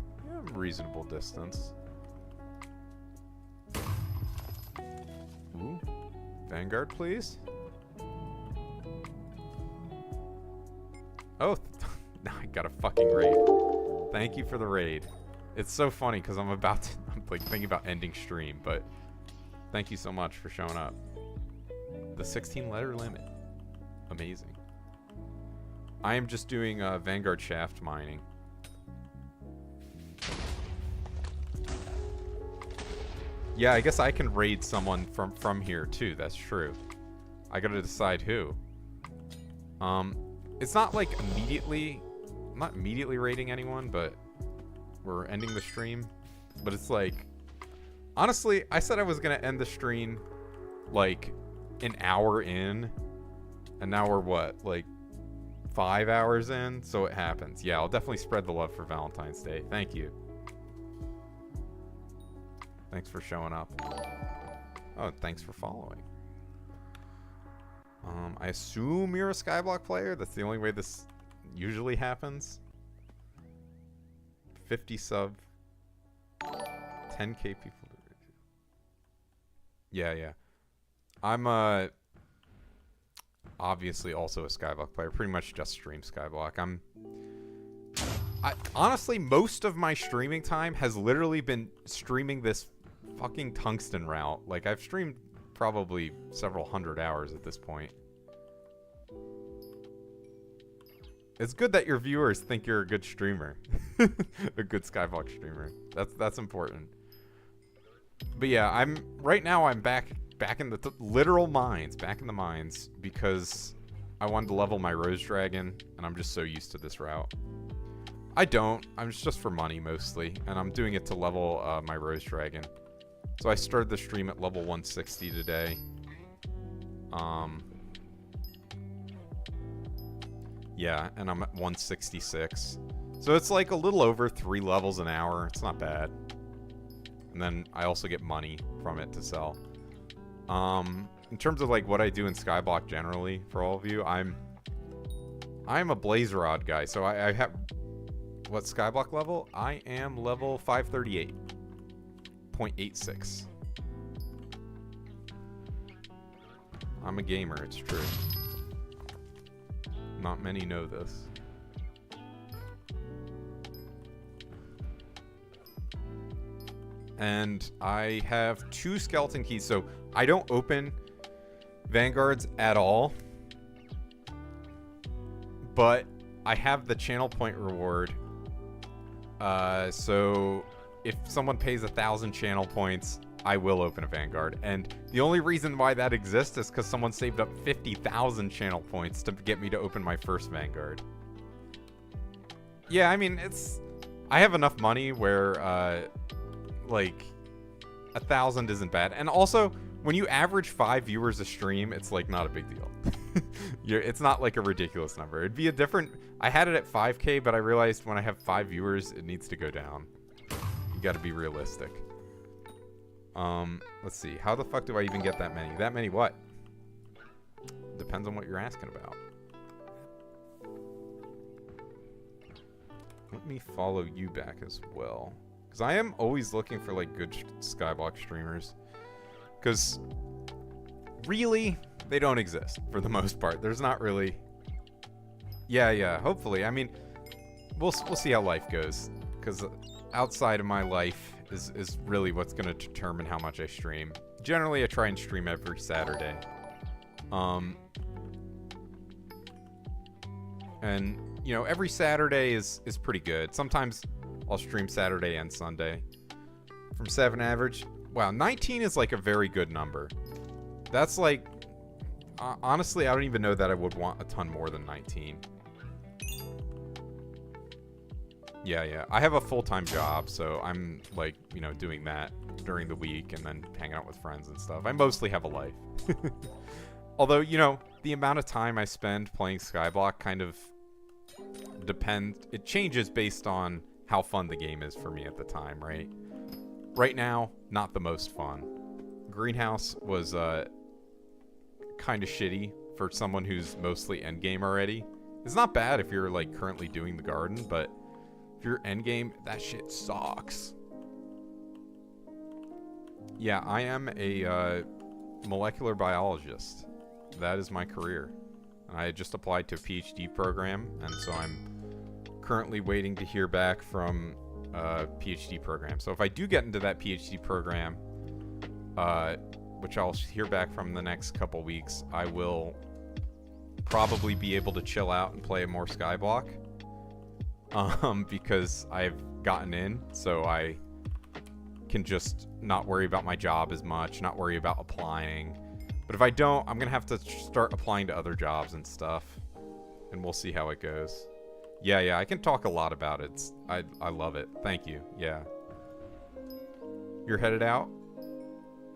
S1: reasonable distance. Ooh. Vanguard, please. Oh, I got a fucking raid. Thank you for the raid. It's so funny because I'm like thinking about ending stream, but thank you so much for showing up. The 16 letter limit. Amazing. I am just doing Vanguard shaft mining. Yeah, I guess I can raid someone from here too. That's true. I gotta decide who. It's not like immediately. I'm not immediately raiding anyone, but we're ending the stream. But it's like, honestly, I said I was gonna end the stream like an hour in, and now we're what, like 5 hours in? So it happens. Yeah, I'll definitely spread the love for Valentine's Day. Thank you. Thanks for showing up. Oh, thanks for following. I assume you're a Skyblock player. That's the only way this usually happens. 50 sub. 10k people. Yeah. I'm obviously also a Skyblock player. Pretty much just stream Skyblock. Honestly, most of my streaming time has literally been streaming this fucking tungsten route. Like, I've streamed probably several hundred hours at this point. It's good that your viewers think you're a good streamer. A good Skyblock streamer. That's important. But yeah, right now I'm back in the literal mines, back in the mines, because I wanted to level my Rose Dragon, and I'm just so used to this route. I don't. I'm just for money mostly, and I'm doing it to level my Rose Dragon. So I started the stream at level 160 today. Yeah, and I'm at 166. So it's like a little over 3 levels an hour. It's not bad. And then I also get money from it to sell. In terms of like what I do in Skyblock generally, for all of you, I'm a Blaze Rod guy. So I have what Skyblock level? I am level 538.86. I'm a gamer, it's true. Not many know this. And I have 2 skeleton keys, so I don't open Vanguards at all. But I have the channel point reward. So if someone pays 1,000 channel points, I will open a Vanguard. And the only reason why that exists is because someone saved up 50,000 channel points to get me to open my first Vanguard. Yeah, I mean, I have enough money where, like, 1,000 isn't bad. And also, when you average 5 viewers a stream, it's, like, not a big deal. It's not, like, a ridiculous number. It'd be a different... I had it at 5K, but I realized when I have 5 viewers, it needs to go down. You gotta be realistic. Let's see. How the fuck do I even get that many? That many what? Depends on what you're asking about. Let me follow you back as well. Because I am always looking for, like, good Skyblock streamers. Because, really, they don't exist, for the most part. There's not really... Yeah, hopefully. I mean, we'll see how life goes. Because outside of my life is really what's going to determine how much I stream. Generally, I try and stream every Saturday. And, you know, every Saturday is pretty good. Sometimes I'll stream Saturday and Sunday. From 7 average, wow, 19 is like a very good number. That's like, honestly, I don't even know that I would want a ton more than 19. Yeah. I have a full-time job, so I'm, like, you know, doing that during the week and then hanging out with friends and stuff. I mostly have a life. Although, you know, the amount of time I spend playing Skyblock kind of depends. It changes based on how fun the game is for me at the time, right? Right now, not the most fun. Greenhouse was kind of shitty for someone who's mostly endgame already. It's not bad if you're, like, currently doing the garden, but if you're endgame, that shit sucks. Yeah, I am a molecular biologist. That is my career. I just applied to a PhD program, and so I'm currently waiting to hear back from a PhD program. So if I do get into that PhD program, which I'll hear back from in the next couple weeks, I will probably be able to chill out and play more Skyblock. Because I've gotten in, so I can just not worry about my job as much, not worry about applying. But if I don't, I'm going to have to start applying to other jobs and stuff. And we'll see how it goes. Yeah, I can talk a lot about it. I love it. Thank you. Yeah. You're headed out?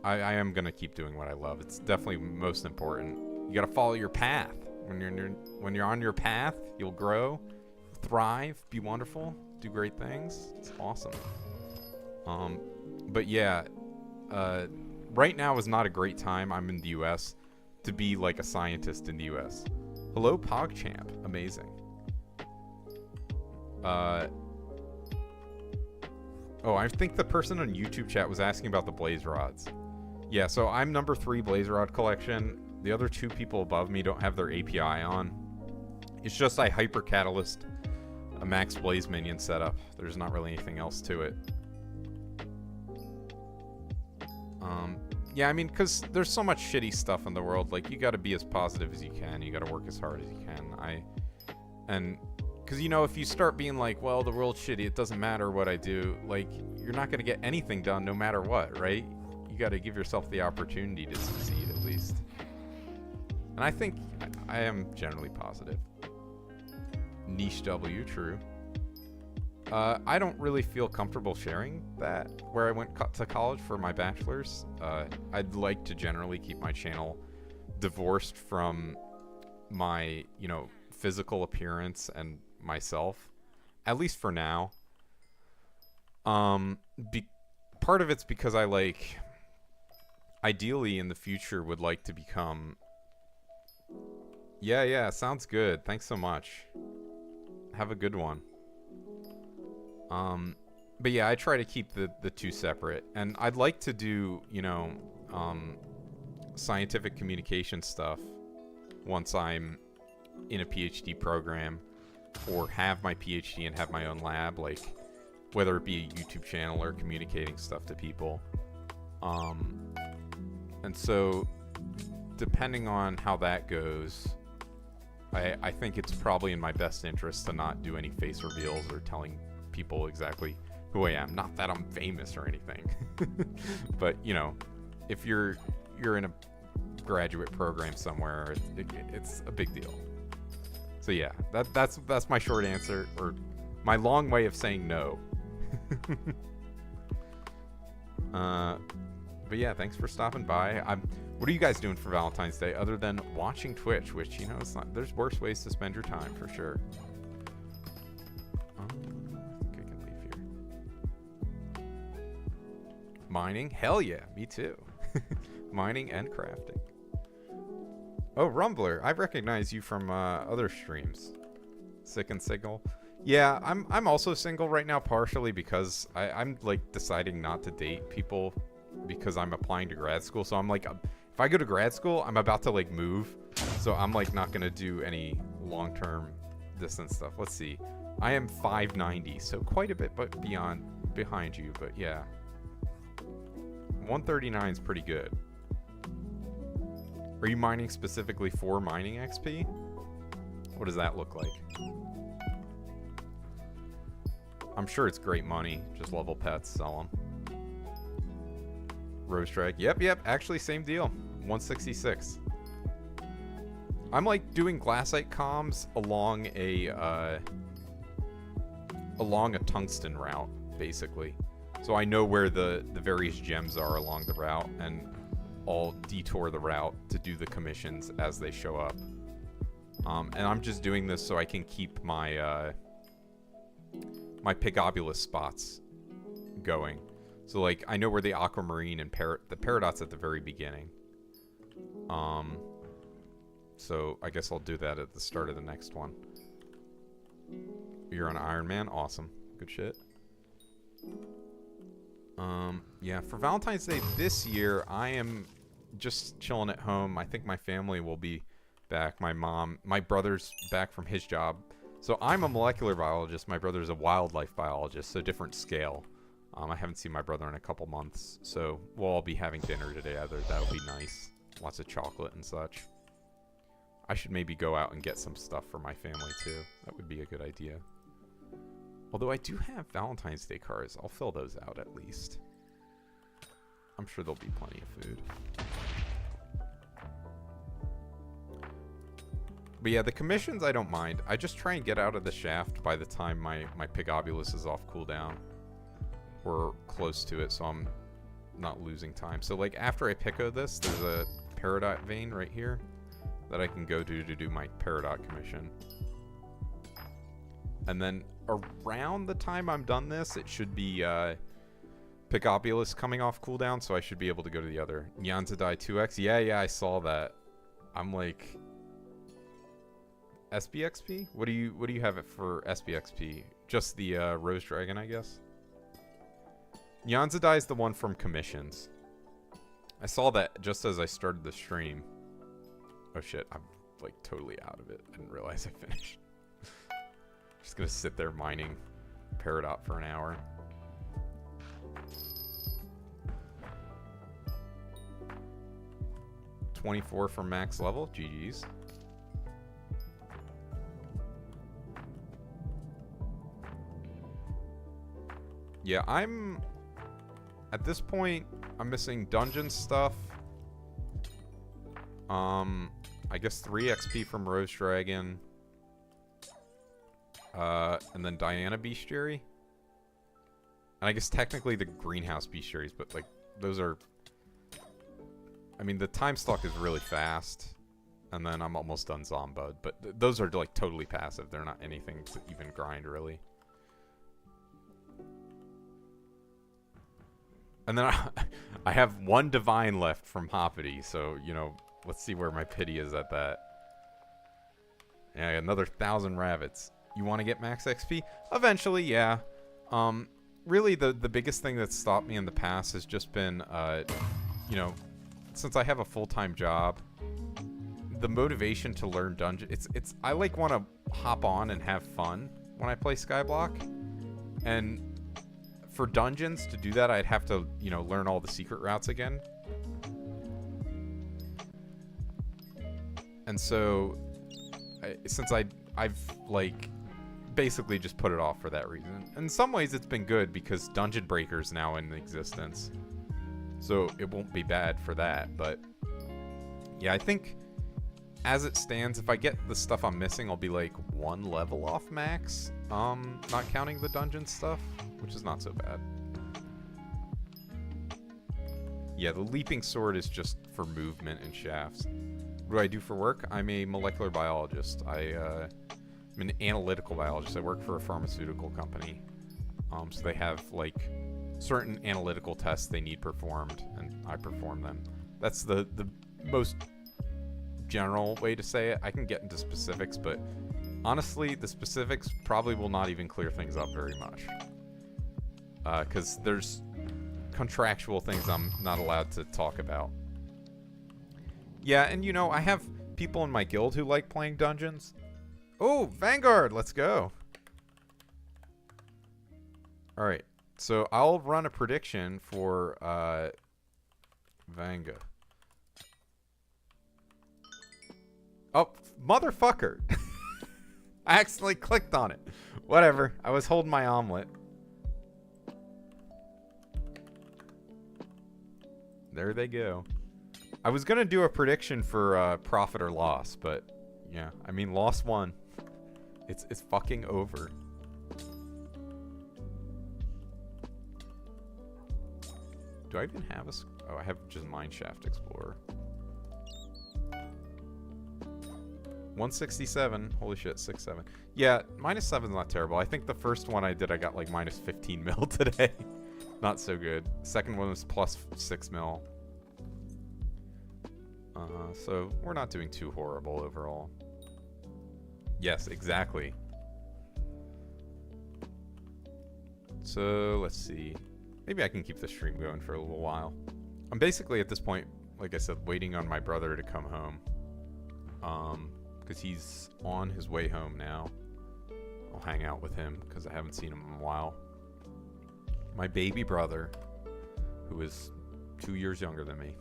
S1: I am going to keep doing what I love. It's definitely most important. You got to follow your path. When you're on your path, you'll grow, thrive, be wonderful, do great things. It's awesome. But yeah, right now is not a great time. I'm in the US to be like a scientist in the US. Hello, PogChamp. Amazing. Oh, I think the person on YouTube chat was asking about the blaze rods. Yeah, so I'm number 3 blaze rod collection. The other 2 people above me don't have their API on. It's just I hyper catalyst a max blaze minion setup. There's not really anything else to it. Yeah, I mean, because there's so much shitty stuff in the world. Like, you got to be as positive as you can. You got to work as hard as you can. And because, you know, if you start being like, well, the world's shitty, it doesn't matter what I do, like, you're not going to get anything done no matter what, right? You got to give yourself the opportunity to succeed at least. And I think I am generally positive. Niche W, true. I don't really feel comfortable sharing that where I went to college for my bachelor's. I'd like to generally keep my channel divorced from my, you know, physical appearance and myself, at least for now. Part of it's because I like, ideally in the future would like to become. Yeah, sounds good. Thanks so much. Have a good one. But yeah, I try to keep the two separate, and I'd like to do, you know, scientific communication stuff once I'm in a PhD program, or have my PhD and have my own lab, like whether it be a YouTube channel or communicating stuff to people. And so depending on how that goes, I think it's probably in my best interest to not do any face reveals or telling people exactly who I am. Not that I'm famous or anything, but you know, if you're in a graduate program somewhere, it's a big deal. So yeah, that's my short answer, or my long way of saying no. But yeah, thanks for stopping by. What are you guys doing for Valentine's Day other than watching Twitch, which, you know, it's not, there's worse ways to spend your time for sure. I think I can leave here. Mining? Hell yeah, me too. Mining and crafting. Oh, Rumbler, I recognize you from other streams. Sick and single. Yeah, I'm also single right now, partially because I'm like deciding not to date people because I'm applying to grad school. So I'm like, if I go to grad school, I'm about to like move. So I'm like not gonna do any long-term distance stuff. Let's see. I am 590, so quite a bit but behind you, but yeah. 139 is pretty good. Are you mining specifically for mining XP? What does that look like? I'm sure it's great money. Just level pets, sell them. Rose Drag. Yep. Actually, same deal. 166. I'm like doing glassite comms along a tungsten route, basically. So I know where the various gems are along the route, and I'll detour the route to do the commissions as they show up. And I'm just doing this so I can keep my my Pigobulus spots going. So like I know where the aquamarine and the peridot's at the very beginning. So I guess I'll do that at the start of the next one. You're on Iron Man? Awesome. Good shit. Yeah, for Valentine's Day this year, I am just chilling at home. I think my family will be back. My brother's back from his job. So I'm a molecular biologist. My brother's a wildlife biologist, so different scale. I haven't seen my brother in a couple months, so we'll all be having dinner together. That would be nice. Lots of chocolate and such. I should maybe go out and get some stuff for my family too. That would be a good idea. Although I do have Valentine's Day cards. I'll fill those out at least. I'm sure there'll be plenty of food. But yeah, the commissions I don't mind. I just try and get out of the shaft by the time my Pigobulus is off cooldown. Or close to it, so I'm not losing time. So like after I Pico this, there's a Peridot vein right here that I can go to do my Peridot commission. And then around the time I'm done this, it should be Pigobulus coming off cooldown, so I should be able to go to the other. Nyanzadai 2x? Yeah, I saw that. I'm like... SBXP? What do you have it for SBXP? Just the Rose Dragon, I guess? Nyanzadai is the one from commissions. I saw that just as I started the stream. Oh shit, I'm like totally out of it. I didn't realize I finished. Just gonna sit there mining Peridot for an hour. $24 for max level. GG's. Yeah, at this point, I'm missing dungeon stuff. I guess 3 XP from Rose Dragon. And then Diana Bestiary. And I guess technically the Greenhouse Bestiaries, but like, those are... I mean, the time stock is really fast. And then I'm almost done Zombud. But those are like totally passive. They're not anything to even grind, really. And then I have 1 Divine left from Hoppity, so, you know, let's see where my pity is at that. Yeah, another 1,000 rabbits. You want to get max XP? Eventually, yeah. Really, the biggest thing that's stopped me in the past has just been, you know, since I have a full-time job, the motivation to learn dungeon. I like want to hop on and have fun when I play Skyblock, and for dungeons to do that, I'd have to, you know, learn all the secret routes again. And so, since I've like basically just put it off for that reason. In some ways, it's been good because Dungeon Breaker's now in existence, so it won't be bad for that. But yeah, I think as it stands, if I get the stuff I'm missing, I'll be like 1 level off max. Not counting the dungeon stuff, which is not so bad. Yeah, the leaping sword is just for movement and shafts. What do I do for work? I'm a molecular biologist. I'm an analytical biologist. I work for a pharmaceutical company. So they have like certain analytical tests they need performed, and I perform them. That's the most general way to say it. I can get into specifics, but honestly, the specifics probably will not even clear things up very much. Because there's contractual things I'm not allowed to talk about. Yeah, and you know, I have people in my guild who like playing dungeons. Oh, Vanguard, let's go. Alright, so I'll run a prediction for Vanga. Oh, motherfucker. I accidentally clicked on it. Whatever, I was holding my omelet. There they go. I was gonna do a prediction for profit or loss, but yeah, I mean, loss won. It's fucking over. Do I even have a... Oh, I have just Mineshaft Explorer. 167. Holy shit, 6-7. Yeah, -7's not terrible. I think the first one I did, I got like -15 mil today. Not so good. Second one was +6 mil. So we're not doing too horrible overall. Yes, exactly. So let's see. Maybe I can keep the stream going for a little while. I'm basically at this point, like I said, waiting on my brother to come home. Because he's on his way home now. I'll hang out with him because I haven't seen him in a while. My baby brother, who is 2 years younger than me.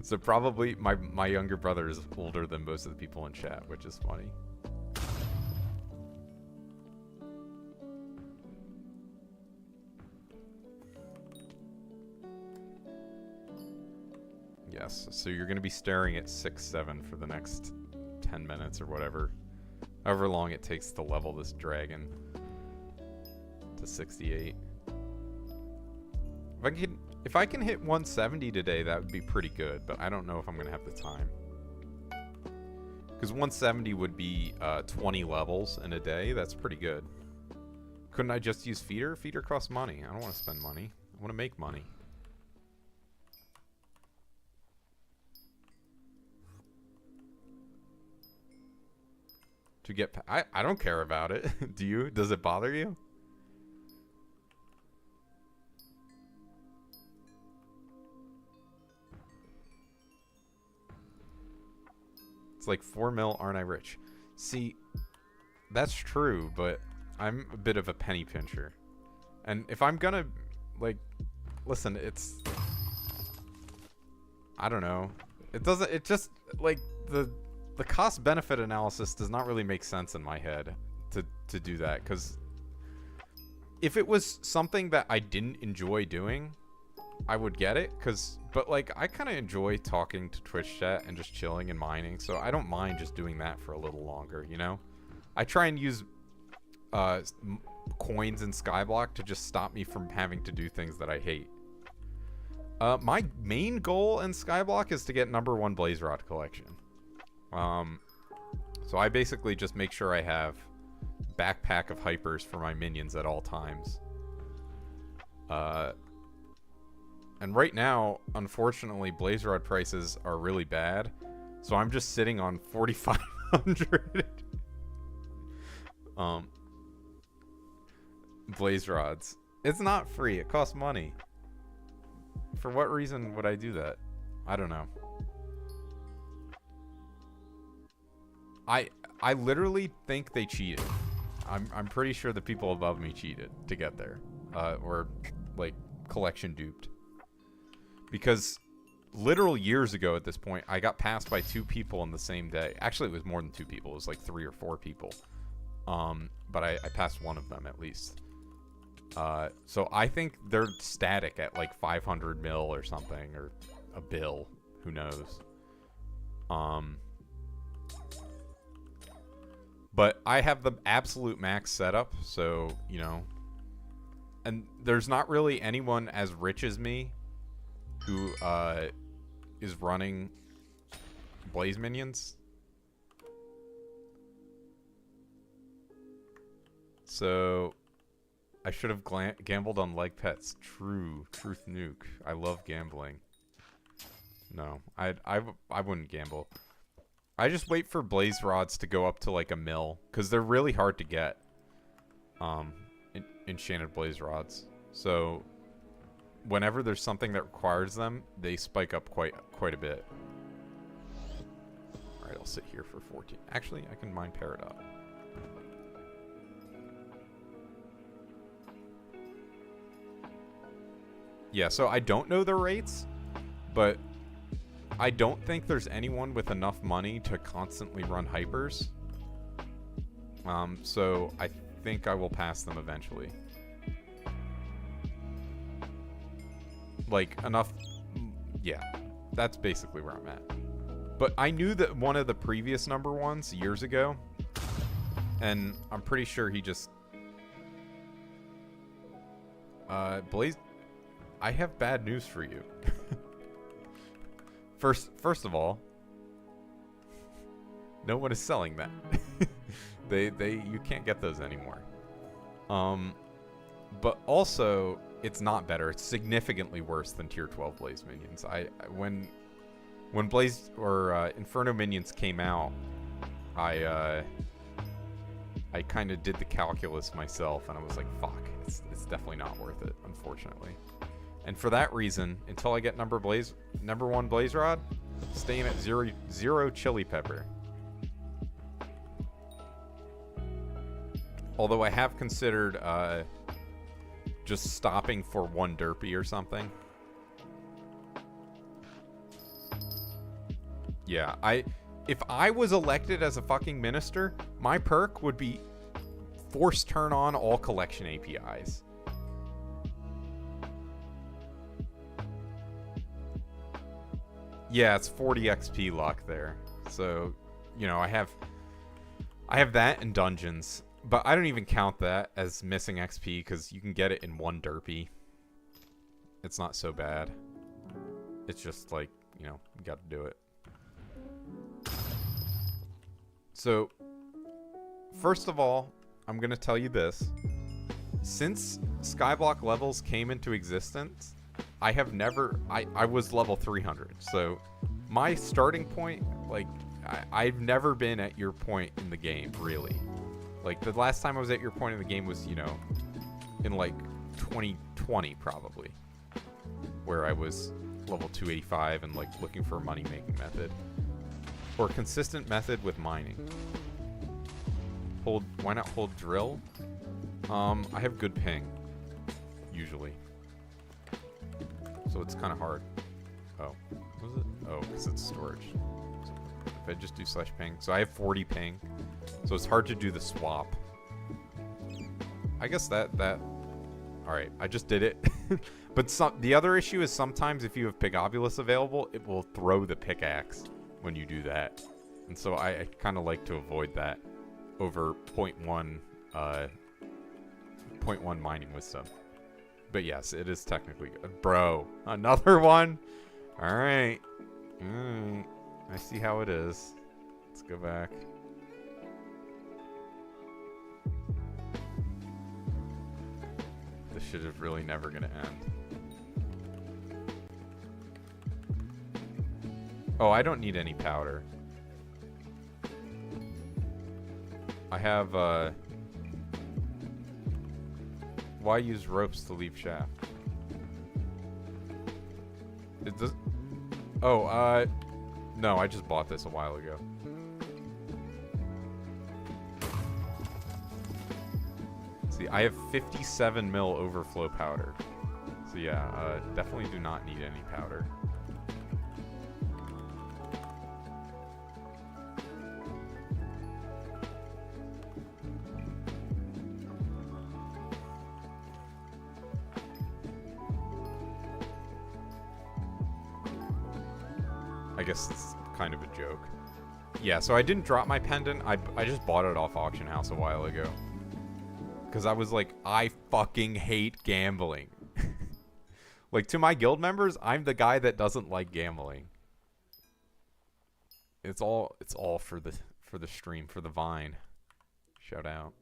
S1: So probably my younger brother is older than most of the people in chat, which is funny. Yes, so you're going to be staring at 6-7 for the next 10 minutes or whatever. However long it takes to level this dragon to 68. If I can hit 170 today, that would be pretty good, but I don't know if I'm going to have the time. Because 170 would be 20 levels in a day. That's pretty good. Couldn't I just use feeder? Feeder costs money. I don't want to spend money. I want to make money. To get... I don't care about it. Do you? Does it bother you? It's like 4 mil, aren't I rich? See, that's true, but I'm a bit of a penny pincher. And if I'm gonna, like, listen, it's... I don't know. It doesn't, it just, like, the cost-benefit analysis does not really make sense in my head to do that, because if it was something that I didn't enjoy doing, I would get it, but like I kind of enjoy talking to Twitch chat and just chilling and mining, so I don't mind just doing that for a little longer, you know? I try and use coins in Skyblock to just stop me from having to do things that I hate. My main goal in Skyblock is to get #1 Blaze Rod collection. So I basically just make sure I have backpack of hypers for my minions at all times. And right now, unfortunately, Blaze Rod prices are really bad, so I'm just sitting on 4,500 Blaze Rods. It's not free, it costs money. For what reason would I do that? I don't know. I literally think they cheated. I'm pretty sure the people above me cheated to get there. Or, like, collection duped. Because literal years ago at this point, I got passed by 2 people in the same day. Actually, it was more than 2 people. It was like 3 or 4 people. But I passed one of them at least. So I think they're static at like 500 mil or something, or a bill. Who knows? But I have the absolute max setup, so, you know. And there's not really anyone as rich as me who is running Blaze minions. So I should have gambled on leg pets. Truth nuke. I love gambling. No, I wouldn't gamble. I just wait for Blaze Rods to go up to like a mil, because they're really hard to get. Enchanted Blaze Rods. So whenever there's something that requires them, they spike up quite a bit. Alright, I'll sit here for 14. Actually, I can mine Peridot. Yeah, so I don't know the rates, but I don't think there's anyone with enough money to constantly run hypers. So I think I will pass them eventually. Like, enough... Yeah, that's basically where I'm at. But I knew that one of the previous #1s years ago, and I'm pretty sure he just... Blaze... I have bad news for you. First of all, no one is selling that. You can't get those anymore. But also, it's not better. It's significantly worse than tier 12 Blaze minions. When Blaze or Inferno minions came out, I kind of did the calculus myself, and I was like, fuck, it's definitely not worth it, unfortunately. And for that reason, until I get #1 Blaze Rod, staying at zero chili pepper. Although I have considered just stopping for 1 derpy or something. Yeah, if I was elected as a fucking minister, my perk would be force turn on all collection APIs. Yeah, it's 40 XP luck there. So, you know, I have that in dungeons, but I don't even count that as missing XP because you can get it in 1 derpy. It's not so bad. It's just like, you know, you got to do it. So, first of all, I'm going to tell you this. Since Skyblock levels came into existence, I have never... I was level 300, so my starting point, like, I've never been at your point in the game, really. Like, the last time I was at your point in the game was, you know, in, like, 2020, probably. Where I was level 285 and, like, looking for a money-making method. Or a consistent method with mining. Why not hold drill? I have good ping. Usually. So it's kind of hard. Oh, was it? Oh, because it's storage. So if I just do /ping, so I have 40 ping, so it's hard to do the swap. I guess that Alright, I just did it. But the other issue is sometimes if you have Pigobulus available, it will throw the pickaxe when you do that. And so I kind of like to avoid that over 0.1 mining wisdom. But yes, it is technically good. Bro, another one? Alright. Alright. I see how it is. Let's go back. This shit is really never gonna end. Oh, I don't need any powder. I have, why use ropes to leave shaft? It does... Oh, no, I just bought this a while ago. See, I have 57 mil overflow powder. So yeah, definitely do not need any powder. I guess it's kind of a joke. Yeah, so I didn't drop my pendant. I just bought it off Auction House a while ago. Because I was like, I fucking hate gambling. Like, to my guild members, I'm the guy that doesn't like gambling. It's all for the stream, for the Vine. Shout out.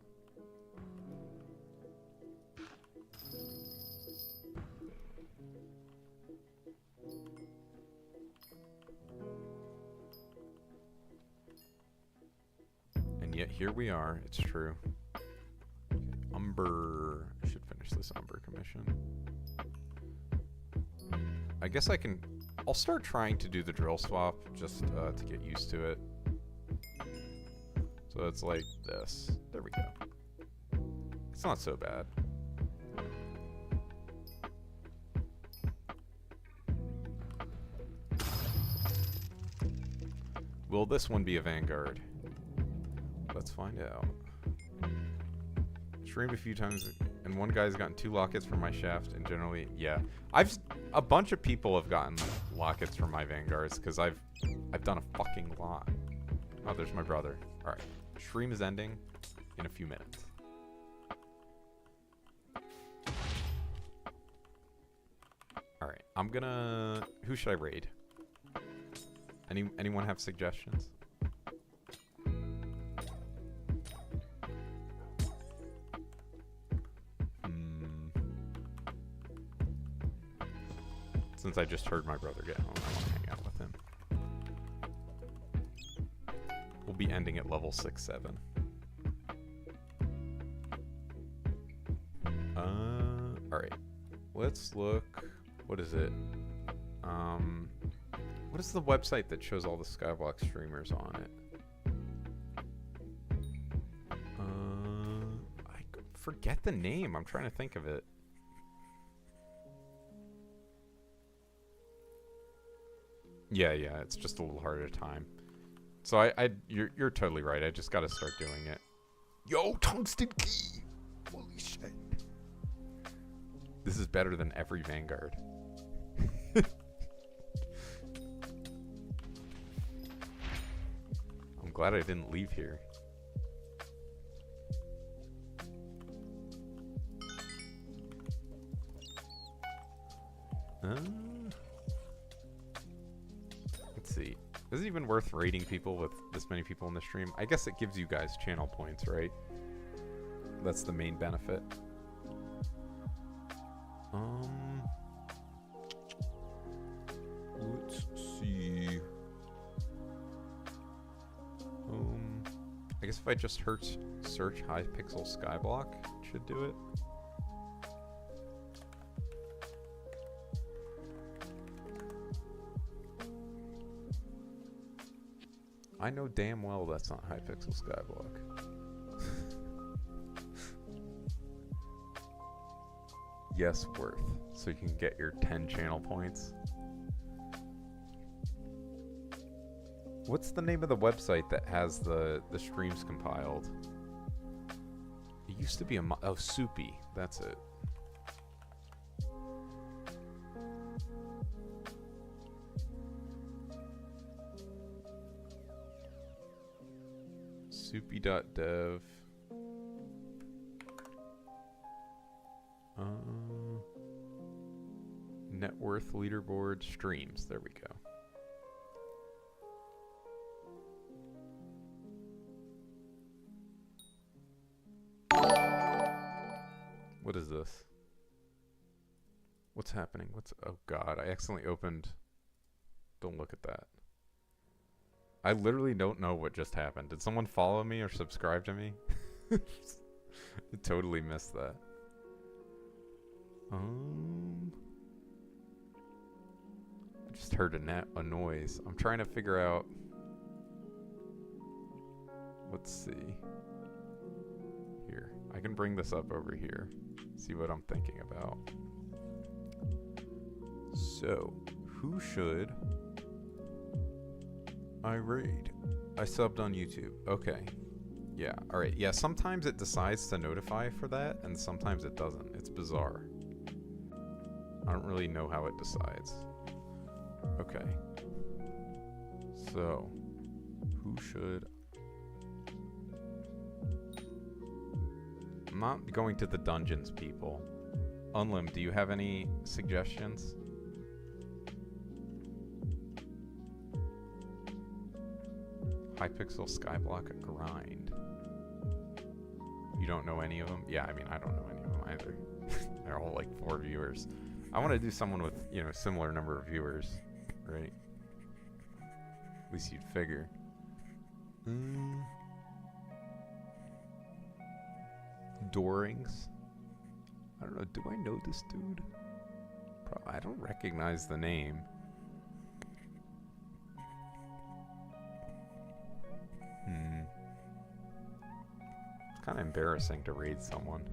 S1: And yet here we are, it's true. Umber, I should finish this Umber commission. I guess I'll start trying to do the drill swap just to get used to it. So it's like this. There we go. It's not so bad. Will this one be a Vanguard? Let's find out. Streamed a few times, and one guy's gotten 2 lockets from my shaft, and generally, yeah. A bunch of people have gotten lockets from my Vanguards, because I've done a fucking lot. Oh, there's my brother. Alright. Stream is ending in a few minutes. Alright, I'm gonna... Who should I raid? Anyone have suggestions? Since I just heard my brother get home, I want to hang out with him. We'll be ending at level 6-7. Alright. Let's look. What is it? What is the website that shows all the Skyblock streamers on it? I forget the name. I'm trying to think of it. Yeah, it's just a little harder time. So you're totally right. I just got to start doing it. Yo, tungsten key. Holy shit. This is better than every Vanguard. I'm glad I didn't leave here. Let's see. Is it even worth raiding people with this many people in the stream? I guess it gives you guys channel points, right? That's the main benefit. Let's see. I guess if I just search Hypixel Skyblock, it should do it. I know damn well that's not Hypixel Skyblock. Yes, worth. So you can get your 10 channel points. What's the name of the website that has the streams compiled? It used to be oh, Soupy. That's it. Soupy.dev. Net worth leaderboard streams. There we go. What is this? What's happening? Oh god, I accidentally opened. Don't look at that. I literally don't know what just happened. Did someone follow me or subscribe to me? I totally missed that. I just heard a noise. I'm trying to figure out. Let's see. Here, I can bring this up over here. See what I'm thinking about. So, who should I raid? I subbed on YouTube. Okay. Yeah, alright. Yeah, sometimes it decides to notify for that, and sometimes it doesn't. It's bizarre. I don't really know how it decides. Okay. So, who should... I'm not going to the dungeons, people. Unlim, do you have any suggestions? Hypixel Skyblock, a grind. You don't know any of them? Yeah, I mean, I don't know any of them either. They're all like 4 viewers. I want to do someone with, you know, similar number of viewers, right? At least you'd figure. Doorings. I don't know. Do I know this dude? I don't recognize the name. It's kind of embarrassing to raid someone.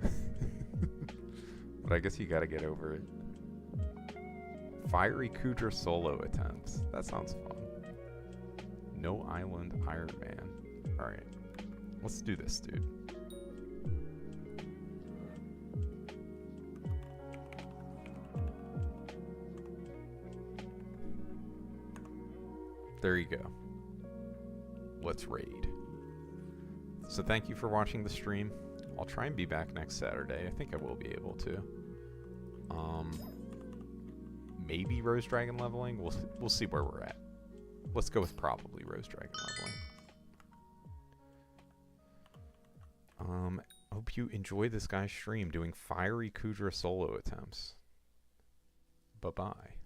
S1: But I guess you gotta get over it. Fiery Kudra solo attempts. That sounds fun. No Island Iron Man. Alright. Let's do this, dude. There you go. Let's raid. So thank you for watching the stream. I'll try and be back next Saturday. I think I will be able to. Maybe Rose Dragon leveling. We'll see where we're at. Let's go with probably Rose Dragon leveling. Hope you enjoy this guy's stream doing Fiery Kudra solo attempts. Bye-bye.